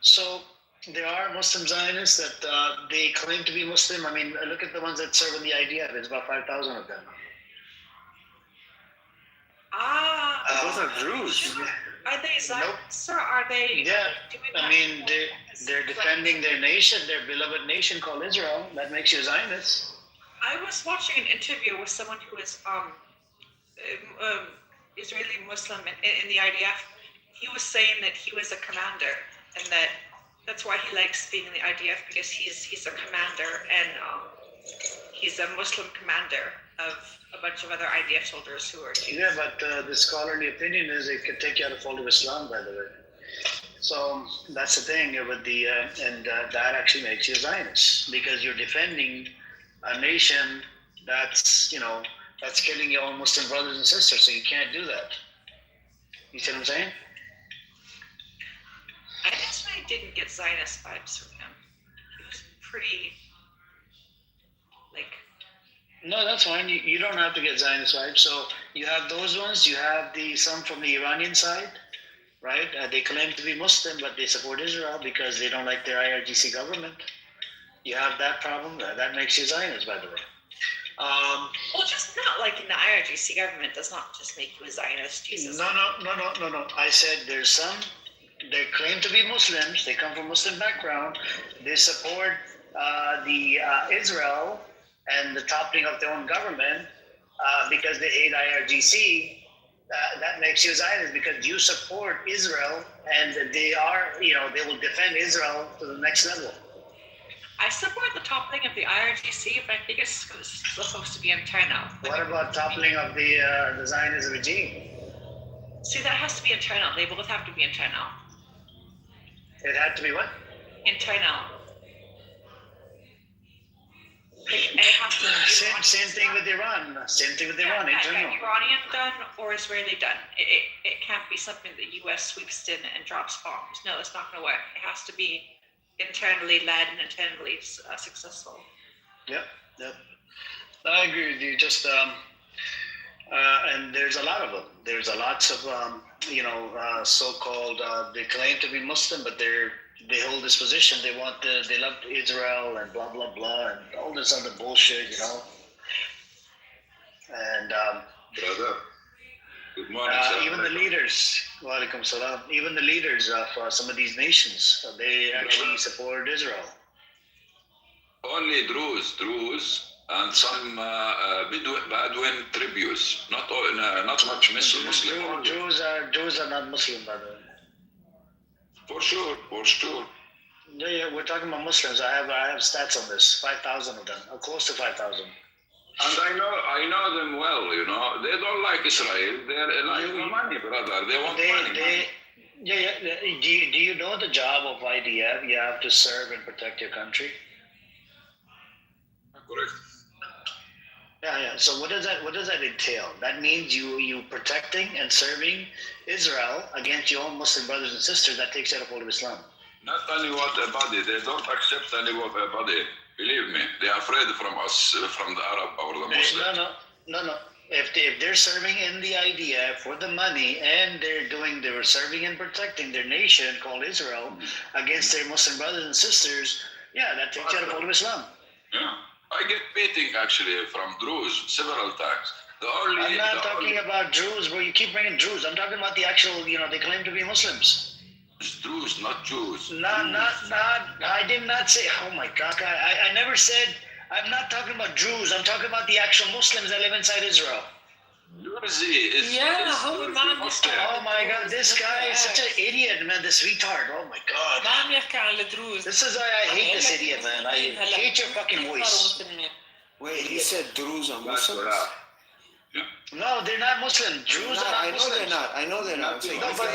So there are Muslim Zionists that they claim to be Muslim. I mean, look at the ones that serve in the IDF. There's about 5,000 of them. Those are Jews. Are they Zionists or are they? Yeah, I mean they're defending their nation, their beloved nation called Israel. That makes you a Zionist. I was watching an interview with someone who is Israeli Muslim in the IDF. He was saying that he was a commander and that's why he likes being in the IDF, because he's a commander and he's a Muslim commander of a bunch of other IDF soldiers who are Jews. Yeah, but the scholarly opinion is it could take you out of fold of Islam, by the way. So that's the thing with that actually makes you a Zionist, because you're defending a nation that's killing your own Muslim brothers and sisters. So you can't do that. You see what I'm saying? I actually didn't get Zionist vibes from him. He was pretty No, that's fine. You don't have to get Zionist vibes. So you have those ones. You have some from the Iranian side, right? They claim to be Muslim, but they support Israel because they don't like their IRGC government. You have that problem. That makes you Zionist, by the way. Well, just not liking the IRGC government does not just make you a Zionist. Jesus. No. I said there's some they claim to be Muslims. They come from Muslim background. They support the Israel and the toppling of their own government because they hate IRGC. That makes you Zionist because you support Israel, and they are, they will defend Israel to the next level. I support the toppling of the IRGC, but I think it's supposed to be internal. What about toppling of the Zionist regime? See, that has to be internal. They both have to be internal. It had to be what? Internal. Like, it has to Same thing with Iran. Same thing with Iran, internal. Iranian done or Israeli done. It can't be something that U.S. sweeps in and drops bombs. No, it's not going to work. It has to be internally led and internally successful. Yep. I agree with you. Just and there's a lot of them. There's a lots of so-called they claim to be Muslim, but they hold this position. They love Israel and blah blah blah and all this other bullshit, And brother, good morning. even the leaders, walaikum salam. Even the leaders of some of these nations, they actually support Israel. Only Druze, and some Bedouin tributes. Not much Muslim. Jews are not Muslim, by the way. For sure. Yeah, we're talking about Muslims. I have stats on this. 5,000 of them, or close to 5,000. And I know them well. They don't like Israel. They like money, brother. They want money. Do you know the job of IDF? You have to serve and protect your country. Correct. Yeah. So what does that entail? That means you protecting and serving Israel against your own Muslim brothers and sisters. That takes you out of all of Islam. Not only body, they don't accept any body. Believe me, they are afraid from us, from the Arab or the Muslim. No. If they're serving in the IDF for the money and they were serving and protecting their nation called Israel against their Muslim brothers and sisters, that takes you out of all of Islam. Yeah. I get beating actually from Druze several times. I'm not talking about Druze, bro. You keep bringing Druze. I'm talking about the actual, they claim to be Muslims. It's Druze, not Jews. I did not say, oh my God, I never said, I'm not talking about Druze. I'm talking about the actual Muslims that live inside Israel. Druze is... Yeah, how would man Oh my God, this guy is such an idiot, man, this retard. Oh my God. This is why I hate this idiot, man. I hate your fucking voice. Wait, he said Druze are Muslims? No, they're not Muslim. Druze are not Muslims. I know they're not. No, but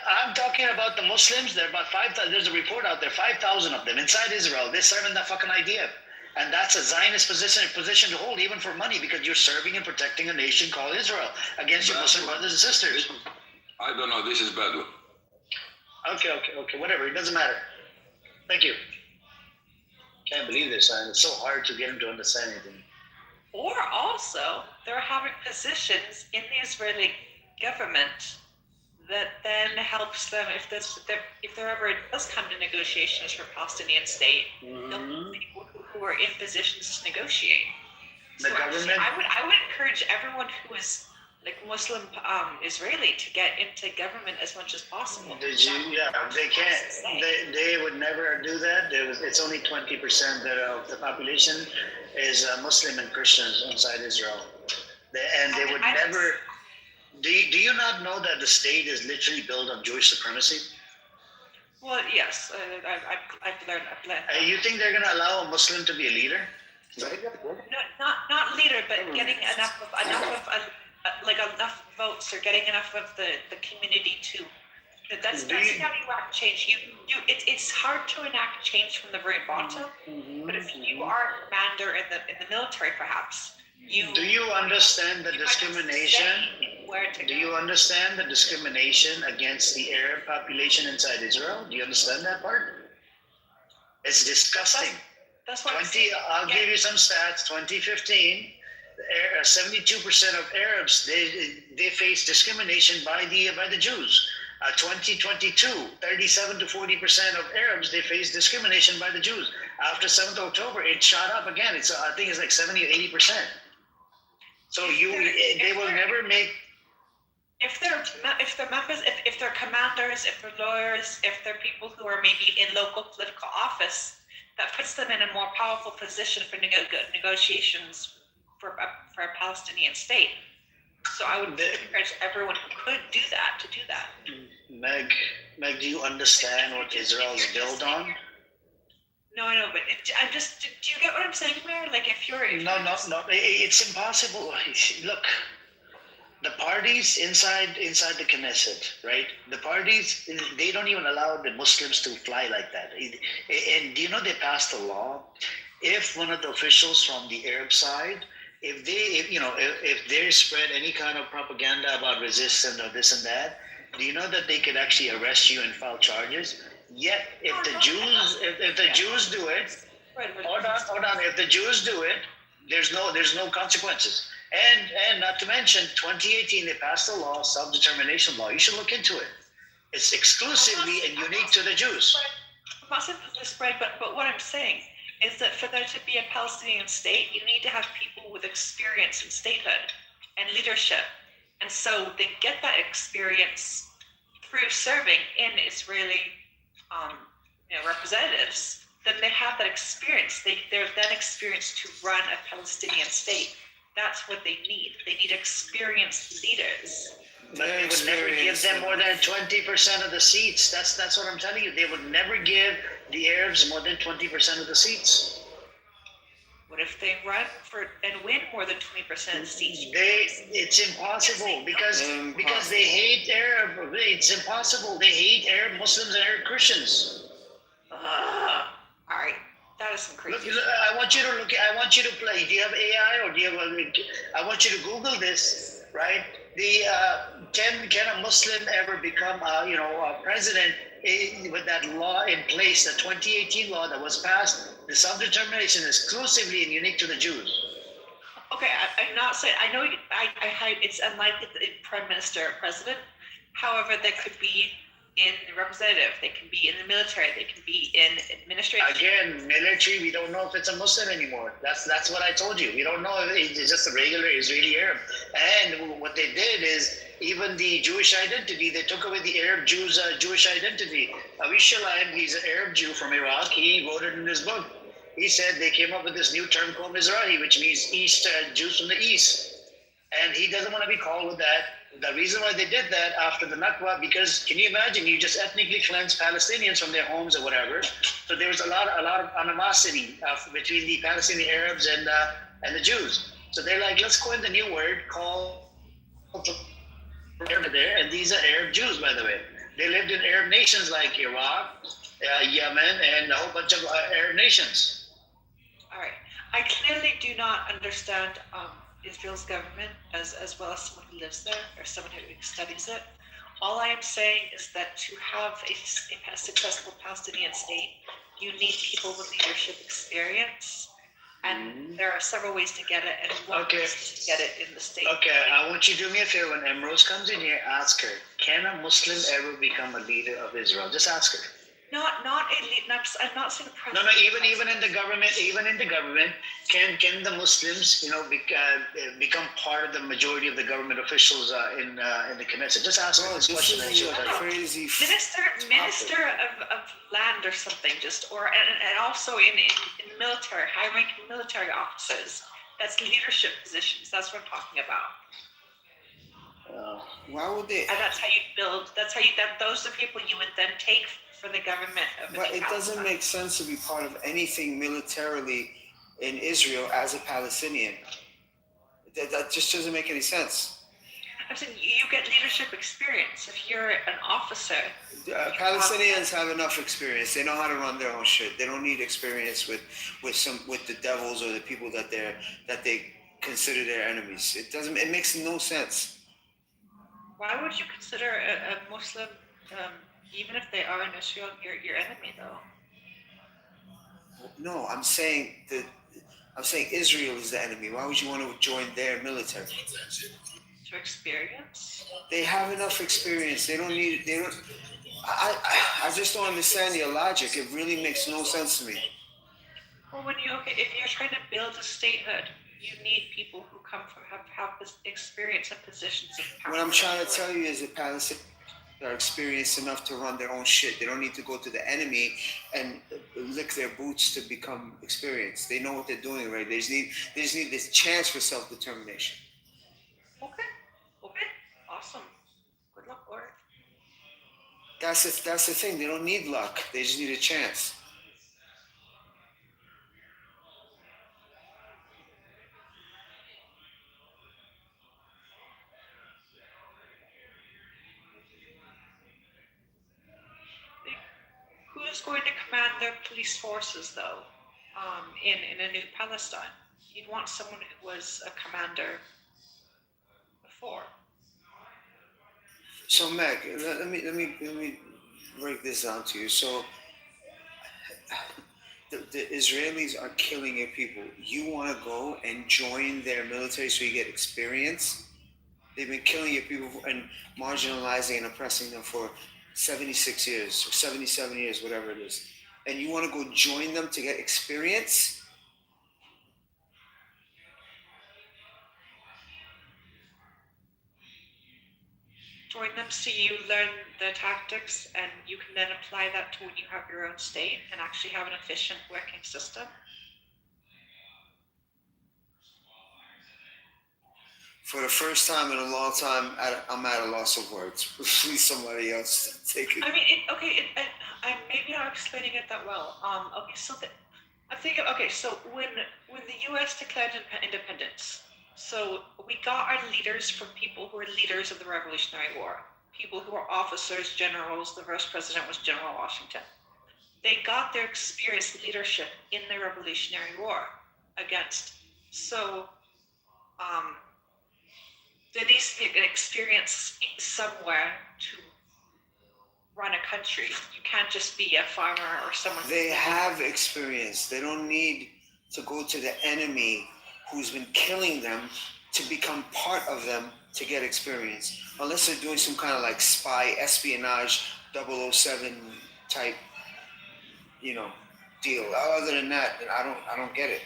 I'm talking about the Muslims. There are about 5,000. There's a report out there, 5,000 of them inside Israel. They're serving that fucking idea. And that's a Zionist position to hold, even for money, because you're serving and protecting a nation called Israel against your Muslim brothers and sisters. I don't know. This is bad one. Okay. Whatever. It doesn't matter. Thank you. Can't believe this, man. It's so hard to get him to understand anything. Or also, they're having positions in the Israeli government that then helps them if there ever does come to negotiations for Palestinian state, people who are in positions to negotiate. The government. I would encourage everyone who is like Muslim Israeli to get into government as much as possible. They can't. They would never do that. It's only 20% of the population is Muslim and Christians inside Israel, they would never. Do you not know that the state is literally built on Jewish supremacy? Well, yes, I've learned. You think they're going to allow a Muslim to be a leader? No, not leader, but getting enough votes or getting enough of the community too. That's how you enact change. It's hard to enact change from the very bottom. But if you are a commander in the military, perhaps. Do you understand the discrimination? Do you understand the discrimination against the Arab population inside Israel? Do you understand that part? It's disgusting. That's what I'll give you some stats. 2015, 72% of Arabs they face discrimination by the Jews. 2022, 37 to 40% of Arabs they face discrimination by the Jews. After 7th October, it shot up again. I think it's like 70 or 80%. So they will never make. if they're members, if they're commanders, if they're lawyers, if they're people who are maybe in local political office, that puts them in a more powerful position for negotiations for a Palestinian state. So I would encourage everyone who could do that to do that. Meg, do you understand what Israel's built on? No, I know, but I'm just. Do you get what I'm saying, Mayor? Like, if you're No. It's impossible. Look, the parties inside the Knesset, right? The parties, they don't even allow the Muslims to fly like that. And do you know they passed a law? If one of the officials from the Arab side, if they spread any kind of propaganda about resistance or this and that, do you know that they could actually arrest you and file charges? Yet, if the Jews do it, hold on. If the Jews do it, there's no consequences. And not to mention, 2018 they passed a law, self-determination law. You should look into it. It's exclusively and unique to the Jews. I'm not saying this spread, but what I'm saying is that for there to be a Palestinian state, you need to have people with experience in statehood and leadership, and so they get that experience through serving in Israeli representatives. Then they have that experience. They're then experienced to run a Palestinian state. That's what they need. They need experienced leaders. But they would never give them more than 20% of the seats. That's what I'm telling you. They would never give the Arabs more than 20% of the seats. What if they run for and win more than 20% of the seats? It's impossible because they hate Arab. It's impossible. They hate Arab Muslims and Arab Christians. All right. That is some crazy. Look, I want you to play. Do you have AI or do you have I want you to Google this, right? Can a Muslim ever become a president with that law in place, the 2018 law that was passed? The self-determination is exclusively and unique to the Jews. Okay, I'm not saying, I know it's unlikely that prime minister or president. However, they could be in the representative, they can be in the military, they can be in administration. Again, military, we don't know if it's a Muslim anymore. That's what I told you. We don't know if it's just a regular Israeli Arab. And what they did is, even the Jewish identity, they took away the Arab Jews' Jewish identity. Avi Shalim, he's an Arab Jew from Iraq. He wrote it in his book. He said they came up with this new term called Mizrahi, which means East, Jews from the East. And he doesn't want to be called with that. The reason why they did that after the Nakba, because can you imagine, you just ethnically cleanse Palestinians from their homes or whatever. So there was a lot of animosity between the Palestinian Arabs and the Jews. So they're like, let's coin the new word called Arab there, and these are Arab Jews, by the way. They lived in Arab nations like Iraq, Yemen, and a whole bunch of Arab nations. All right. I clearly do not understand Israel's government as well as someone who lives there or someone who studies it. All I am saying is that to have a successful Palestinian state, you need people with leadership experience. And there are several ways to get it, and one way is to get it in the state. Okay, I want you to do me a favor. When Emrose comes in here, ask her, can a Muslim ever become a leader of Israel? Just ask her. Not elite. I'm not saying president. No. Even in the government, can the Muslims, become part of the majority of the government officials in the Knesset? Just ask her this question. Crazy. Minister of land or something, and also in the military, high-ranking military officers. That's leadership positions. That's what I'm talking about. Why would they? And that's how you build. Those are people you would then take for the government. But it doesn't make sense to be part of anything militarily in Israel as a Palestinian. That just doesn't make any sense. I'm saying you get leadership experience if you're an officer. Palestinians have enough experience. They know how to run their own shit. They don't need experience with the devils or the people that they consider their enemies. It makes no sense. Why would you consider a Muslim, even if they are in Israel, your enemy though? No, I'm saying Israel is the enemy. Why would you want to join their military? To experience? They have enough experience. They don't need. I just don't understand your logic. It really makes no sense to me. Well, if you're trying to build a statehood, you need people who come from have this experience and positions of power. What I'm trying to tell you is that Palestinians are experienced enough to run their own shit. They don't need to go to the enemy and lick their boots to become experienced. They know what they're doing, right? They just need this chance for self-determination. Okay. Awesome. Good luck, Lord. That's the thing. They don't need luck. They just need a chance. Who's going to command their police forces, though, in a new Palestine? You'd want someone who was a commander before. So, Meg, let me break this down to you. So, the Israelis are killing your people. You want to go and join their military so you get experience? They've been killing your people and marginalizing and oppressing them for 76 years or 77 years, whatever it is. And you want to go join them to get experience? Join them so you learn the tactics and you can then apply that to when you have your own state and actually have an efficient working system. For the first time in a long time, I'm at a loss of words. Please, somebody else take it. I mean, I'm maybe not explaining it that well. Okay, so I'm thinking. Okay, so when the U.S. declared independence, so we got our leaders from people who were leaders of the Revolutionary War, people who were officers, generals. The first president was General Washington. They got their experience leadership in the Revolutionary War against. So, there needs to be an experience somewhere to run a country. You can't just be a farmer or someone. They have experience. They don't need to go to the enemy who's been killing them to become part of them to get experience. Unless they're doing some kind of like spy, espionage, 007 type, deal. Other than that, I don't get it.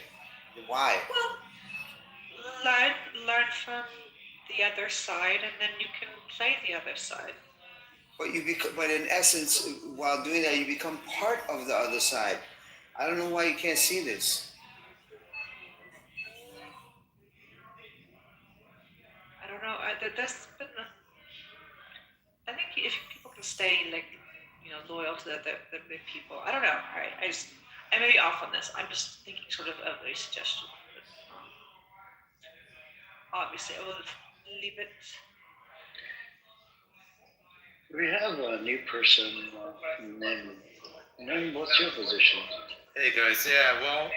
Why? Well, learn from the other side, and then you can play the other side. But in essence, while doing that, you become part of the other side. I don't know why you can't see this. I don't know. That's been. I think if people can stay loyal to the people. I don't know. All right. I may be off on this. I'm just thinking sort of a suggestion. But, obviously, I will leave it. We have a new person named. What's your position? Hey guys, yeah, well,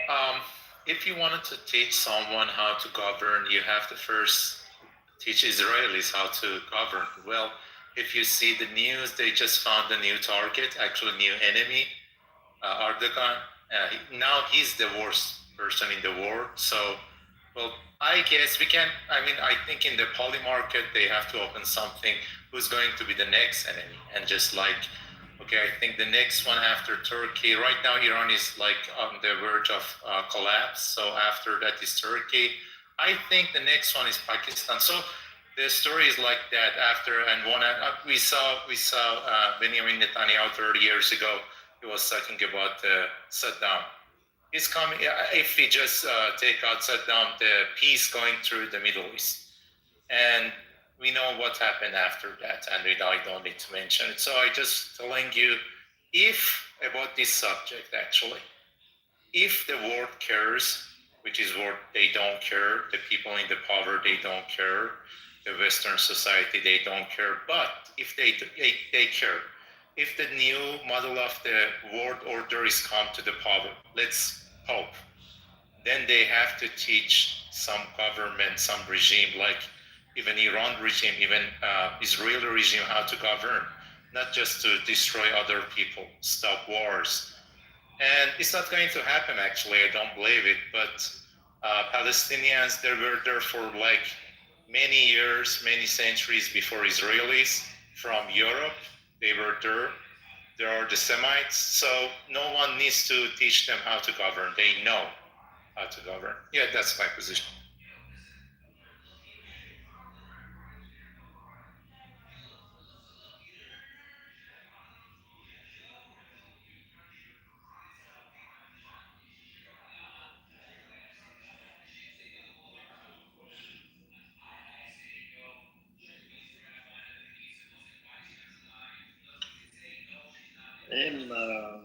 if you wanted to teach someone how to govern, you have to first teach Israelis how to govern. Well, if you see the news, they just found a new target, actually new enemy, Erdogan. Now he's the worst person in the world. So, well, I guess I think in the poly market, they have to open something who's going to be the next enemy. And just like, okay, I think the next one after Turkey, right now Iran is like on the verge of collapse. So after that is Turkey. I think the next one is Pakistan. So the story is like that we saw Benjamin Netanyahu 30 years ago. He was talking about Saddam. He's coming, if we just take out Saddam, the peace going through the Middle East. And we know what happened after that, and I don't need to mention it. So I just telling you, about this subject actually, if the world cares, which is what they don't care, the people in the power, they don't care, the Western society, they don't care, but if they care, if the new model of the world order is come to the power, let's hope, then they have to teach some government, some regime, like even Iran regime, even Israeli regime, how to govern, not just to destroy other people, stop wars. And it's not going to happen, actually, I don't believe it, but Palestinians, they were there for like many years, many centuries before Israelis from Europe, they were there. There are the Semites, so no one needs to teach them how to govern. They know how to govern. Yeah, that's my position. Iranian,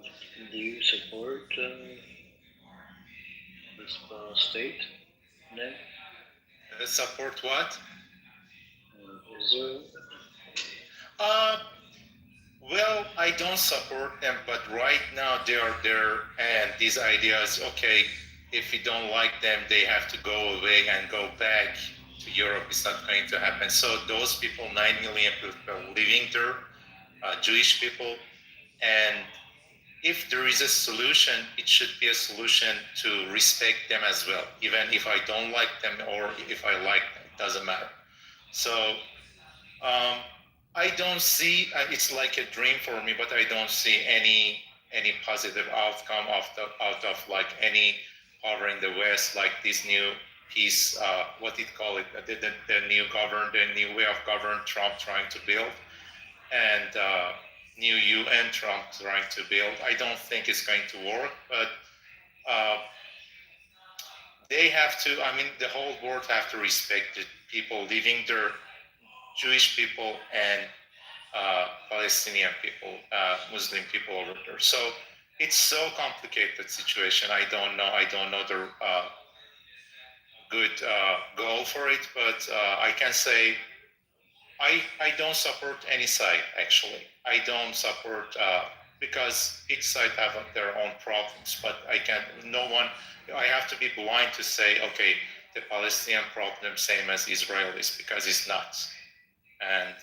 do you support this state? Then Support what? Israel. Well, I don't support them, but right now they are there, and these ideas, okay, if you don't like them, they have to go away and go back to Europe. It's not going to happen. So those people, 9 million people living there, Jewish people, and if there is a solution, it should be a solution to respect them as well, even if I don't like them or if I like them, it doesn't matter. So I don't see. It's like a dream for me, but I don't see any positive outcome out of like any power in the West, like this new peace. What it call it? The new the new way of govern Trump trying to build, and new UN Trump trying to build. I don't think it's going to work, but they have to. I mean, the whole world have to respect the people living there, Jewish people and Palestinian people, Muslim people over there. So it's so complicated situation. I don't know the good goal for it, but I can say I don't support any side actually. I don't support because each side have their own problems. But I can no one. I have to be blind to say okay, the Palestinian problem same as Israelis because it's not, and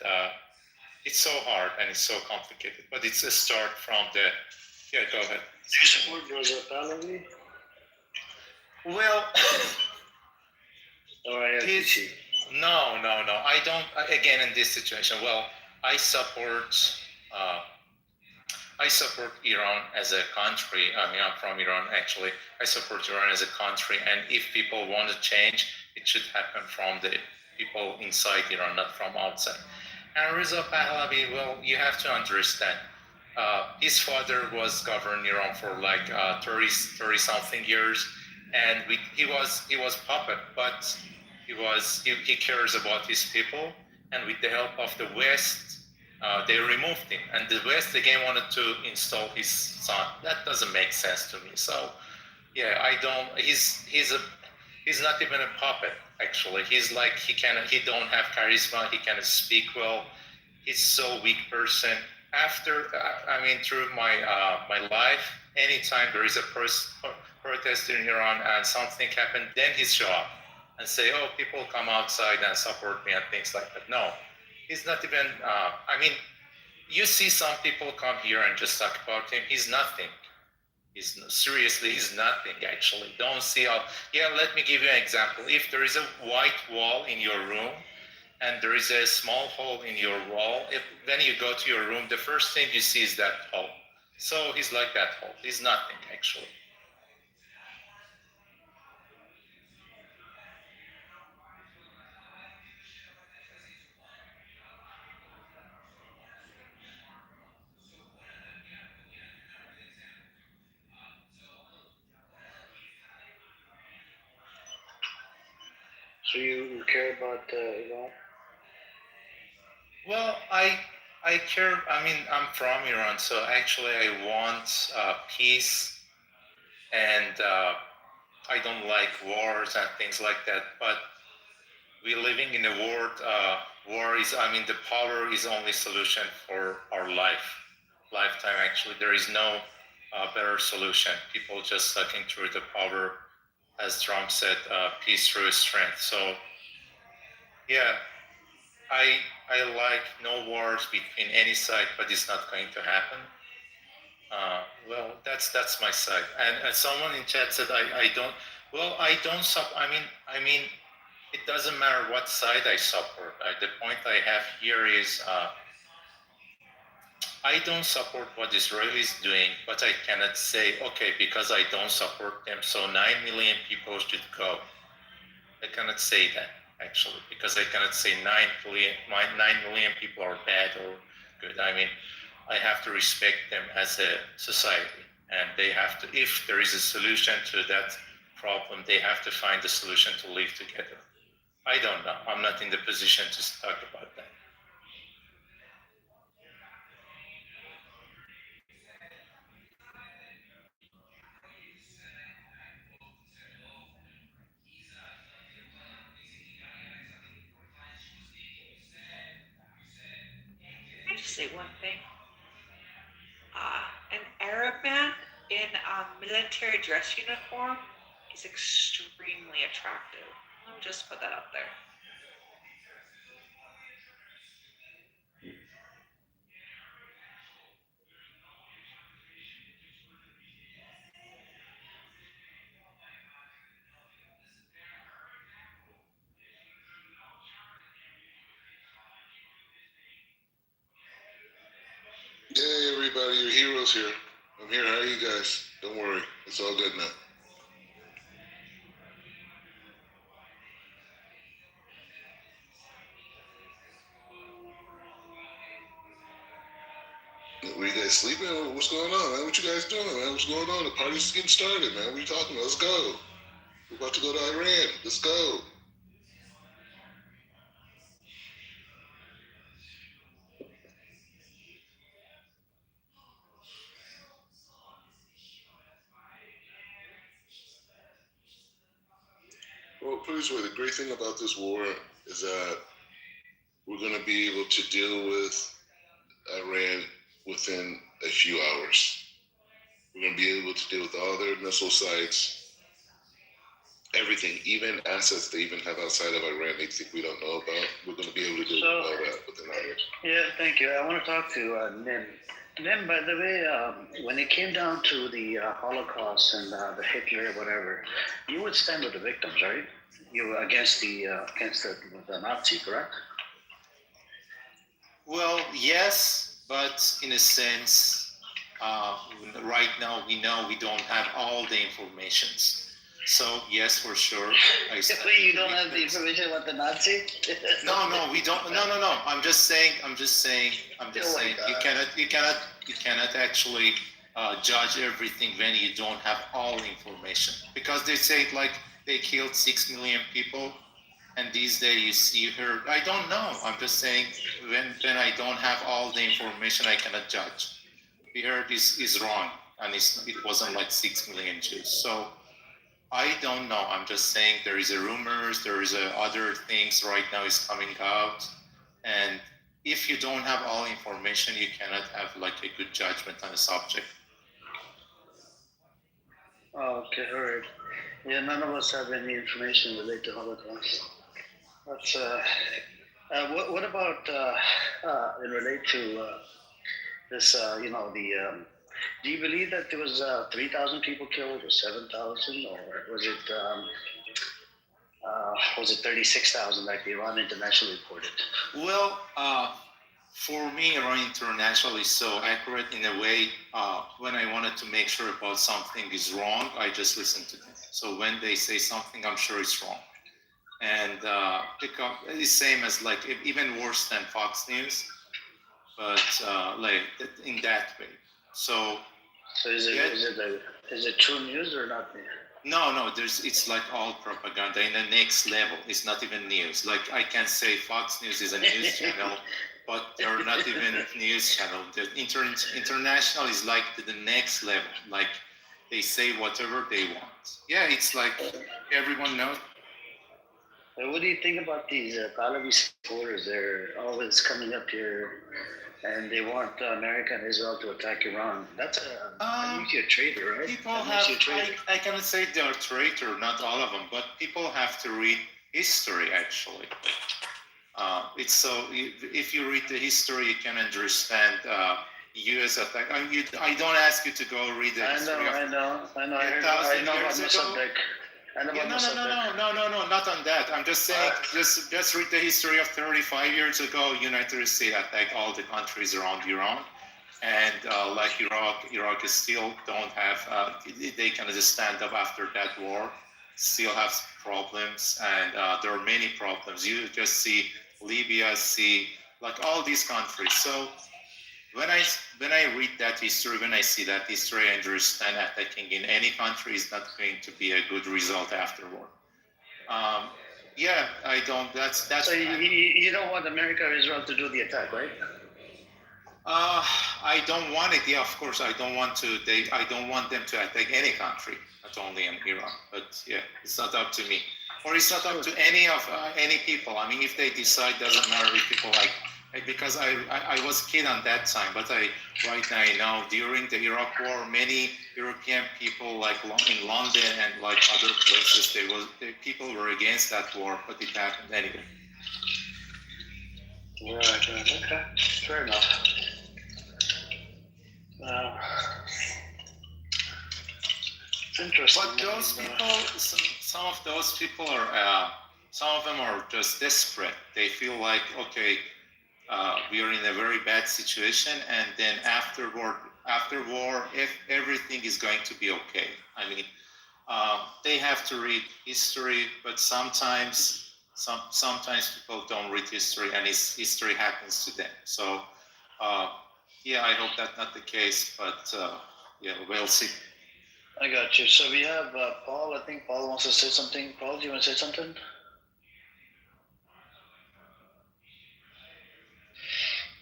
it's so hard and it's so complicated. But it's a start from the. Yeah, go ahead. Do you support Rosa Pahlavi? Well. No. I don't. Again, in this situation, well, I support Iran as a country. I mean, I'm from Iran actually. I support Iran as a country, and if people want to change, it should happen from the people inside Iran, not from outside. And Reza Pahlavi, well, you have to understand. His father was governing Iran for like 30 something years, and he was puppet, but he cares about his people, and with the help of the West, they removed him, and the West again wanted to install his son. That doesn't make sense to me. So, yeah, I don't. He's not even a puppet. Actually, he's like he don't have charisma. He cannot speak well. He's so weak person. After through my life, anytime there is a protest in Iran and something happened, then he's show up and say, "Oh, people come outside and support me," and things like that. No, he's not even. You see some people come here and just talk about him. He's nothing. He's nothing actually. Don't see how. Yeah, let me give you an example. If there is a white wall in your room and there is a small hole in your wall, when you go to your room, the first thing you see is that hole. So he's like that hole. He's nothing actually. So you care about Iran? Well, I care. I'm from Iran, so actually I want peace, and I don't like wars and things like that. But we're living in a world. War is. The power is only solution for our lifetime. Actually, there is no better solution. People just sucking through the power, as Trump said, peace through strength. So, yeah. I like no wars between any side, but it's not going to happen. Well, that's my side. And someone in chat said I don't. Well, I don't it doesn't matter what side I support. The point I have here is I don't support what Israel is doing, but I cannot say okay because I don't support them, so 9 million people should go. I cannot say that. Actually, because I cannot say 9 million people are bad or good. I have to respect them as a society, and they have to. If there is a solution to that problem, they have to find a solution to live together. I don't know. I'm not in the position to talk about that. say one thing. An Arab man in a military dress uniform is extremely attractive. Let me just put that out there. Hey everybody, your heroes here. I'm here. How are you guys? Don't worry, it's all good now. Were you guys sleeping? What's going on, man? What you guys doing, man? What's going on? The party's getting started, man. What are you talking about? Let's go. We're about to go to Iran. Let's go. Well, put it this way, the great thing about this war is that we're going to be able to deal with Iran within a few hours. We're going to be able to deal with all their missile sites, everything, even assets they even have outside of Iran they think we don't know about. We're going to be able to do all that within hours. Yeah, thank you. I want to talk to Nim. Nim, by the way, when it came down to the Holocaust and the Hitler, whatever, you would stand with the victims, right? You were against the Nazi, correct? Well, yes, but in a sense, right now we know we don't have all the informations. So yes, for sure. You don't have the information about the Nazi? No, we don't. No. I'm just saying. You cannot actually judge everything when you don't have all the information, because they say like they killed 6 million people, and these days you see her. I don't know. I'm just saying when I don't have all the information, I cannot judge. We heard this is wrong, and it wasn't like 6 million Jews. So I don't know. I'm just saying there is a rumors, there is other things right now is coming out, and if you don't have all information, you cannot have like a good judgment on the subject. Okay, all right. Yeah, none of us have any information related to Holocaust. That's what about in relate to this? Do you believe that there was 3,000 people killed, or 7,000, or was it 36,000 like the Iran International reported? Well, for me, Iran International is so accurate in a way. When I wanted to make sure about something is wrong, I just listen to them. So when they say something, I'm sure it's wrong. And it's the same as like even worse than Fox News, but like in that way. So is it true news or not? No, it's like all propaganda in the next level. It's not even news. Like I can say Fox News is a news channel, but they're not even a news channel. The international is like the next level. Like they say whatever they want. Yeah, it's like everyone knows. What do you think about these Pahlavi supporters? They're always coming up here, and they want America and Israel to attack Iran. That makes you a traitor, right? People I cannot say they're a traitor, not all of them, but people have to read history, actually. It's so, if you read the history, you can understand U.S. attack. I don't ask you to go read the history. I know about Mossadegh. No, not on that. I'm just saying, just read the history of 35 years ago. United States attacked all the countries around Iran, and like Iraq still don't have. They can just stand up after that war. Still have problems, and there are many problems. You just see Libya, see like all these countries. So when I read that history, when I see that history, I understand attacking in any country is not going to be a good result afterward. Yeah, I don't. That's. So you don't want America or Israel to do the attack, right? I don't want it. Yeah, of course, I don't want to. I don't want them to attack any country, not only in Iran. But yeah, it's not up to me, or it's not up to any people. I mean, if they decide, doesn't matter if people like because I was a kid on that time, but right now I know during the Iraq War, many European people like in London and like other places, people were against that war, but it happened anyway. Right. Okay. Fair enough. It's interesting. But those people, some of those people are, some of them are just desperate. They feel like, okay, we are in a very bad situation, and then after war, if everything is going to be okay. I mean, they have to read history, but sometimes people don't read history, and history happens to them. So, yeah, I hope that's not the case, but yeah, we'll see. I got you. So we have Paul. I think Paul wants to say something. Paul, do you want to say something?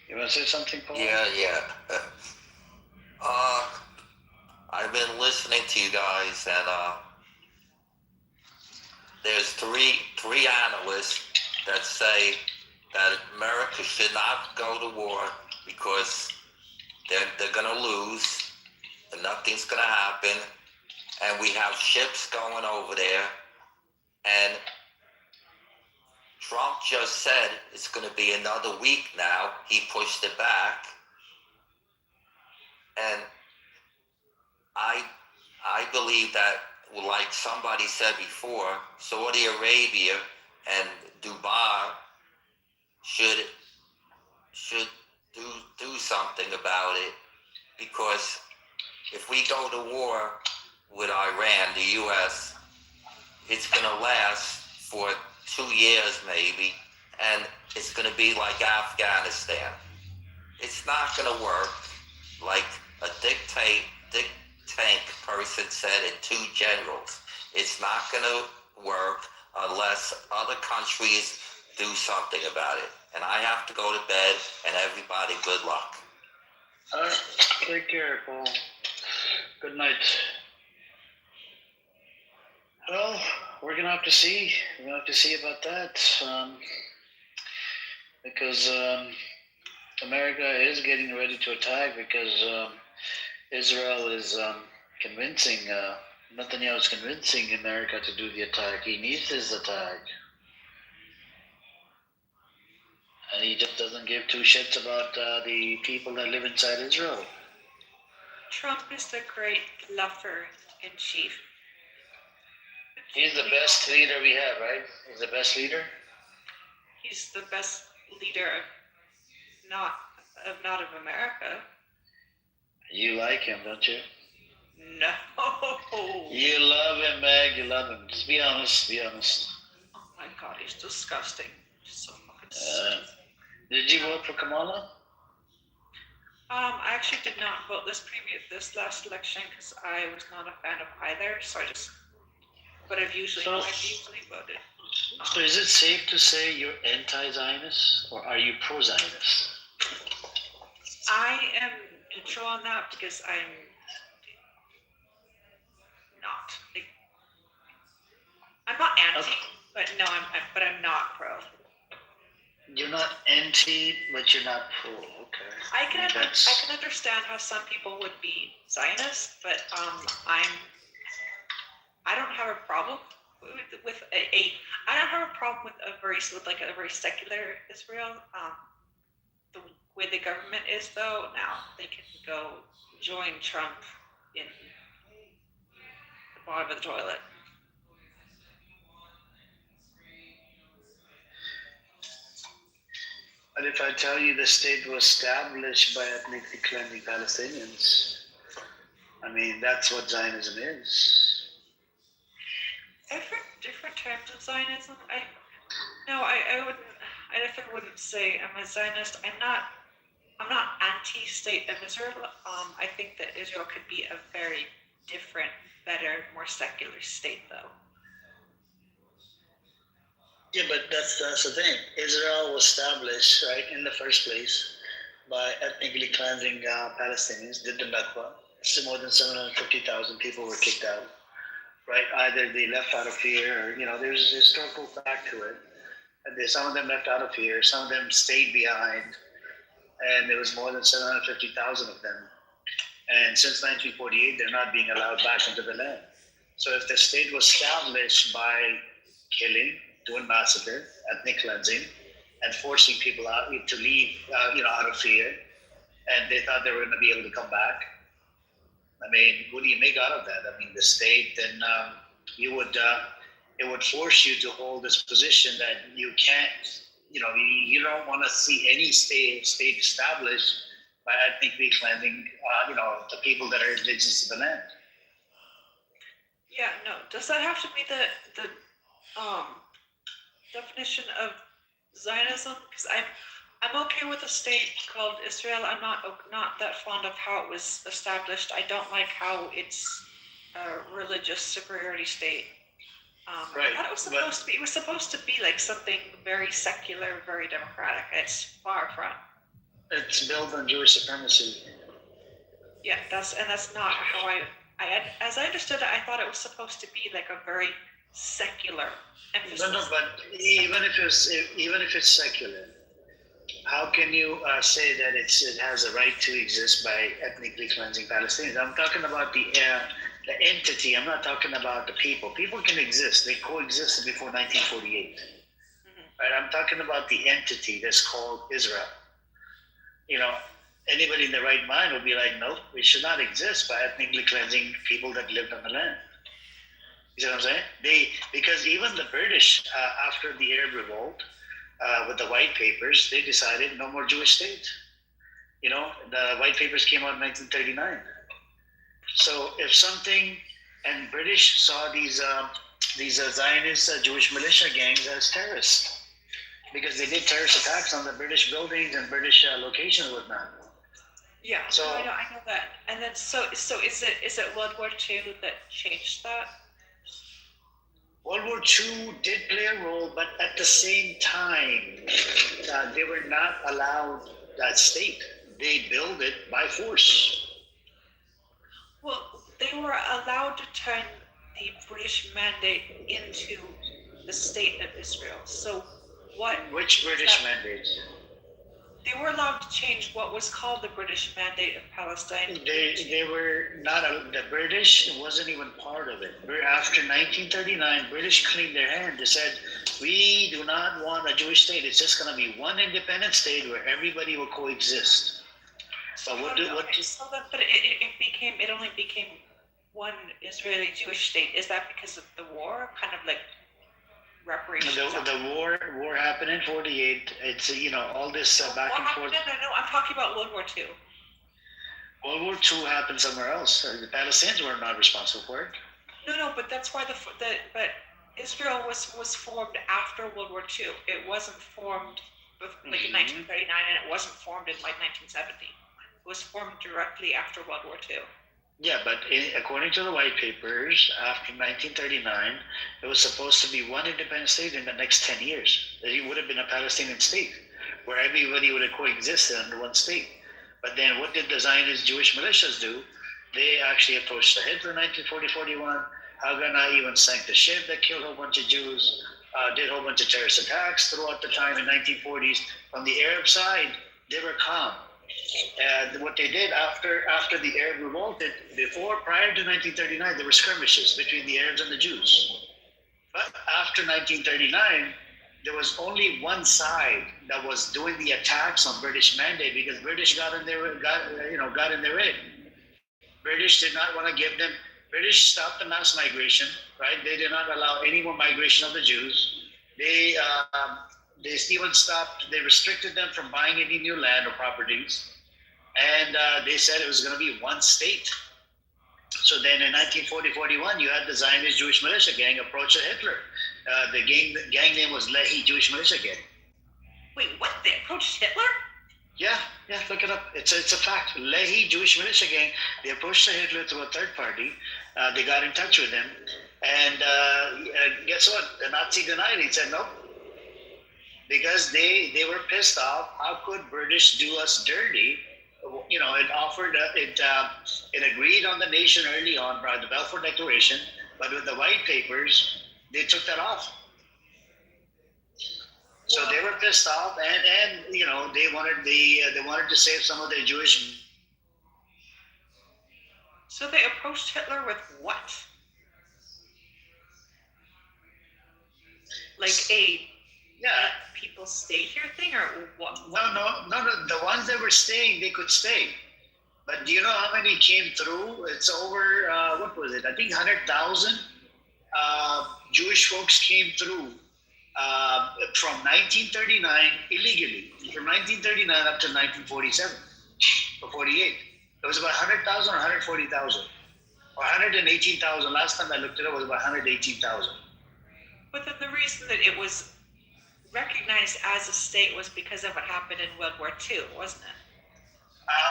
You want to say something, Paul? Yeah. I've been listening to you guys, and there's three analysts that say that America should not go to war because they're gonna lose and nothing's gonna happen, and we have ships going over there, and Trump just said it's gonna be another week now. He pushed it back, and I believe that, like somebody said before, Saudi Arabia and Dubai should do something about it, because if we go to war with Iran, the U.S., it's going to last for 2 years maybe, and it's going to be like Afghanistan. It's not going to work. Like a tank person said, and 2 generals. It's not going to work unless other countries do something about it. And I have to go to bed, and everybody, good luck. All right. Take care, Paul. Good night. Well, we're gonna have to see. We're gonna have to see about that, because America is getting ready to attack, because Israel is convincing, Netanyahu is convincing America to do the attack. He needs this attack. And he just doesn't give 2 shits about the people that live inside Israel. Trump is the great bluffer in chief. He's the best leader we have, right? He's the best leader? He's the best leader not of America. You like him, don't you? No. You love him, Meg. You love him. Just be honest. Be honest. Oh my God, he's disgusting. He's so fucking stupid. Did you vote for Kamala? I actually did not vote this last election because I was not a fan of either. So but I've usually voted. So is it safe to say you're anti-Zionist, or are you pro-Zionist? I am neutral on that because I'm not. I'm not anti, but no, I'm not pro. You're not anti, but you're not pro. Okay. I can understand how some people would be Zionist, but I don't have a problem with I don't have a problem with a very secular Israel. The way the government is, though, now they can go join Trump in the bottom of the toilet. But if I tell you the state was established by ethnically cleansing Palestinians, I mean, that's what Zionism is. Different terms of Zionism. I definitely wouldn't say I'm a Zionist. I'm not anti-state of Israel. I think that Israel could be a very different, better, more secular state, though. Yeah, but that's the thing. Israel was established, right, in the first place by ethnically cleansing Palestinians, did the Nakba. So more than 750,000 people were kicked out, right? Either they left out of fear, or, there's a historical fact to it. And some of them left out of here. Some of them stayed behind, and there was more than 750,000 of them. And since 1948, they're not being allowed back into the land. So if the state was established by killing, doing massacre, ethnic cleansing, and forcing people out to leave, out of fear, and they thought they were going to be able to come back, I mean, what do you make out of that? I mean, the state, then it would force you to hold this position that you can't, you don't want to see any state established by ethnically cleansing, the people that are indigenous to the land. Yeah, no. Does that have to be the definition of Zionism? Because I'm okay with a state called Israel. I'm not that fond of how it was established. I don't like how it's a religious superiority state. Right, I thought it was supposed to be. It was supposed to be like something very secular, very democratic. It's far from. It's built on Jewish supremacy. Yeah, that's not how as I understood it. I thought it was supposed to be like a very secular emphasis. No, but even if it's secular, how can you say that it has a right to exist by ethnically cleansing Palestinians? I'm talking about the entity. I'm not talking about the people. People can exist. They coexisted before 1948. Right? I'm talking about the entity that's called Israel. Anybody in their right mind would be like, no, it should not exist by ethnically cleansing people that lived on the land. You see what I'm saying? Because even the British, after the Arab Revolt, with the white papers, they decided no more Jewish state. The white papers came out in 1939. So if something, and British saw these Zionist Jewish militia gangs as terrorists, because they did terrorist attacks on the British buildings and British locations and whatnot. Yeah, so I know that. And then so is it World War II that changed that? World War II did play a role, but at the same time, they were not allowed that state. They built it by force. Well, they were allowed to turn the British mandate into the state of Israel. So what? Which British mandate? They were allowed to change what was called the British Mandate of Palestine. They were not, the British wasn't even part of it. After 1939, British cleaned their hand. They said, we do not want a Jewish state. It's just going to be one independent state where everybody will coexist. But it only became one Israeli Jewish state. Is that because of the war? Kind of like reparations? The war happened in 48. It's, all this back and forth. No, I'm talking about World War II. World War II happened somewhere else. The Palestinians were not responsible for it. No, but that's why but Israel was formed after World War II. It wasn't formed in 1939, and it wasn't formed in 1970. It was formed directly after World War II. Yeah, but according to the white papers, after 1939, it was supposed to be one independent state in the next 10 years. It would have been a Palestinian state, where everybody would have coexisted under one state. But then what did the Zionist Jewish militias do? They actually approached Hitler in 1940-41. Haganah even sank the ship that killed a whole bunch of Jews, did a whole bunch of terrorist attacks throughout the time in 1940s. On the Arab side, they were calm. And what they did after the Arab revolt, prior to 1939, there were skirmishes between the Arabs and the Jews. But after 1939, there was only one side that was doing the attacks on British mandate, because British got in their way. British did not want to give them. British stopped the mass migration, right? They did not allow any more migration of the Jews. They even stopped. They restricted them from buying any new land or properties, and they said it was going to be one state. So then in 1940-41, you had the Zionist Jewish militia gang approach Hitler. The gang name was Lehi Jewish Militia Gang. Wait, what? They approached Hitler? Yeah, look it up. It's a fact. Lehi Jewish Militia Gang, they approached Hitler through a third party. They got in touch with him. And guess what? The Nazi denied it. He said no. Because they were pissed off. How could British do us dirty? It agreed on the nation early on by the Balfour Declaration, but with the white papers, they took that off. So they were pissed off, and you know they wanted to save some of their Jewish. So they approached Hitler with what? Like a people stay here thing, or what? No. The ones that were staying, they could stay. But do you know how many came through? It's over, what was it? I think 100,000 Jewish folks came through from 1939 illegally, from 1939 up to 1947 or 48. It was about 100,000 or 140,000 or 118,000. Last time I looked it up, it was about 118,000. But then the reason that it was recognized as a state was because of what happened in World War II, wasn't it?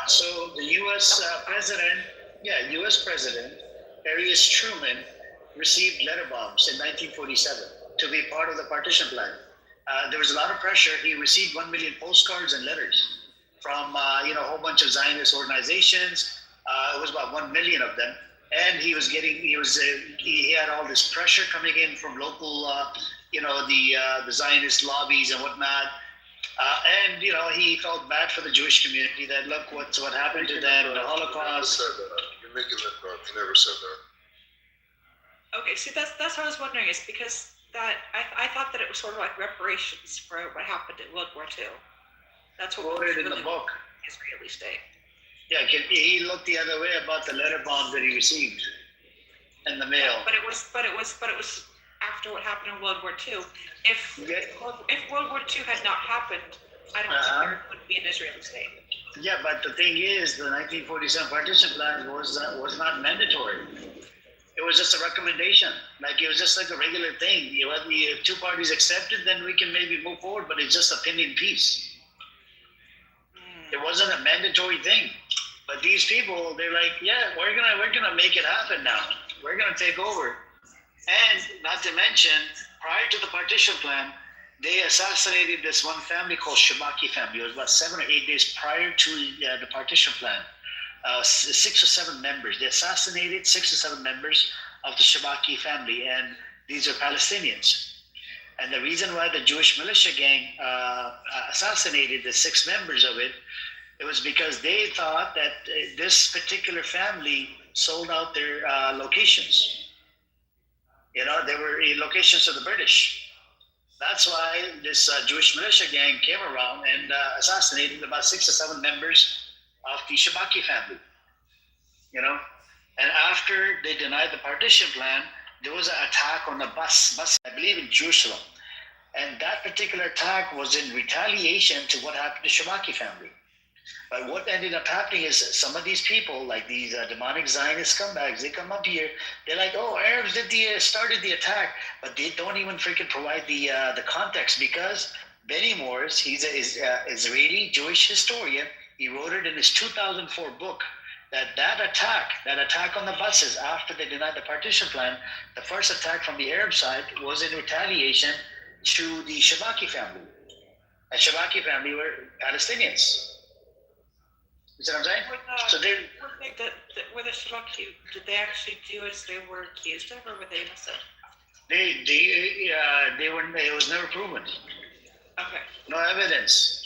So the U.S. U.S. President Harry S. Truman received letter bombs in 1947 to be part of the partition plan. There was a lot of pressure. He received 1 million postcards and letters from a whole bunch of Zionist organizations. It was about 1 million of them, and he had all this pressure coming in from local, the Zionist lobbies and whatnot. And he felt bad for the Jewish community. That look what happened to them, the Holocaust. You're making that up. He never said that. Okay, see that's what I was wondering, is because that I thought that it was sort of like reparations for what happened in World War II. That's what quoted in the book. Israeli state. Yeah, he looked the other way about the letter bombs that he received in the mail. But it was after what happened in World War II. If World War II had not happened, I don't think there would be an Israeli state. Yeah, but the thing is, the 1947 partition plan was not mandatory. It was just a recommendation. Like it was just like a regular thing. If two parties accept it, then we can maybe move forward. But it's just opinion piece. It wasn't a mandatory thing. But these people, they're like, yeah, we're gonna make it happen now. We're gonna take over. And not to mention, prior to the partition plan, they assassinated this one family called Shabaki family. It was about 7 or 8 days prior to the partition plan. 6 or 7 members. They assassinated 6 or 7 members of the Shabaki family, and these are Palestinians. And the reason why the Jewish militia gang assassinated the 6 members of it, it was because they thought that this particular family sold out their locations. They were locations of the British. That's why this Jewish militia gang came around and assassinated about 6 or 7 members of the Shabaki family. And after they denied the partition plan, there was an attack on a bus, I believe in Jerusalem. And that particular attack was in retaliation to what happened to Shabaki family. But what ended up happening is some of these people, like these demonic Zionist scumbags, they come up here, they're like, oh, Arabs started the attack, but they don't even freaking provide the context, because Benny Morris, he's an Israeli Jewish historian. He wrote it in his 2004 book that attack on the buses after they denied the partition plan, the first attack from the Arab side was in retaliation to the Shabaki family. And Shabaki family were Palestinians. You see what I'm saying? Were the Shabaki, did they actually do as they were accused of, or were they innocent? They were. It was never proven. Okay. No evidence.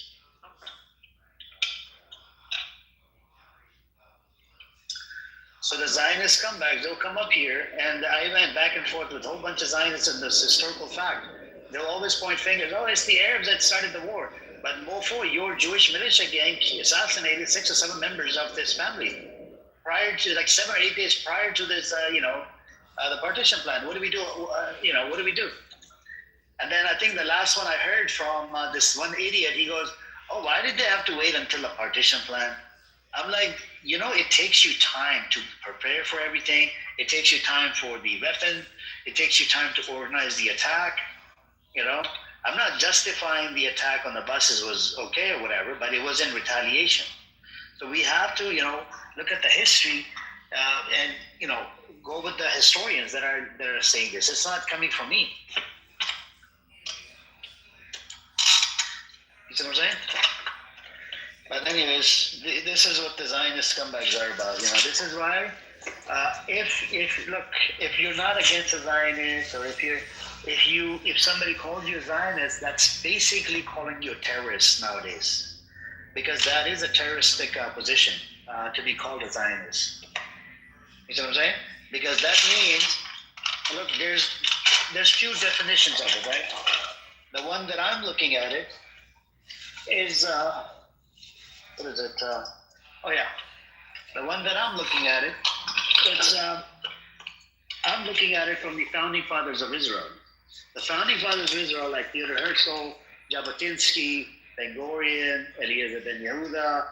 So the Zionist scumbags, they'll come up here, and I went back and forth with a whole bunch of Zionists in this historical fact. They'll always point fingers. Oh, it's the Arabs that started the war. But Mofo, your Jewish militia gang assassinated 6 or 7 members of this family prior to, like 7 or 8 days prior to this, the partition plan. What do we do? What do we do? And then I think the last one I heard from this one idiot, he goes, oh, why did they have to wait until the partition plan? I'm like, it takes you time to prepare for everything. It takes you time for the weapon. It takes you time to organize the attack. I'm not justifying the attack on the buses was okay or whatever, but it was in retaliation. So we have to, look at the history and, go with the historians that are saying this. It's not coming from me. You see what I'm saying? But anyways, this is what the Zionist scumbags are about. This is why if you're not against a Zionist, or if somebody calls you a Zionist, that's basically calling you a terrorist nowadays, because that is a terroristic position to be called a Zionist. You see what I'm saying? Because that means, look, there's few definitions of it, right? The one that I'm looking at it is what is it? Oh yeah, the one that I'm looking at it. It's I'm looking at it from the founding fathers of Israel. The founding fathers of Israel, like Theodor Herzl, Jabotinsky, Ben Gurion, Eliezer Ben Yehuda,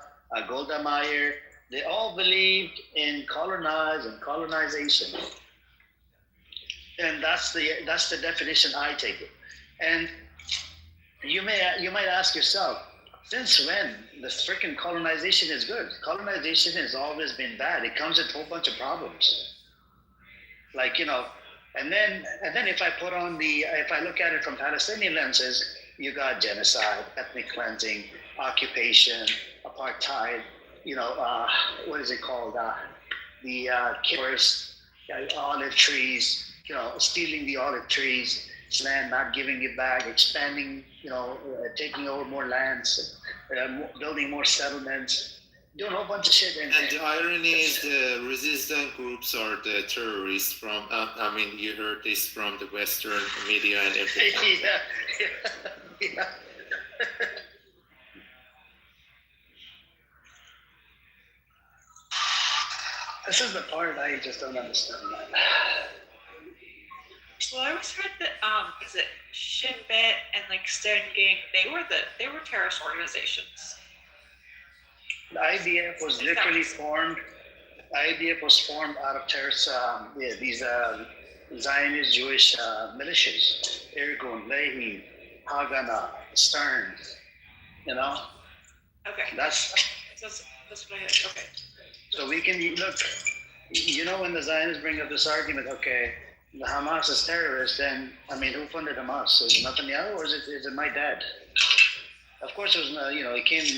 Golda Meir, they all believed in colonization, and that's the definition I take it. And you might ask yourself, since when this freaking colonization is good? Colonization has always been bad. It comes with a whole bunch of problems. Like, and then if I look at it from Palestinian lenses, you got genocide, ethnic cleansing, occupation, apartheid, what is it called? The forest, olive trees, stealing the olive trees, land, not giving it back, expanding, taking over more lands, building more settlements, doing a whole bunch of shit. And the irony is the resistant groups are the terrorists from, you heard this from the Western media and everything. Yeah. This is the part I just don't understand, man. Well, I always heard that is it Shin Bet and like Stone Gang, they were terrorist organizations. The IDF was literally formed. The IDF was formed out of terrorist, these Zionist Jewish militias. Irgun, Lehi, Haganah, Stern. Okay. That's what I heard. Okay. So we can look. When the Zionists bring up this argument, okay, the Hamas is terrorist, then who funded Hamas? Is it Netanyahu or is it my dad? Of course, it was.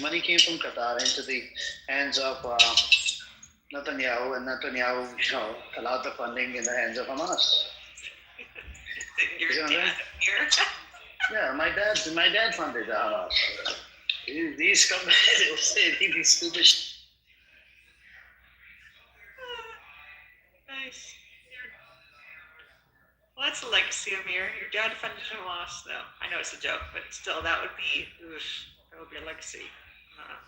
Money came from Qatar into the hands of Netanyahu, and Netanyahu, allowed the funding in the hands of Hamas. Your dad here? Yeah, my dad funded the Hamas. These companies will say these stupid. Nice. Well, that's a legacy, Amir. Your dad funded Hamas. No, I know it's a joke, but still, that would be a legacy. I don't know.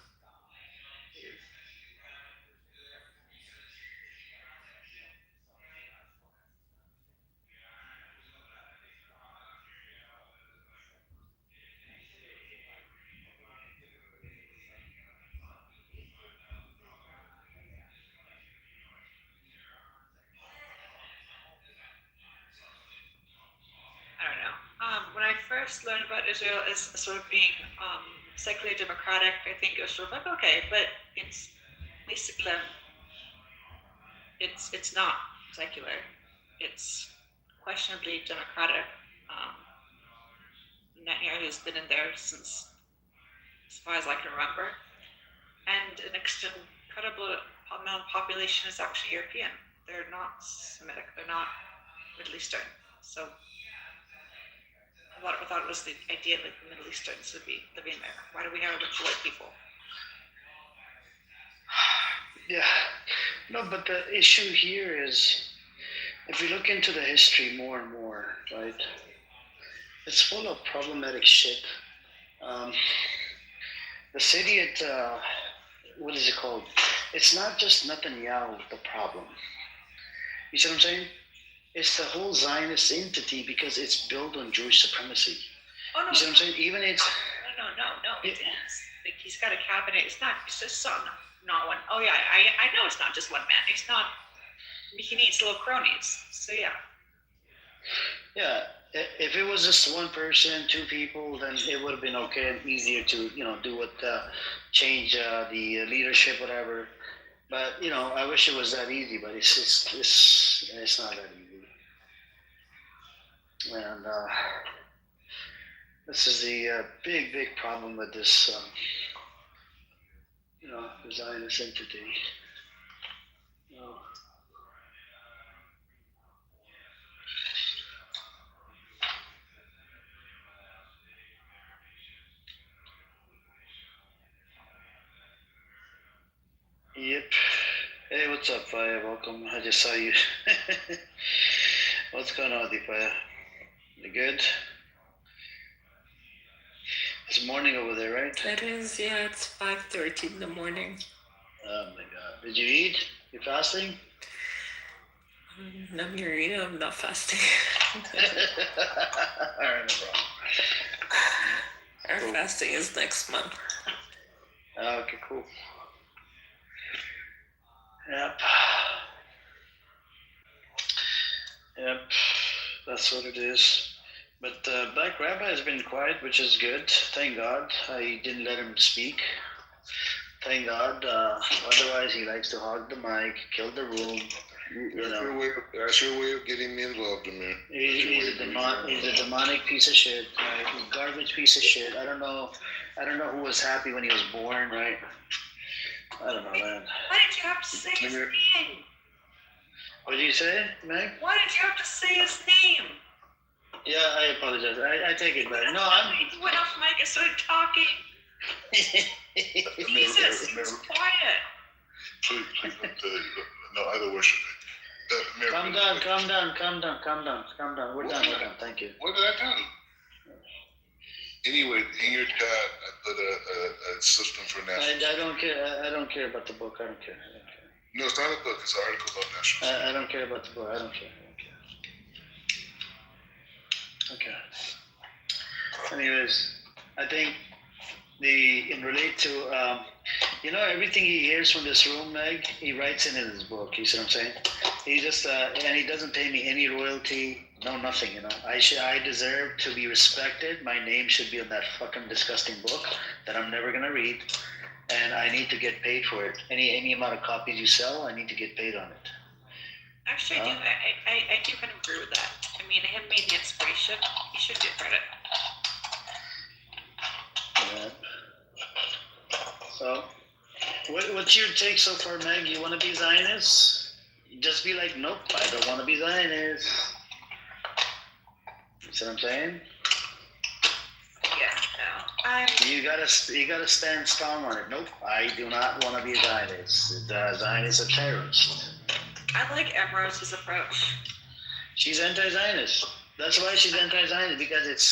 When I first learned about Israel as sort of being secular democratic, I think it was sort of like, okay, but it's basically it's not secular. It's questionably democratic. Netanyahu's been in there since as far as I can remember, and an incredible amount of population is actually European. They're not Semitic. They're not Middle Eastern. So I thought it was the idea that the Middle Easterns would be living there. Why do we have a bunch of white people? Yeah. No, but the issue here is, if we look into the history more and more, right, it's full of problematic shit. The city at, what is it called? It's not just Netanyahu the problem. You see what I'm saying? It's the whole Zionist entity, because it's built on Jewish supremacy. Oh no! You see what I'm saying? Even it's no. Like he's got a cabinet. It's just not one. Oh yeah, I know it's not just one man. It's not. He needs little cronies. So yeah. Yeah, if it was just one person, two people, then it would have been okay and easier to do what change the leadership, whatever. But I wish it was that easy, but it's not that easy. And this is the big problem with this, the Zionist entity. what's up, Fire? Welcome. I just saw you. What's going on with you, Fire? You good? It's morning over there, right? It is, yeah, it's 5:30 in the morning. Oh my God. Did you eat? You fasting? Namirina, I'm not fasting. Alright, no problem. Our fasting is next month. Okay, cool. Yep. Yep. That's what it is. But Black Rabbi has been quiet, which is good. Thank God. I didn't let him speak. Thank God. Otherwise, he likes to hog the mic, kill the room. That's your way of getting me involved, Amir. He's a demonic piece of shit. Garbage piece of shit. I don't know who was happy when he was born, right? I don't know, man. Why did you have to say his name? What did you say, Meg? Why did you have to say his name? Yeah, I apologize. I take it back. No, You went off mic and started talking. Jesus, he was quiet. Please, no other worship. Calm down. We're done. Thank you. What did I do? Anyway, in your chat, I put a system for national. I don't care. I don't care about the book. I don't care. No, it's not a book. It's an article about national. I don't care about the book. I don't care. Okay. Anyways, I think in relate to everything he hears from this room, Meg, he writes it in his book. You see what I'm saying? He just and he doesn't pay me any royalty, no nothing. I deserve to be respected. My name should be on that fucking disgusting book that I'm never gonna read, and I need to get paid for it. Any amount of copies you sell, I need to get paid on it. Actually, I do kind of agree with that. I mean, him being the inspiration, he should get credit. Yeah. So, what's your take so far, Meg? You want to be Zionist? Just be like, nope, I don't want to be Zionist. You see what I'm saying? Yeah, no. You gotta stand strong on it. Nope, I do not want to be a Zionist. Zionist a terrorist. I like Amrose's approach. She's anti-Zionist. That's why she's anti-Zionist, because it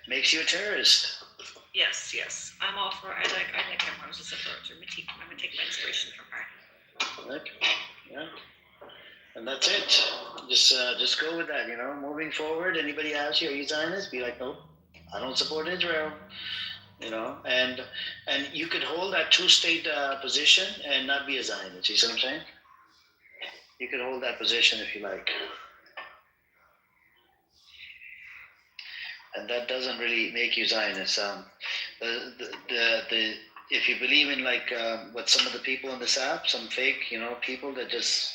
makes you a terrorist. Yes. I'm all for. I like Amrose's approach. I'm gonna take my inspiration from her. Okay. Yeah. And that's it. Just go with that. Moving forward. Anybody asks you, are you Zionist? Be like, nope, I don't support Israel. And you could hold that two-state position and not be a Zionist. You see what I'm saying? You could hold that position if you like. And that doesn't really make you Zionist. If you believe in what some of the people in this app, some fake, people that just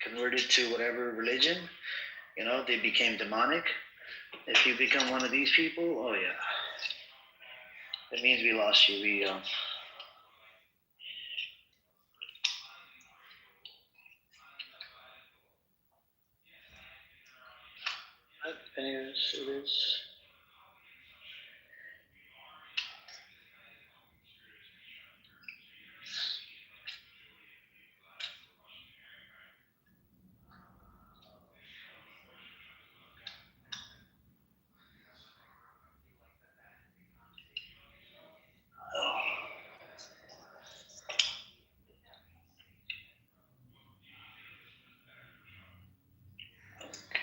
converted to whatever religion, they became demonic. If you become one of these people, oh yeah, that means we lost you. Anyways, it is.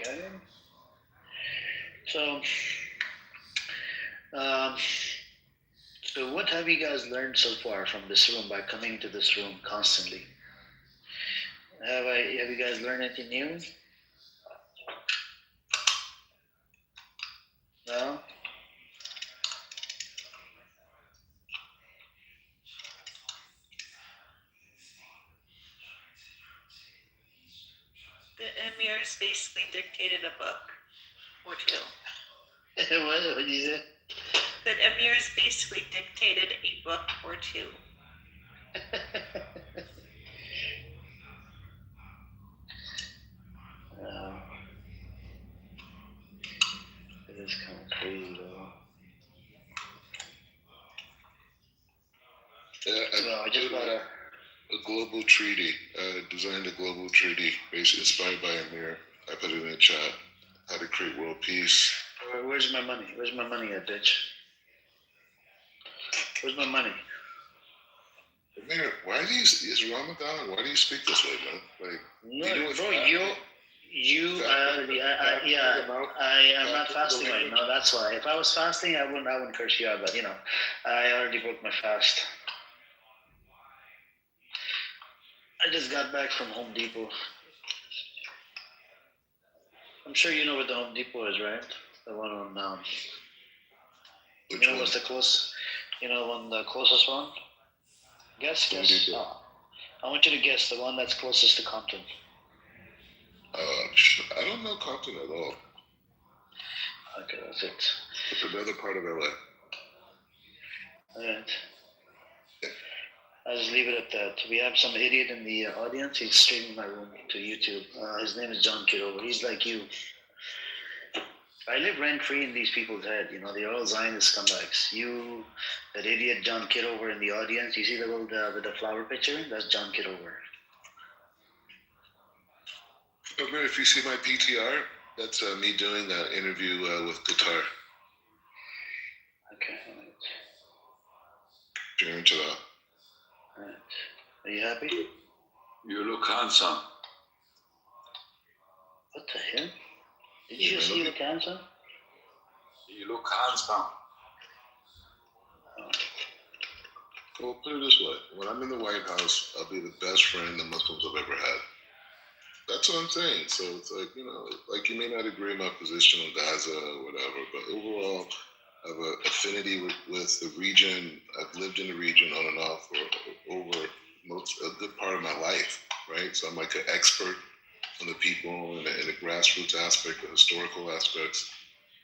Okay. So what have you guys learned so far from this room by coming to this room constantly? Have you guys learned anything new? No? The emirs basically dictated a book or two. What did you say? The emirs basically dictated a book or two. It is kind of crazy though. Yeah, I just bought a a global treaty. Designed a global treaty, basically inspired by Amir. I put it in the chat. How to create world peace. Where's my money? Where's my money at, bitch? Where's my money? Amir, why do you? It's Ramadan. Why do you speak this way, man? Like, No, you know bro, I'm not fasting right now. That's why. If I was fasting, I wouldn't curse you out. But I already broke my fast. I just got back from Home Depot. I'm sure you know where the Home Depot is, right? The one on what's the close? The closest one. Guess. I want you to guess the one that's closest to Compton. I don't know Compton at all. Okay, that's it. It's another part of LA. Alright. I'll just leave it at that. We have some idiot in the audience. He's streaming my room to YouTube. His name is John Kitover. He's like you. I live rent-free in these people's head. They're all Zionist scumbags. You, that idiot John Kitover in the audience. You see the little with the flower picture? That's John Kitover. If you see my PTR, that's me doing an interview with Qatar. Okay, alright. If you're into that. Alright. Are you happy? You look handsome. What the hell? Did you just see the cancer? You look handsome. Well, put it this way. When I'm in the White House, I'll be the best friend the Muslims have ever had. That's what I'm saying. So it's like, you may not agree with my position on Gaza or whatever, but overall, I have an affinity with the region. I've lived in the region on and off for over a good part of my life, right? So I'm like an expert on the people and the grassroots aspect, the historical aspects.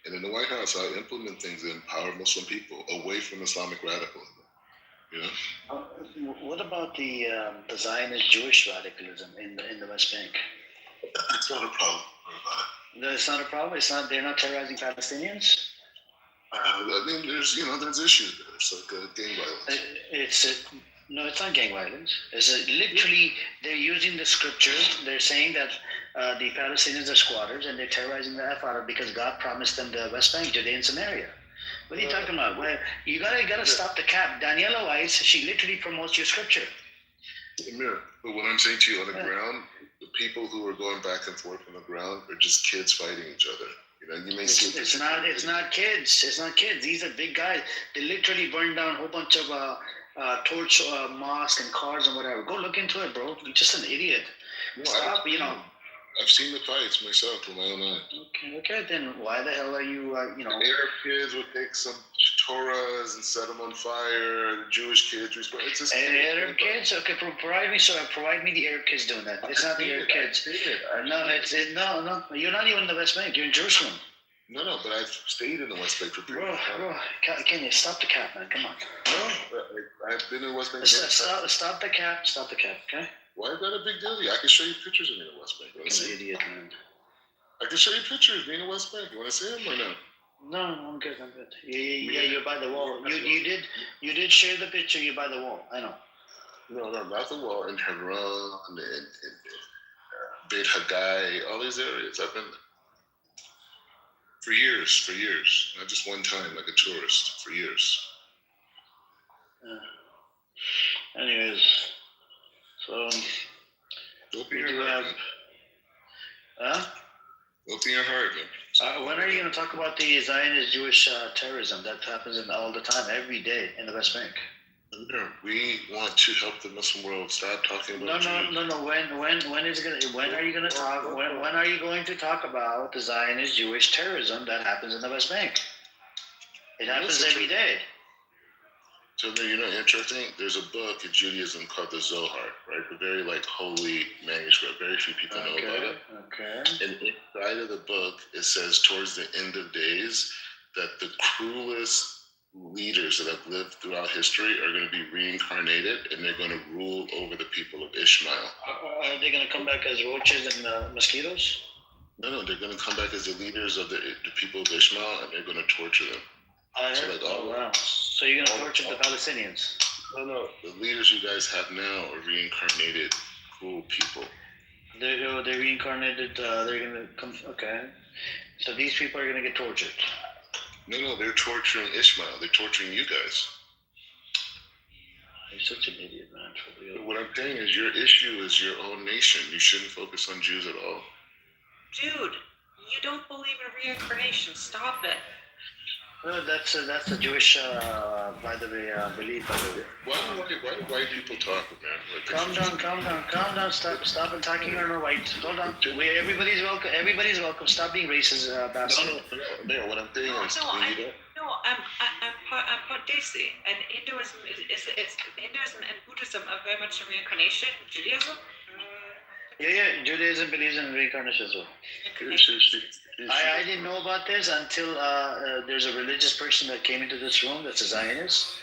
And in the White House, I implement things that empower Muslim people away from Islamic radicalism. What about the Zionist Jewish radicalism in the West Bank? It's not a problem. No, it's not a problem. They're not terrorizing Palestinians. I mean, there's issues there. It's like gang violence. No, it's not gang violence. Literally, they're using the scripture. They're saying that the Palestinians are squatters and they're terrorizing the F out of because God promised them the West Bank, Judea, and Samaria. What are you talking about? Well, you gotta stop the cap. Daniela Weiss, she literally promotes your scripture. Amir, but what I'm saying to you on the ground, the people who are going back and forth on the ground are just kids fighting each other. You may see. It's not kids. It's not kids. These are big guys. They literally burned down a whole bunch of torch mosques and cars and whatever. Go look into it, bro. You're just an idiot. No, stop. I've seen the fights myself with my own eyes. Okay. Then why the hell are you? Arab kids would take some Torahs and set them on fire. The Jewish kids, it's just Arab kids. Okay, provide me the Arab kids doing that. It's not the Arab kids. No. You're not even in the West Bank. You're in Jerusalem. No, but I've stayed in the West Bank for 3 years. Bro, can you stop the cap, man? Come on. No, I've been in the West Bank. Stop the cap, okay? Why is that a big deal? I can show you pictures of me in the West Bank. You're an idiot, man. I can show you pictures of me in the West Bank. You want to see them or no? No, I'm good. Yeah, you're by the wall. You did share the picture. You're by the wall. I know. No, not the wall. In Hebron, in Beit Haggai, all these areas. I've been there. For years. Not just one time, like a tourist, for years. Anyways, so open your heart, man. Open your heart, man. When are you going to talk about the Zionist Jewish terrorism that happens all the time, every day in the West Bank? We want to help the Muslim world stop talking about. No. When are you going to talk? When are you going to talk about the Zionist Jewish terrorism that happens in the West Bank? It happens every day. So, interesting. There's a book in Judaism called the Zohar, right? A very holy manuscript. Very few people know about it. Okay. And inside of the book, it says towards the end of days that the cruelest leaders that have lived throughout history are going to be reincarnated, and they're going to rule over the people of Ishmael. Are they going to come back as roaches and mosquitoes? No, they're going to come back as the leaders of the people of Ishmael, and they're going to torture them. Wow. So you're going to torture the Palestinians? No. The leaders you guys have now are reincarnated cool people. They're reincarnated. They're gonna come. Okay. So these people are gonna get tortured. No, they're torturing Ishmael. They're torturing you guys. You're such an idiot, man. For real. What I'm saying is your issue is your own nation. You shouldn't focus on Jews at all. Dude, you don't believe in reincarnation. Stop it. That's a Jewish, by the way, belief. By the way. Why do white people talk, man? Like, Calm down. Stop attacking on a white. Hold on. Everybody's welcome. Everybody's welcome. Stop being racist, bastard. No. What I'm saying is, I'm part Desi, and Hinduism is Hinduism and Buddhism are very much a reincarnation. Judaism. Yeah, Judaism believes in reincarnation as well. I didn't know about this until there's a religious person that came into this room that's a Zionist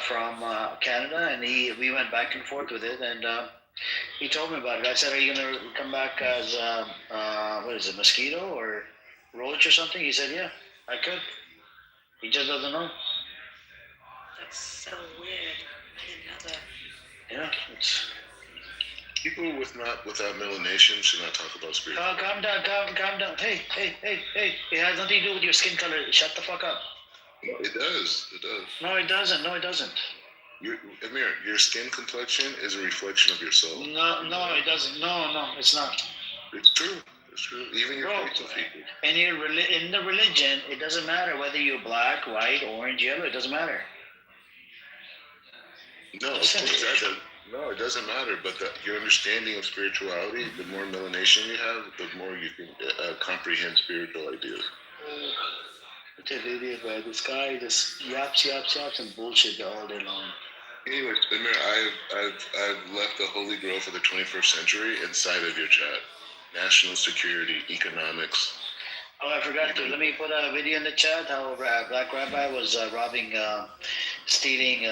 from Canada, and we went back and forth with it, and he told me about it. I said, "Are you gonna come back as what is it, mosquito or roach or something?" He said, "Yeah, I could." He just doesn't know. That's so weird. I didn't know that. Yeah, it's. People without melanation should not talk about spirit. Calm down. Hey. It has nothing to do with your skin color. Shut the fuck up. No, it does. No, it doesn't. Amir, your skin complexion is a reflection of your soul. No, it doesn't. No, it's not. It's true. Even your facial features. And in the religion, it doesn't matter whether you're black, white, orange, yellow. It doesn't matter. No, it doesn't matter. But your understanding of spirituality, the more melanation you have, the more you can comprehend spiritual ideas. What an idiot, man. This guy just yaps and bullshit all day long. Anyways, Amir, I've left the holy grail for the 21st century inside of your chat. National security, economics. Oh, I forgot to. Let me put a video in the chat how Black Rabbi was stealing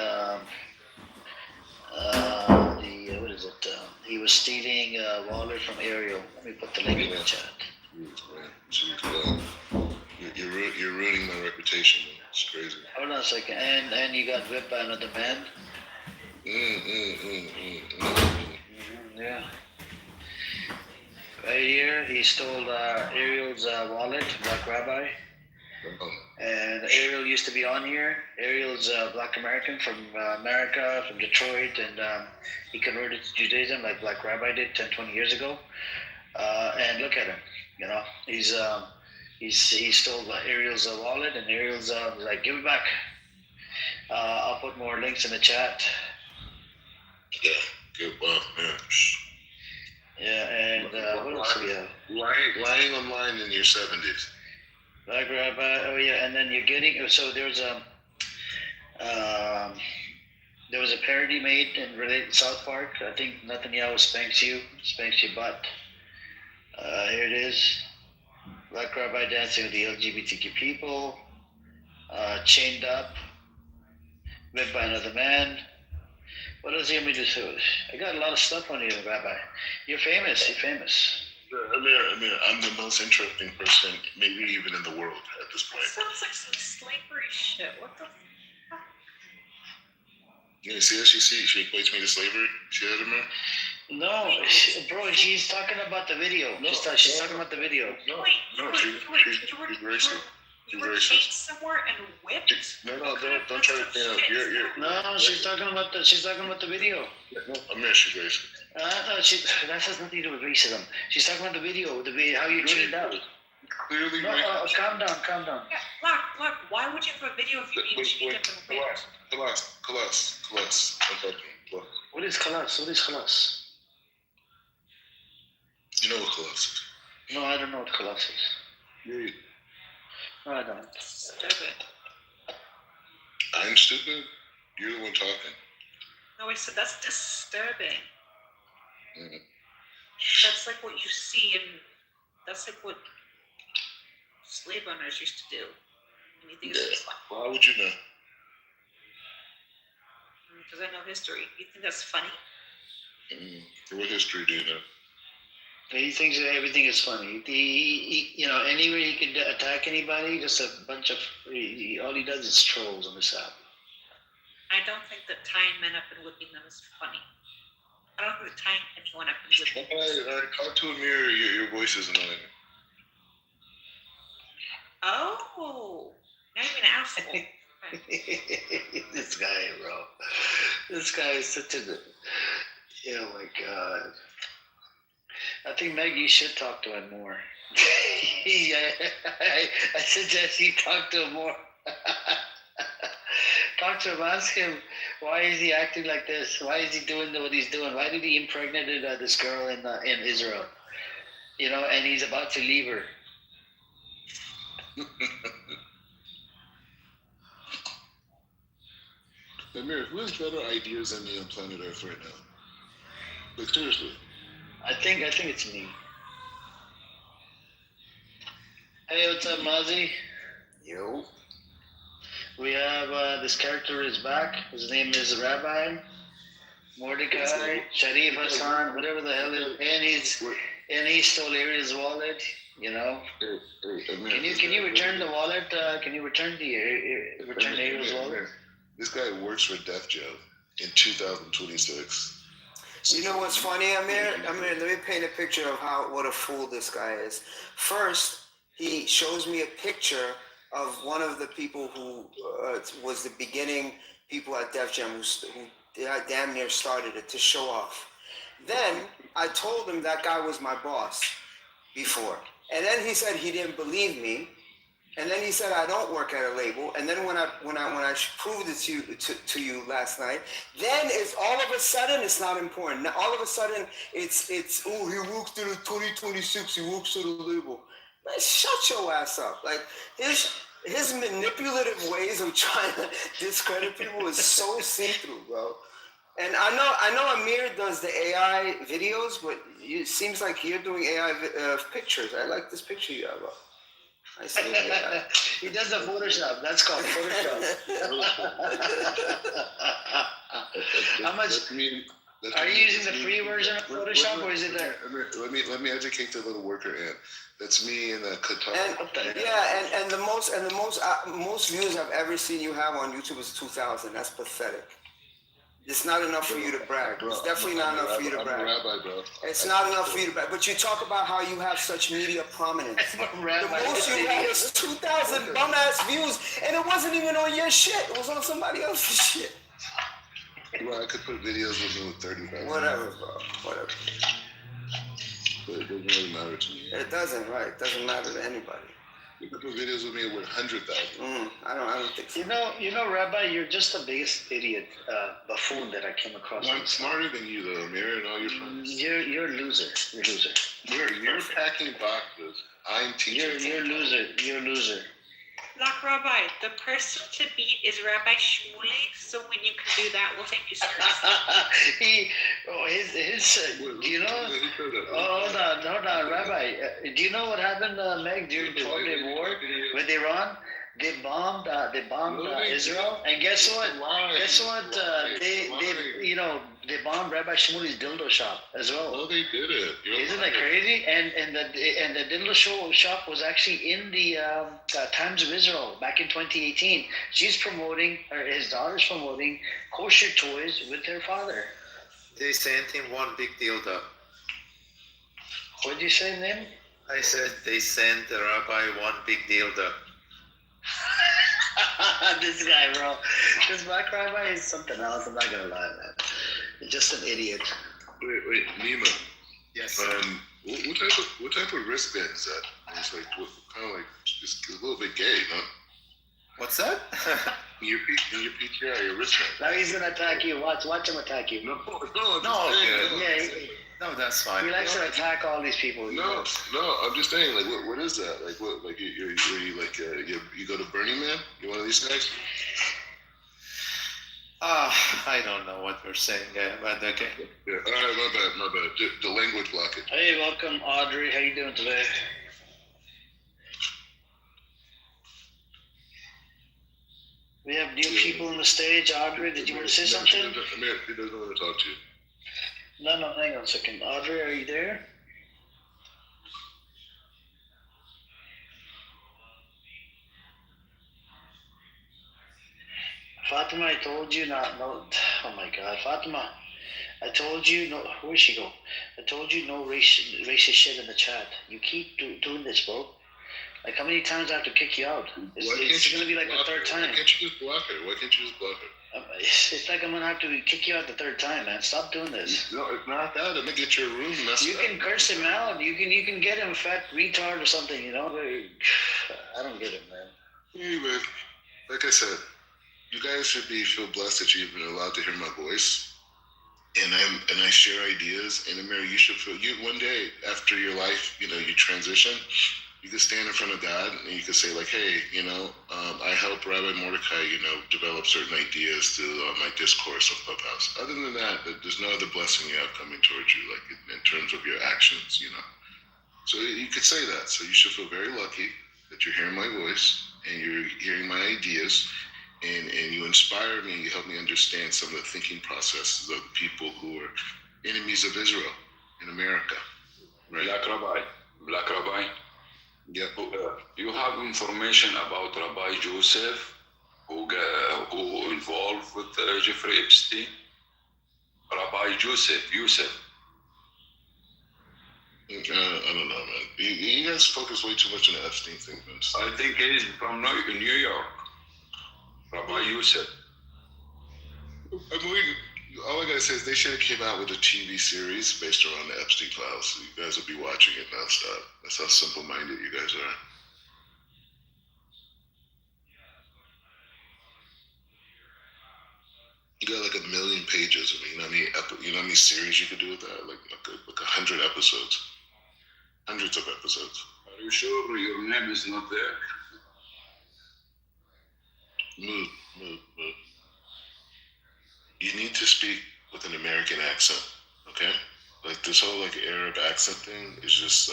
what is it? He was stealing a wallet from Ariel. Let me put the link in the chat. You're ruining my reputation, man. It's crazy. Hold on a second. And you got whipped by another man? Yeah. Right here, he stole Ariel's wallet, Black Rabbi. And Ariel used to be on here. Ariel's Black American from America, from Detroit, and he converted to Judaism like Black Rabbi did 10, 20 years ago. And look at him, he stole Ariel's wallet, and Ariel's was like, give it back. I'll put more links in the chat. Yeah, good. Well, yeah. Yeah, and what else do we have? Lying online in your 70s. Black Rabbi, oh yeah, and then you're getting, so there was a parody made in related South Park. I think Netanyahu spanks your butt. Here it is. Black Rabbi dancing with the LGBTQ people, chained up, whipped by another man. What else do you want me to do? I got a lot of stuff on you, Rabbi. You're famous. Amir, I'm the most interesting person, maybe even in the world at this point. That sounds like some slavery shit. What the fuck? You see what she equates me to slavery? See that, Amir? No, bro, she's talking about the video. She's talking about the video. She's racist. You were chained somewhere and whipped? No, don't try to think of No, she's talking about the video. No, Amir, she's racist. That has nothing to do with racism. She's talking about the video, how you chained up. Clearly, calm down. Yeah, Black, why would you have a video of you being chained up and whipped? Kalas. What is Kalas? You know what Kalas is? No, I don't know what Kalas is. Yeah. No, I don't. Stupid. I'm stupid? You're the one talking. No, I said that's disturbing. Mm-hmm. That's like what you see that's like what slave owners used to do. And you think it's funny. Why would you know? Because I know history. You think that's funny? What history do you know? He thinks that everything is funny. Anywhere he could attack anybody, just a bunch of. All he does is trolls on this app. I don't think that tying men up and whipping them is funny. I don't think that tying anyone up and whipping them is funny. Talk to a mirror. Your voice is annoying. Oh, now you're an asshole. This guy, bro. This guy is such a. Oh my god. I think Maggie should talk to him more. Yeah, I suggest you talk to him more. Talk to him, ask him, why is he acting like this? Why is he doing what he's doing? Why did he impregnated this girl in Israel? And he's about to leave her. Amir, who has better ideas than me on planet Earth right now? Like seriously. I think it's me. Hey, what's up, Mozzie? Yo. We have this character is back. His name is Rabbi Mordecai Sharif Hassan, whatever the hell it is, and he stole Ariel's wallet. Can you return the wallet? Can you return Ariel's wallet? This guy works for Def Jam in 2026. You know what's funny, Amir? Let me paint a picture of what a fool this guy is. First, he shows me a picture of one of the people who was the beginning people at Def Jam who damn near started it to show off. Then I told him that guy was my boss before. And then he said he didn't believe me. And then he said I don't work at a label. And then when I proved it to you last night, then it's all of a sudden it's not important. Now, all of a sudden it's he works to the 2026. He works to the label. Man, shut your ass up. Like his manipulative ways of trying to discredit people is so see-through, bro. And I know Amir does the AI videos, but it seems like you're doing AI pictures. I like this picture you have up. I see it. He does the Photoshop. That's called Photoshop. How much? Are you using the free version of Photoshop, or is it there? Let me educate the little worker ant. That's me in the Kitover. And the most views I've ever seen you have on YouTube is 2,000. That's pathetic. It's not enough for you to brag. It's definitely not enough for you to brag. I'm a rabbi, bro. It's not enough for you to brag. But you talk about how you have such media prominence. The most you had is 2,000 bum-ass views, and it wasn't even on your shit. It was on somebody else's shit. Well, I could put videos with me with 30,000. Whatever, bro. Whatever. But it doesn't really matter to me. It doesn't, right? It doesn't matter to anybody. You could put videos with me with 100,000. I don't think so. You know, Rabbi, you're just the biggest idiot, buffoon that I came across. I'm smarter than you, though, Amir, and all your friends. You're a loser. You're a loser. You're packing boxes. I'm teaching. You're a loser. You're a loser. Black Rabbi, the person to beat is Rabbi Shmuley, so when you can do that, we'll take you seriously. Do you know? Hold on, Rabbi. Do you know what happened, Meg, during the 12-day war with Iran? They bombed Israel, and guess what? They bombed Rabbi Shmuley's dildo shop as well. Oh, they did it. Isn't that crazy? And the dildo shop was actually in the Times of Israel back in 2018. She's promoting, or his daughter's promoting, kosher toys with her father. They sent him one big dildo. What did you say, Nim? I said they sent the rabbi one big dildo. This guy, bro. This black rabbi is something else. I'm not gonna lie, man. He's just an idiot. Wait, Nima. Yes. What type of wristband is that? It's like kind of like just a little bit gay, no? What's that? In your PTR, your wristband. Now he's gonna attack you. Watch him attack you. No, that's fine. He likes to attack all these people. No, I'm just saying, like, what is that? Like, what, like, you go to Burning Man? You one of these guys? I don't know what you're saying, but okay. Yeah, all right, my bad. The language blockage. Hey, welcome, Audrey. How you doing today? We have new people on the stage. Audrey, did you want to say something? Amir, he doesn't want to talk to you. No, hang on a second. Audrey, are you there? Fatima, I told you not. No, oh my God, Fatima, I told you no. Where'd she go? I told you no racist shit in the chat. You keep doing this, bro. Like, how many times I have to kick you out? It's gonna be like the third time. Why can't you just block her? Why can't you just block her? It's like I'm gonna have to kick you out the third time, man. Stop doing this. No, it's not that. Let me get your room messed You up. can curse him out. You can get him fat retard or something. You know. I don't get it, man. Anyway, like I said, you guys should feel blessed that you've been allowed to hear my voice, and I share ideas. And Mary, you should feel one day after your life, you transition. You can stand in front of God and you can say like, hey, I helped Rabbi Mordecai, develop certain ideas through my discourse on Clubhouse. Other than that, there's no other blessing you have coming towards you, like in terms of your actions, So you could say that. So you should feel very lucky that you're hearing my voice and you're hearing my ideas, and you inspire me and you help me understand some of the thinking processes of the people who are enemies of Israel in America. Right? Black Rabbi. Yeah. You have information about Rabbi Joseph, who involved with Jeffrey Epstein? Rabbi Joseph. I don't know, man. You guys focus way too much on the Epstein thing, man. I think he's from New York. Rabbi Yusuf. I mean, all I gotta say is they should have came out with a TV series based around the Epstein files. So you guys will be watching it nonstop. That's how simple-minded you guys are. You got like 1 million pages. I mean, you know how many series you could do with that? Like 100 episodes. Hundreds of episodes. Are you sure your name is not there? Move. You need to speak with an American accent, okay? Like this whole Arab accent thing is just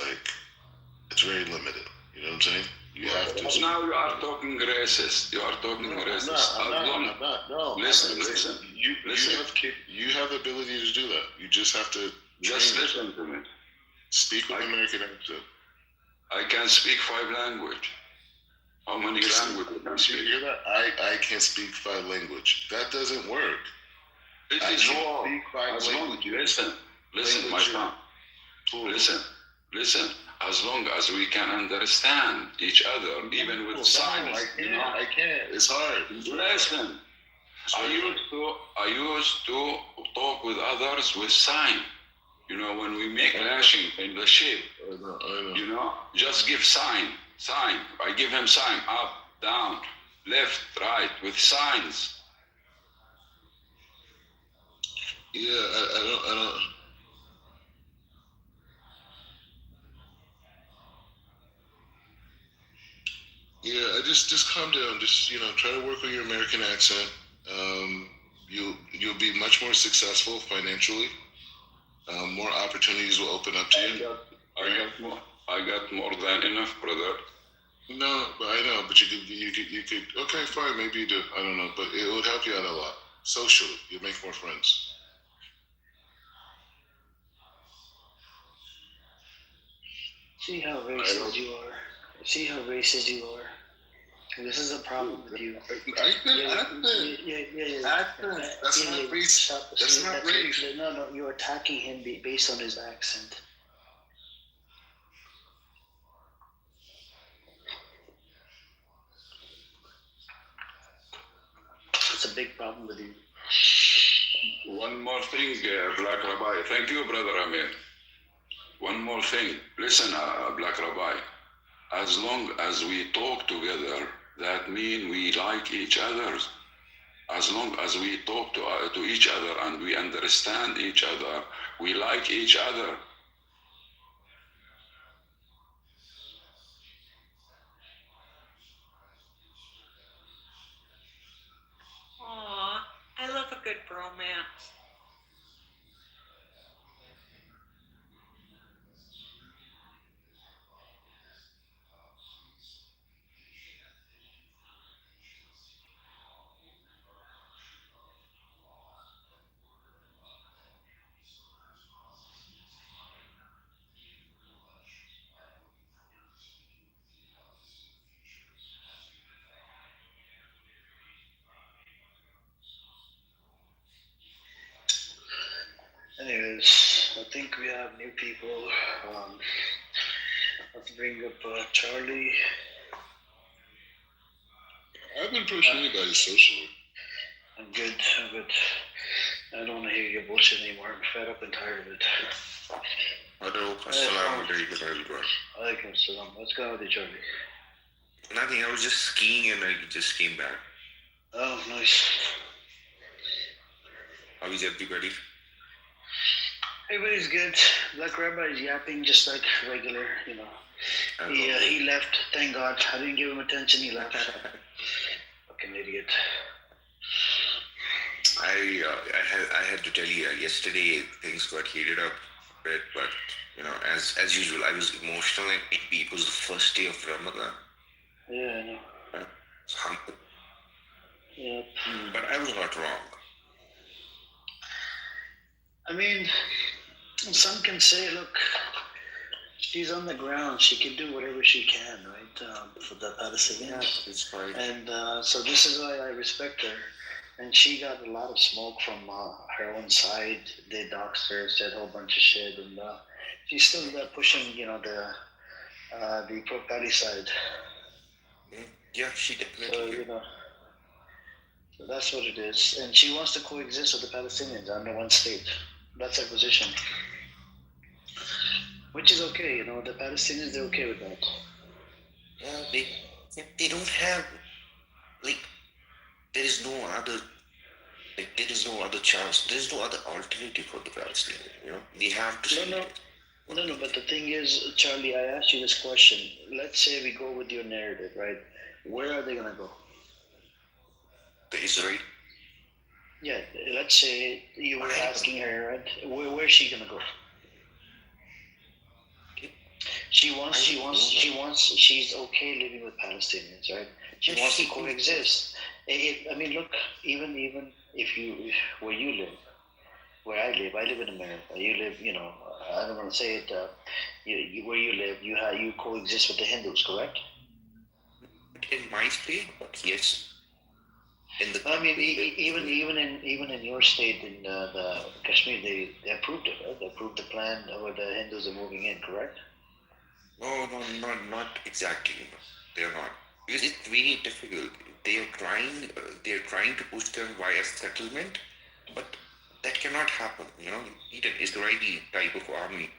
it's very limited. You know what I'm saying? You have to. Now you are talking racist. I'm not. No. Listen. You have the ability to do that. You just have to. Just listen to me. Speak with American accent. I can speak 5 languages. How many languages can I speak? You hear that? I can't speak 5 languages. That doesn't work. It is wrong. Listen, my son. Listen. As long as we can understand each other, even with signs, I can't. It's hard. Listen. I used to talk with others with sign. When we make lashing in the shape, I know. Just give sign. I give him sign, up, down, left, right, with signs. Yeah, I don't. Yeah, just calm down. Just try to work on your American accent. You'll be much more successful financially. More opportunities will open up to you. I got more than enough, brother. No, but I know. But you could. Okay, fine. Maybe you do. I don't know, but it would help you out a lot socially. You'll make more friends. See how racist you are. This is a problem with you. That's not race. That's not race. No, you're attacking him based on his accent. It's a big problem with you. One more thing, Black Rabbi. Thank you, Brother Amir. One more thing. Listen, Black Rabbi. As long as we talk together, that means we like each other. As long as we talk to each other and we understand each other, we like each other. Aw, I love a good bromance. think we have new people. Let's bring up Charlie. I haven't approached anybody socially. I'm good. I don't want to hear your bullshit anymore. I'm fed up and tired of it. Hello, assalamu alaikum everyone. Alaikum salam. What's going on with you, Charlie? Nothing, I was just skiing and I just came back. Oh, nice. How is everybody? Everybody's good. Black Rabbi is yapping just like regular, you know. He left, thank God. I didn't give him attention, he left. Fucking idiot. I had to tell you, yesterday things got heated up a bit, but you know, as usual, I was emotional and it was the first day of Ramadan. Yeah, I know. It's humble. Yep. But I was not wrong. I mean, some can say, look, she's on the ground. She can do whatever she can, right, for the Palestinians. Yeah, it's fine. And so this is why I respect her. And she got a lot of smoke from her own side. They doxed her, said a whole bunch of shit, and she's still pushing, you know, the pro-Palestine side. Yeah, she definitely. So, you know, so that's what it is. And she wants to coexist with the Palestinians under one state. That's her position. Which is okay, you know, the Palestinians, they're okay with that. Yeah, they don't have, like, there is no other chance. There is no other alternative for the Palestinians, you know. They have to. No, but the thing is, Charlie, I asked you this question. Let's say we go with your narrative, right? Where are they going to go? The Israel. Yeah, let's say you were asking her, right? Where's she going to go? She's okay living with Palestinians, right? She wants to coexist. I mean, look, even if where you live, where I live in America. You live, you know, I don't want to say it. Where you live, you coexist with the Hindus, correct? In my state, but yes. I mean, even in your state, in the Kashmir, they approved it. Right? They approved the plan where the Hindus are moving in, correct? No, not exactly. They're not, because it's really difficult. They're trying to push them via settlement, but that cannot happen. You know, you need an Israeli type of army.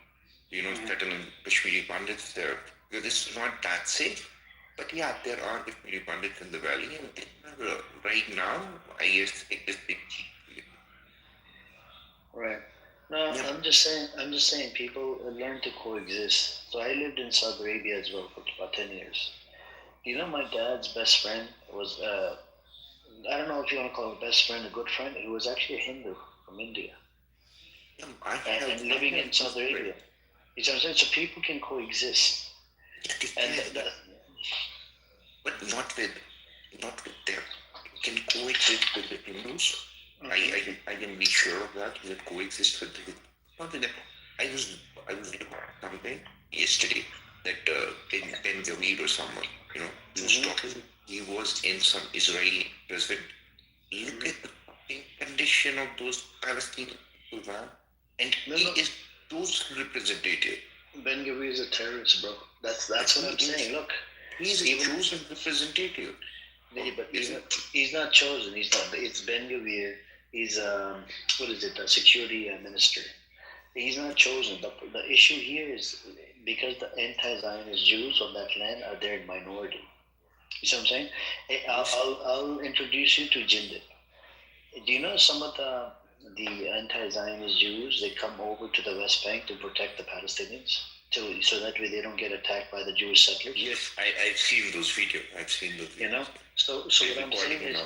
You know, settle in Kashmiri Pandits there, because it's not that safe. But yeah, there are Kashmiri Pandits in the valley, and right now, I guess it is big. Right. No, yeah. I'm just saying people learn to coexist. So I lived in Saudi Arabia as well for about 10 years. You know, my dad's best friend was, I don't know if you want to call him a best friend, a good friend. He was actually a Hindu from India. And living in Saudi Arabia. You know what I'm saying? So people can coexist. But not with them. Can coexist with the Hindus. I can be sure of that. They coexist with the, not with them. I was something yesterday that Ben Gavir or someone, you know, he was talking. He was in some Israeli president. Look at the condition of those Palestinian people, man. And he is those representative. Ben Gavir is a terrorist, bro. That's what I'm saying. Look, he's a chosen representative. Yeah, but he's not chosen. He's not. It's Ben Gavir. He's a security minister. He's not chosen. The issue here is because the anti-Zionist Jews of that land are there in minority. You see what I'm saying? Hey, I'll introduce you to Jindal. Do you know some of the anti-Zionist Jews? They come over to the West Bank to protect the Palestinians, so that way they don't get attacked by the Jewish settlers. Yes, I've seen those videos. You know, so what I'm saying is,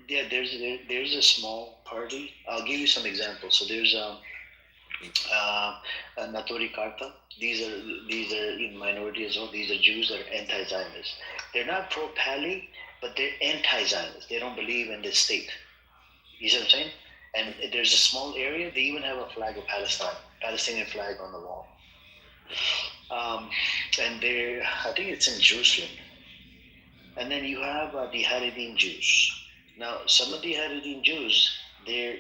yeah, there's a small party. I'll give you some examples. So there's Natori Karta. These are in minority as well. These are Jews that are anti-Zionist. They're not pro-Pali, but they're anti-Zionist. They don't believe in this state. You see what I'm saying? And there's a small area. They even have a flag of Palestinian flag on the wall. And I think it's in Jerusalem. And then you have the Haredim Jews. Now, some of the Haredim Jews, they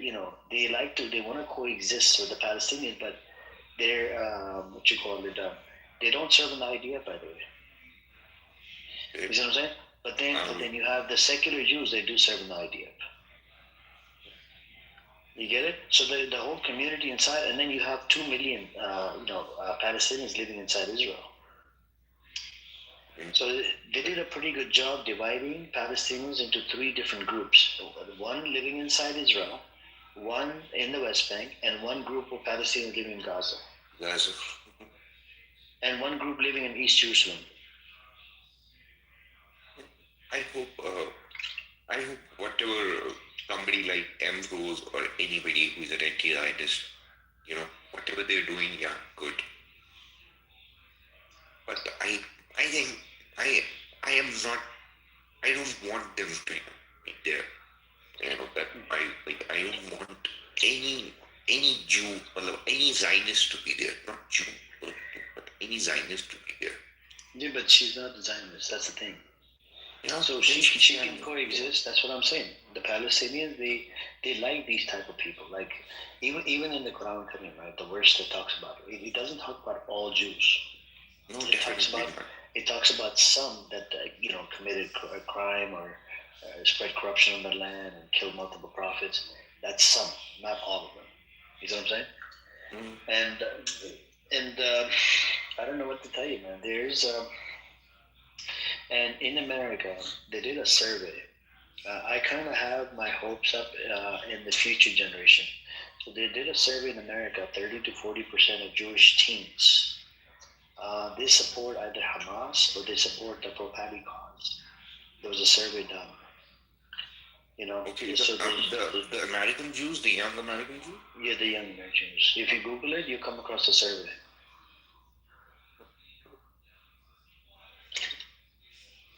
want to coexist with the Palestinians, but they're what you call it. They don't serve an IDF, by the way. You see what I'm saying? But then you have the secular Jews. They do serve an IDF. You get it? So the whole community inside, and then you have 2 million, Palestinians living inside Israel. So they did a pretty good job dividing Palestinians into 3 different groups. One living inside Israel, one in the West Bank, and one group of Palestinians living in Gaza. Gaza. And one group living in East Jerusalem. I hope whatever somebody like Ambrose or anybody who's an anti-Zionist, whatever they're doing, yeah, good. But I think I don't want them to be there. I don't want any Jew or any Zionist to be there, not Jew, but any Zionist to be there. Yeah, but she's not a Zionist. That's the thing. So she can coexist. That's what I'm saying. The Palestinians, they like these type of people. Like even in the Quran Kareem, right? The verse that talks about it doesn't talk about all Jews. No, it talks about some that committed a crime or spread corruption on the land and killed multiple prophets. That's some, not all of them. You see what I'm saying? And I don't know what to tell you, man. There's and in America, they did a survey. I kind of have my hopes up in the future generation. So they did a survey in America, 30 to 40% of Jewish teens. They support either Hamas or they support the pro-Paddy cause. There was a survey done. Okay, so the American Jews, the young American Jews? Yeah, the young American Jews. If you Google it, you come across the survey.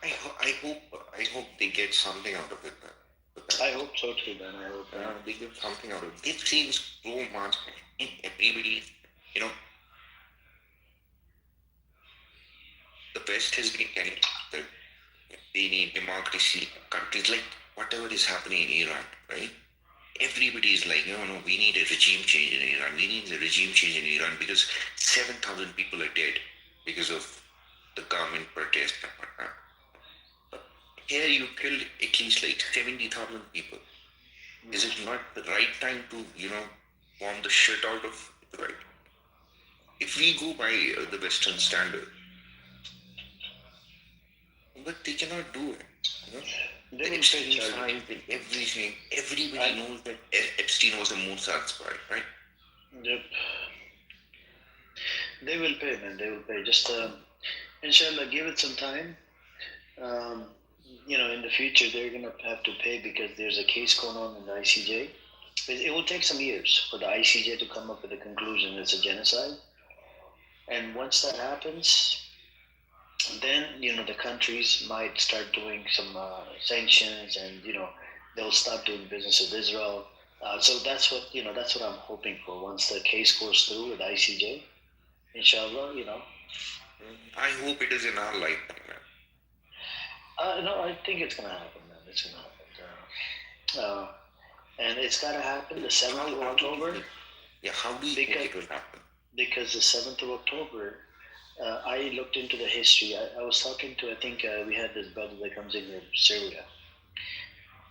I hope they get something out of it, man. I hope so too, man. I hope they get something out of it. It seems so much in everybody, the West has been telling that they need democracy. Countries like whatever is happening in Iran, right? Everybody is like, no, we need a regime change in Iran. We need a regime change in Iran because 7,000 people are dead because of the government protest and whatnot. But here you killed at least like 70,000 people. Is it not the right time to, bomb the shit out of it, right? If we go by the Western standard, but they cannot do it. The Epstein files and everything. Everybody knows that Epstein was a Mossad spy, right? Yep. They will pay, man. They will pay. Just, inshallah, give it some time. In the future, they're going to have to pay because there's a case going on in the ICJ. It will take some years for the ICJ to come up with a conclusion it's a genocide. And once that happens, then the countries might start doing some sanctions, and they'll stop doing business with Israel. So that's what I'm hoping for. Once the case goes through with ICJ, inshallah, I hope it is in our lifetime. No, I think it's gonna happen, man. It's gonna happen, and it's gotta happen the 7th of October. Yeah, how do you think it will happen? Because the 7th of October. I looked into the history. I was talking to, I think we had this brother that comes in from Syria.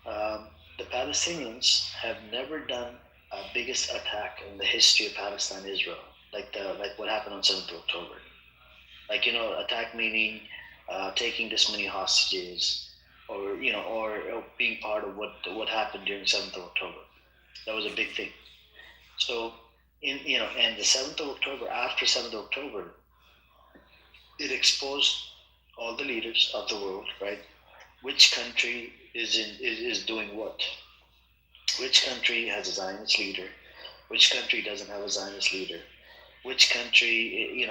The Palestinians have never done a biggest attack in the history of Palestine, Israel, like what happened on 7th of October. Attack meaning taking this many hostages, or being part of what happened during 7th of October. That was a big thing. So and the 7th of October, after 7th of October, it exposed all the leaders of the world, right? Which country is doing what? Which country has a Zionist leader? Which country doesn't have a Zionist leader? Which country,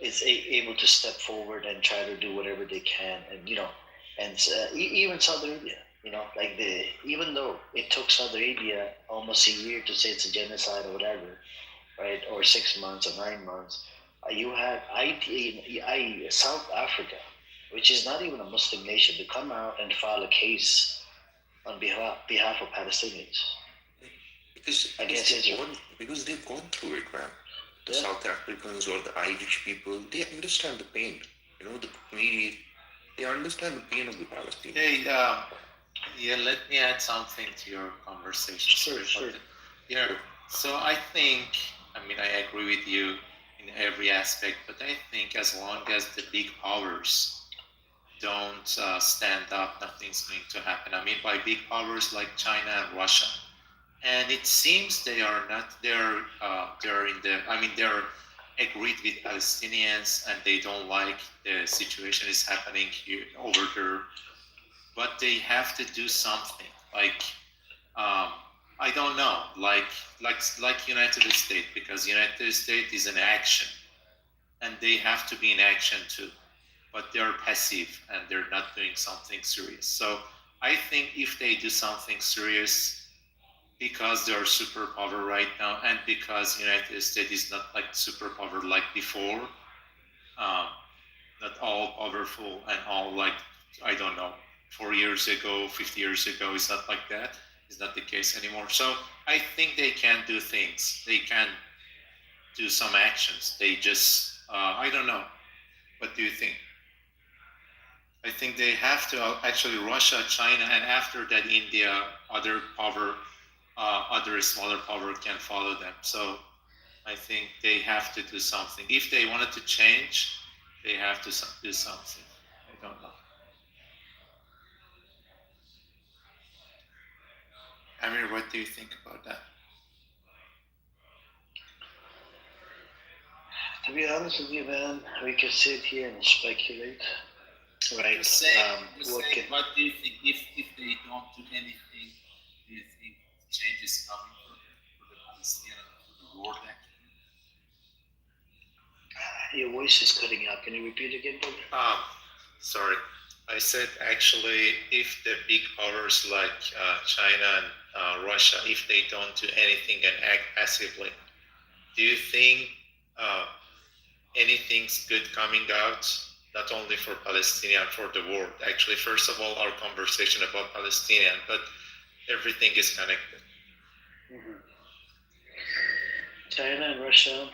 is able to step forward and try to do whatever they can, and even Saudi Arabia, even though it took Saudi Arabia almost a year to say it's a genocide or whatever, right? Or 6 months or 9 months. You had South Africa, which is not even a Muslim nation, to come out and file a case on behalf of Palestinians. Because I guess it's because they've gone through it, man. The Yeah. South Africans or the Irish people, they understand the pain. You know, the community, they understand the pain of the Palestinians. Hey, yeah, let me add something to your conversation. Sure. Yeah, so I think, I mean, I agree with you in every aspect, but I think as long as the big powers don't stand up, nothing's going to happen. I mean, by big powers like China and Russia, and it seems they are not. They're in the. I mean, they're agreed with Palestinians, and they don't like the situation is happening here over there. But they have to do something. Like, I don't know. Like United States, because United States is an action, and they have to be in action too. But they're passive and they're not doing something serious. So I think if they do something serious, because they're superpower right now, and because United States is not like superpower like before, not all powerful and all like, I don't know, 4 years ago, 50 years ago, it's not like that. It's not the case anymore. So I think they can do things. They can do some actions. They just, I don't know. What do you think? I think they have to actually Russia, China, and after that India, other power, other smaller power can follow them. So I think they have to do something. If they wanted to change, they have to do something. I don't know. Amir, what do you think about that? To be honest with you, man, we can sit here and speculate, right? Just say, What what do you think? If they don't do anything, do you think change is coming for the Palestinian, for the world actually? Your voice is cutting out. Can you repeat again, brother? Sorry. I said actually, if the big powers like China and Russia, if they don't do anything and act passively, do you think anything's good coming out, not only for Palestinian, for the world? Actually, first of all, our conversation about Palestinian, but everything is connected. Mm-hmm. China and Russia,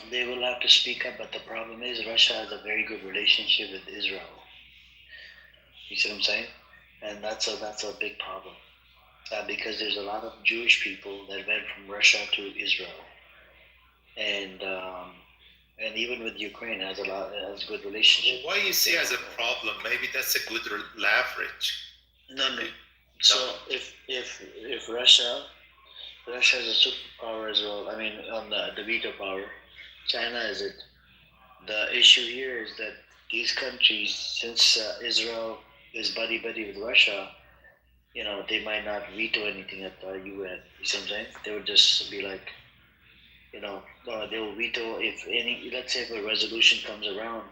they will have to speak up, but the problem is Russia has a very good relationship with Israel. You see what I'm saying? And that's a big problem because there's a lot of Jewish people that went from Russia to Israel, and even with Ukraine has has a good relationship. Well, why you see as a problem? Maybe that's a good leverage. No. So if Russia has a superpower as well. I mean, on the veto power, China is it. The issue here is that these countries, since Israel is buddy with Russia, they might not veto anything at the UN. You see what I'm saying? They would just be like, they will veto if any. Let's say if a resolution comes around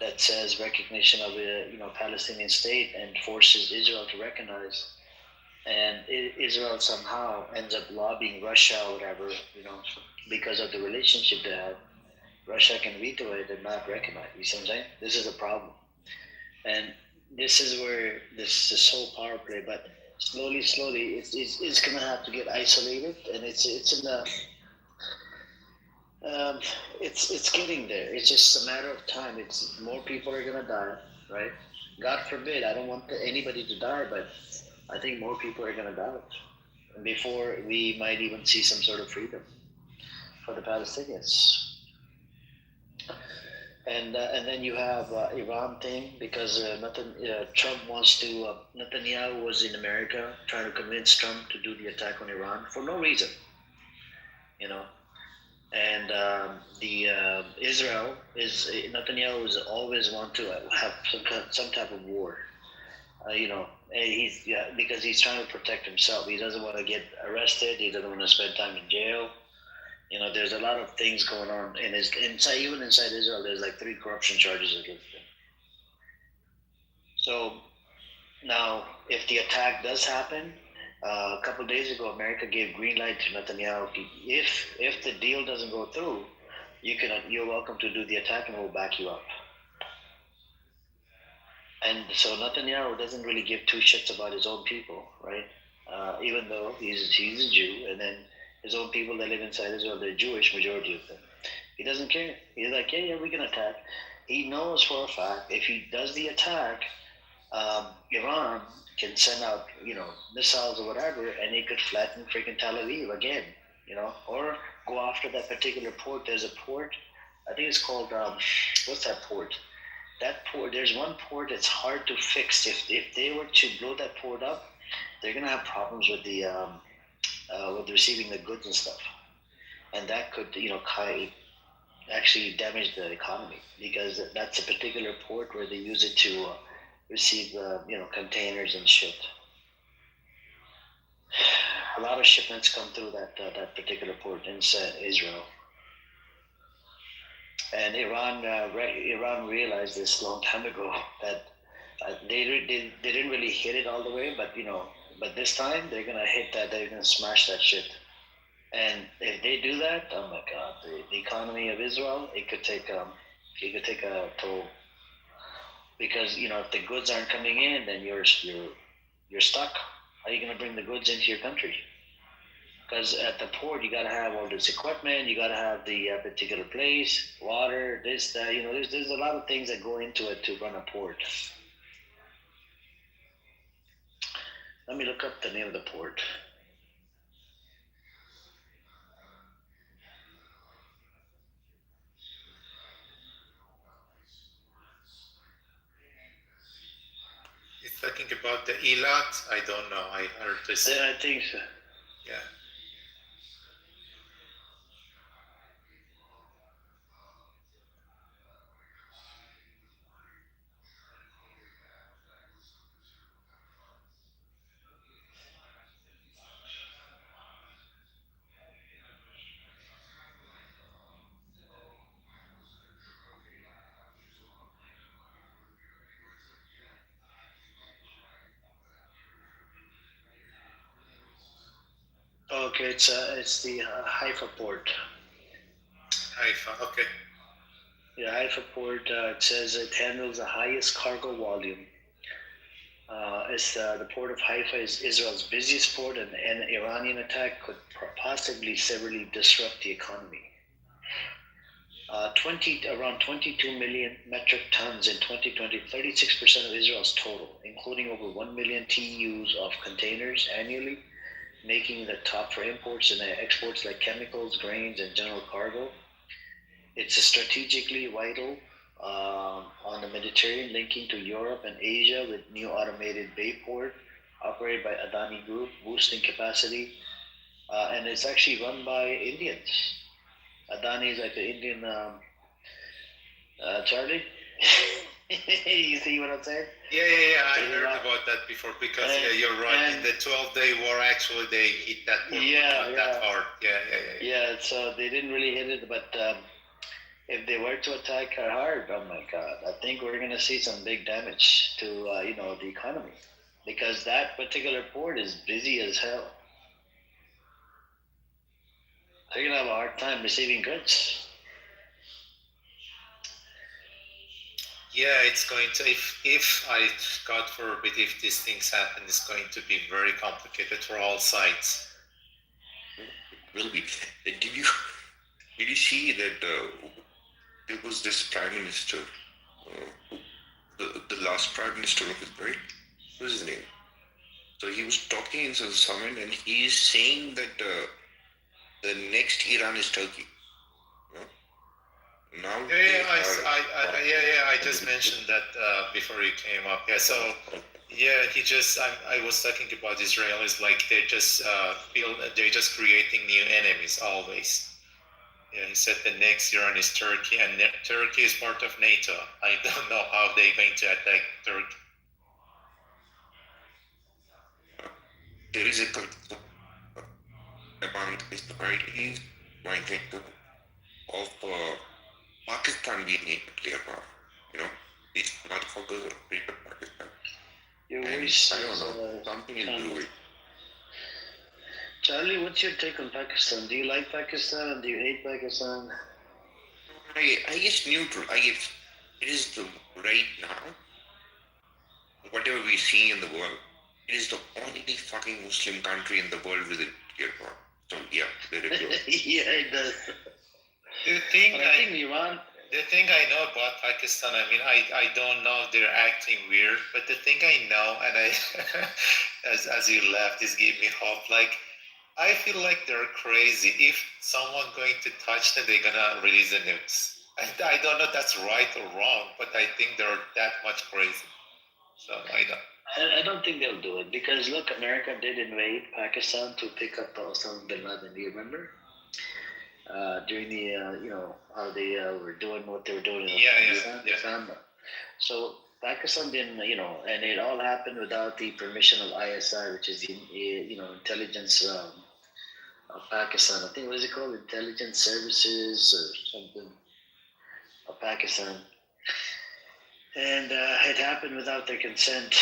that says recognition of a Palestinian state and forces Israel to recognize, and Israel somehow ends up lobbying Russia or whatever, because of the relationship they have. Russia can veto it and not recognize. You see what I'm saying? This is a problem, and this is where this whole power play. But slowly, it's gonna have to get isolated, and it's in the it's getting there. It's just a matter of time. It's more people are gonna die, right? God forbid. I don't want anybody to die, but I think more people are gonna die before we might even see some sort of freedom for the Palestinians. And then you have Iran thing because Trump wants to. Netanyahu was in America trying to convince Trump to do the attack on Iran for no reason, And the Israel is Netanyahu is always want to have some type of war, because he's trying to protect himself. He doesn't want to get arrested. He doesn't want to spend time in jail. There's a lot of things going on even inside Israel. There's like 3 corruption charges against him. So now, if the attack does happen, a couple of days ago, America gave green light to Netanyahu. If the deal doesn't go through, you're welcome to do the attack, and we'll back you up. And so Netanyahu doesn't really give 2 shits about his own people, right? even though he's a Jew, and then his own people that live inside Israel, they're Jewish, majority of them. He doesn't care. He's like, yeah, we can attack. He knows for a fact if he does the attack, Iran can send out, missiles or whatever, and he could flatten freaking Tel Aviv again, or go after that particular port. There's a port, I think it's called, what's that port? That port, there's one port that's hard to fix. If they were to blow that port up, they're gonna have problems with the with receiving the goods and stuff, and that could, actually damage the economy because that's a particular port where they use it to receive, containers and shit. A lot of shipments come through that particular port in Israel. And Iran realized this long time ago that they didn't really hit it all the way, but this time they're gonna hit that. They're gonna smash that shit. And if they do that, oh my God, the economy of Israel, it could take a toll. Because if the goods aren't coming in, then you're stuck. How are you gonna bring the goods into your country? Because at the port, you gotta have all this equipment. You gotta have the particular place, water, this, that. There's a lot of things that go into it to run a port. Let me look up the name of the port. He's talking about the Eilat. I don't know. I heard this. Yeah, I think so. Yeah. Okay, it's the Haifa port. Haifa. Okay. Yeah, Haifa port. It says it handles the highest cargo volume. It's the port of Haifa is Israel's busiest port, and an Iranian attack could possibly severely disrupt the economy. Around 22 million metric tons in 2020, 36% of Israel's total, including over 1 million TEUs of containers annually, making the top for imports and exports like chemicals, grains, and general cargo. It's strategically vital on the Mediterranean, linking to Europe and Asia with new automated bay port operated by Adani Group, boosting capacity. And it's actually run by Indians. Adani is like the Indian Charlie. You see what I'm saying? Yeah. I heard about that before because you're right. In the 12-day war, actually, they hit that port that hard. Yeah. So they didn't really hit it, but if they were to attack hard, oh my God, I think we're gonna see some big damage to the economy because that particular port is busy as hell. They're gonna have a hard time receiving goods. Yeah, it's going to, if God forbid, if these things happen, it's going to be very complicated for all sides. Will be. Did you see that there was this prime minister, the last prime minister of Israel? What is his name? So he was talking in some summit, and he is saying that the next Iran is Turkey. Now I just mentioned that before you came up. Yeah, so I was talking about Israelis like they're just creating new enemies always. Yeah, he said the next Iran is Turkey, and Turkey is part of NATO. I don't know how they're going to attack Turkey. There is a concern about the parties of Pakistan being a nuclear power. It's not focused on people Pakistan. I don't know, something in blue. Charlie, what's your take on Pakistan? Do you like Pakistan? Do you hate Pakistan? I guess neutral. I guess it is right now. Whatever we see in the world, It is the only fucking Muslim country in the world with a nuclear bomb. So yeah, very good. Yeah, it does. The thing But I think Iran. The thing I know about Pakistan, I mean, I don't know if they're acting weird, but the thing I know, and I, as you left, this gave me hope. Like, I feel like they're crazy. If someone going to touch them, they're gonna release the nukes. I don't know if that's right or wrong, but I think they're that much crazy. So I don't think they'll do it because look, America did invade Pakistan to pick up Osama bin Laden. Do you remember? During the how they were doing what they were doing in Afghanistan. So Pakistan didn't and it all happened without the permission of ISI, which is the intelligence of Pakistan. I think what is it called, intelligence services or something of Pakistan, and it happened without their consent,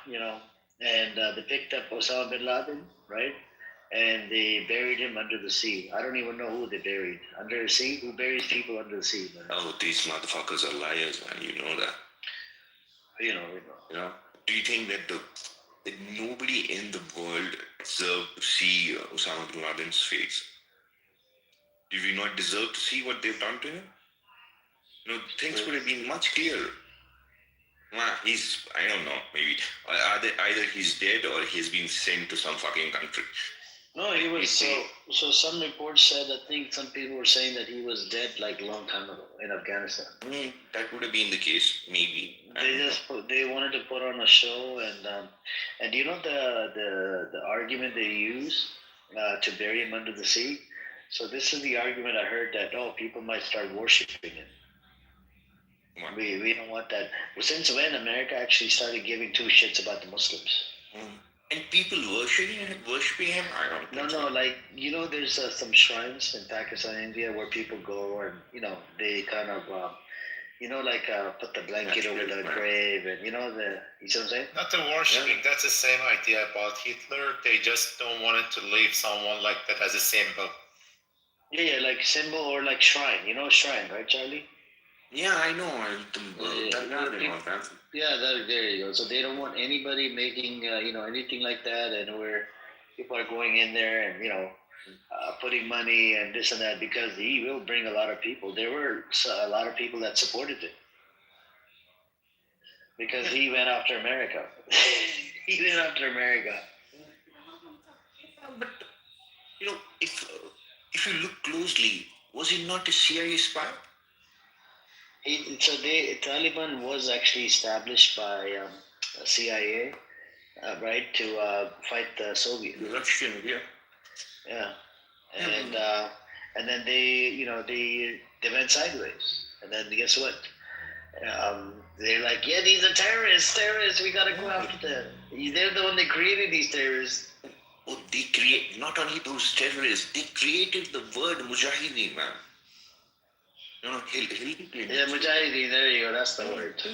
and they picked up Osama bin Laden, right? And they buried him under the sea. I don't even know who they buried under the sea. Who buries people under the sea, man? Oh, these motherfuckers are liars, man. You know that. We know. You know. Do you think that that nobody in the world deserved to see Osama bin Laden's face? Did we not deserve to see what they've done to him? Things would have been much clearer. I don't know, maybe either he's dead or he's been sent to some fucking country. No, he was. So some reports said, I think some people were saying that he was dead like a long time ago in Afghanistan. That would have been the case, maybe. They wanted to put on a show, and you know the argument they use to bury him under the sea. So this is the argument I heard that people might start worshiping him. We don't want that. Well, since when America actually started giving two shits about the Muslims? And people worshiping him? I don't think No, like, there's some shrines in Pakistan, India, where people go and, they kind of, put the blanket over the grave and, you see what I'm saying? Not the worshiping, that's the same idea about Hitler. They just don't want it to leave someone like that as a symbol. Yeah, like symbol or like shrine. You know shrine, right, Charlie? Yeah, I know. Yeah, there you go. So they don't want anybody making, anything like that, and where people are going in there and, putting money and this and that, because he will bring a lot of people. There were a lot of people that supported it because he went after America. He went after America. But, if you look closely, was he not a CIA spy? Taliban was actually established by CIA, right, to fight the Soviets. Russian, yeah. Yeah, and then they went sideways, and then guess what? They're like, yeah, these are terrorists. We gotta go after them. They're the one that created these terrorists. Oh, they create not only those terrorists, they created the word Mujahideen, man. Yeah, Mujahideen, there you go, that's the word. I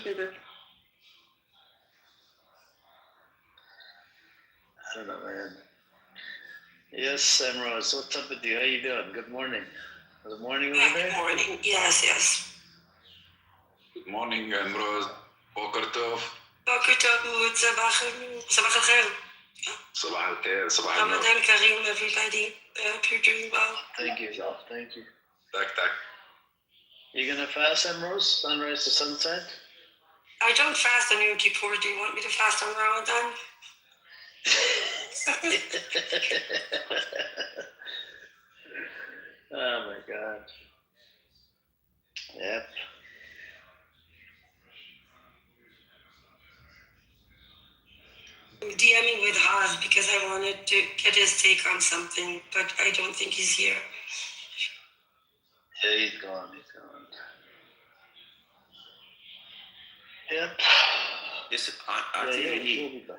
don't know, man. Yes, Emrose, what's up with you? How you doing? Good morning. Good morning over there? Good morning. Yes. Good morning, Emrose. Boker Tov. Boker Tov, Sabah al-Khair. Sabah al-Khair, Sabah al-Nur. Ramadan Kareem, everybody. I hope you're doing well. Thank you. Thank you. Tak. You gonna fast, Emrose? Sunrise to sunset? I don't fast on Yom Kippur. Do you want me to fast on Ramadan? Oh my God. Yep. I'm DMing with Haz because I wanted to get his take on something, but I don't think he's here. Yeah, he's gone. Yep. Yes, are there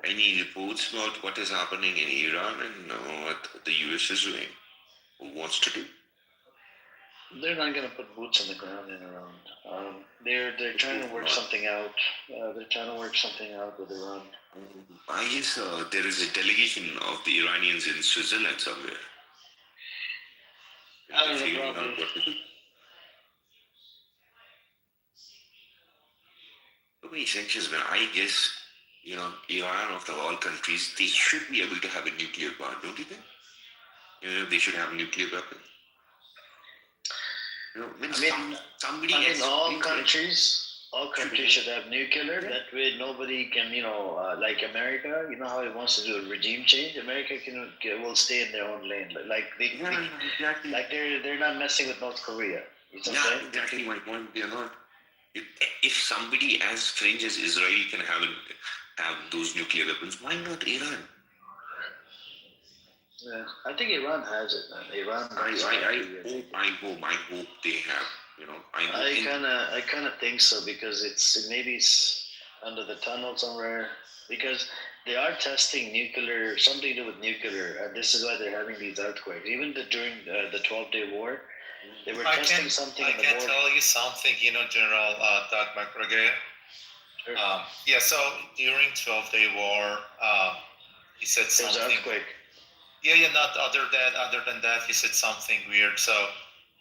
any reports about what is happening in Iran and what the US is doing? Who wants to do? They're not going to put boots on the ground in Iran. They're trying to work something out. They're trying to work something out with Iran. I guess there is a delegation of the Iranians in Switzerland somewhere. I don't know, probably. So many sanctions, man. I guess Iran, of all countries, they should be able to have a nuclear bomb, don't you think? They should have a nuclear weapon. When somebody gets all countries should have nuclear. That way, nobody can, like America. You know how it wants to do a regime change. America will stay in their own lane. Exactly. Like they're not messing with North Korea. You know what I'm saying? Exactly my point. They're not. If somebody as fringe as Israel can have those nuclear weapons, why not Iran? Yeah, I think Iran has it, man. Iran. I hope they have. I kind of think so because maybe it's under the tunnel somewhere because they are testing nuclear, something to do with nuclear, and this is why they're having these earthquakes. Even during the 12-day war, they were testing something. I can tell you something, General Doug McGregor. Sure. So during 12-day war, he said something. There's earthquake. Not other than that, he said something weird. So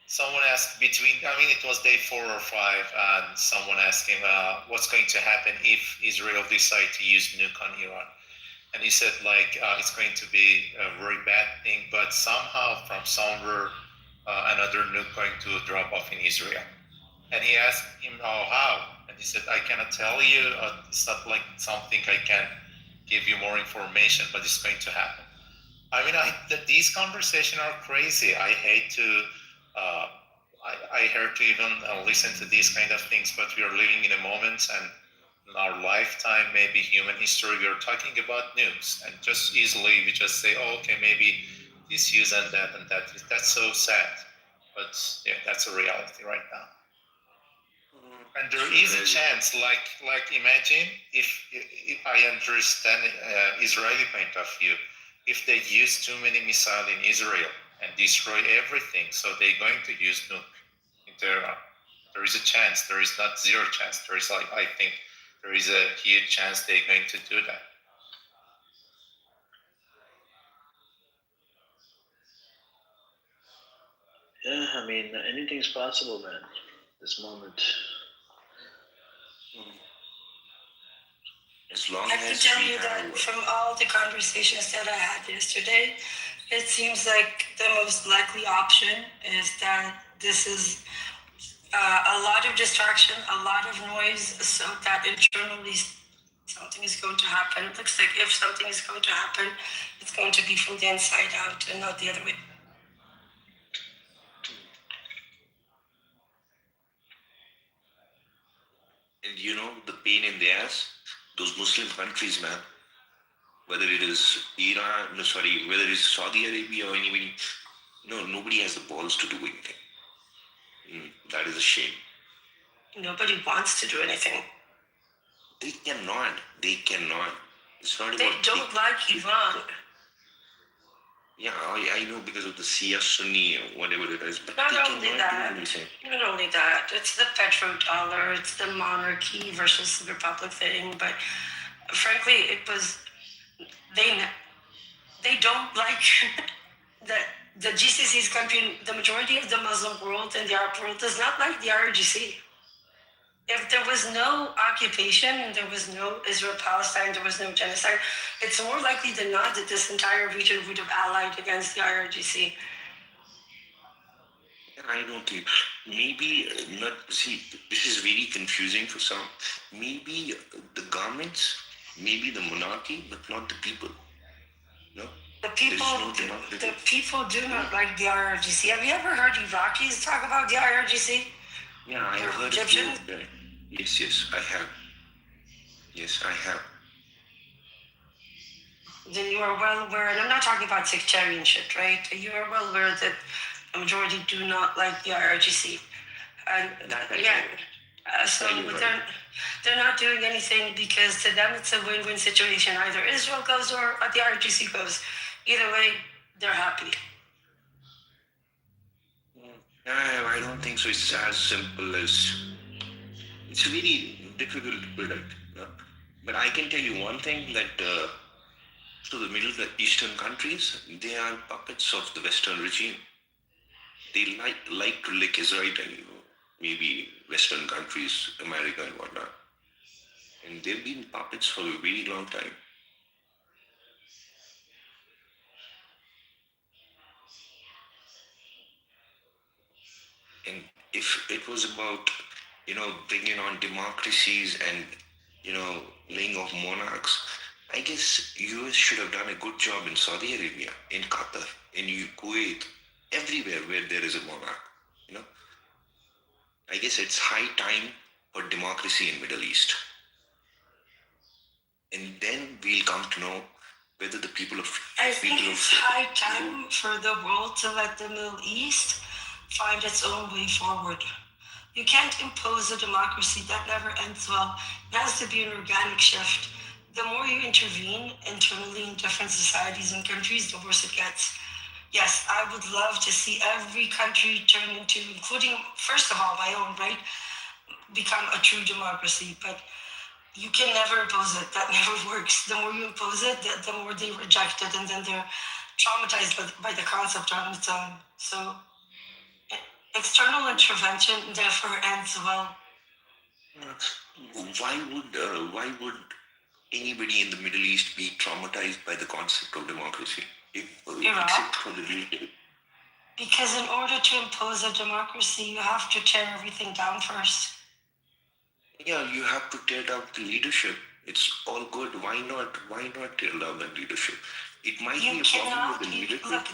someone asked it was day 4 or 5, and someone asked him, what's going to happen if Israel decide to use nuke on Iran? And he said, it's going to be a very bad thing, but somehow from somewhere, another nuke going to drop off in Israel. And he asked him, how? And he said, I cannot tell you. It's not like something I can give you more information, but it's going to happen. These conversations are crazy. I hate to, I hate to even listen to these kind of things, but we are living in a moment and in our lifetime, maybe human history, we are talking about nukes and just easily we just say, okay, maybe this use and that. That's so sad. But yeah, that's a reality right now. And there is a chance, like imagine if I understand Israeli point of view, if they use too many missiles in Israel and destroy everything, so they're going to use nuke in Tehran. There is a chance. There is not zero chance. There is I think there is a huge chance they're going to do that. Yeah, anything's possible, man. This moment. As long I can as tell we you have that from all the conversations that I had yesterday, it seems like the most likely option is that this is a lot of distraction, a lot of noise, so that internally something is going to happen. It looks like if something is going to happen, it's going to be from the inside out and not the other way. And the pain in the ass, those Muslim countries, man, whether it is Iran, whether it is Saudi Arabia or anybody, nobody has the balls to do anything. That is a shame. Nobody wants to do anything. They cannot. It's not about. They don't like Iran. Yeah, I know because of the Shia Sunni or whatever it is, but Not they only cannot that. do anything. Not only that. It's the petrodollar. It's the monarchy versus the republic thing. But frankly, it was they don't like the GCC's country. The majority of the Muslim world and the Arab world does not like the IRGC. If there was no occupation and there was no Israel-Palestine, there was no genocide, it's more likely than not that this entire region would have allied against the IRGC. I don't think. Maybe not. See, this is very confusing for some. Maybe the governments, maybe the monarchy, but not the people. No. The people do not like the IRGC. Have you ever heard Iraqis talk about the IRGC? Yeah, I have heard Egyptians? of it. Yes, I have. Yes, I have. Then you are well aware, and I'm not talking about sectarian shit, right? You are well aware that the majority do not like the IRGC. And so they're not doing anything because to them it's a win-win situation. Either Israel goes or the IRGC goes. Either way, they're happy. I don't think so. It's as simple as. It's very difficult to predict. But I can tell you one thing that so the Middle Eastern countries, they are puppets of the Western regime. They like to lick Israel and maybe Western countries, America and whatnot. and they've been puppets for a very long time. And if it was about, bringing on democracies and, laying off monarchs, I guess US should have done a good job in Saudi Arabia, in Qatar, in Kuwait, everywhere where there is a monarch. You know, I guess it's high time for democracy in Middle East. And then we'll come to know whether the people of I think it's high time for the world to let the Middle East find its own way forward. You can't impose a democracy that never ends well. It has to be an organic shift. The more you intervene internally in different societies and countries, the worse it gets. Yes, I would love to see every country turn into, including, first of all, my own, right, become a true democracy. But you can never impose it. That never works. The more you impose it, the more they reject it, and then they're traumatized by the concept on its own. So external intervention never ends well. Why would anybody in the Middle East be traumatized by the concept of democracy? Except for the leader. Because in order to impose a democracy, you have to tear everything down first. Yeah, you have to tear down the leadership. It's all good. Why not tear down the leadership? It might be a problem with the leadership. Look,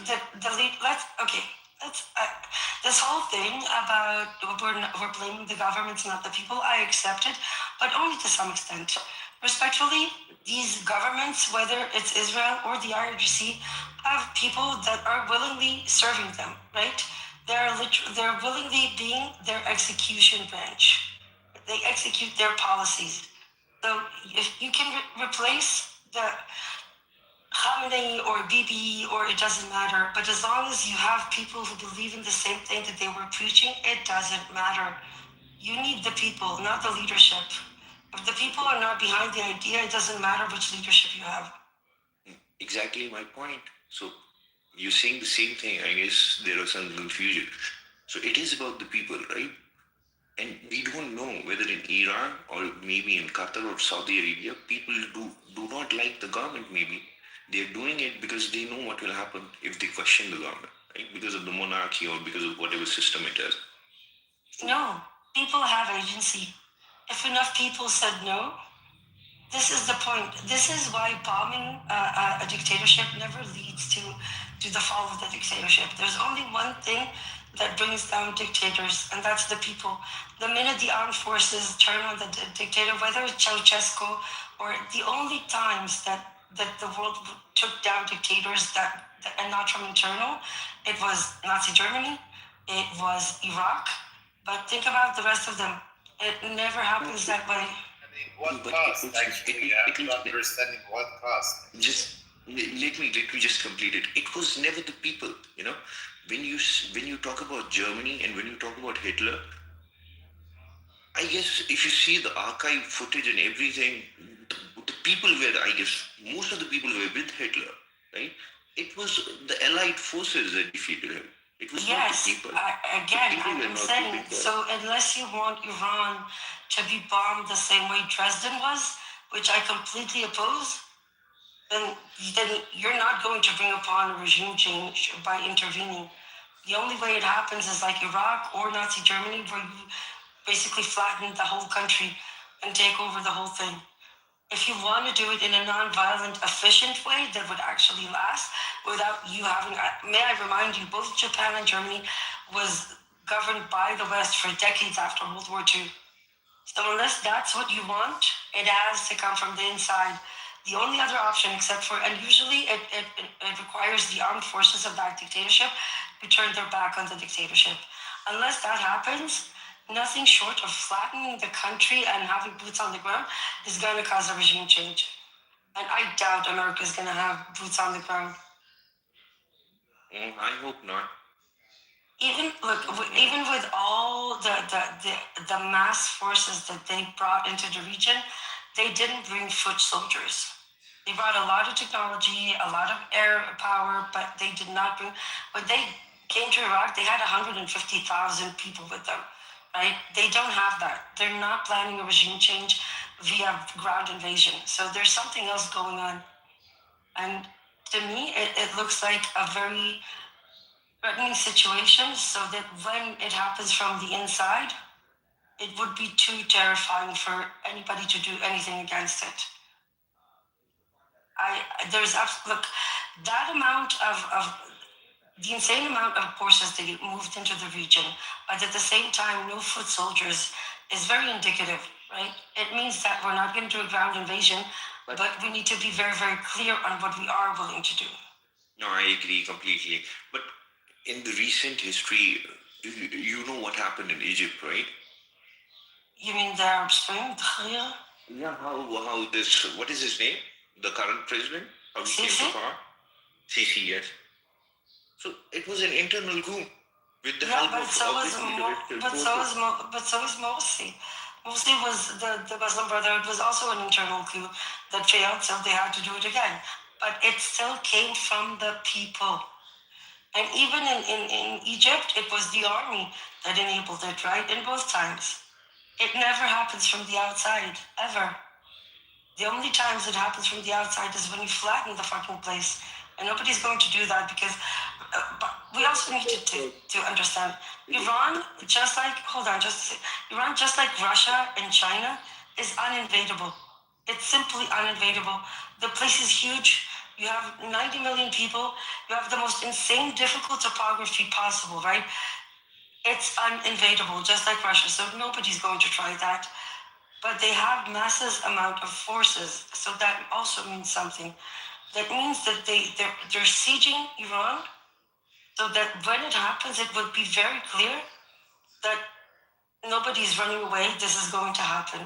this whole thing about we're blaming the governments, not the people, I accept it, but only to some extent. Respectfully, these governments, whether it's Israel or the IRGC, have people that are willingly serving them, right? They're willingly being their execution branch. They execute their policies. So if you can replace the Khamenei or Bibi, or it doesn't matter, but as long as you have people who believe in the same thing that they were preaching, it doesn't matter. You need the people, not the leadership. If the people are not behind the idea, it doesn't matter which leadership you have. Exactly my point. So you're saying the same thing. I guess there was some confusion. So it is about the people, right? And we don't know whether in Iran or maybe in Qatar or Saudi Arabia, people do not like the government. Maybe they're doing it because they know what will happen if they question the government, right? Because of the monarchy or because of whatever system it is. No, people have agency. If enough people said no, this is the point. This is why bombing a dictatorship never leads to the fall of the dictatorship. There's only one thing that brings down dictators, and that's the people. The minute the armed forces turn on the dictator, whether it's Ceausescu or the only times that the world took down dictators and not from internal, it was Nazi Germany, it was Iraq, but think about the rest of them. It never happens that way. What cost? Actually, you have to understand in what cost. Let me just complete it. It was never the people, When you talk about Germany and when you talk about Hitler, I guess if you see the archive footage and everything, the people were, I guess, most of the people were with Hitler, right? It was the Allied forces that defeated him. It was not the people. I'm saying, so unless you want Iran to be bombed the same way Dresden was, which I completely oppose, then you're not going to bring upon a regime change by intervening. The only way it happens is like Iraq or Nazi Germany, where you basically flatten the whole country and take over the whole thing. If you want to do it in a non-violent, efficient way that would actually last without you having, may I remind you, both Japan and Germany was governed by the West for decades after World War II. So unless that's what you want, it has to come from the inside. The only other option, except for, and usually it requires the armed forces of that dictatorship to turn their back on the dictatorship. Unless that happens, nothing short of flattening the country and having boots on the ground is going to cause a regime change. And I doubt America is going to have boots on the ground. I hope not. Even with all the mass forces that they brought into the region, they didn't bring foot soldiers. They brought a lot of technology, a lot of air power, but they did not bring. When they came to Iraq, they had 150,000 people with them. Right? They don't have that. They're not planning a regime change via ground invasion. So there's something else going on. And to me, it looks like a very threatening situation, so that when it happens from the inside, it would be too terrifying for anybody to do anything against it. Look, that amount of the insane amount of forces that moved into the region, but at the same time, no foot soldiers is very indicative, right? It means that we're not going to do a ground invasion, but we need to be very, very clear on what we are willing to do. No, I agree completely. But in the recent history, you know what happened in Egypt, right? You mean the Arab Spring, Tahrir? Yeah, how this, what is his name? The current president? How he came to power? Sisi, yes. So it was an internal coup with the help of so is Morsi. Morsi was the Muslim Brotherhood was also an internal coup that failed, so they had to do it again. But it still came from the people. And even in Egypt, it was the army that enabled it, right? In both times. It never happens from the outside, ever. The only times it happens from the outside is when you flatten the fucking place. And nobody's going to do that because but we also need to understand Iran, just like Iran, just like Russia and China, is uninvadable. It's simply uninvadable. The place is huge. You have 90 million people. You have the most insane, difficult topography possible, right? It's uninvadable, just like Russia. So nobody's going to try that. But they have massive amount of forces. So that also means something. That means that they're sieging Iran, so that when it happens, it would be very clear that nobody's running away. This is going to happen.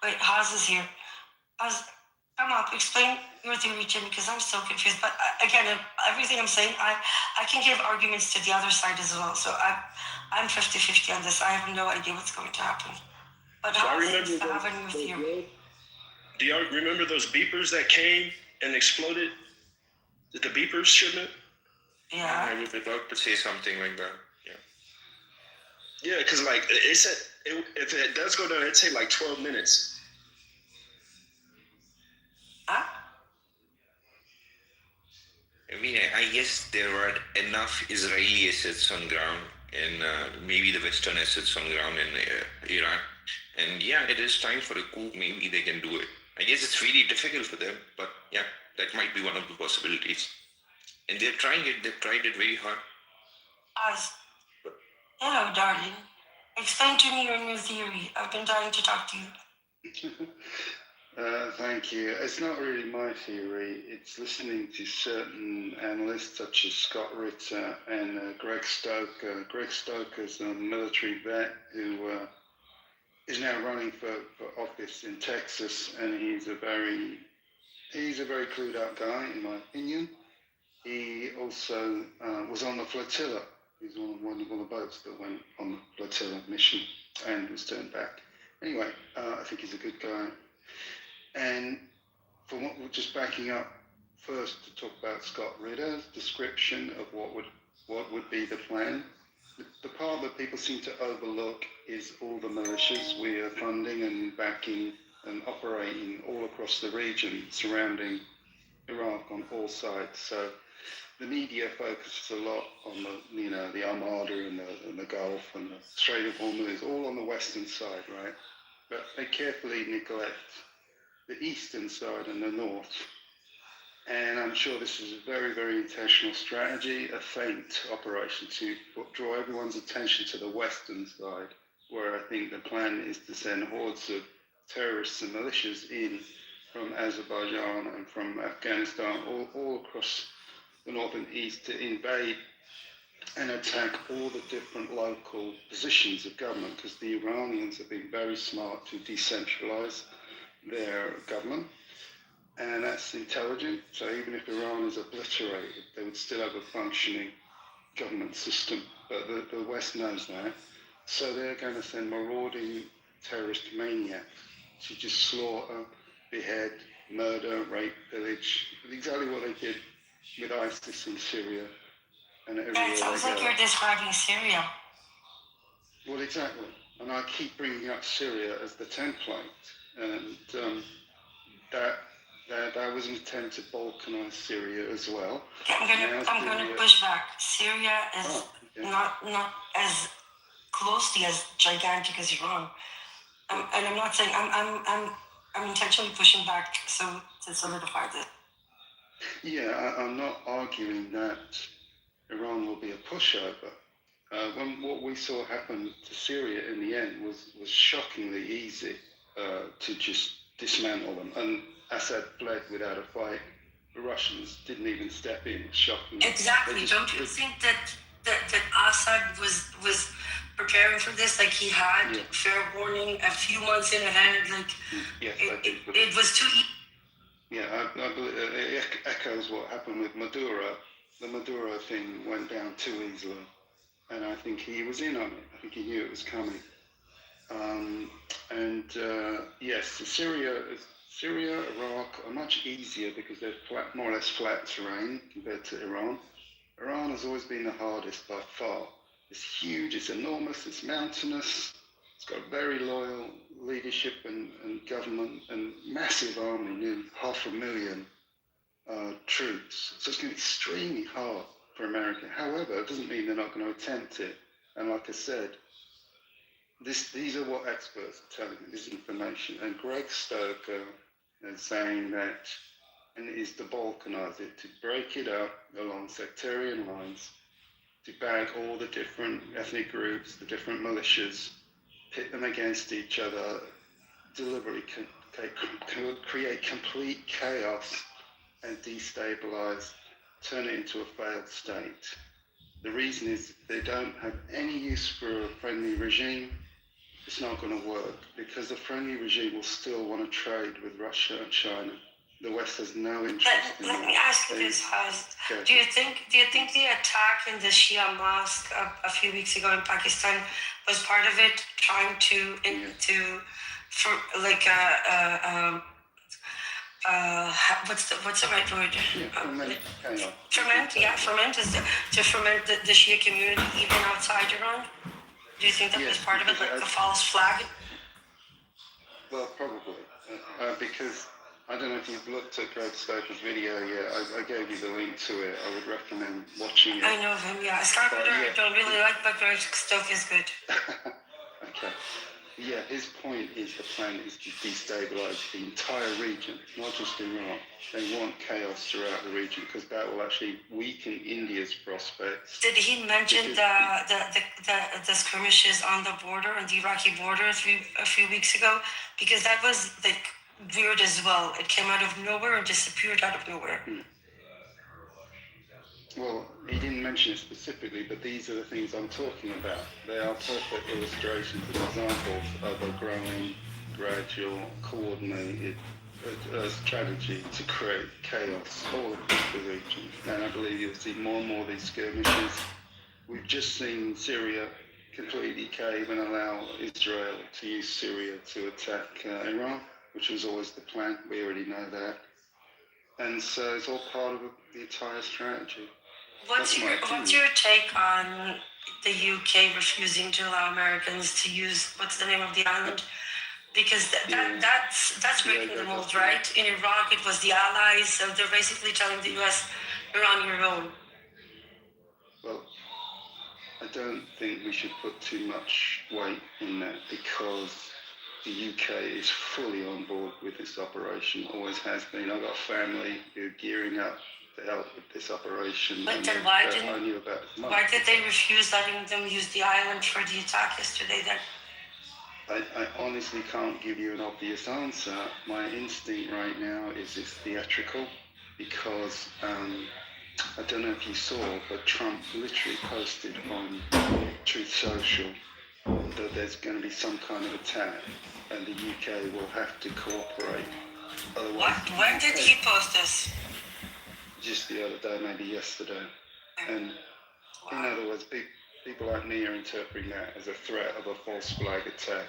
Wait, Haz is here. Haz, come up, explain your theory to me, because I'm so confused. But again, everything I'm saying, I can give arguments to the other side as well. So I'm 50-50 on this. I have no idea what's going to happen. But Haz seems to have a new theory. Do y'all remember those beepers that came and exploded? The beepers shipment? Yeah. I was about to say something like that. Yeah. Yeah, because like it said, if it does go down, it'd take like 12 minutes. Huh? I mean, I guess there were enough Israeli assets on ground and maybe the Western assets on ground in Iran. And yeah, it is time for a coup. Maybe they can do it. I guess it's really difficult for them, but yeah, that might be one of the possibilities. And they're trying it. They've tried it very hard. Haz, hello, darling. Explain to me your new theory. I've been dying to talk to you. Thank you. It's not really my theory. It's listening to certain analysts such as Scott Ritter and Greg Stoker. Greg Stoker's a military vet who is now running for office in Texas, and he's a very clued up guy, in my opinion. He also was on the flotilla. He's on one of the boats that went on the flotilla mission and was turned back. Anyway, I think he's a good guy. And for what we're just backing up first to talk about Scott Ritter's description of what would be the plan. The part that people seem to overlook is all the militias we are funding and backing and operating all across the region surrounding Iraq on all sides. So the media focuses a lot on the Armada and the Gulf and the Strait of Hormuz, all on the western side, right? But they carefully neglect the eastern side and the north. And I'm sure this is a very, very intentional strategy, a feint operation to draw everyone's attention to the western side, where I think the plan is to send hordes of terrorists and militias in from Azerbaijan and from Afghanistan, all across the north and east, to invade and attack all the different local positions of government, because the Iranians have been very smart to decentralize their government. And that's intelligent. So even if Iran is obliterated, they would still have a functioning government system. But the West knows that. So they're going to send marauding terrorist maniacs to just slaughter, behead, murder, rape, pillage. Exactly what they did with ISIS in Syria and everywhere It sounds they like go. you're describing Syria. Well, exactly. And I keep bringing up Syria as the template. And was an attempt to balkanize Syria as well. I'm gonna push back. Syria is not as closely as gigantic as Iran, and I'm not saying I'm intentionally pushing back so to solidify this. Yeah, I'm not arguing that Iran will be a pushover. When what we saw happen to Syria in the end was shockingly easy to just dismantle them, and Assad fled without a fight. The Russians didn't even step in. Shockingly. Exactly. Don't you think that Assad was preparing for this? Like he had fair warning a few months in ahead. Like it was too easy. Yeah, I believe it echoes what happened with Maduro. The Maduro thing went down too easily, and I think he was in on it. I think he knew it was coming. Yes, Syria, Iraq are much easier because they're more or less flat terrain compared to Iran. Iran has always been the hardest by far. It's huge, it's enormous, it's mountainous. It's got very loyal leadership and government and massive army, nearly 500,000 troops. So it's going to be extremely hard for America. However, it doesn't mean they're not going to attempt it. And like I said, these are what experts are telling me, this information. And Greg Stoker is saying that, and it is to balkanize it, to break it up along sectarian lines, to bag all the different ethnic groups, the different militias, pit them against each other, deliberately create complete chaos and destabilize, turn it into a failed state. The reason is they don't have any use for a friendly regime. It's not going to work because a friendly regime will still want to trade with Russia and China. The West has no interest in that. Let me ask you this, Haz. Do you think the attack in the Shia mosque a few weeks ago in Pakistan was part of it, trying to what's the right word? Ferment is to ferment the Shia community even outside Iran. Do you think that was part of it, like the false flag? Well, probably, because I don't know if you've looked at Greg Stoker's video yet. I gave you the link to it. I would recommend watching it. I know him, yeah. I don't really like, but Greg Stoker is good. Okay. Yeah, his point is the plan is to destabilize the entire region, not just Iran. They want chaos throughout the region because that will actually weaken India's prospects. Did he mention the skirmishes on the border, on the Iraqi border a few weeks ago? Because that was like weird as well. It came out of nowhere and disappeared out of nowhere. Well, he didn't mention it specifically, but these are the things I'm talking about. They are perfect illustrations and examples of a growing, gradual, coordinated strategy to create chaos all across the region. And I believe you'll see more and more of these skirmishes. We've just seen Syria completely cave and allow Israel to use Syria to attack Iran, which was always the plan. We already know that. And so it's all part of the entire strategy. What's your take on the UK refusing to allow Americans to use, what's the name of the island? Because that's breaking the mold, right? In Iraq, it was the Allies, so they're basically telling the US, you're on your own. Well, I don't think we should put too much weight in that because the UK is fully on board with this operation, always has been. I've got family who are gearing up to help with this operation. But then why did they refuse letting them use the island for the attack yesterday then? I honestly can't give you an obvious answer. My instinct right now is it's theatrical because I don't know if you saw, but Trump literally posted on Truth Social that there's going to be some kind of attack and the UK will have to cooperate. Otherwise, when did he post this? Just the other day, maybe yesterday. And in other words, people like me are interpreting that as a threat of a false flag attack.